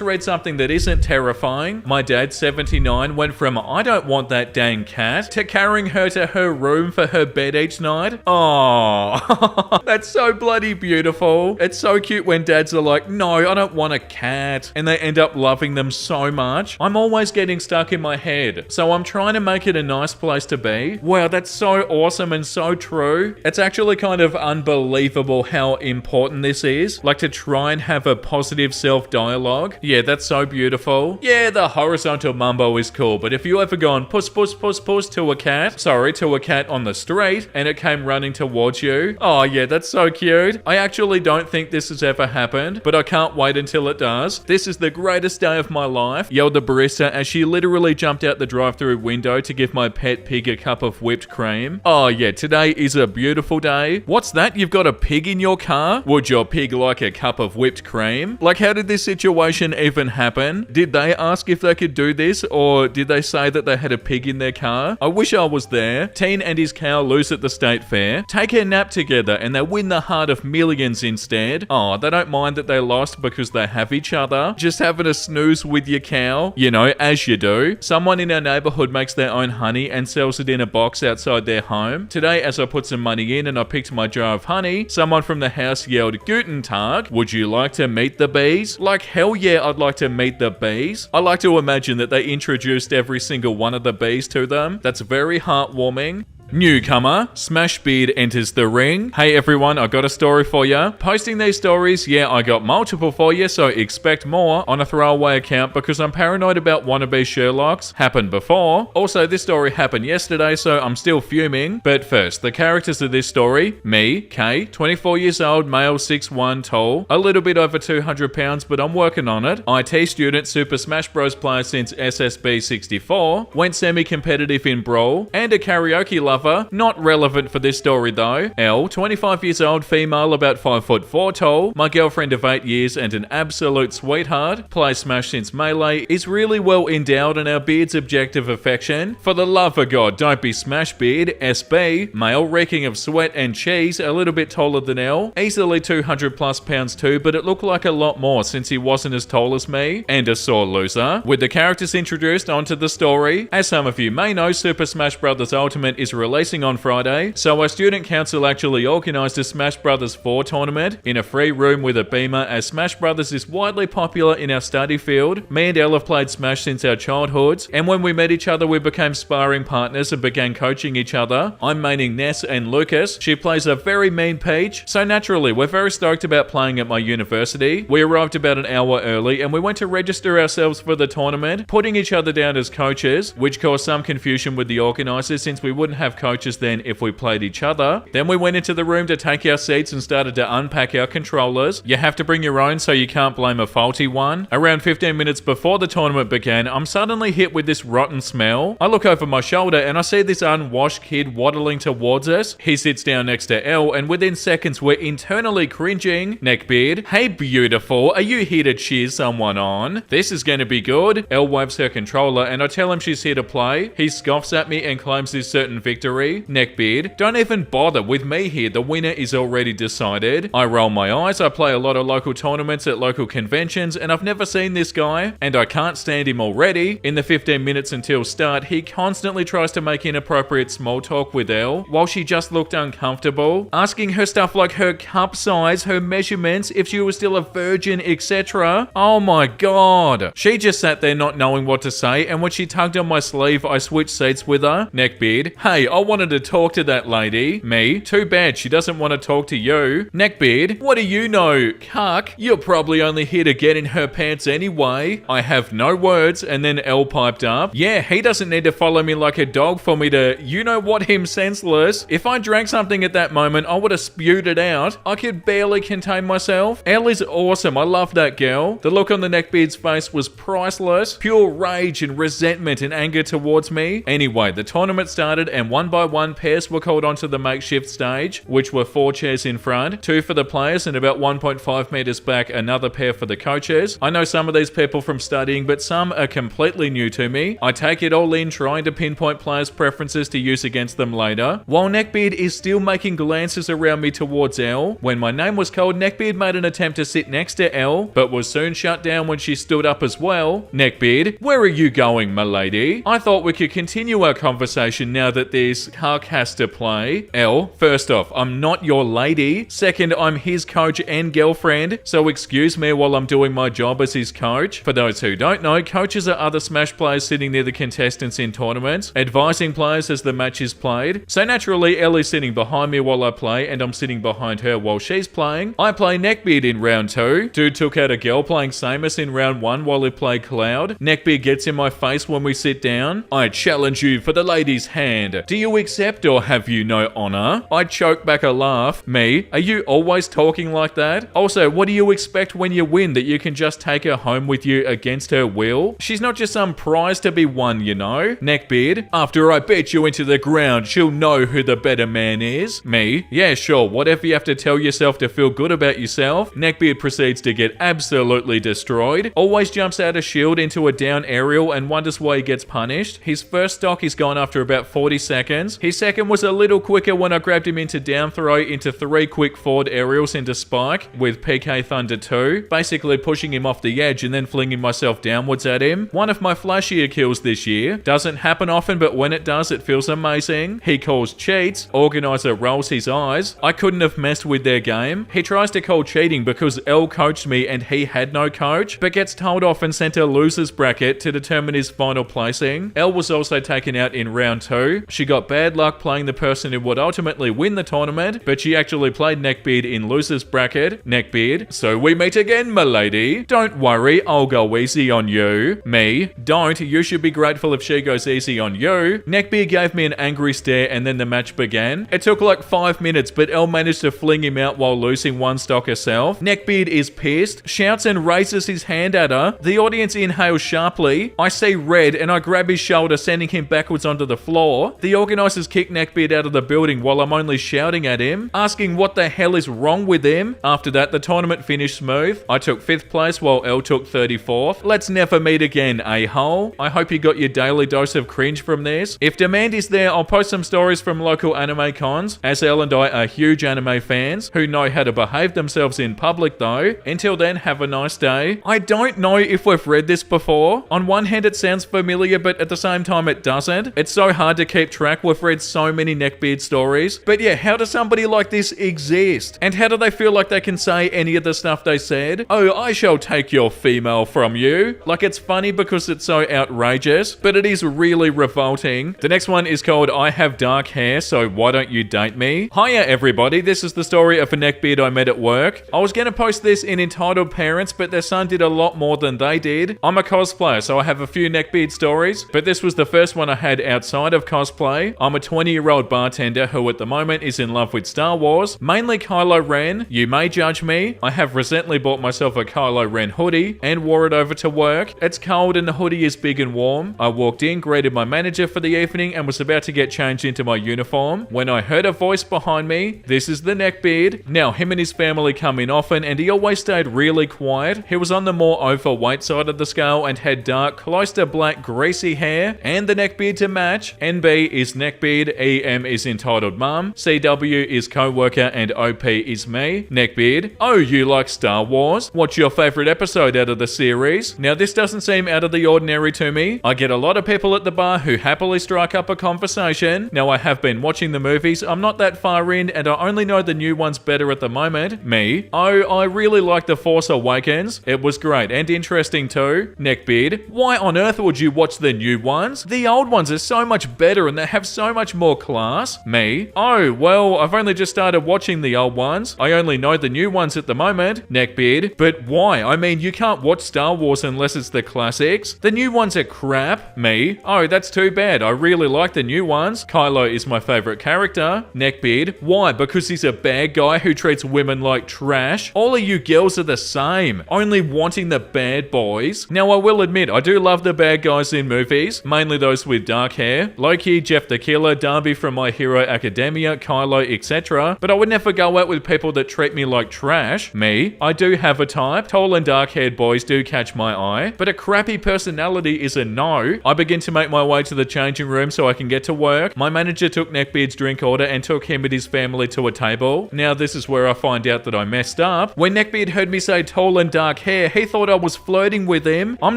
read something that isn't terrifying. My dad, 79, went from I don't want that dang cat to carrying her to her room for her bed each night. Oh, that's so bloody beautiful. It's so cute when dads are like, no, I don't want a cat. And they end up loving them so much. I'm always getting stuck in my head. So I'm trying to make it a nice place to be. Wow, that's so awesome and so true. It's actually kind of unbelievable how important this is. Like, to try and have a positive self-dialogue. Yeah, that's so beautiful. Yeah, the horizontal mumbo is cool, but if you ever gone puss puss puss puss to a cat on the street and it came running towards you. Oh yeah, that's so cute. I actually don't think this has ever happened, but I can't wait until it does. This is the greatest day of my life, yelled the barista as she literally jumped out the drive-thru window to give my pet pig a cup of whipped cream. Oh yeah, today is a beautiful day. What's that? You've got a pig in your car? Would your pig like a cup of whipped cream? Like, how did this situation even happen? Did they ask if they could do this, or did they say that they had a pig in their car? I wish I was there. Teen and his cow lose at the state fair, take a nap together, and they win the heart of millions instead. Oh, they don't mind that they lost because they have each other. Just having a snooze with your cow, you know, as you do. Someone in our neighborhood makes their own honey and sells it in a box outside their home. Today, as I put some money in and I picked my jar of honey, someone from the house yelled, Guten Tag, would you like to meet the bees? Like, hell yeah, I'd like to meet the bees. I like to imagine that they introduced every single one of the bees to them. That's very heartwarming. Newcomer, Smashbeard enters the ring. Hey everyone, I got a story for ya. Posting these stories, yeah, I got multiple for you, so expect more on a throwaway account because I'm paranoid about wannabe Sherlocks. Happened before. Also, this story happened yesterday, so I'm still fuming. But first, the characters of this story. Me, Kay, 24 years old, male, 6'1", tall, a little bit over 200 pounds, but I'm working on it. IT student, Super Smash Bros player since SSB 64, went semi-competitive in Brawl, and a karaoke lover. Not relevant for this story though. L, 25 years old, female, about 5'4" tall, my girlfriend of 8 years and an absolute sweetheart, plays Smash since Melee, is really well endowed in our beard's objective affection. For the love of God, don't be Smashbeard. SB, male, reeking of sweat and cheese, a little bit taller than L, easily 200 plus pounds too, but it looked like a lot more since he wasn't as tall as me, and a sore loser. With the characters introduced onto the story, as some of you may know, Super Smash Bros. Ultimate is releasing on Friday, so our student council actually organised a Smash Bros. 4 tournament in a free room with a beamer, as Smash Bros. Is widely popular in our study field. Me and Elle have played Smash since our childhoods, and when we met each other we became sparring partners and began coaching each other. I'm maining Ness and Lucas. She plays a very mean Peach, so naturally we're very stoked about playing at my university. We arrived about an hour early and we went to register ourselves for the tournament, putting each other down as coaches, which caused some confusion with the organisers since we wouldn't have coaches than if we played each other. Then we went into the room to take our seats and started to unpack our controllers. You have to bring your own, so you can't blame a faulty one. Around 15 minutes before the tournament began, I'm suddenly hit with this rotten smell. I look over my shoulder and I see this unwashed kid waddling towards us. He sits down next to Elle, and within seconds we're internally cringing. Neckbeard, hey beautiful, are you here to cheer someone on? This is going to be good. Elle waves her controller and I tell him she's here to play. He scoffs at me and claims his certain victory. Neckbeard, don't even bother with me here, the winner is already decided. I roll my eyes. I play a lot of local tournaments at local conventions and I've never seen this guy, and I can't stand him already. In the 15 minutes until start, he constantly tries to make inappropriate small talk with Elle while she just looked uncomfortable, asking her stuff like her cup size, her measurements, if she was still a virgin, etc. Oh my god. She just sat there not knowing what to say, and when she tugged on my sleeve, I switched seats with her. Neckbeard, hey, I wanted to talk to that lady. Me, too bad she doesn't want to talk to you. Neckbeard, what do you know? Cuck, you're probably only here to get in her pants anyway. I have no words, and then Elle piped up. Yeah, he doesn't need to follow me like a dog for me to, you know what, him senseless. If I drank something at that moment, I would have spewed it out. I could barely contain myself. Elle is awesome. I love that girl. The look on the Neckbeard's face was priceless. Pure rage and resentment and anger towards me. Anyway, the tournament started and one by one pairs were called onto the makeshift stage, which were 4 chairs in front, 2 for the players and about 1.5 meters back another pair for the coaches. I know some of these people from studying, but some are completely new to me. I take it all in, trying to pinpoint players' preferences to use against them later. While Neckbeard is still making glances around me towards Elle, when my name was called, Neckbeard made an attempt to sit next to Elle, but was soon shut down when she stood up as well. Neckbeard, where are you going, my lady? I thought we could continue our conversation now that this cuck has to play. Elle, first off, I'm not your lady. Second, I'm his coach and girlfriend, so excuse me while I'm doing my job as his coach. For those who don't know, coaches are other Smash players sitting near the contestants in tournaments, advising players as the match is played. So naturally, Elle is sitting behind me while I play, and I'm sitting behind her while she's playing. I play Neckbeard in round 2. Dude took out a girl playing Samus in round 1 while he played Cloud. Neckbeard gets in my face when we sit down. I challenge you for the lady's hand. Do you accept or have you no honor? I choke back a laugh. Me, are you always talking like that? Also, what do you expect when you win, that you can just take her home with you against her will? She's not just some prize to be won, you know? Neckbeard, after I beat you into the ground, she'll know who the better man is. Me, yeah sure, whatever you have to tell yourself to feel good about yourself. Neckbeard proceeds to get absolutely destroyed. Always jumps out a shield into a down aerial and wonders why he gets punished. His first stock is gone after about 40 seconds. His second was a little quicker when I grabbed him into down throw into 3 quick forward aerials into Spike with PK Thunder 2, basically pushing him off the edge and then flinging myself downwards at him. One of my flashier kills this year. Doesn't happen often, but when it does, it feels amazing. He calls cheats. Organizer rolls his eyes. I couldn't have messed with their game. He tries to call cheating because Elle coached me and he had no coach, but gets told off and sent a loser's bracket to determine his final placing. Elle was also taken out in round 2. She got bad luck playing the person who would ultimately win the tournament, but she actually played Neckbeard in loser's bracket. Neckbeard, so we meet again, my lady. Don't worry, I'll go easy on you. Me, don't. You should be grateful if she goes easy on you. Neckbeard gave me an angry stare and then the match began. It took like 5 minutes, but Elle managed to fling him out while losing 1 stock herself. Neckbeard is pissed, shouts and raises his hand at her. The audience inhales sharply. I see red and I grab his shoulder, sending him backwards onto the floor. The organizers kick Neckbeard out of the building while I'm only shouting at him, asking what the hell is wrong with him. After that, the tournament finished smooth. I took 5th place while Elle took 34th. Let's never meet again, a-hole. I hope you got your daily dose of cringe from this. If demand is there, I'll post some stories from local anime cons, as Elle and I are huge anime fans who know how to behave themselves in public though. Until then, have a nice day. I don't know if we've read this before. On one hand, it sounds familiar, but at the same time, it doesn't. It's so hard to keep track. We've read so many Neckbeard stories. But yeah, how does somebody like this exist? And how do they feel like they can say any of the stuff they said? Oh, I shall take your female from you. Like, it's funny because it's so outrageous, but it is really revolting. The next one is called I Have Dark Hair, So Why Don't You Date Me? Hiya everybody, this is the story of a Neckbeard I met at work. I was going to post this in Entitled Parents, but their son did a lot more than they did. I'm a cosplayer, so I have a few Neckbeard stories, but this was the first one I had outside of cosplay. Cosplay. I'm a 20-year-old bartender who at the moment is in love with Star Wars, mainly Kylo Ren. You may judge me. I have recently bought myself a Kylo Ren hoodie and wore it over to work. It's cold and the hoodie is big and warm. I walked in, greeted my manager for the evening and was about to get changed into my uniform when I heard a voice behind me. This is the Neckbeard. Now, him and his family come in often and he always stayed really quiet. He was on the more overweight side of the scale and had dark, close to black, greasy hair and the neckbeard to match. NB is Neckbeard, EM is entitled mum, CW is co-worker and OP is me. Neckbeard, oh, you like Star Wars? What's your favorite episode out of the series? Now, this doesn't seem out of the ordinary to me. I get a lot of people at the bar who happily strike up a conversation. Now, I have been watching the movies. I'm not that far in and I only know the new ones better at the moment. Me, oh, I really like The Force Awakens. It was great and interesting too. Neckbeard, why on earth would you watch the new ones? The old ones are so much better and they have so much more class. Me, oh, well, I've only just started watching the old ones. I only know the new ones at the moment. Neckbeard, but why? I mean, you can't watch Star Wars unless it's the classics. The new ones are crap. Me, oh, that's too bad. I really like the new ones. Kylo is my favorite character. Neckbeard, why? Because he's a bad guy who treats women like trash. All of you girls are the same, only wanting the bad boys. Now, I will admit, I do love the bad guys in movies, mainly those with dark hair. Loki, Jeff the Killer, Darby from My Hero Academia, Kylo, etc. But I would never go out with people that treat me like trash. Me, I do have a type. Tall and dark-haired boys do catch my eye, but a crappy personality is a no. I begin to make my way to the changing room so I can get to work. My manager took Neckbeard's drink order and took him and his family to a table. Now, this is where I find out that I messed up. When Neckbeard heard me say tall and dark hair, he thought I was flirting with him. I'm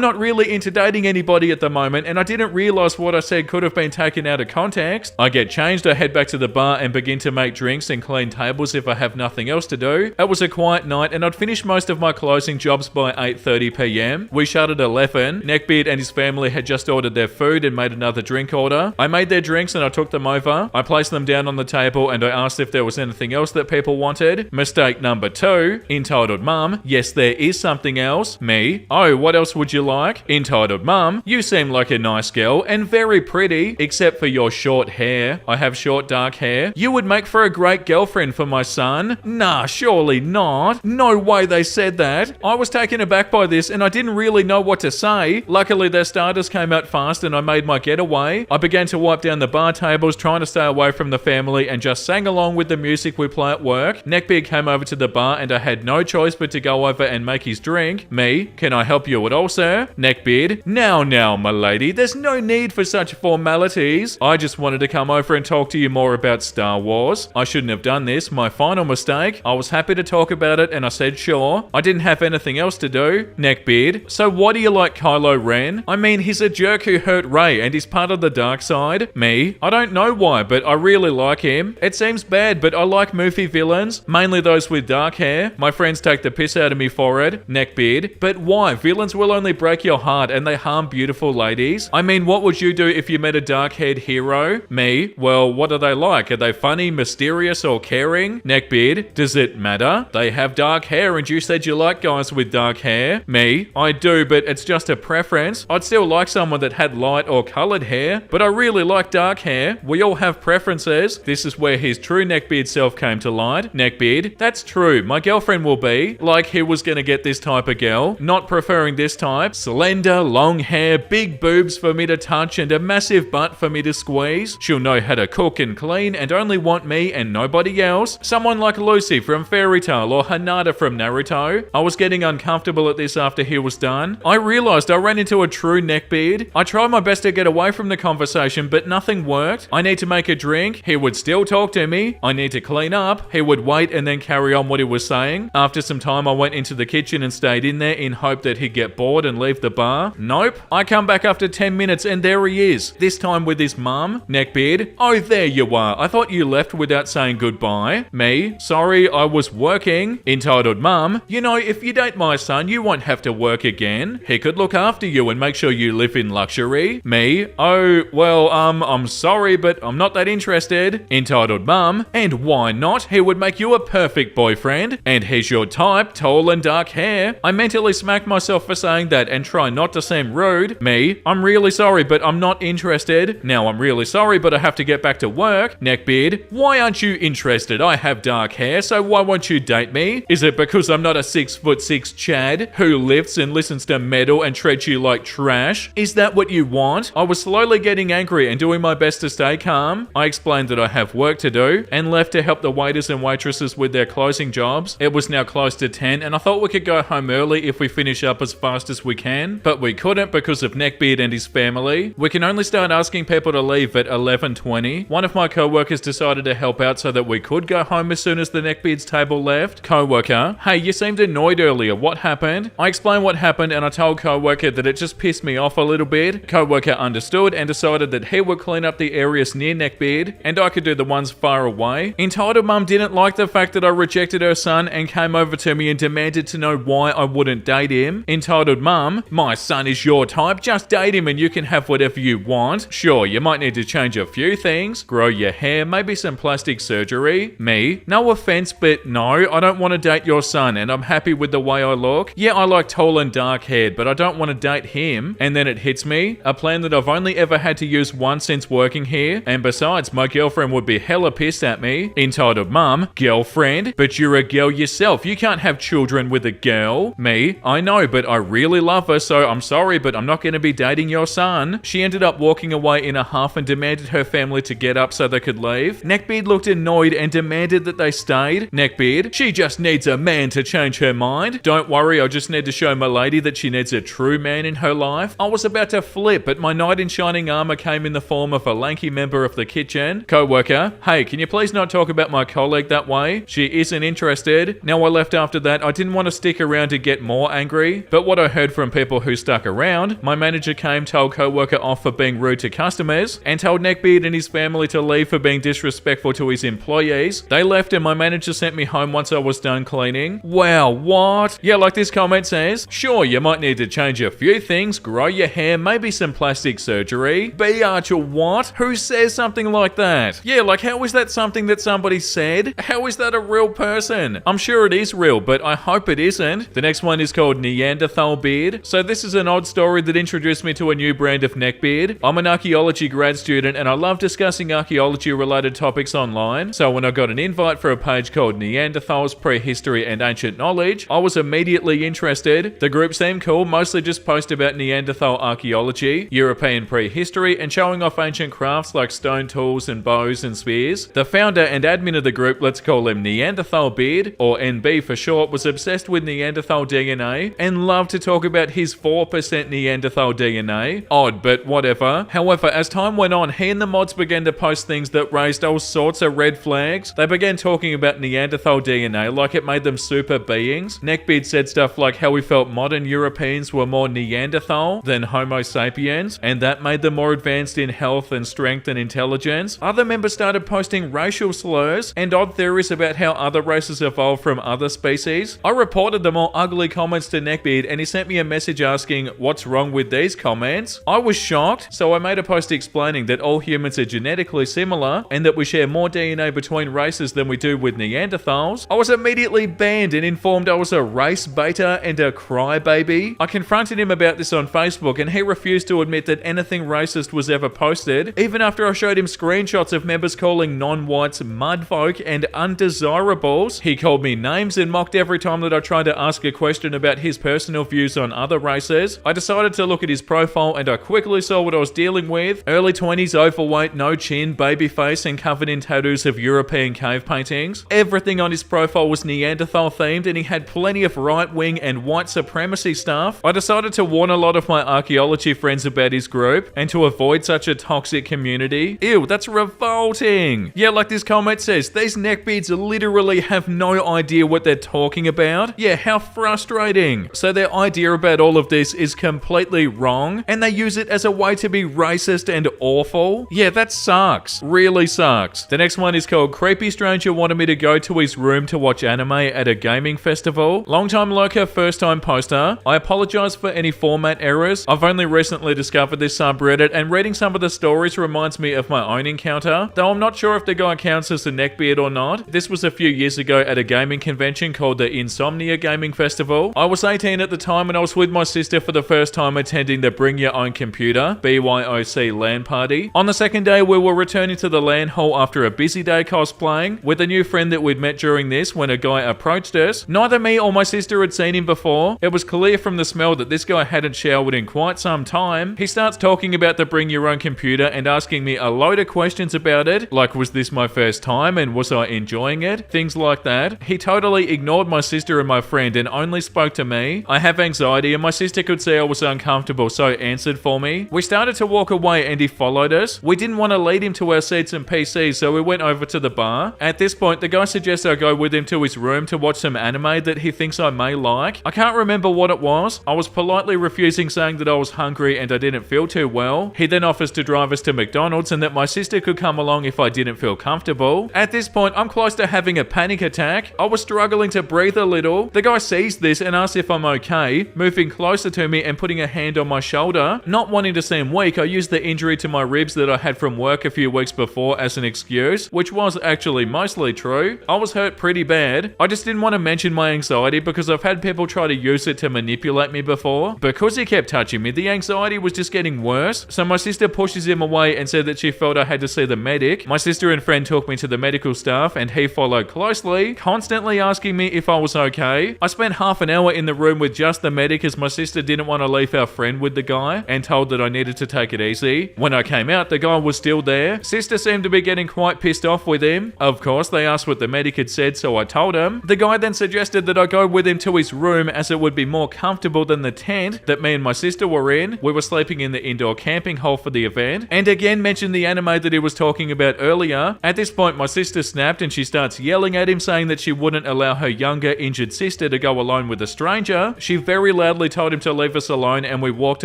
not really into dating anybody at the moment, and I didn't realize what I said could have been taken out of context. I get changed, I head back to the bar and begin to make drinks and clean tables if I have nothing else to do. It was a quiet night and I'd finished most of my closing jobs by 8:30 p.m. We shut at 11. Neckbeard and his family had just ordered their food and made another drink order. I made their drinks and I took them over. I placed them down on the table and I asked if there was anything else that people wanted. Mistake number 2. Entitled mum, yes, there is something else. Me, oh, what else would you like? Entitled mum, you seem like a nice girl and very pretty, except for your short hair. I have short dark hair. You would make for a great girlfriend for my son. Nah, surely not. No way they said that. I was taken aback by this and I didn't really know what to say. Luckily, their starters came out fast and I made my getaway. I began to wipe down the bar tables, trying to stay away from the family, and just sang along with the music we play at work. Neckbeard came over to the bar and I had no choice but to go over and make his drink. Me, can I help you at all, sir? Neckbeard, now, my lady, there's no need for such formalities. I just wanted to come over and talk to you more about Star Wars. I shouldn't have done this, my final mistake. I was happy to talk about it and I said sure. I didn't have anything else to do. Neckbeard, so why do you like Kylo Ren? I mean, he's a jerk who hurt Rey and he's part of the dark side. Me, I don't know why, but I really like him. It seems bad, but I like movie villains, mainly those with dark hair. My friends take the piss out of me for it. Neckbeard, but why? Villains will only break your heart and they harm beautiful ladies. I mean, what would you do if you met a dark-haired hero? Me, well, what are they like? Are they funny, mysterious, or caring? Neckbeard, does it matter? They have dark hair and you said you like guys with dark hair. Me, I do, but it's just a preference. I'd still like someone that had light or colored hair, but I really like dark hair. We all have preferences. This is where his true Neckbeard self came to light. Neckbeard, that's true. My girlfriend will be like he was gonna get this type of girl, not preferring this type. Slender, long hair, big boobs for me to touch, and a massive butt for me to squeeze. She'll know how to cook and clean and only want me and nobody else. Someone like Lucy from Fairy Tail or Hinata from Naruto. I was getting uncomfortable at this after he was done. I realized I ran into a true Neckbeard. I tried my best to get away from the conversation, but nothing worked. I need to make a drink. He would still talk to me. I need to clean up. He would wait and then carry on what he was saying. After some time, I went into the kitchen and stayed in there in hope that he'd get bored and leave the bar. Nope. I come back after 10 minutes and there he is, this time with his mum. Neckbeard, oh, there you are. I thought you left without saying goodbye. Me, sorry, I was working. Entitled mum, you know, if you date my son, you won't have to work again. He could look after you and make sure you live in luxury. Me, oh, well, I'm sorry, but I'm not that interested. Entitled mum, and why not? He would make you a perfect boyfriend, and he's your type, tall and dark hair. I mentally smack myself for saying that and try not to seem rude. Me, I'm really sorry, but I'm not interested. Now I'm really really sorry, but I have to get back to work. Neckbeard, why aren't you interested? I have dark hair, so why won't you date me? Is it because I'm not a 6'6" Chad who lifts and listens to metal and treats you like trash? Is that what you want? I was slowly getting angry and doing my best to stay calm. I explained that I have work to do and left to help the waiters and waitresses with their closing jobs. It was now close to 10 and I thought we could go home early if we finish up as fast as we can, but we couldn't because of Neckbeard and his family. We can only start asking people to leave at 11:20. One of my co-workers decided to help out so that we could go home as soon as the Neckbeard's table left. Co-worker, hey, you seemed annoyed earlier. What happened? I explained what happened and I told co-worker that it just pissed me off a little bit. Co-worker understood and decided that he would clean up the areas near Neckbeard and I could do the ones far away. Entitled mum didn't like the fact that I rejected her son and came over to me and demanded to know why I wouldn't date him. Entitled mum, my son is your type, just date him and you can have whatever you want. Sure, you might need to change a few things, grow your hair, maybe some plastic surgery. Me, no offense, but no, I don't want to date your son and I'm happy with the way I look. Yeah, I like tall and dark haired, but I don't want to date him. And then it hits me, a plan that I've only ever had to use once since working here, and besides, my girlfriend would be hella pissed at me. Entitled mum, girlfriend, but you're a girl yourself, you can't have children with a girl. Me, I know, but I really love her, so I'm sorry, but I'm not going to be dating your son. She ended up walking away in a huff and demanded her family to get up so they could leave. Neckbeard looked annoyed and demanded that they stayed. Neckbeard, she just needs a man to change her mind. Don't worry, I just need to show my lady that she needs a true man in her life. I was about to flip, but my knight in shining armor came in the form of a lanky member of the kitchen. Co-worker, hey, can you please not talk about my colleague that way? She isn't interested. Now I left after that. I didn't want to stick around to get more angry, but what I heard from people who stuck around, my manager came, told co-worker off for being rude to customers, and told Neckbeard and his family to leave for being disrespectful to his employees. They left and my manager sent me home once I was done cleaning. Wow, what? Yeah, like this comment says, sure, you might need to change a few things, grow your hair, maybe some plastic surgery. B Archer, what? Who says something like that? Yeah, like how is that something that somebody said? How is that a real person? I'm sure it is real, but I hope it isn't. The next one is called Neanderthal Beard. So this is an odd story that introduced me to a new brand of neckbeard. I'm an archaeology grad student and I love discussing archaeology related topics online. So when I got an invite for a page called Neanderthals, Prehistory and Ancient Knowledge, I was immediately interested. The group seemed cool, mostly just post about Neanderthal archaeology, European prehistory and showing off ancient crafts like stone tools and bows and spears. The founder and admin of the group, let's call him Neanderthal Beard, or NB for short, was obsessed with Neanderthal DNA and loved to talk about his 4% Neanderthal DNA. Odd, but whatever. However, as time went on, he and the mods began to post things that raised all sorts of red flags. They began talking about Neanderthal DNA like it made them super beings. Neckbeard said stuff like how he felt modern Europeans were more Neanderthal than Homo sapiens, and that made them more advanced in health and strength and intelligence. Other members started posting racial slurs and odd theories about how other races evolved from other species. I reported the more ugly comments to Neckbeard and he sent me a message asking, what's wrong with these comments? I was shocked, so I made a post explaining that all humans are genetically similar and that we share more DNA between races than we do with Neanderthals. I was immediately banned and informed I was a race beta and a crybaby. I confronted him about this on Facebook and he refused to admit that anything racist was ever posted, even after I showed him screenshots of members calling non-whites mudfolk and undesirables. He called me names and mocked every time that I tried to ask a question about his personal views on other races. I decided to look at his profile and I quickly saw what I was dealing with. Early 20s, overweight, no chin, baby face and covered in tattoos of European cave paintings. Everything on his profile was Neanderthal themed and he had plenty of right-wing and white supremacy stuff. I decided to warn a lot of my archaeology friends about his group and to avoid such a toxic community. Ew, that's revolting. Yeah, like this comment says, these neckbeards literally have no idea what they're talking about. Yeah, how frustrating. So their idea about all of this is completely wrong and they use it as a way to be racist and awful. Yeah, that sucks. Really sucks. The next one is called Creepy Stranger Wanted Me to Go to His Room to Watch Anime at a Gaming Festival. Long time lurker, first time poster. I apologize for any format errors. I've only recently discovered this subreddit and reading some of the stories reminds me of my own encounter, though I'm not sure if the guy counts as a neckbeard or not. This was a few years ago at a gaming convention called the Insomnia Gaming Festival. I was 18 at the time and I was with my sister for the first time attending the Bring Your Own Computer, BYOC LAN party party. On the second day, we were returning to the LAN hall after a busy day cosplaying with a new friend that we'd met during this when a guy approached us. Neither me or my sister had seen him before. It was clear from the smell that this guy hadn't showered in quite some time. He starts talking about the bring your own computer and asking me a load of questions about it, like was this my first time and was I enjoying it? Things like that. He totally ignored my sister and my friend and only spoke to me. I have anxiety and my sister could see I was uncomfortable, so answered for me. We started to walk away and he followed us. We didn't want to lead him to our seats and PCs, so we went over to the bar. At this point, the guy suggests I go with him to his room to watch some anime that he thinks I may like. I can't remember what it was. I was politely refusing, saying that I was hungry and I didn't feel too well. He then offers to drive us to McDonald's and that my sister could come along if I didn't feel comfortable. At this point, I'm close to having a panic attack. I was struggling to breathe a little. The guy sees this and asks if I'm okay, moving closer to me and putting a hand on my shoulder. Not wanting to seem weak, I used the injury to my ribs that I had from work a few weeks before as an excuse, which was actually mostly true. I was hurt pretty bad. I just didn't want to mention my anxiety because I've had people try to use it to manipulate me before. Because he kept touching me, the anxiety was just getting worse. So my sister pushes him away and said that she felt I had to see the medic. My sister and friend took me to the medical staff and he followed closely, constantly asking me if I was okay. I spent half an hour in the room with just the medic as my sister didn't want to leave our friend with the guy and told that I needed to take it easy. When I came out, the guy was still there. Sister seemed to be getting quite pissed off with him. Of course, they asked what the medic had said, so I told him. The guy then suggested that I go with him to his room as it would be more comfortable than the tent that me and my sister were in. We were sleeping in the indoor camping hole for the event, and again mentioned the anime that he was talking about earlier. At this point, my sister snapped and she starts yelling at him, saying that she wouldn't allow her younger, injured sister to go alone with a stranger. She very loudly told him to leave us alone and we walked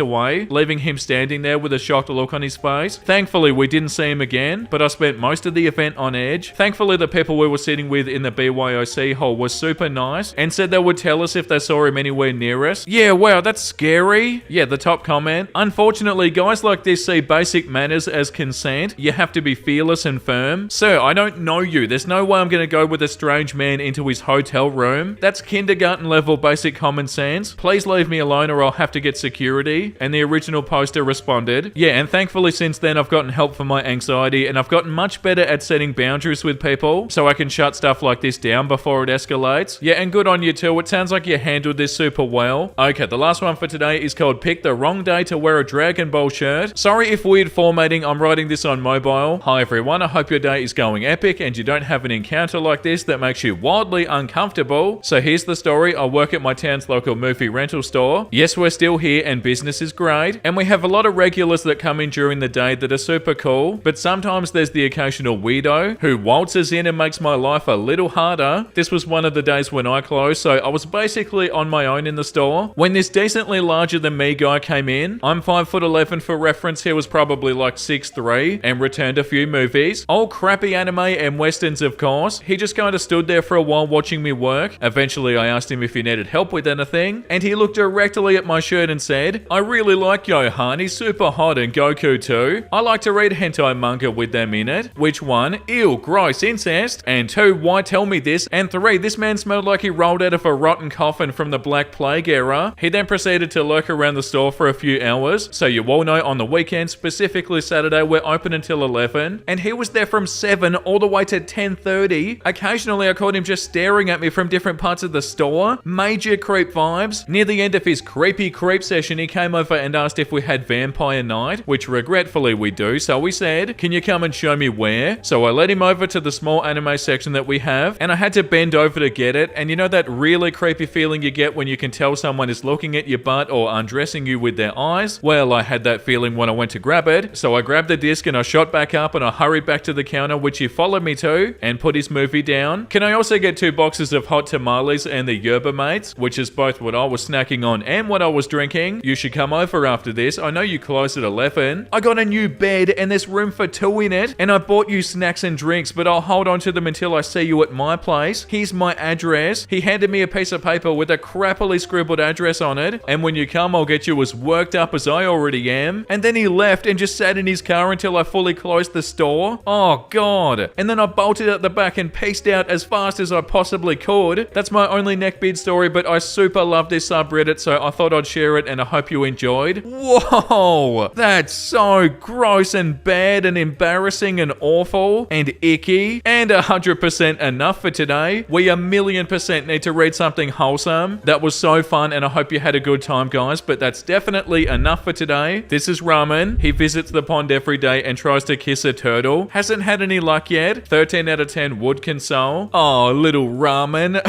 away, leaving him standing there with a shocked look on his face. Thankfully, we didn't see him again, but I spent most of the event on edge. Thankfully, the people we were sitting with in the BYOC hall were super nice and said they would tell us if they saw him anywhere near us. Yeah, wow, that's scary. Yeah, the top comment. Unfortunately, guys like this see basic manners as consent. You have to be fearless and firm. Sir, I don't know you. There's no way I'm going to go with a strange man into his hotel room. That's kindergarten level basic common sense. Please leave me alone or I'll have to get security. And the original poster responded. Yeah, and thankfully since then I've gotten help for my anxiety and I've gotten much better at setting boundaries with people so I can shut stuff like this down before it escalates. Yeah, and good on you too. It sounds like you handled this super well. Okay, the last one for today is called Pick the Wrong Day to Wear a Dragon Ball Shirt. Sorry if weird formatting, I'm writing this on mobile. Hi everyone, I hope your day is going epic and you don't have an encounter like this that makes you wildly uncomfortable. So here's the story. I work at my town's local movie rental store. Yes, we're still here and business is great. And we have a lot of regulars that come in during the day that are super cool. But sometimes there's the occasional weirdo who waltzes in and makes my life a little harder. This was one of the days when I closed, so I was basically on my own in the store when this decently larger than me guy came in. I'm 5'11" for reference. He was probably like 6'3" and returned a few movies. Old crappy anime and westerns, of course. He just kind of stood there for a while watching me work. Eventually I asked him if he needed help with anything and he looked directly at my shirt and said, I really like Johan, he's super hot, and Goku too. I like to read hentai manga with them in it. Which one? Ew, gross, incest. And 2, why tell me this? And 3, this man smelled like he rolled out of a rotten coffin from the Black Plague era. He then proceeded to lurk around the store for a few hours. So you all know on the weekend, specifically Saturday, we're open until 11. And he was there from 7 all the way to 10:30. Occasionally I caught him just staring at me from different parts of the store. Major creep vibes. Near the end of his creepy creep session, he came over and asked if we had vampire night, which regretfully we do. So we said, can you come and show me where? So I led him over to the small anime section that we have and I had to bend over to get it. And you know that really creepy feeling you get when you can tell someone is looking at your butt or undressing you with their eyes? Well, I had that feeling when I went to grab it. So I grabbed the disc and I shot back up and I hurried back to the counter, which he followed me to, and put his movie down. Can I also get 2 boxes of hot tamales and the yerba mates, which is both what I was snacking on and what I was drinking? You should come over after this. I know you close at 11. I got a new bed and there's room for 2 in it, and I bought you snacks and drinks, but I'll hold on to them until I see you at my place. Here's my address. He handed me a piece of paper with a crappily scribbled address on it, and when you come, I'll get you as worked up as I already am. And then he left and just sat in his car until I fully closed the store. Oh god. And then I bolted out the back and peaced out as fast as I possibly could. That's my only Neckbeard story, but I super love this subreddit, so I thought I'd share it and I hope you enjoyed. Whoa, that's so so gross and bad and embarrassing and awful and icky and 100% enough for today. We 1,000,000% need to read something wholesome. That was so fun and I hope you had a good time, guys, but that's definitely enough for today. This is Ramen. He visits the pond every day and tries to kiss a turtle. Hasn't had any luck yet. 13 out of 10 would console. Oh, little Ramen.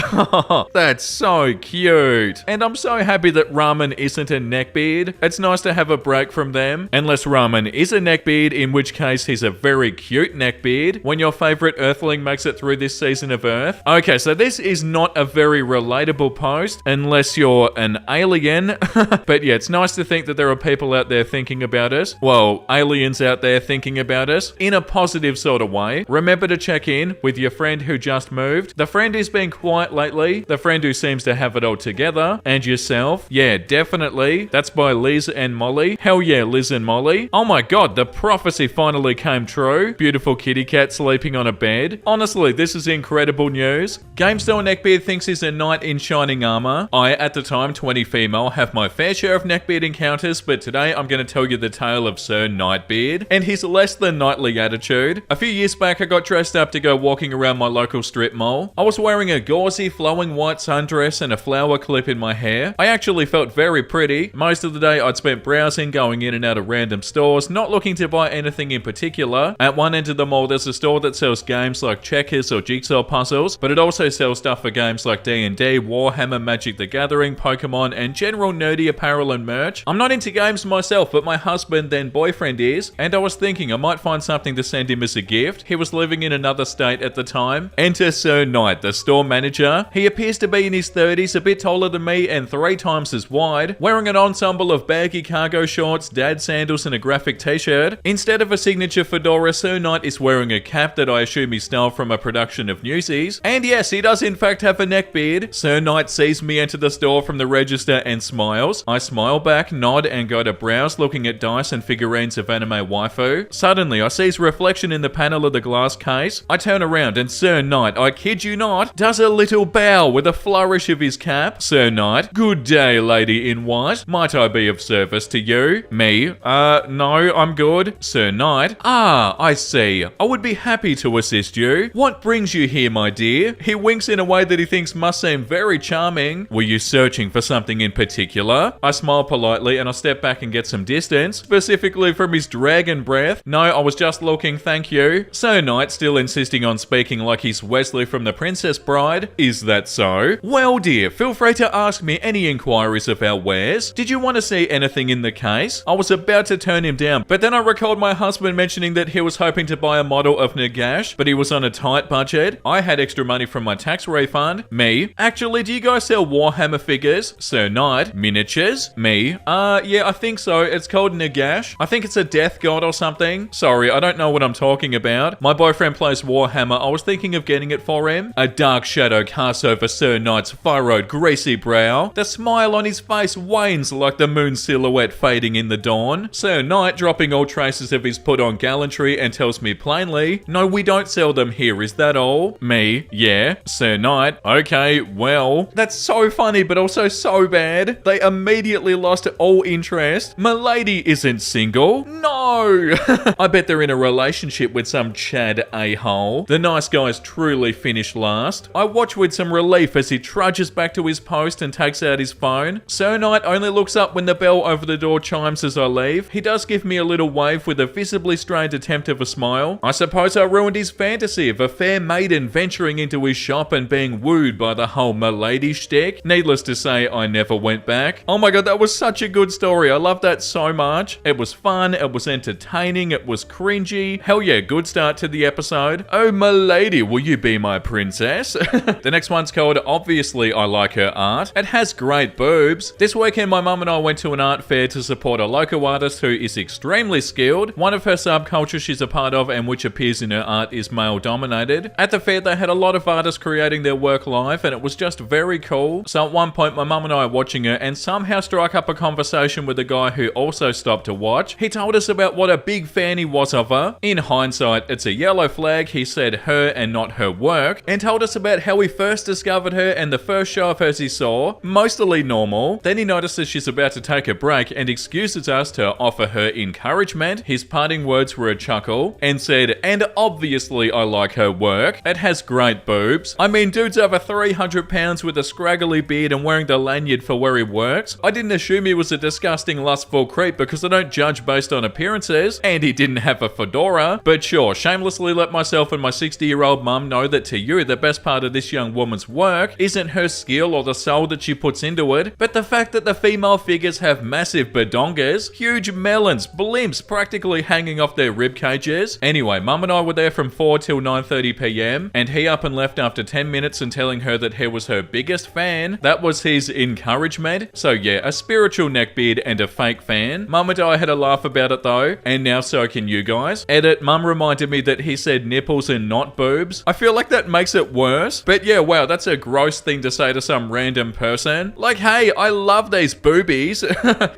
That's so cute. And I'm so happy that Ramen isn't a neckbeard. It's nice to have a break from them. Unless Ramen is a neckbeard, in which case he's a very cute neckbeard. When your favorite earthling makes it through this season of Earth. Okay, so this is not a very relatable post unless you're an alien. But yeah, it's nice to think that there are people out there thinking about us. Well, aliens out there thinking about us in a positive sort of way. Remember to check in with your friend who just moved. The friend who's been quiet lately. The friend who seems to have it all together. And yourself. Yeah, definitely. That's by Liz and Molly. Hell yeah, Liz and Molly. Oh my god, the prophecy finally came true. Beautiful kitty cat sleeping on a bed. Honestly, this is incredible news. GameStore Neckbeard thinks he's a knight in shining armor. I, at the time 20 female, have my fair share of neckbeard encounters, but today I'm going to tell you the tale of Sir Nightbeard and his less than knightly attitude. A few years back, I got dressed up to go walking around my local strip mall. I was wearing a gauzy, flowing white sundress and a flower clip in my hair. I actually felt very pretty. Most of the day I'd spent browsing, going in and out of random stores, not looking to buy anything in particular. At one end of the mall, there's a store that sells games like checkers or jigsaw puzzles, but it also sells stuff for games like D&D, Warhammer, Magic the Gathering, Pokemon, and general nerdy apparel and merch. I'm not into games myself, but my husband, then boyfriend, is, and I was thinking I might find something to send him as a gift. He was living in another state at the time. Enter Sir Knight, the store manager. He appears to be in his 30s, a bit taller than me and 3 times as wide, wearing an ensemble of baggy cargo shorts, dad sandals, and a graphic t-shirt. Instead of a signature fedora, Sir Knight is wearing a cap that I assume he stole from a production of Newsies. And yes, he does in fact have a neckbeard. Sir Knight sees me enter the store from the register and smiles. I smile back, nod, and go to browse, looking at dice and figurines of anime waifu. Suddenly, I see his reflection in the panel of the glass case. I turn around and Sir Knight, I kid you not, does a little bow with a flourish of his cap. Sir Knight, good day, lady in white. Might I be of service to you? Me, no, I'm good. Sir Knight, I see. I would be happy to assist you. What brings you here, my dear? He winks in a way that he thinks must seem very charming. Were you searching for something in particular? I smile politely and I step back and get some distance, specifically from his dragon breath. No, I was just looking, thank you. Sir Knight, still insisting on speaking like he's Wesley from The Princess Bride. Is that so? Well, dear, feel free to ask me any inquiries of our wares. Did you want to see anything in the case? I was about to turn him down, but then I recalled my husband mentioning that he was hoping to buy a model of Nagash, but he was on a tight budget. I had extra money from my tax refund. Me, actually, do you guys sell Warhammer figures? Sir Knight, miniatures? Me, yeah, I think so. It's called Nagash. I think it's a death god or something. Sorry, I don't know what I'm talking about. My boyfriend plays Warhammer. I was thinking of getting it for him. A dark shadow casts over Sir Knight's furrowed, greasy brow. The smile on his face wanes like the moon silhouette fading in the dawn. Sir Knight, dropping all traces of his put-on gallantry, and tells me plainly, no, we don't sell them here, is that all? Me, yeah. Sir Knight, okay, well. That's so funny, but also so bad. They immediately lost all interest. Milady isn't single. No! I bet they're in a relationship with some Chad a-hole. The nice guys truly finished last. I watch with some relief as he trudges back to his post and takes out his phone. Sir Knight only looks up when the bell over the door chimes as I leave. He does give me a little wave with a visibly strained attempt of a smile. I suppose I ruined his fantasy of a fair maiden venturing into his shop and being wooed by the whole milady shtick. Needless to say, I never went back. Oh my god, that was such a good story. I love that so much. It was fun, it was entertaining, it was cringy. Hell yeah, good start to the episode. Oh milady, will you be my princess? The next one's called Obviously I Like Her Art. It has great boobs. This weekend my mum and I went to an art fair to support a local artist who is extremely skilled. One of her subcultures she's a part of and which appears in her art is male dominated. At the fair they had a lot of artists creating their work live and it was just very cool. So at one point my mum and I are watching her and somehow strike up a conversation with a guy who also stopped to watch. He told us about what a big fan he was of her. In hindsight, it's a yellow flag. He said her and not her work, and told us about how he first discovered her and the first show of hers he saw, mostly normal. Then he notices she's about to take a break and excuses us to offer her in encouragement, his parting words were a chuckle, and said, "And obviously I like her work. It has great boobs. I mean, dude's over 300 pounds with a scraggly beard and wearing the lanyard for where he works. I didn't assume he was a disgusting lustful creep because I don't judge based on appearances, and he didn't have a fedora. But sure, shamelessly let myself and my 60-year-old mum know that to you, the best part of this young woman's work isn't her skill or the soul that she puts into it, but the fact that the female figures have massive badongas, huge melons, blimps practically hanging off their rib cages." Anyway, mum and I were there from 4 till 9:30 p.m, and he up and left after 10 minutes and telling her that he was her biggest fan. That was his encouragement. So yeah, a spiritual neckbeard and a fake fan. Mum and I had a laugh about it though, and now so can you guys. Edit, mum reminded me that he said nipples and not boobs. I feel like that makes it worse, but yeah, wow, that's a gross thing to say to some random person. Like, hey, I love these boobies.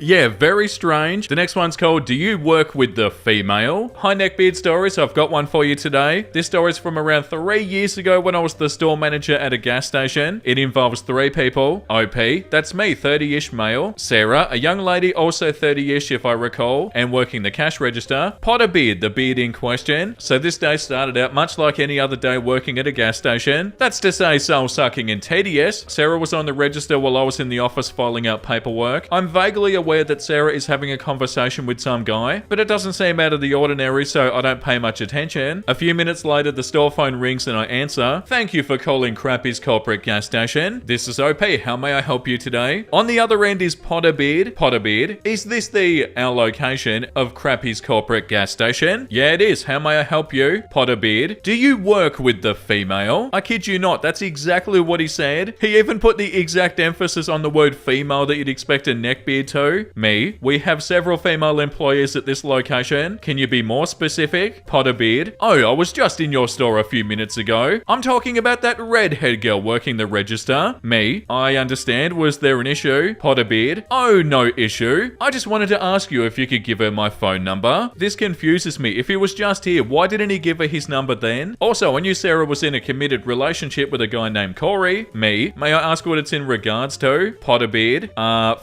Yeah, very strange. The next one's called, "Do you work with the female?" Hi Neckbeard Stories, I've got one for you today. This story's from around 3 years ago when I was the store manager at a gas station. It involves 3 people. OP, that's me, 30-ish male. Sarah, a young lady, also 30-ish if I recall, and working the cash register. Potterbeard, the beard in question. So this day started out much like any other day working at a gas station. That's to say soul-sucking and tedious. Sarah was on the register while I was in the office filing out paperwork. I'm vaguely aware that Sarah is having a conversation with some guy, but it doesn't seem out of the ordinary, so I don't pay much attention. A few minutes later, the store phone rings and I answer. "Thank you for calling Crappy's Culprit Gas Station. This is OP. How may I help you today?" On the other end is Potterbeard. Potterbeard, is this our location of Crappy's Culprit Gas Station? Yeah, it is. How may I help you? Potterbeard, do you work with the female? I kid you not, that's exactly what he said. He even put the exact emphasis on the word female that you'd expect a neckbeard to. Me, we have several female employees at this location. Can you be more specific? Potterbeard, oh, I was just in your store a few minutes ago. I'm talking about that redhead girl working the register. Me, I understand. Was there an issue? Potterbeard, oh, no issue. I just wanted to ask you if you could give her my phone number. This confuses me. If he was just here, why didn't he give her his number then? Also, I knew Sarah was in a committed relationship with a guy named Corey. Me, may I ask what it's in regards to? Potterbeard,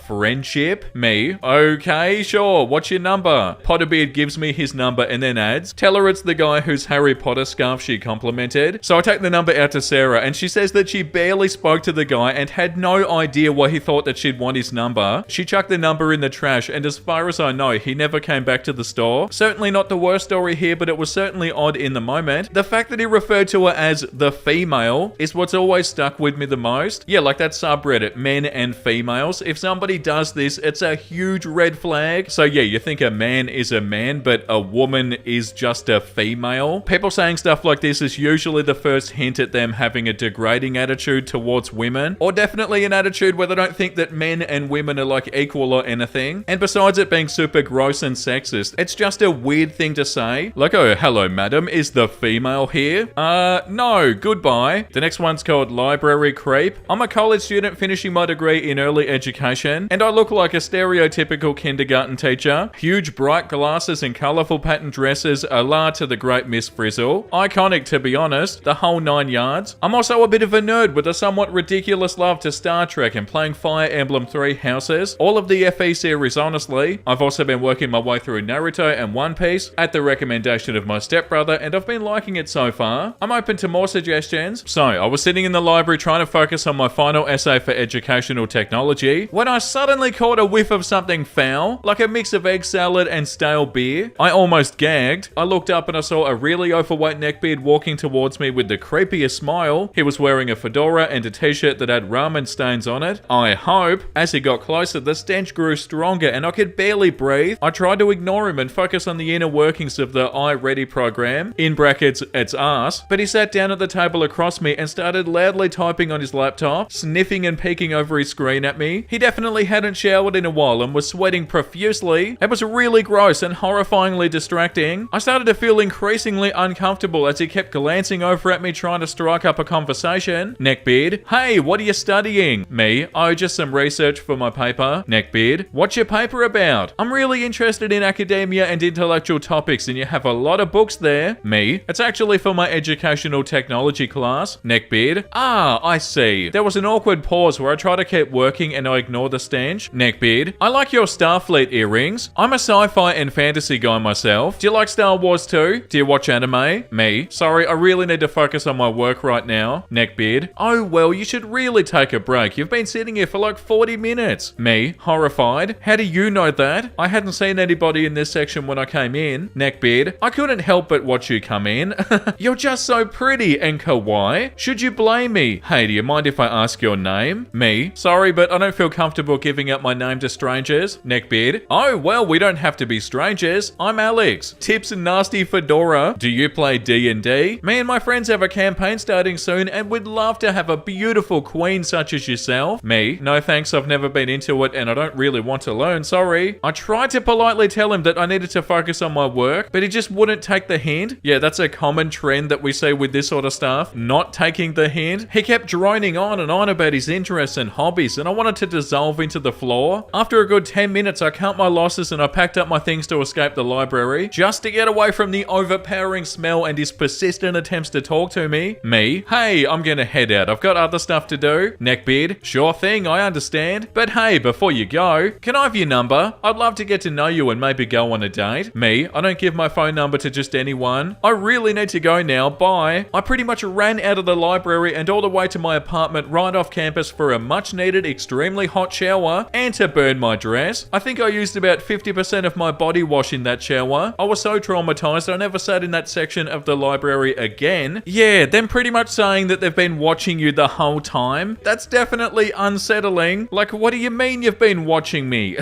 friendship. Me, okay, sure. What's your number? Potterbeard gives me his number and then adds, tell her it's the guy whose Harry Potter scarf she complimented. So I take the number out to Sarah and she says that she barely spoke to the guy and had no idea why he thought that she'd want his number. She chucked the number in the trash, and as far as I know, he never came back to the store. Certainly not the worst story here, but it was certainly odd in the moment. The fact that he referred to her as the female is what's always stuck with me the most. Yeah, like that subreddit, men and females. If somebody does this, it's a huge red flag. So yeah, you think a man is a man, but a woman is just a female. People saying stuff like this is usually the first hint at them having a degrading attitude towards women, or definitely an attitude where they don't think that men and women are like equal or anything. And besides it being super gross and sexist, it's just a weird thing to say. Like, oh, hello madam, is the female here? No, goodbye. The next one's called Library Creep. I'm a college student finishing my degree in early education, and I look like a stereotypical kindergarten teacher. Huge bright glasses and colourful patterned dresses, a la to the great Miss Frizzle. Iconic to be honest, the whole 9 yards. I'm also a bit of a nerd with a somewhat ridiculous love to Star Trek and playing Fire Emblem 3 Houses. All of the FE series honestly. I've also been working my way through Naruto and One Piece at the recommendation of my stepbrother, and I've been liking it so far. I'm open to more suggestions. So, I was sitting in the library trying to focus on my final essay for educational technology when I suddenly caught a whiff of something foul, like a mix of egg salad and stale beer. I almost gagged. I looked up and I saw a really overweight neckbeard walking towards me with the creepiest smile. He was wearing a fedora and a t-shirt that had ramen stains on it. I hope. As he got closer, the stench grew stronger and I could barely breathe. I tried to ignore him and focus on the inner workings of the iReady program, in brackets, its ass, but he sat down at the table across me and started loudly typing on his laptop, sniffing and peeking over his screen at me. He definitely hadn't showered in a while and was sweating profusely. It was really gross and horrifyingly distracting. I started to feel increasingly uncomfortable as he kept glancing over at me trying to strike up a conversation. Neckbeard, hey, what are you studying? Me, oh, just some research for my paper. Neckbeard, what's your paper about? I'm really interested in academia and intellectual topics and you have a lot of books there. Me, it's actually for my educational technology class. Neckbeard, ah, I see. There was an awkward pause where I try to keep working and I ignore the stench. Neckbeard, I like your Starfleet earrings. I'm a sci-fi and fantasy guy myself. Do you like Star Wars too? Do you watch anime? Me? Sorry, I really need to focus on my work right now. Neckbeard. Oh well, you should really take a break. You've been sitting here for like 40 minutes. Me? Horrified. How do you know that? I hadn't seen anybody in this section when I came in. Neckbeard. I couldn't help but watch you come in. You're just so pretty and kawaii. Should you blame me? Hey, do you mind if I ask your name? Me? Sorry, but I don't feel comfortable giving up my name to strangers. Neckbeard. Oh, well, we don't have to be strangers. I'm Alex. Tips and nasty fedora. Do you play D&D? Me and my friends have a campaign starting soon and would love to have a beautiful queen such as yourself. Me? No thanks, I've never been into it and I don't really want to learn, sorry. I tried to politely tell him that I needed to focus on my work, but he just wouldn't take the hint. Yeah, that's a common trend that we see with this sort of stuff. Not taking the hint. He kept droning on and on about his interests and hobbies and I wanted to dissolve into the floor. After a good 10 minutes, I count my losses and I packed up my things to escape the library just to get away from the overpowering smell and his persistent attempts to talk to me. Me? Hey, I'm gonna head out. I've got other stuff to do. Neckbeard? Sure thing, I understand. But hey, before you go, can I have your number? I'd love to get to know you and maybe go on a date. Me? I don't give my phone number to just anyone. I really need to go now. Bye. I pretty much ran out of the library and all the way to my apartment right off campus for a much needed, extremely hot shower and to burn my dress. I think I used about 50% of my body wash in that shower. I was so traumatized I never sat in that section of the library again. Yeah, them pretty much saying that they've been watching you the whole time. That's definitely unsettling. Like, what do you mean you've been watching me?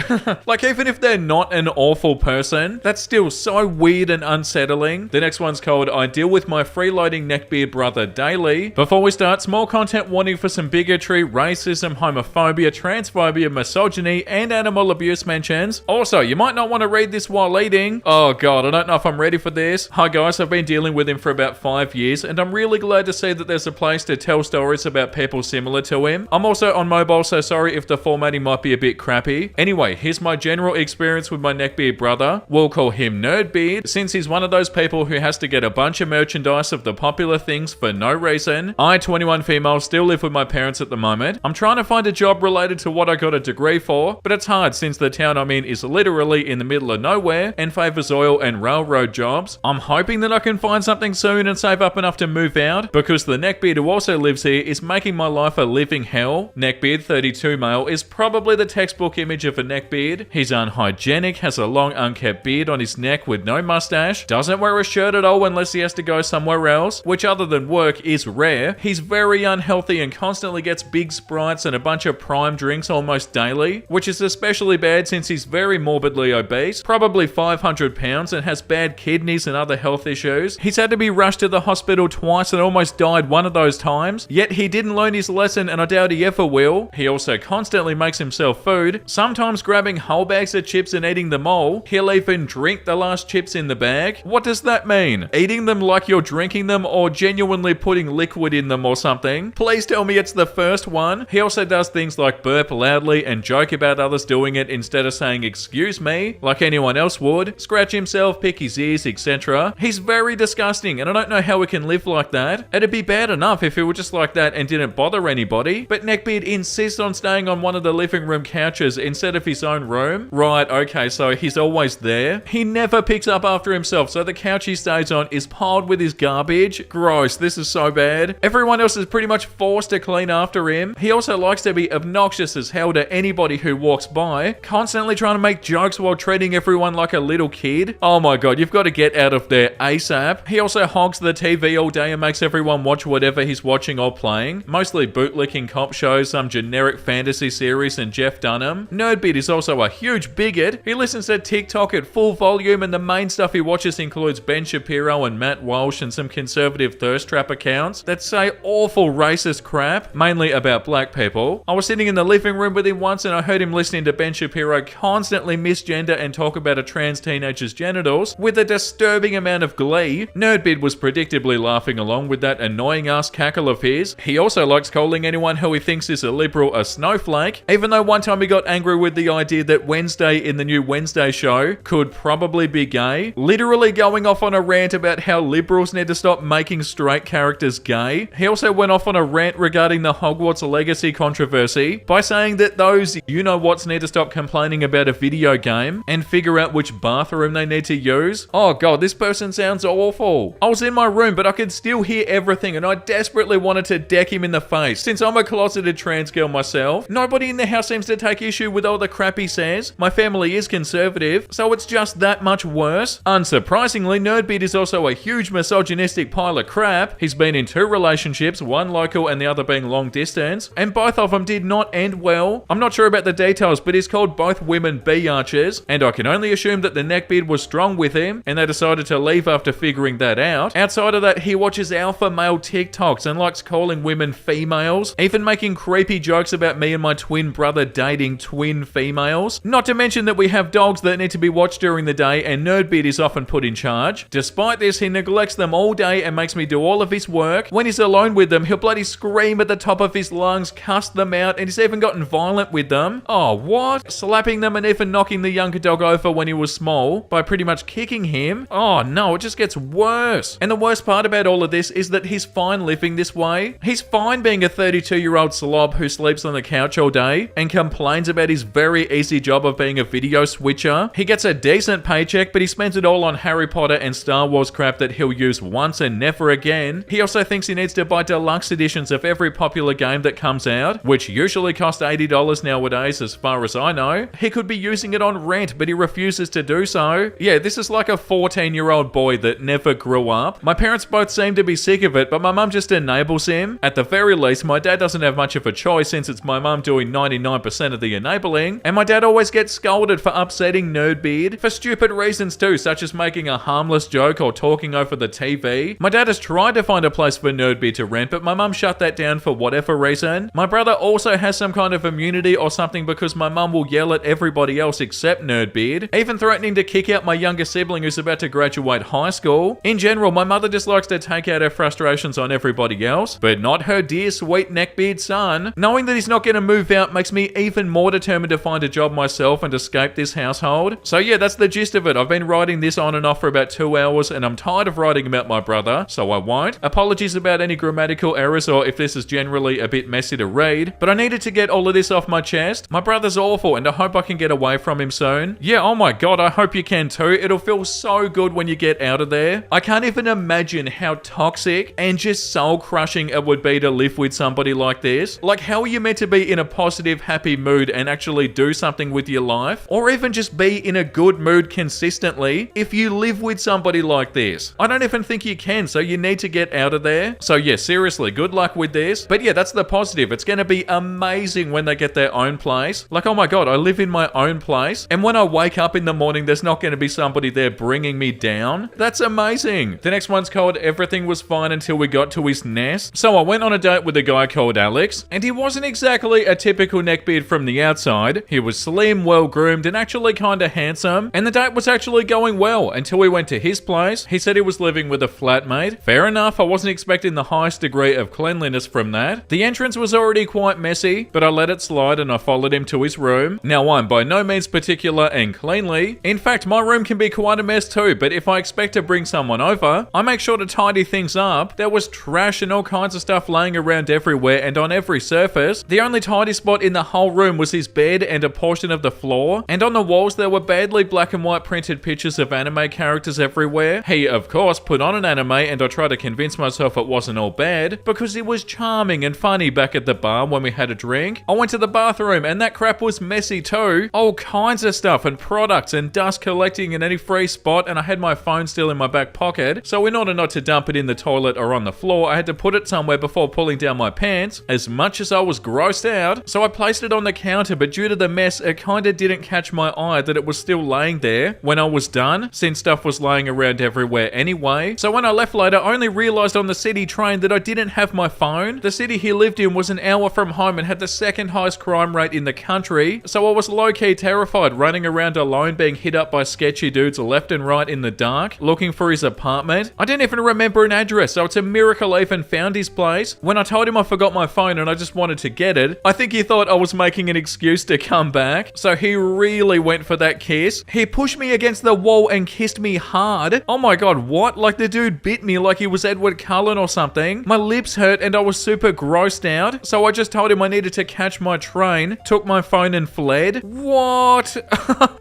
Like, even if they're not an awful person, that's still so weird and unsettling. The next one's called I deal with my freeloading neckbeard brother daily. Before we start, small content warning for some bigotry, racism, homophobia, transphobia, misogyny, and animal abuse mentions. Also, you might not want to read this while eating. Oh god, I don't know if I'm ready for this. Hi guys, I've been dealing with him for about 5 years, and I'm really glad to see that there's a place to tell stories about people similar to him. I'm also on mobile, so sorry if the formatting might be a bit crappy. Anyway, here's my general experience with my neckbeard brother. We'll call him Nerdbeard, since he's one of those people who has to get a bunch of merchandise of the popular things for no reason. I, 21 female, still live with my parents at the moment. I'm trying to find a job related to what I got a degree for, but it's hard since the town I'm in is literally in the middle of nowhere and favors oil and railroad jobs. I'm hoping that I can find something soon and save up enough to move out, because the neckbeard who also lives here is making my life a living hell. Neckbeard, 32 male, is probably the textbook image of a neckbeard. He's unhygienic, has a long unkept beard on his neck with no mustache, doesn't wear a shirt at all unless he has to go somewhere else, which other than work is rare. He's very unhealthy and constantly gets big Sprites and a bunch of prime drinks almost daily, which is especially bad since he's very morbidly obese, probably 500 pounds, and has bad kidneys and other health issues. He's had to be rushed to the hospital twice and almost died one of those times, yet he didn't learn his lesson and I doubt he ever will. He also constantly makes himself food, sometimes grabbing whole bags of chips and eating them all. He'll even drink the last chips in the bag. What does that mean? Eating them like you're drinking them or genuinely putting liquid in them or something? Please tell me it's the first one. He also does things like burp loudly and joke about others doing it instead of saying excuse me, like anyone else would, scratch himself, pick his ears, etc. He's very disgusting and I don't know how we can live like that. It'd be bad enough if he were just like that and didn't bother anybody, but Neckbeard insists on staying on one of the living room couches instead of his own room. Right, okay, so he's always there. He never picks up after himself, so the couch he stays on is piled with his garbage. Gross, this is so bad. Everyone else is pretty much forced to clean after him. He also likes to be obnoxious as hell to anybody who walks by, constantly trying to make jokes while treating everyone like a little kid. Oh my god, you've got to get out of there ASAP. He also hogs the TV all day and makes everyone watch whatever he's watching or playing, mostly bootlicking cop shows, some generic fantasy series, and Jeff Dunham. Nerdbeard is also a huge bigot. He listens to TikTok at full volume and the main stuff he watches includes Ben Shapiro and Matt Walsh and some conservative thirst trap accounts that say awful racist crap, mainly about black people. I was sitting in the living room with him once and I heard him listening to Ben Shapiro constantly misgender and talk about a trans teenager's genitals with a disturbing amount of glee. Nerdbeard was predictably laughing along with that annoying ass cackle of his. He also likes calling anyone who he thinks is a liberal a snowflake, even though one time he got angry with the idea that Wednesday in the new Wednesday show could probably be gay, literally going off on a rant about how liberals need to stop making straight characters gay. He also went off on a rant regarding the Hogwarts Legacy controversy by saying that those you-know-whats need to stop complaining about a video game name and figure out which bathroom they need to use. Oh god, this person sounds awful. I was in my room, but I could still hear everything, and I desperately wanted to deck him in the face. Since I'm a closeted trans girl myself, nobody in the house seems to take issue with all the crap he says. My family is conservative, so it's just that much worse. Unsurprisingly, Nerdbeard is also a huge misogynistic pile of crap. He's been in 2 relationships, one local and the other being long distance, and both of them did not end well. I'm not sure about the details, but he's called both women biatches, and I can only assume that the Neckbeard was strong with him, and they decided to leave after figuring that out. Outside of that, he watches alpha male TikToks and likes calling women females, even making creepy jokes about me and my twin brother dating twin females. Not to mention that we have dogs that need to be watched during the day, and Nerdbeard is often put in charge. Despite this, he neglects them all day and makes me do all of his work. When he's alone with them, he'll bloody scream at the top of his lungs, cuss them out, and he's even gotten violent with them. Oh, what? Slapping them and even knocking the younger dog over when he was small by pretty much kicking him. Oh no, it just gets worse. And the worst part about all of this is that he's fine living this way. He's fine being a 32-year-old slob who sleeps on the couch all day and complains about his very easy job of being a video switcher. He gets a decent paycheck, but he spends it all on Harry Potter and Star Wars crap that he'll use once and never again. He also thinks he needs to buy deluxe editions of every popular game that comes out, which usually cost $80 nowadays as far as I know. He could be using it on rent, but he refuses to do so. Yeah, this is like a 14-year-old boy that never grew up. My parents both seem to be sick of it, but my mum just enables him. At the very least, my dad doesn't have much of a choice since it's my mum doing 99% of the enabling, and my dad always gets scolded for upsetting Nerdbeard for stupid reasons too, such as making a harmless joke or talking over the TV. My dad has tried to find a place for Nerdbeard to rent, but my mum shut that down for whatever reason. My brother also has some kind of immunity or something because my mum will yell at everybody else except Nerdbeard, even threatening to kick out my younger sibling who's about to graduate high school. In general, my mother just likes to take out her frustrations on everybody else, but not her dear sweet Neckbeard son. Knowing that he's not going to move out makes me even more determined to find a job myself and escape this household. So yeah, that's the gist of it. I've been writing this on and off for about 2 hours, and I'm tired of writing about my brother, so I won't. Apologies about any grammatical errors or if this is generally a bit messy to read, but I needed to get all of this off my chest. My brother's awful, and I hope I can get away from him soon. Yeah, oh my god, I hope you can too. It'll feel so good when you get out of there. I can't even imagine how toxic and just soul-crushing it would be to live with somebody like this. Like, how are you meant to be in a positive, happy mood and actually do something with your life? Or even just be in a good mood consistently if you live with somebody like this? I don't even think you can, so you need to get out of there. So yeah, seriously, good luck with this. But yeah, that's the positive. It's going to be amazing when they get their own place. Like, oh my god, I live in my own place, and when I wake up in the morning, there's not going to be somebody there bringing me down. That's amazing. The next one's called Everything Was Fine Until We Got to His Nest. So I went on a date with a guy called Alex, and he wasn't exactly a typical Neckbeard from the outside. He was slim, well-groomed, and actually kinda handsome, and the date was actually going well until we went to his place. He said he was living with a flatmate. Fair enough, I wasn't expecting the highest degree of cleanliness from that. The entrance was already quite messy, but I let it slide and I followed him to his room. Now, I'm by no means particular and cleanly. In fact, my room can be quite a mess too, but if I expect to bring someone over, I make sure to tidy things up. There was trash and all kinds of stuff laying around everywhere and on every surface. The only tidy spot in the whole room was his bed and a portion of the floor, and on the walls there were badly black and white printed pictures of anime characters everywhere. He, of course, put on an anime, and I tried to convince myself it wasn't all bad, because he was charming and funny back at the bar when we had a drink. I went to the bathroom, and that crap was messy too. All kinds of stuff and products and dust collecting in any free spot, and I had my phone still in my back pocket, so in order not to dump it in the toilet or on the floor, I had to put it somewhere before pulling down my pants. As much as I was grossed out, so I placed it on the counter, but due to the mess, it kinda didn't catch my eye that it was still laying there when I was done, since stuff was laying around everywhere anyway. So when I left later, I only realized on the city train that I didn't have my phone. The city he lived in was an hour from home and had the second highest crime rate in the country, so I was low-key terrified running around alone being hit up by sketchy dudes left and right in the dark, looking for his apartment. I didn't even remember an address, so it's a miracle I even found his place. When I told him I forgot my phone and I just wanted to get it, I think he thought I was making an excuse to come back, so he really went for that kiss. He pushed me against the wall and kissed me hard. Oh my god, what? Like the dude bit me like he was Edward Cullen or something. My lips hurt and I was super grossed out, so I just told him I needed to catch my train, took my phone and fled. What?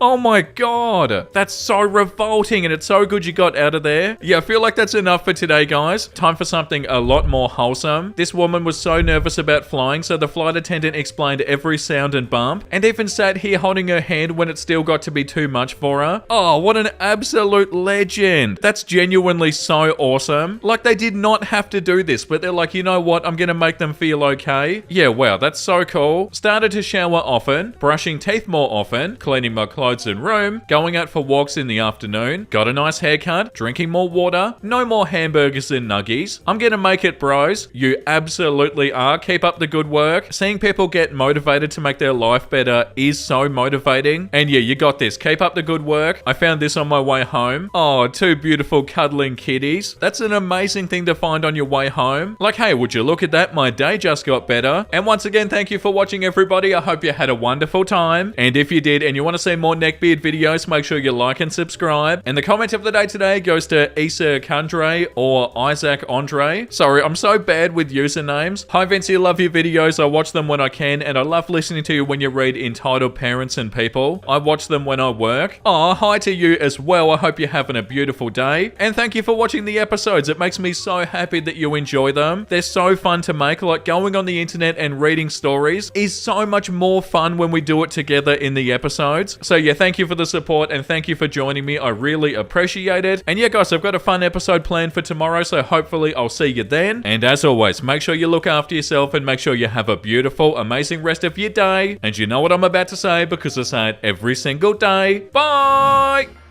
Oh my god. That's so revolting, and it's so good you got out of there. Yeah, I feel like that's enough for today, guys. Time for something a lot more wholesome. This woman was so nervous about flying, so the flight attendant explained every sound and bump, and even sat here holding her hand when it still got to be too much for her. Oh, what an absolute legend. That's genuinely so awesome. Like, they did not have to do this, but they're like, you know what? I'm gonna make them feel okay. Yeah, wow, that's so cool. Started to shower often, brushing teeth more often, cleaning my clothes and room, going out for walks in the afternoon, got a nice haircut, drinking more water, no more hamburgers and nuggies. I'm gonna make it, bros. You absolutely are. Keep up the good work. Seeing people get motivated to make their life better is so motivating. And yeah, you got this. Keep up the good work. I found this on my way home. Oh, two beautiful cuddling kitties. That's an amazing thing to find on your way home. Like, hey, would you look at that? My day just got better. And once again, thank you for watching, everybody. I hope you had a wonderful time. And if you did and you want to see more Neckbeard videos, make sure you like and subscribe. And the comment of the day today goes to Isa Kandre or Isaac Andre. Sorry, I'm so bad with usernames. Hi Vinci, I love your videos. I watch them when I can, and I love listening to you when you read Entitled Parents and People. I watch them when I work. Aw, hi to you as well. I hope you're having a beautiful day. And thank you for watching the episodes. It makes me so happy that you enjoy them. They're so fun to make. Like, going on the internet and reading stories is so much more fun when we do it together in the episodes. So yeah, thank you for the support and thank you for joining me. I really appreciate it. And yeah, guys, I've got a fun episode planned for tomorrow, so hopefully I'll see you then. And as always, make sure you look after yourself and make sure you have a beautiful, amazing rest of your day. And you know what I'm about to say because I say it every single day. Bye!